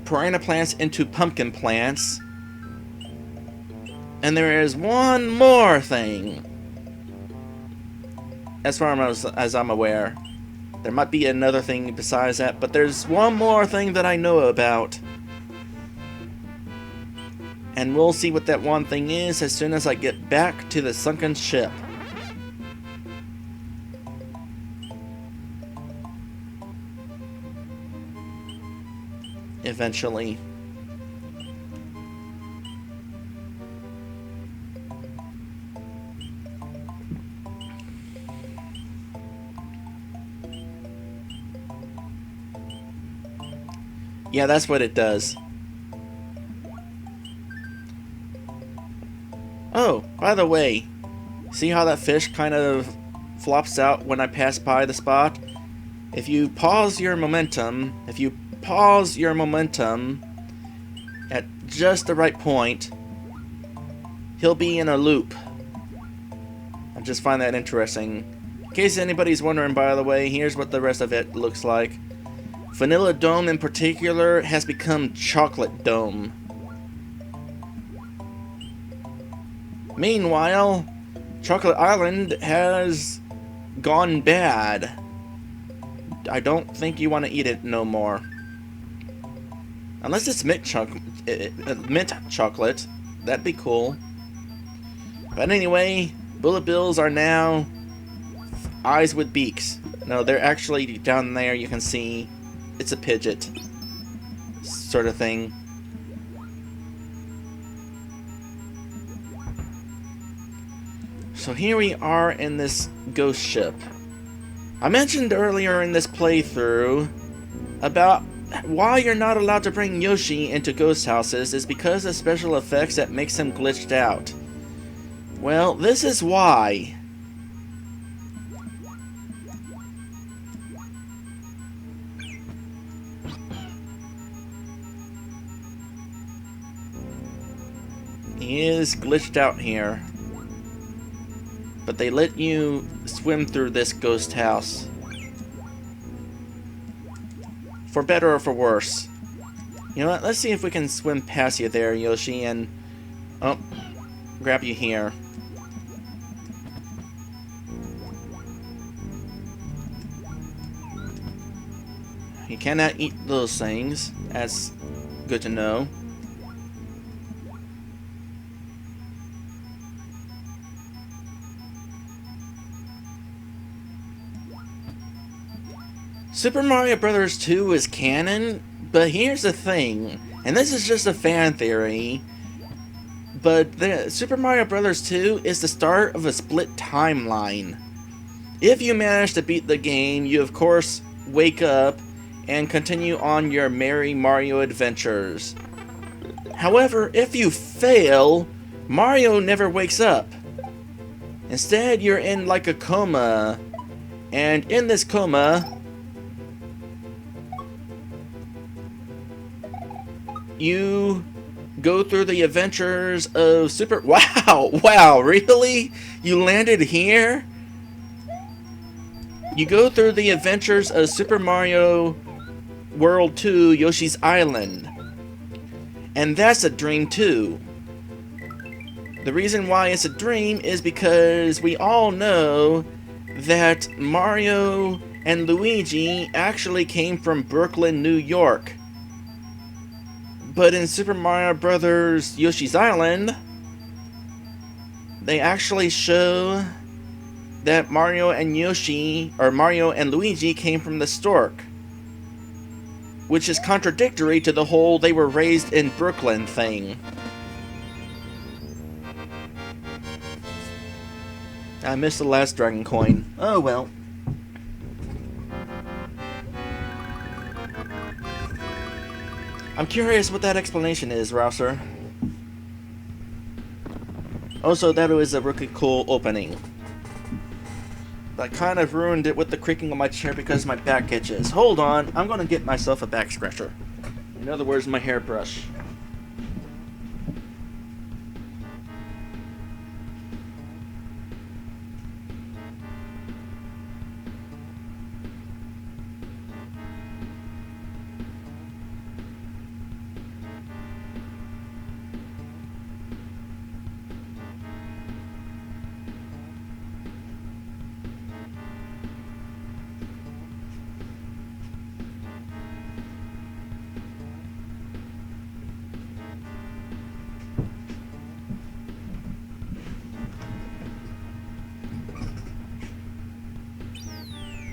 piranha plants into pumpkin plants, and there is one more thing. as far as I'm aware. There might be another thing besides that, but there's one more thing that I know about. And we'll see what that one thing is as soon as I get back to the sunken ship. Eventually. Yeah, that's what it does. Oh, by the way, see how that fish kind of flops out when I pass by the spot? If you pause your momentum at just the right point, he'll be in a loop. I just find that interesting. In case anybody's wondering, by the way, here's what the rest of it looks like. Vanilla Dome in particular has become Chocolate Dome. Meanwhile, Chocolate Island has gone bad. I don't think you want to eat it no more. Unless it's mint chocolate. That'd be cool. But anyway, bullet bills are now eyes with beaks. No, they're actually down there, you can see. It's a Pidgeot sort of thing. So here we are in this ghost ship. I mentioned earlier in this playthrough about why you're not allowed to bring Yoshi into ghost houses is because of special effects that makes him glitched out. Well, this is why. He is glitched out here. But they let you swim through this ghost house. For better or for worse. You know what? Let's see if we can swim past you there, Yoshi, and... oh, grab you here. You cannot eat those things. That's good to know. Super Mario Bros. 2 is canon, but here's the thing, and this is just a fan theory, but Super Mario Bros. 2 is the start of a split timeline. If you manage to beat the game, you of course wake up and continue on your merry Mario adventures. However, if you fail, Mario never wakes up. Instead, you're in like a coma, and in this coma, you go through the adventures of Super... Wow, really? You landed here? You go through the adventures of Super Mario World 2 Yoshi's Island. And that's a dream too. The reason why it's a dream is because we all know that Mario and Luigi actually came from Brooklyn, New York. But in Super Mario Bros. Yoshi's Island, they actually show that Mario and Luigi came from the stork. Which is contradictory to the whole they were raised in Brooklyn thing. I missed the last dragon coin. Oh well. I'm curious what that explanation is, Rouser. Also, that was a really cool opening. I kind of ruined it with the creaking of my chair because my back itches. Hold on, I'm gonna get myself a back scratcher. In other words, my hairbrush.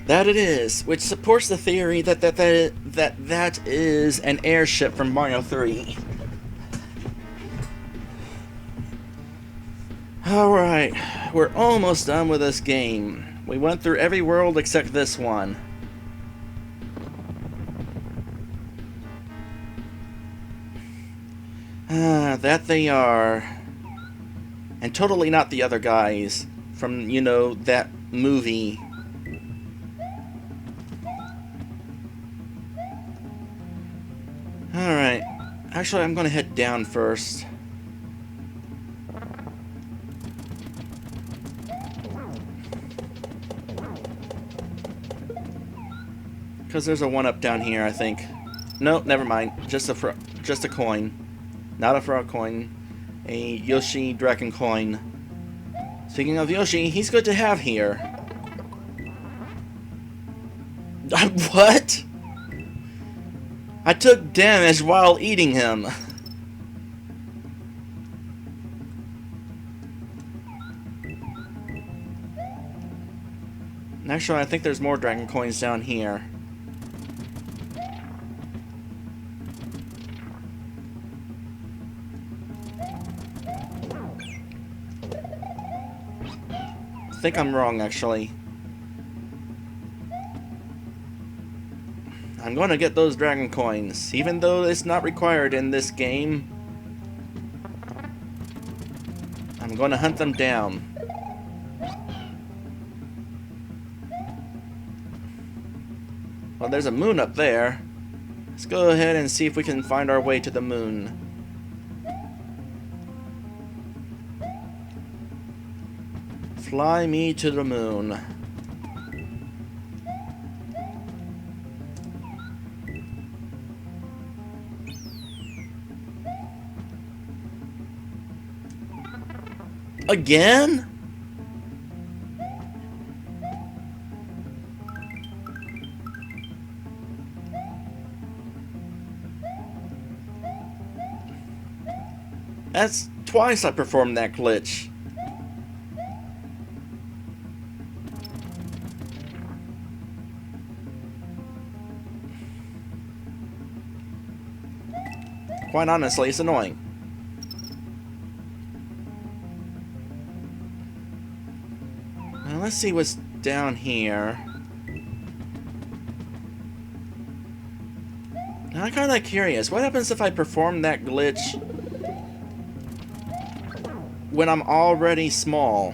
That it is, which supports the theory that is an airship from Mario 3. Alright, we're almost done with this game. We went through every world except this one. That they are. And totally not the other guys from, you know, that movie. Alright. Actually, I'm gonna head down first. Because there's a one-up down here, I think. No, never mind. Just a coin. Not a frog coin. A Yoshi dragon coin. Speaking of Yoshi, he's good to have here. What? I took damage while eating him. Actually, I think there's more dragon coins down here. I think I'm wrong, actually. I'm going to get those dragon coins, even though it's not required in this game. I'm going to hunt them down. Well, there's a moon up there. Let's go ahead and see if we can find our way to the moon. Fly me to the moon. Again? That's twice I performed that glitch. Quite honestly, it's annoying. Now let's see what's down here. Now I'm kind of curious. What happens if I perform that glitch when I'm already small?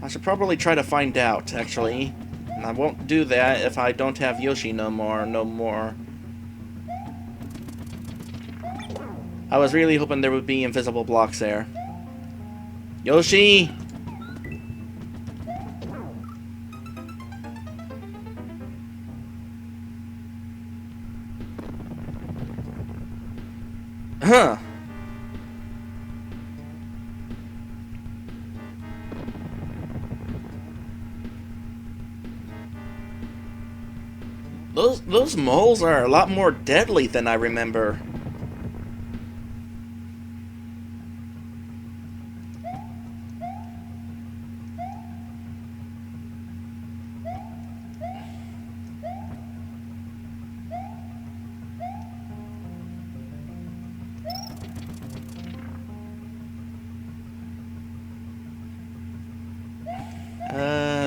I should probably try to find out, actually. And I won't do that if I don't have Yoshi no more. I was really hoping there would be invisible blocks there. Yoshi! Huh. Those moles are a lot more deadly than I remember.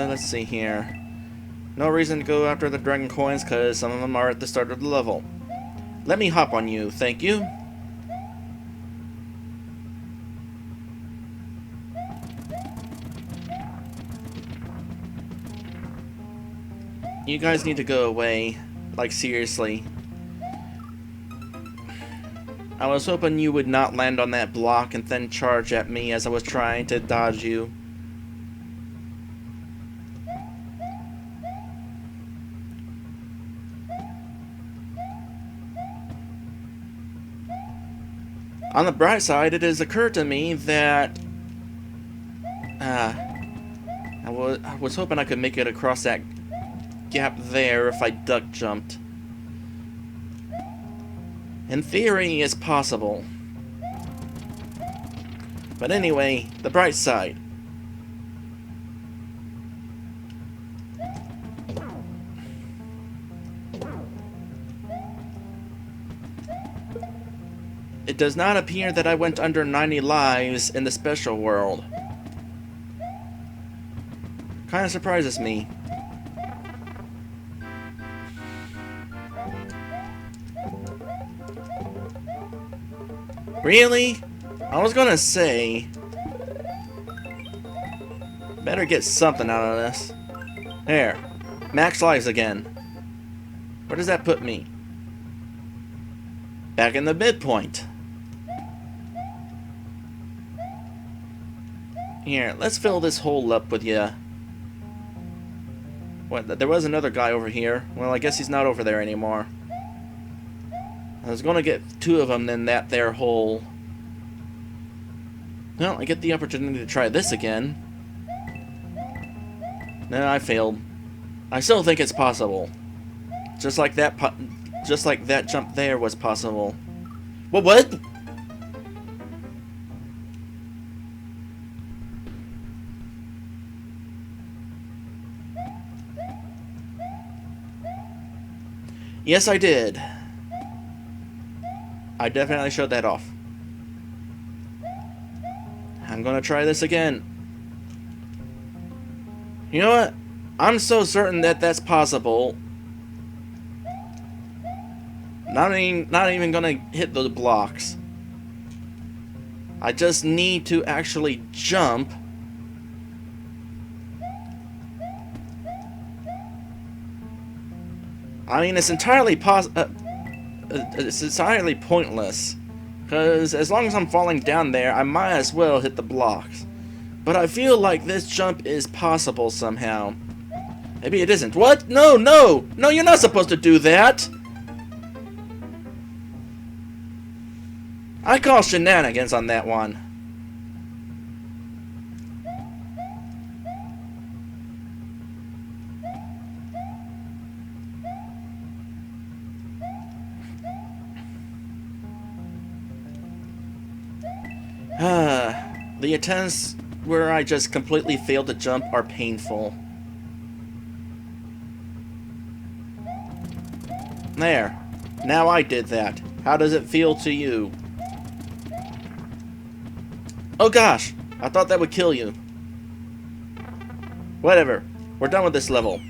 Let's see here. No reason to go after the dragon coins, because some of them are at the start of the level. Let me hop on you, thank you. You guys need to go away. Like, seriously. I was hoping you would not land on that block and then charge at me as I was trying to dodge you. On the bright side, it has occurred to me that I was hoping I could make it across that gap there if I duck jumped. In theory, it's possible. But anyway, the bright side. It does not appear that I went under 90 lives in the special world. Kinda surprises me. Really? I was gonna say... better get something out of this. There. Max lives again. Where does that put me? Back in the midpoint. Here, let's fill this hole up with ya. What? There was another guy over here. Well, I guess he's not over there anymore. I was gonna get 2 of them in that there hole. Well, I get the opportunity to try this again. No, I failed. I still think it's possible. Just like that jump there was possible. What? Yes, I did. I definitely showed that off. I'm gonna try this again. You know what? I'm so certain that that's possible. Not even gonna hit the blocks. I just need to actually jump. I mean, it's entirely pointless. Because as long as I'm falling down there, I might as well hit the blocks. But I feel like this jump is possible somehow. Maybe it isn't. What? No, no! No, you're not supposed to do that! I call shenanigans on that one. The attempts where I just completely failed to jump are painful. There. Now I did that. How does it feel to you? Oh gosh! I thought that would kill you. Whatever. We're done with this level.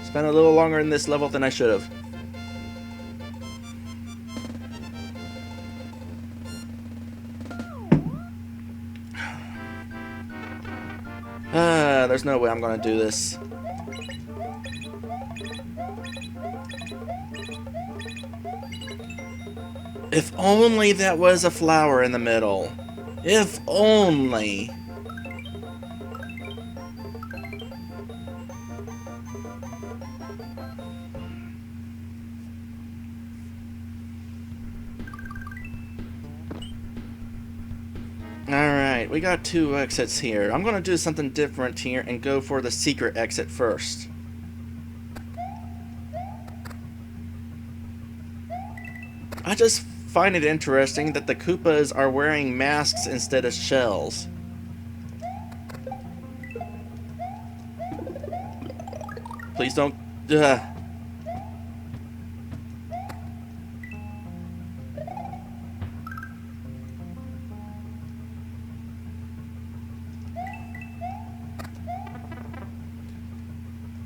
Spent a little longer in this level than I should have. There's no way I'm gonna do this. If only that was a flower in the middle. If only. Alright, we got 2 exits here. I'm gonna do something different here and go for the secret exit first. I just find it interesting that the Koopas are wearing masks instead of shells. Please don't...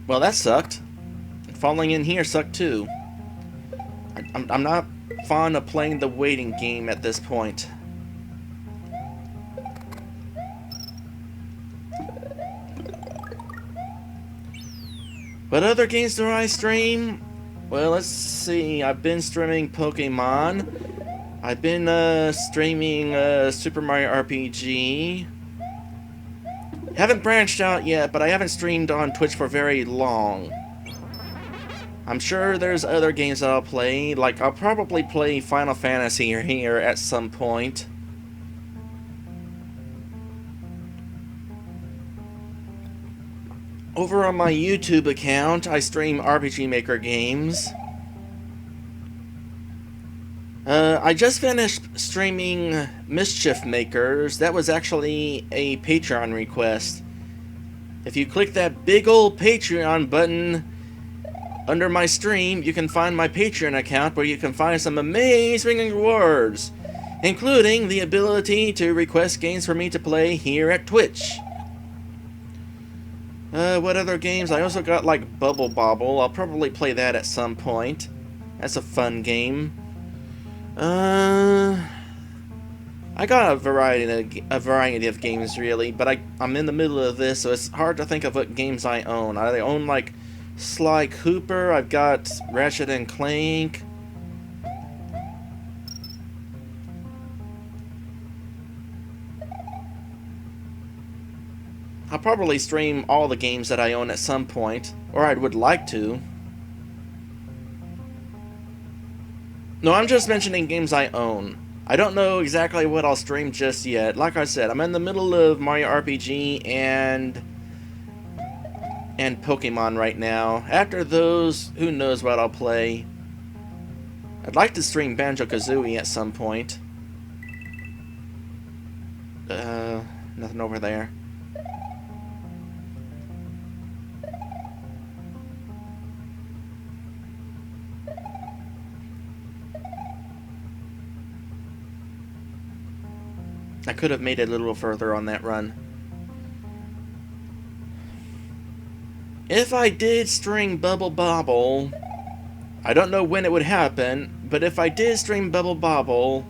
Well, that sucked. Falling in here sucked too. I'm not fond of playing the waiting game at this point. What other games do I stream? Well, let's see. I've been streaming Pokemon. I've been streaming Super Mario RPG. Haven't branched out yet, but I haven't streamed on Twitch for very long. I'm sure there's other games that I'll play, like I'll probably play Final Fantasy here at some point. Over on my YouTube account, I stream RPG Maker games. I just finished streaming Mischief Makers. That was actually a Patreon request. If you click that big old Patreon button under my stream, you can find my Patreon account where you can find some amazing rewards. including the ability to request games for me to play here at Twitch. What other games? I also got like Bubble Bobble. I'll probably play that at some point. That's a fun game. I got a variety of games really, but I'm in the middle of this, so it's hard to think of what games I own. I own like Sly Cooper. I've got Ratchet and Clank. I'll probably stream all the games that I own at some point, or I would like to. No, I'm just mentioning games I own. I don't know exactly what I'll stream just yet. Like I said, I'm in the middle of Mario RPG and Pokemon right now. After those, who knows what I'll play. I'd like to stream Banjo-Kazooie at some point. Nothing over there. I could have made it a little further on that run. If I did stream Bubble Bobble, I don't know when it would happen, but if I did stream Bubble Bobble,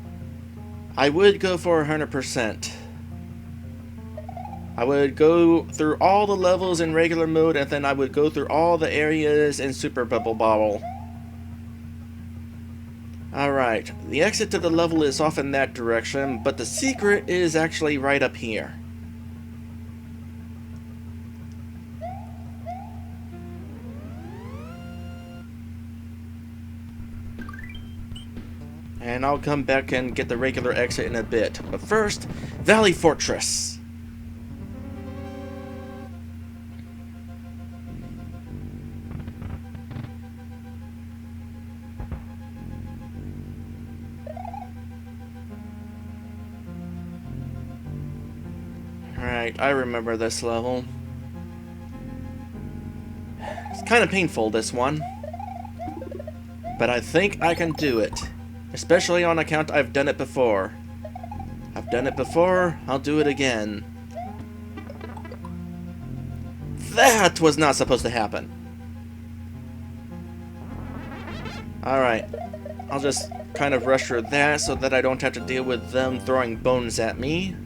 I would go for 100%. I would go through all the levels in regular mode, and then I would go through all the areas in Super Bubble Bobble. Alright, the exit to the level is off in that direction, but the secret is actually right up here. And I'll come back and get the regular exit in a bit. But first, Valley Fortress. Alright, I remember this level. It's kind of painful, this one. But I think I can do it. Especially on account I've done it before. I've done it before, I'll do it again. That was not supposed to happen. Alright, I'll just kind of rush through that so that I don't have to deal with them throwing bones at me.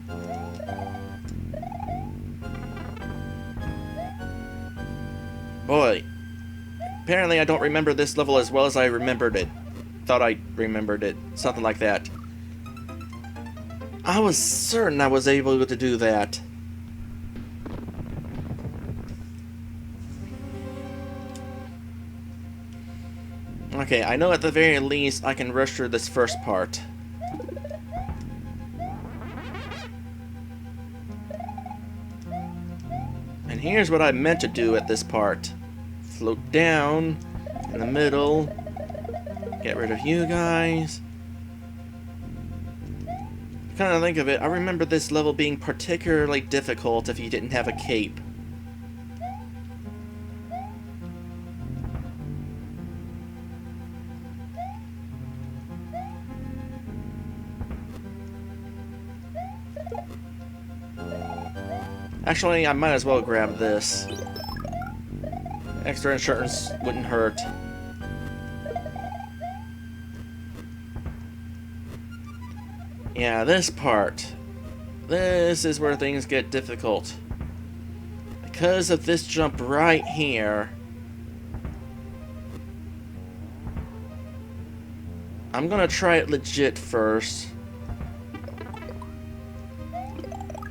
Boy, apparently I don't remember this level as well as I remembered it. Thought I remembered it. Something like that. I was certain I was able to do that. Okay, I know at the very least I can rush through this first part. And here's what I meant to do at this part. Float down in the middle. Get rid of you guys. Kind of think of it, I remember this level being particularly difficult if you didn't have a cape. Actually, I might as well grab this. Extra insurance wouldn't hurt. Yeah, this part. This is where things get difficult. Because of this jump right here, I'm gonna try it legit first.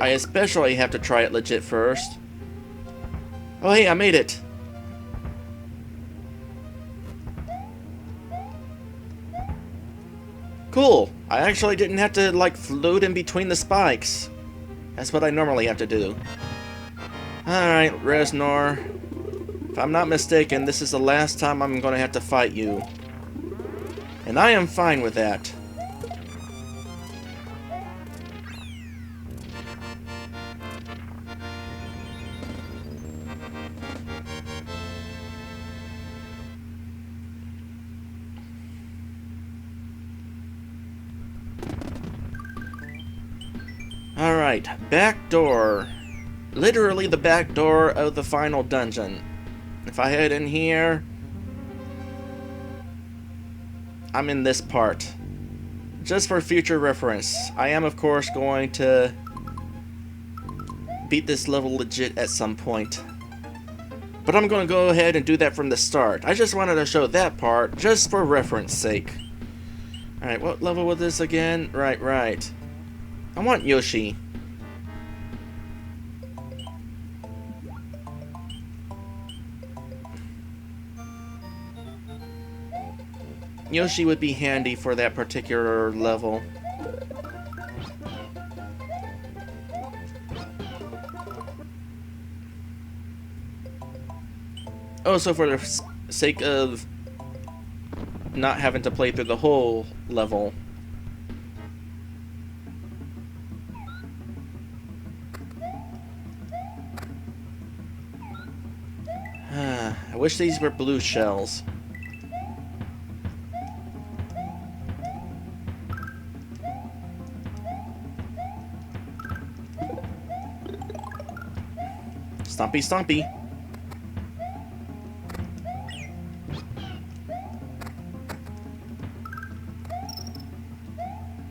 I especially have to try it legit first. Oh hey, I made it! Cool! I actually didn't have to, like, float in between the spikes. That's what I normally have to do. Alright, Reznor. If I'm not mistaken, this is the last time I'm gonna have to fight you. And I am fine with that. Alright, back door. Literally the back door of the final dungeon. If I head in here, I'm in this part. Just for future reference, I am of course going to beat this level legit at some point. But I'm going to go ahead and do that from the start. I just wanted to show that part just for reference sake. Alright, what level was this again? Right. I want Yoshi. Yoshi would be handy for that particular level. Oh, so for the sake of not having to play through the whole level. I wish these were blue shells. Stompy, stompy.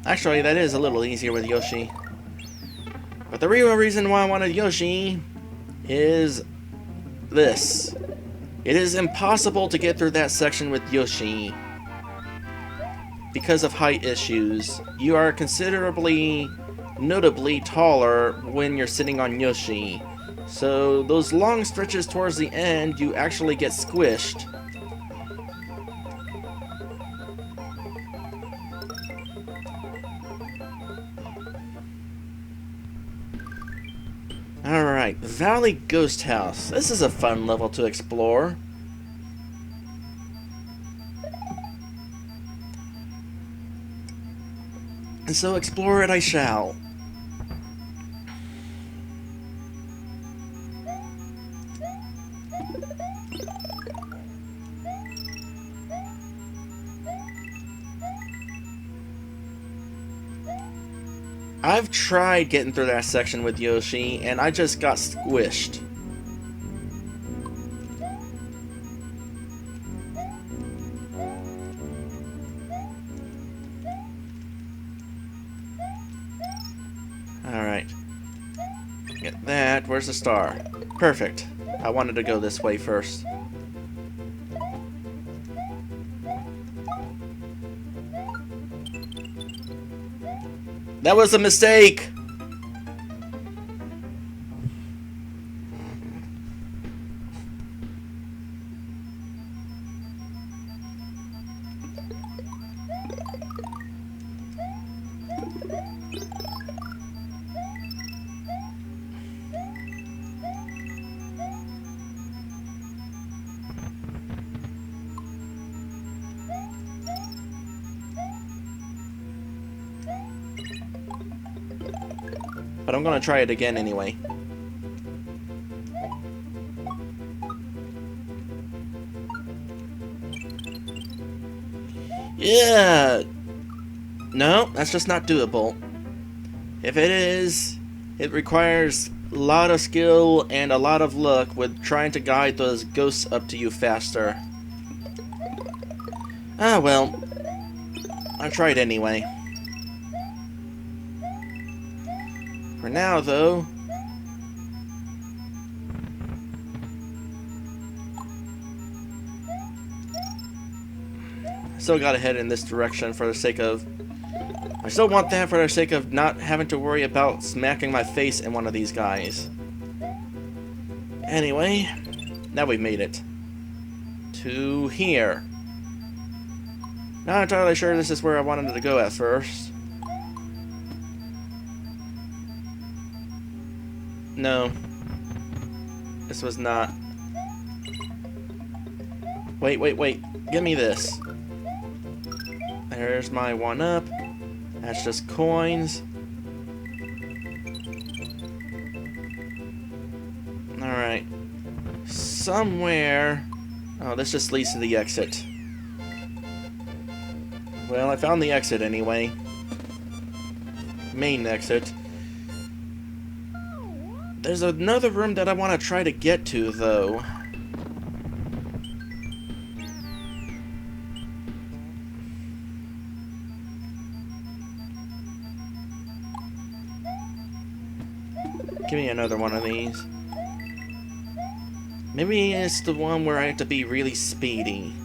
Actually, that is a little easier with Yoshi. But the real reason why I wanted Yoshi is this. It is impossible to get through that section with Yoshi because of height issues. You are considerably, notably taller when you're sitting on Yoshi. So those long stretches towards the end, you actually get squished. Alright, Valley Ghost House. This is a fun level to explore. And so explore it I shall. I've tried getting through that section with Yoshi, and I just got squished. Alright. Get that. Where's the star? Perfect. I wanted to go this way first. That was a mistake! But I'm gonna try it again anyway. Yeah! No, that's just not doable. If it is, it requires a lot of skill and a lot of luck with trying to guide those ghosts up to you faster. Ah, well. I tried anyway. For now, though, I still gotta head in this direction for the sake of... I still want that for the sake of not having to worry about smacking my face in one of these guys. Anyway, now we've made it. To here. Not entirely sure this is where I wanted to go at first. No. This was not. Wait. Give me this. There's my 1-up. That's just coins. Alright. Somewhere... Oh, this just leads to the exit. Well, I found the exit anyway. Main exit. There's another room that I want to try to get to, though. Give me another one of these. Maybe it's the one where I have to be really speedy.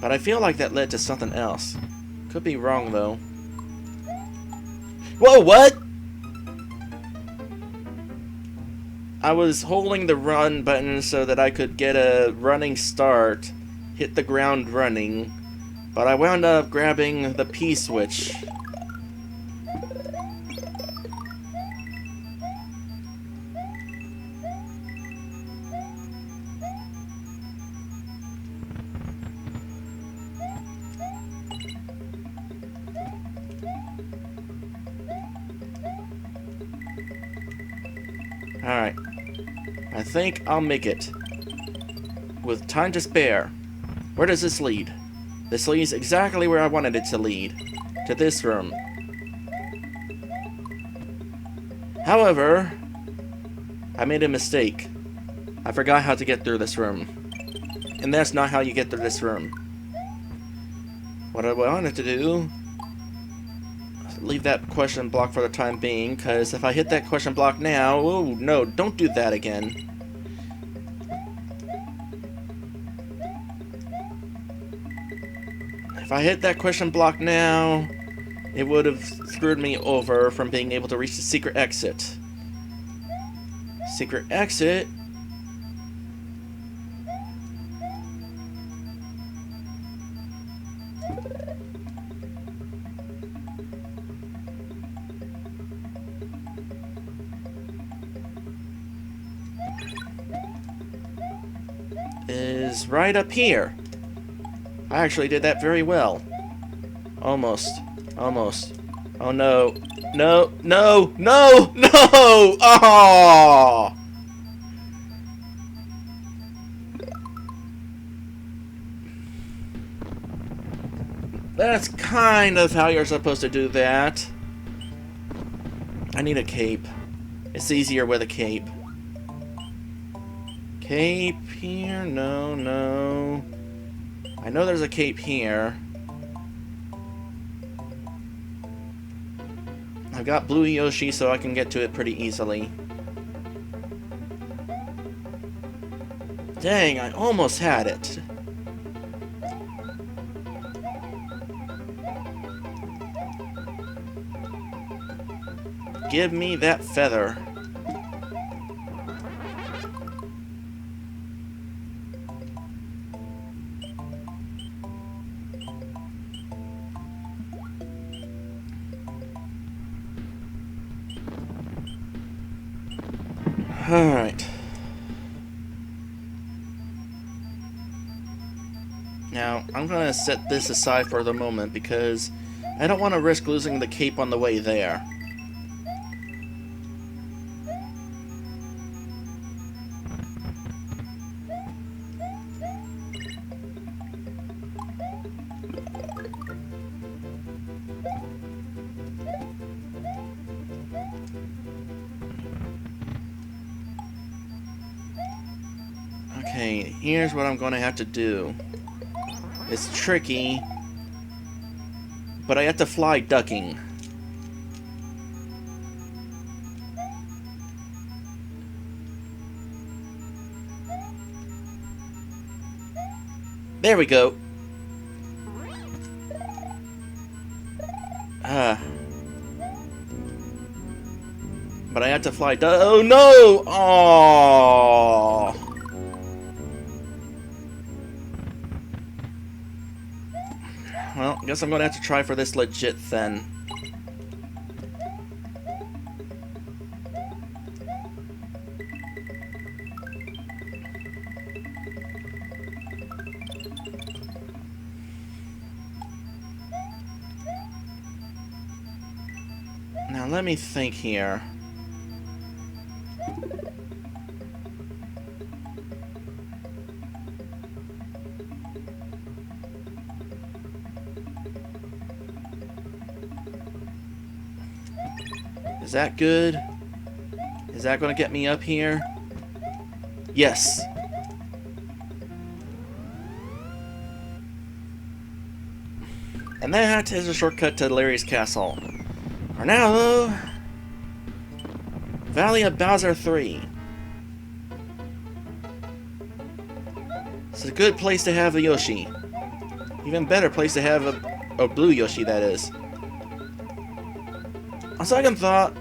But I feel like that led to something else. Could be wrong, though. Whoa, what? I was holding the run button so that I could get a running start, hit the ground running, but I wound up grabbing the P switch. Alright. I think I'll make it. With time to spare. Where does this lead? This leads exactly where I wanted it to lead. To this room. However, I made a mistake. I forgot how to get through this room. And that's not how you get through this room. What I wanted to do... leave that question block for the time being, because if I hit that question block now... Oh, no, don't do that again. If I hit that question block now, it would have screwed me over from being able to reach the secret exit. Secret exit? Is right up here. I actually did that very well. Almost. Almost. Oh no. No, no, no, no! Oh! That's kind of how you're supposed to do that. I need a cape. It's easier with a cape. Cape here? No, no. I know there's a cape here. I've got blue Yoshi, so I can get to it pretty easily. Dang, I almost had it. Give me that feather. Alright. Now, I'm gonna set this aside for the moment because I don't want to risk losing the cape on the way there. Okay, here's what I'm going to have to do. It's tricky, but I have to fly ducking. There we go. But I have to fly oh no! Oh! Well, I guess I'm gonna have to try for this legit then. Now let me think here. Is that good? Is that going to get me up here? Yes. And that is a shortcut to Larry's castle. For now, though, Valley of Bowser 3. It's a good place to have a Yoshi. Even better place to have a blue Yoshi, that is. On second thought,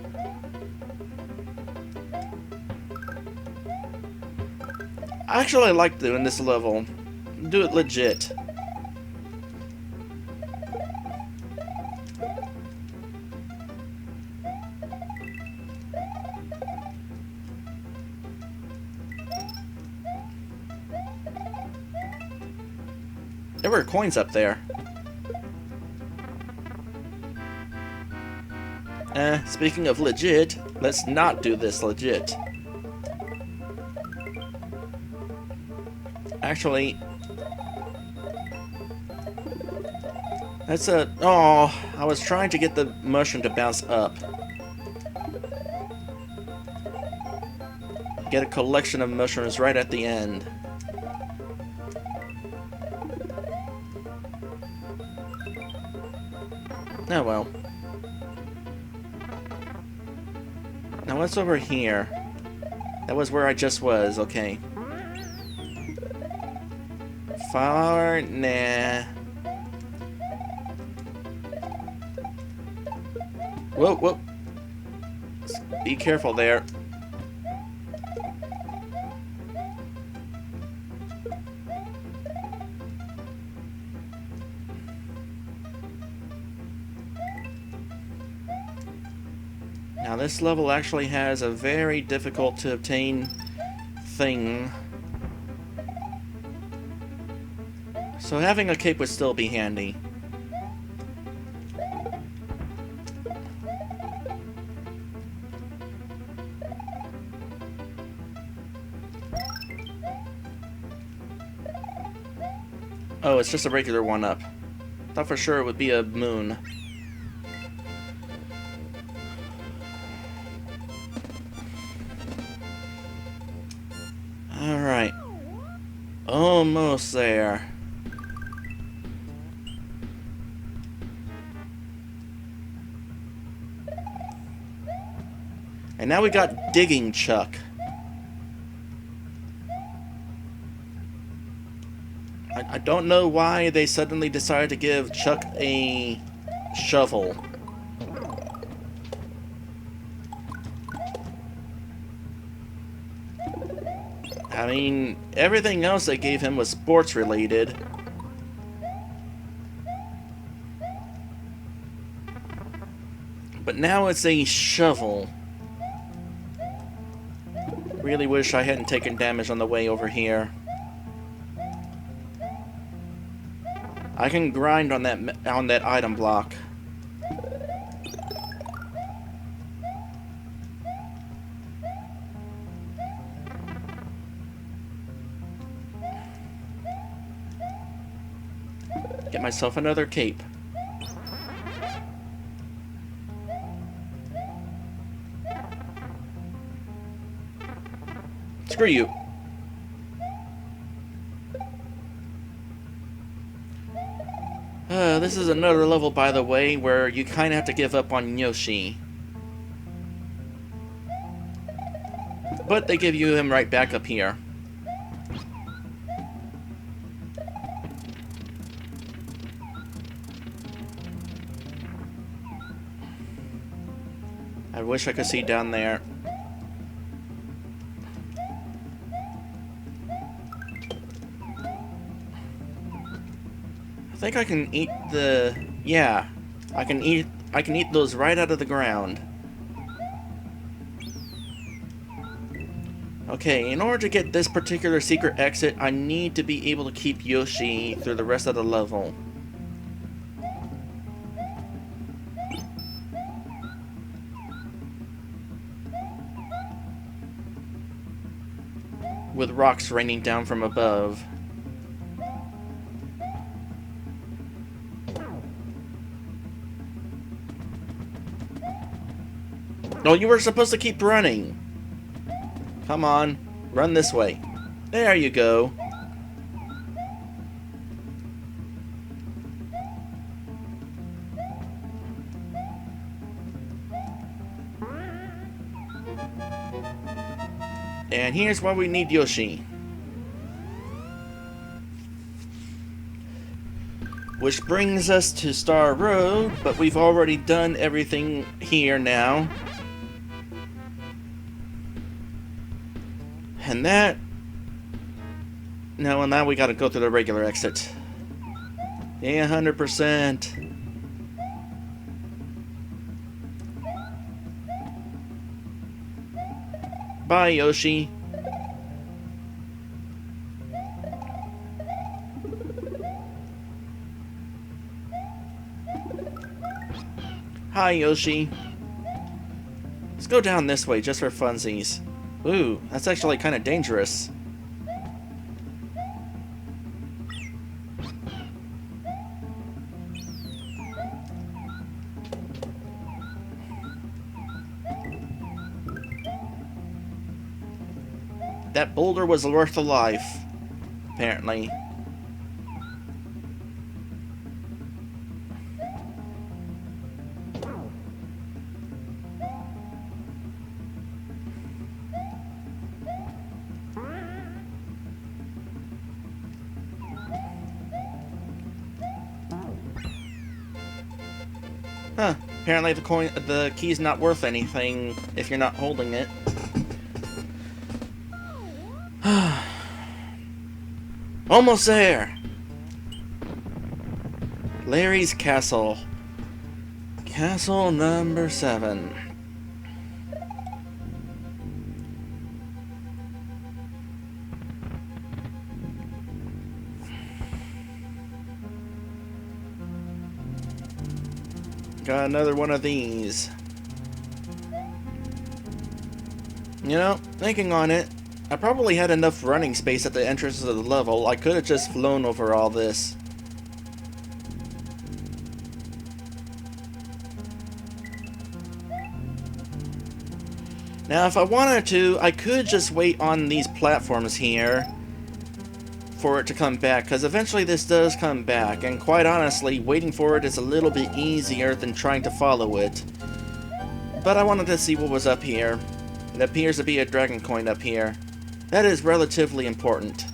I actually like doing this level. Do it legit. There were coins up there. Speaking of legit, let's not do this legit. Actually, that's a... Oh, I was trying to get the mushroom to bounce up. Get a collection of mushrooms right at the end. Oh well. Now what's over here? That was where I just was, okay. Far, nah. Whoa, whoa. Be careful there. Now this level actually has a very difficult to obtain thing. So having a cape would still be handy. Oh, it's just a regular one-up. Thought for sure it would be a moon. Alright. Almost there. And now we got Digging Chuck. I don't know why they suddenly decided to give Chuck a shovel. I mean, everything else they gave him was sports related. But now it's a shovel. Really wish I hadn't taken damage on the way over here. I can grind on that item block. Get myself another cape. Screw you. This is another level, by the way, where you kind of have to give up on Yoshi. But they give you him right back up here. I wish I could see down there. I think I can eat the... Yeah, I can eat those right out of the ground. Okay, in order to get this particular secret exit, I need to be able to keep Yoshi through the rest of the level. With rocks raining down from above. No, you were supposed to keep running. Come on. Run this way. There you go. And here's where we need Yoshi. Which brings us to Star Road, but we've already done everything here now. And that... No, and now we gotta go through the regular exit. Yeah, 100%. Bye, Yoshi. Hi, Yoshi. Let's go down this way just for funsies. Ooh, that's actually kind of dangerous. That boulder was worth a life, apparently. Huh. Apparently the key's not worth anything if you're not holding it. Almost there! Larry's Castle. Castle number 7. Got another one of these. You know, thinking on it, I probably had enough running space at the entrance of the level. I could have just flown over all this. Now, if I wanted to, I could just wait on these platforms here for it to come back, because eventually this does come back, and quite honestly, waiting for it is a little bit easier than trying to follow it. But I wanted to see what was up here. It appears to be a dragon coin up here. That is relatively important.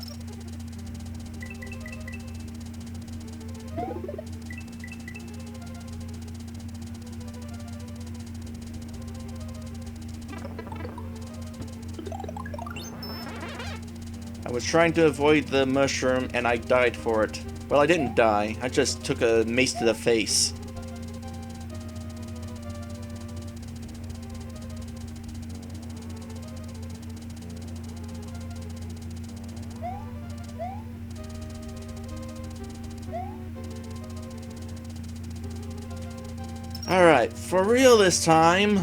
I was trying to avoid the mushroom and I died for it. Well, I didn't die. I just took a mace to the face. Alright, for real this time.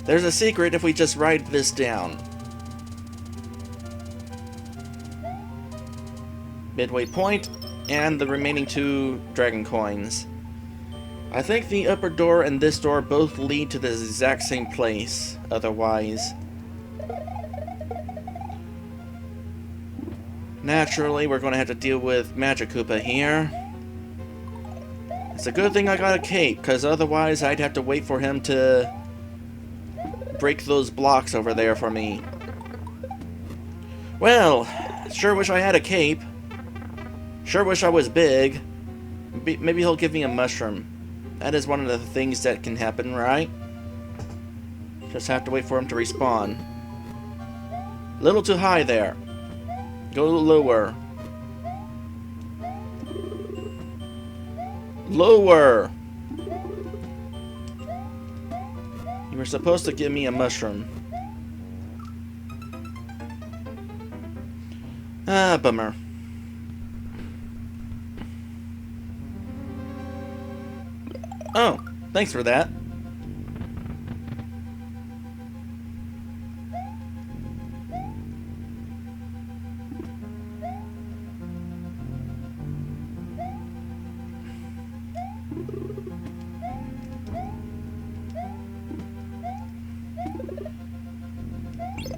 There's a secret if we just ride this down. Midway point, and the remaining 2 dragon coins. I think the upper door and this door both lead to the exact same place, otherwise. Naturally, we're going to have to deal with Magic Koopa here. It's a good thing I got a cape, because otherwise I'd have to wait for him to break those blocks over there for me. Well, sure wish I had a cape. Sure wish I was big. Maybe he'll give me a mushroom. That is one of the things that can happen, right? Just have to wait for him to respawn. A little too high there. Go lower. Lower! You were supposed to give me a mushroom. Ah, bummer. Oh, thanks for that.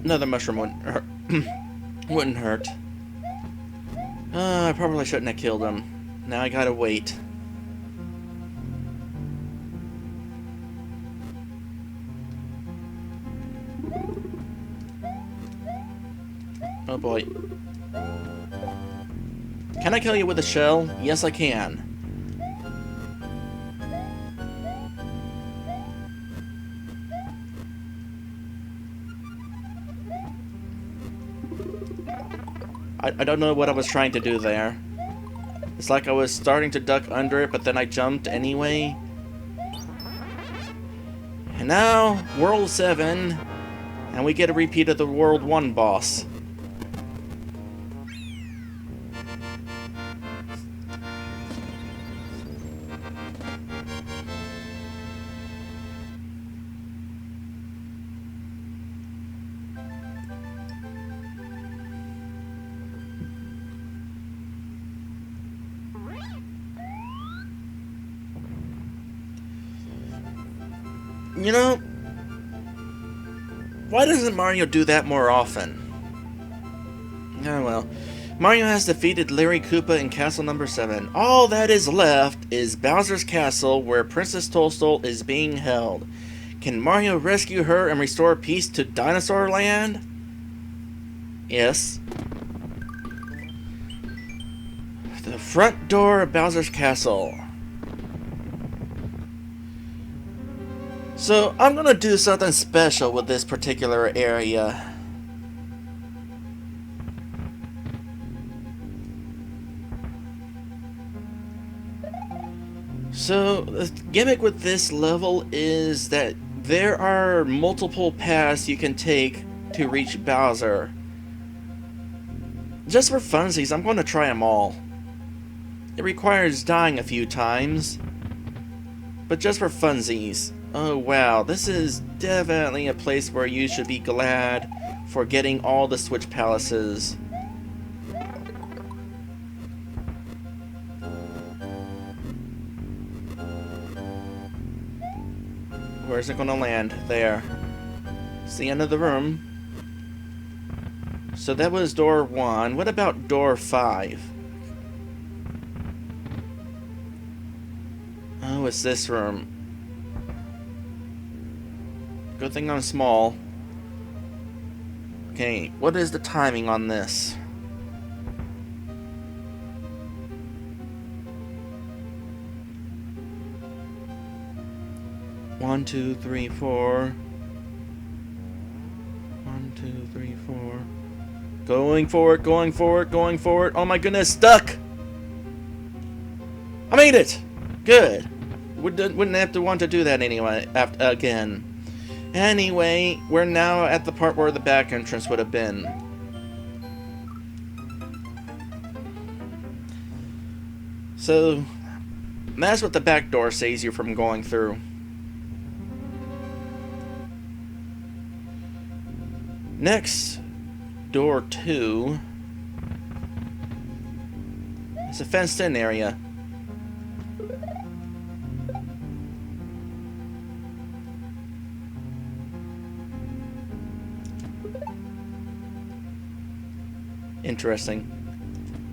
Another mushroom wouldn't hurt. Wouldn't hurt. I probably shouldn't have killed him. Now I gotta wait. Oh boy. Can I kill you with a shell? Yes, I can. I don't know what I was trying to do there. It's like I was starting to duck under it, but then I jumped anyway. And now, World 7, and we get a repeat of the World 1 boss. You know, why doesn't Mario do that more often? Oh well. Mario has defeated Larry Koopa in Castle Number 7. All that is left is Bowser's Castle, where Princess Toadstool is being held. Can Mario rescue her and restore peace to Dinosaur Land? Yes. The front door of Bowser's Castle. So, I'm gonna do something special with this particular area. So, the gimmick with this level is that there are multiple paths you can take to reach Bowser. Just for funsies, I'm going to try them all. It requires dying a few times, but just for funsies. Oh wow, this is definitely a place where you should be glad for getting all the Switch Palaces. Where's it gonna land? There. It's the end of the room. So that was door 1. What about door 5? Oh, it's this room. Good thing I'm small. Okay, what is the timing on this? One, two, three, 4. 1, 2, 3, 4. Going for it, going for it, going for it. Oh my goodness, stuck! I made it! Good. Wouldn't have to want to do that anyway, again. Anyway, we're now at the part where the back entrance would have been. So, that's what the back door saves you from going through. Next, door 2 is a fenced-in area. Interesting.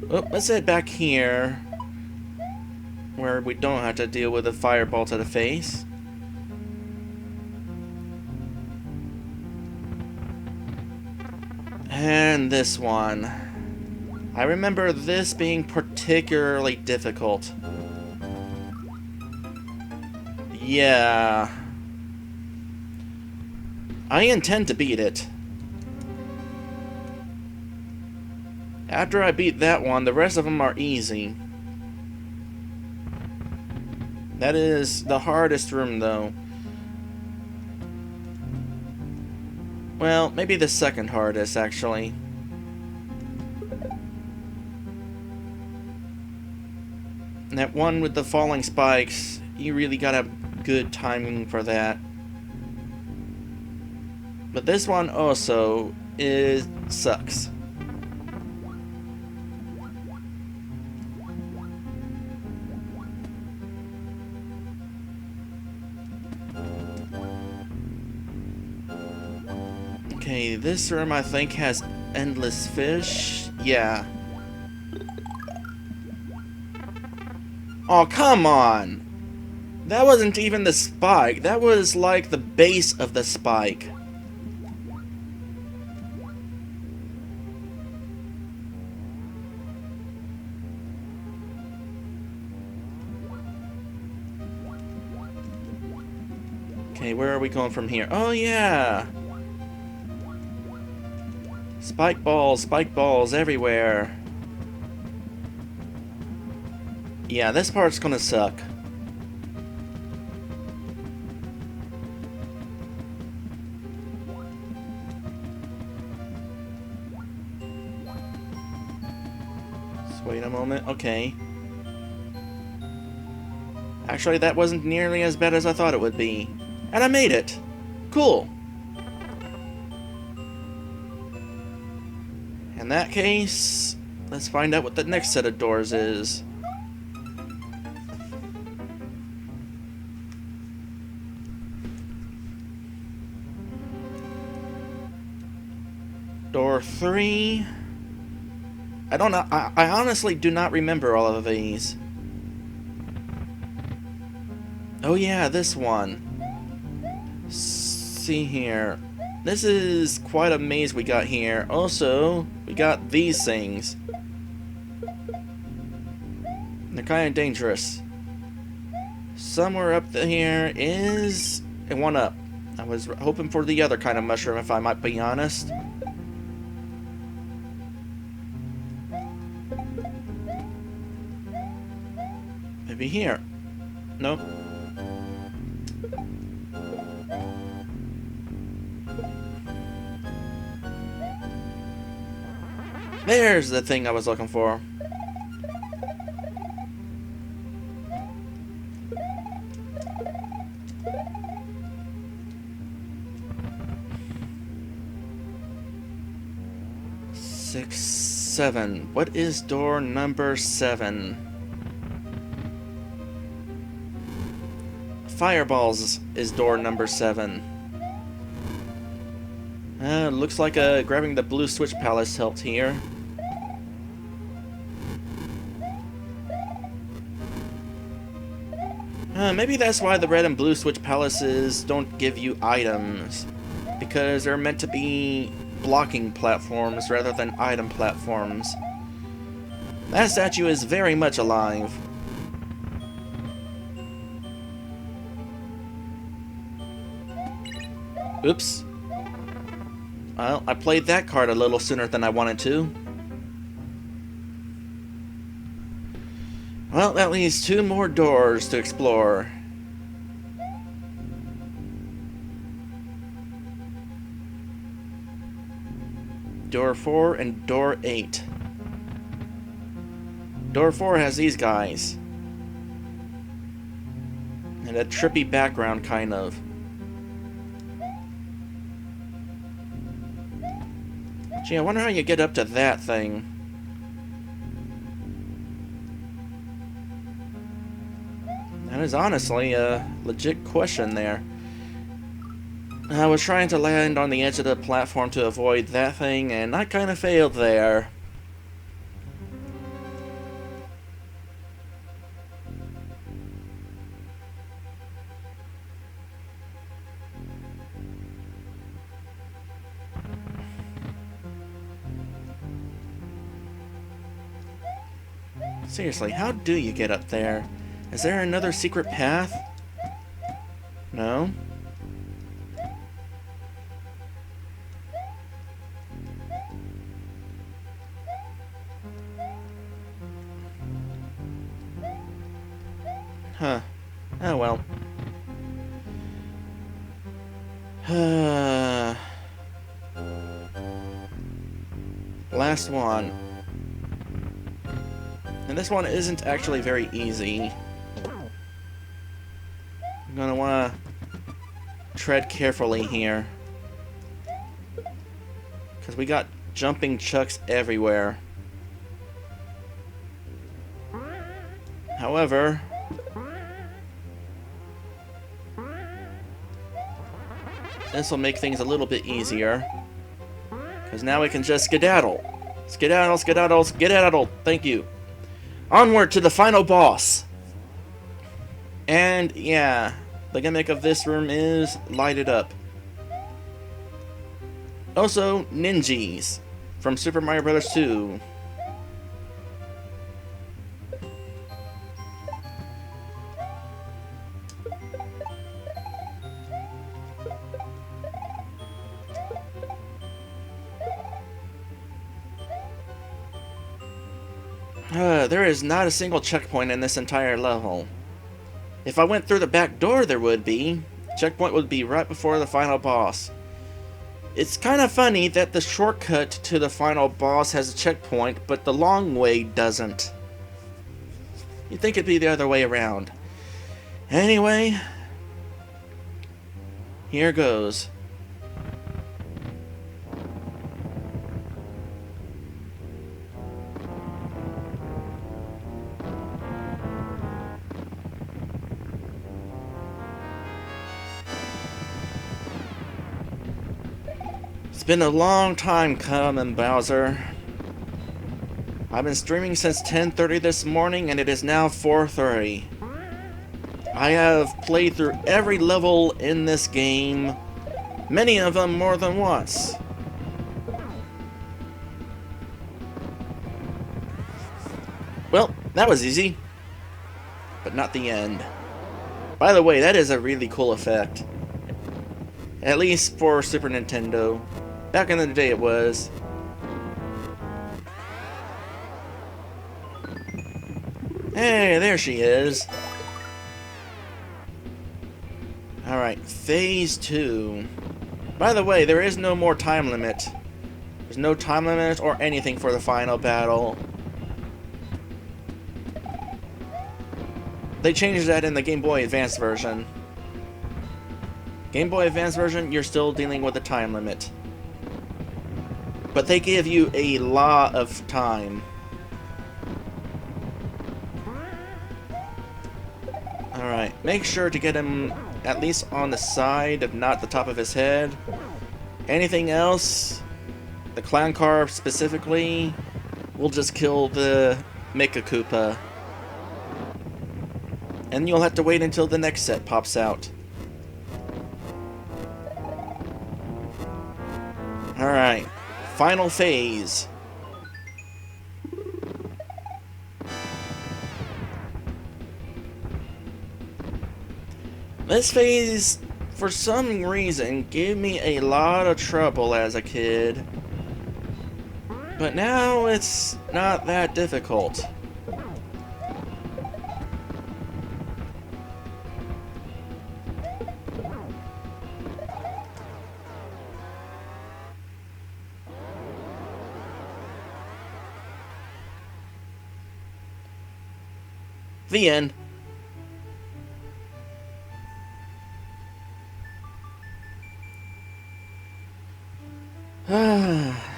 Oh, let's head back here, where we don't have to deal with a fireball to the face. And this one. I remember this being particularly difficult. Yeah. I intend to beat it. After I beat that one, the rest of them are easy. That is the hardest room, though. Well, maybe the second hardest, actually. And that one with the falling spikes, you really gotta have good timing for that. But this one also sucks. Okay, this room I think has endless fish. Yeah. Oh, come on! That wasn't even the spike. That was like the base of the spike. Okay, where are we going from here? Oh, yeah! Spike balls everywhere. Yeah, this part's gonna suck. Just wait a moment. Okay. Actually, that wasn't nearly as bad as I thought it would be. And I made it! Cool! In that case, let's find out what the next set of doors is. Door 3. I don't know. I honestly do not remember all of these. Oh yeah, this one. See here. This is quite a maze we got here. Also, we got these things. They're kind of dangerous. Somewhere up here is a one up. I was hoping for the other kind of mushroom, if I might be honest. Maybe here. Nope. There's the thing I was looking for. Six, 7. What is door number 7? Fireballs is door number 7. Looks like grabbing the blue switch palace helped here. Maybe that's why the red and blue switch palaces don't give you items. Because they're meant to be blocking platforms rather than item platforms. That statue is very much alive. Oops. Well, I played that card a little sooner than I wanted to. Well, that leaves 2 more doors to explore. Door 4 and door 8. Door 4 has these guys. And a trippy background, kind of. Gee, I wonder how you get up to that thing. That is honestly a legit question there. I was trying to land on the edge of the platform to avoid that thing, and I kind of failed there. Seriously, how do you get up there? Is there another secret path? No? Huh. Oh well. Last one. And this one isn't actually very easy. I'm gonna wanna tread carefully here. Because we got jumping chucks everywhere. However, this will make things a little bit easier. Because now we can just skedaddle. Skedaddle, skedaddle, skedaddle. Thank you. Onward to the final boss. And yeah, the gimmick of this room is light it up. Also, ninjas from Super Mario Bros. 2. There is not a single checkpoint in this entire level. If I went through the back door, there would be. Checkpoint would be right before the final boss. It's kind of funny that the shortcut to the final boss has a checkpoint, but the long way doesn't. You'd think it'd be the other way around. Anyway, here goes. It's been a long time coming, Bowser. I've been streaming since 10:30 this morning, and it is now 4:30. I have played through every level in this game, many of them more than once. Well, that was easy, but not the end. By the way, that is a really cool effect. At least for Super Nintendo. Back in the day it was. Hey, there she is. Alright, Phase 2. By the way, there is no more time limit. There's no time limit or anything for the final battle. They changed that in the Game Boy Advance version. Game Boy Advance version, you're still dealing with a time limit. But they give you a lot of time. Alright, make sure to get him at least on the side, if not the top of his head. Anything else, the clown car specifically, will just kill the Mecha Koopa. And you'll have to wait until the next set pops out. Alright. Final phase. This phase, for some reason, gave me a lot of trouble as a kid. But now it's not that difficult. The end.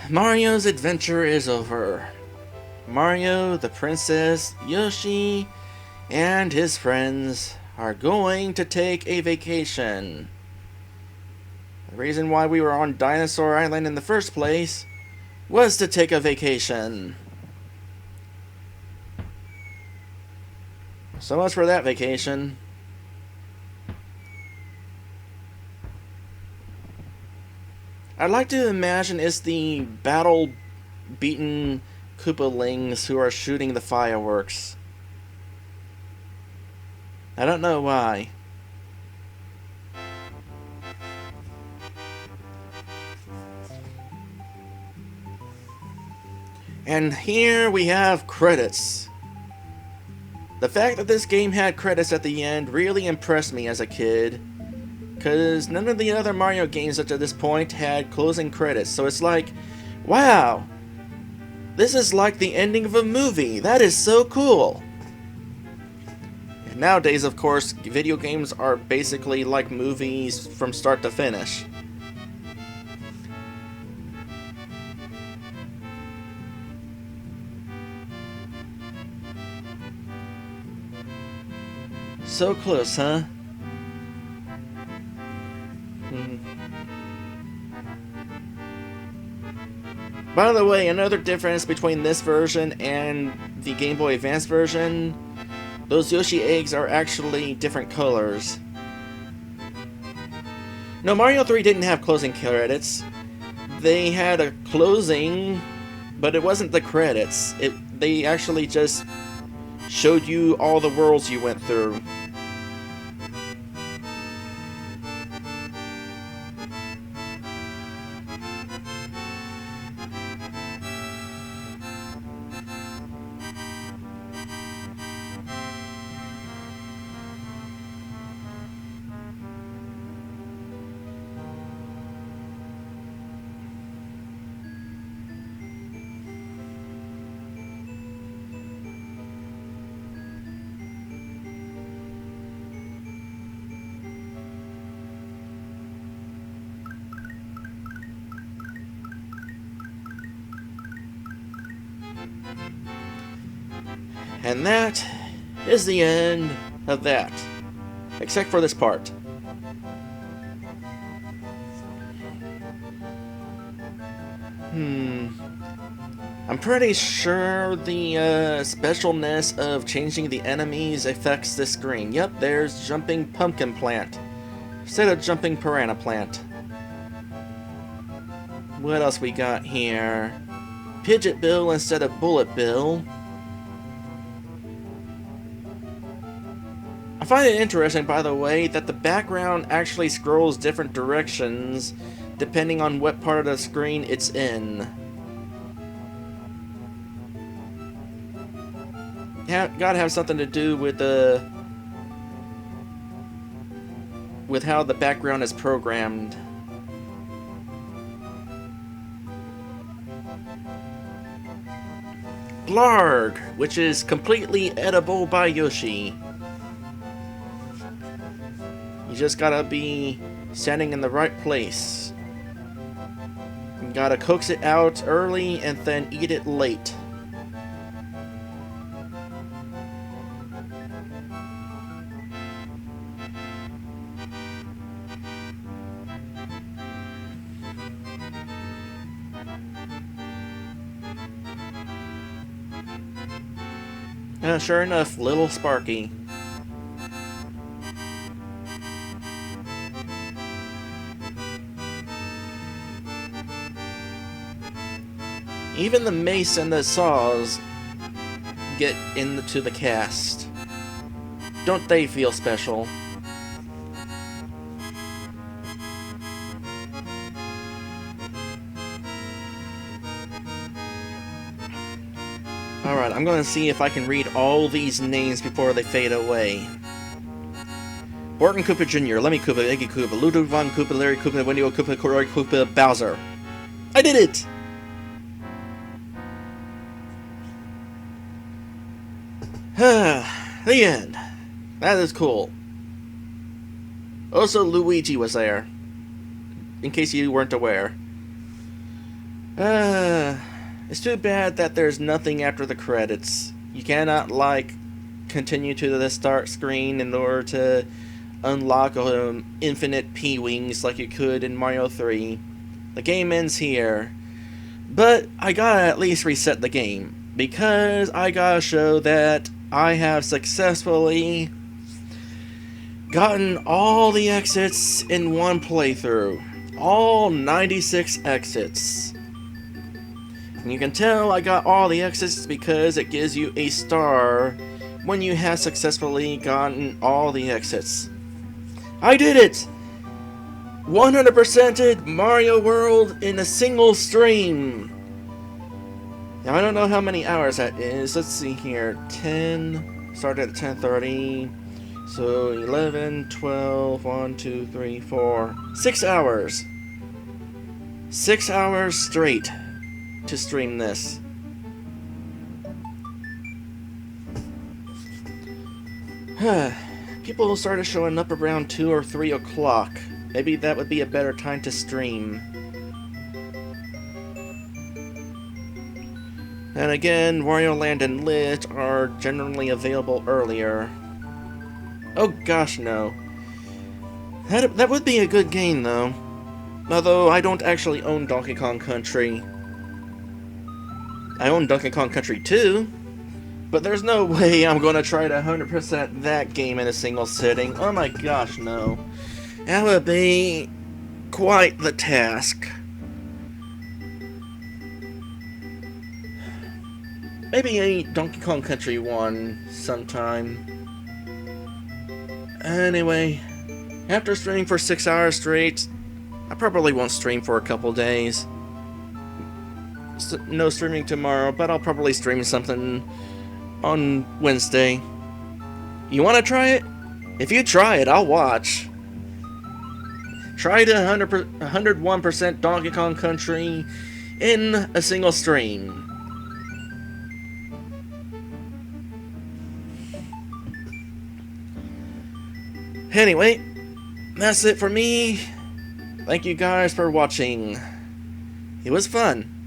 Mario's adventure is over. Mario, the princess, Yoshi, and his friends are going to take a vacation. The reason why we were on Dinosaur Island in the first place was to take a vacation. So much for that vacation. I'd like to imagine it's the battle-beaten Koopalings who are shooting the fireworks. I don't know why. And here we have credits. The fact that this game had credits at the end really impressed me as a kid, because none of the other Mario games up to this point had closing credits, so it's like, wow, this is like the ending of a movie. That is so cool. And nowadays, of course, video games are basically like movies from start to finish. So close, huh? By the way, another difference between this version and the Game Boy Advance version, those Yoshi eggs are actually different colors. No, Mario 3 didn't have closing credits. They had a closing, but it wasn't the credits. They actually just showed you all the worlds you went through. And that is the end of that. Except for this part. I'm pretty sure the specialness of changing the enemies affects the screen. Yep, there's Jumping Pumpkin Plant instead of Jumping Piranha Plant. What else we got here? Pidget Bill instead of Bullet Bill. I find it interesting, by the way, that the background actually scrolls different directions depending on what part of the screen it's in. Gotta have something to do with how the background is programmed. Blarg, which is completely edible by Yoshi. You just gotta be standing in the right place. You gotta coax it out early and then eat it late. Sure enough, little Sparky. Even the mace and the saws get into the cast. Don't they feel special? Alright, I'm gonna see if I can read all these names before they fade away. Borton Koopa Jr., Lemmy Koopa, Iggy Koopa, Ludo Von Koopa, Larry Koopa, Wendy Koopa, Roy Koopa, Bowser. I did it! The end. That is cool. Also, Luigi was there. In case you weren't aware. It's too bad that there's nothing after the credits. You cannot, like, continue to the start screen in order to unlock infinite P-Wings like you could in Mario 3. The game ends here. But I gotta at least reset the game, because I gotta show that I have successfully gotten all the exits in one playthrough. All 96 exits. And you can tell I got all the exits because it gives you a star when you have successfully gotten all the exits. I did it! 100%ed Mario World in a single stream! Now I don't know how many hours that is. Let's see here. 10, started at 10:30. So 11, 12, 1, 2, 3, 4, 6 hours. 6 hours straight to stream this. People started showing up around 2 or 3 o'clock. Maybe that would be a better time to stream. And again, Wario Land and Lit are generally available earlier. Oh gosh, no. That would be a good game, though. Although, I don't actually own Donkey Kong Country. I own Donkey Kong Country 2, but there's no way I'm gonna try to 100% that game in a single sitting. Oh my gosh, no. That would be quite the task. Maybe a Donkey Kong Country 1 sometime. Anyway, after streaming for 6 hours straight, I probably won't stream for a couple days. No streaming tomorrow, but I'll probably stream something on Wednesday. You want to try it? If you try it, I'll watch. Try to 101% Donkey Kong Country in a single stream. Anyway, that's it for me. Thank you guys for watching. It was fun.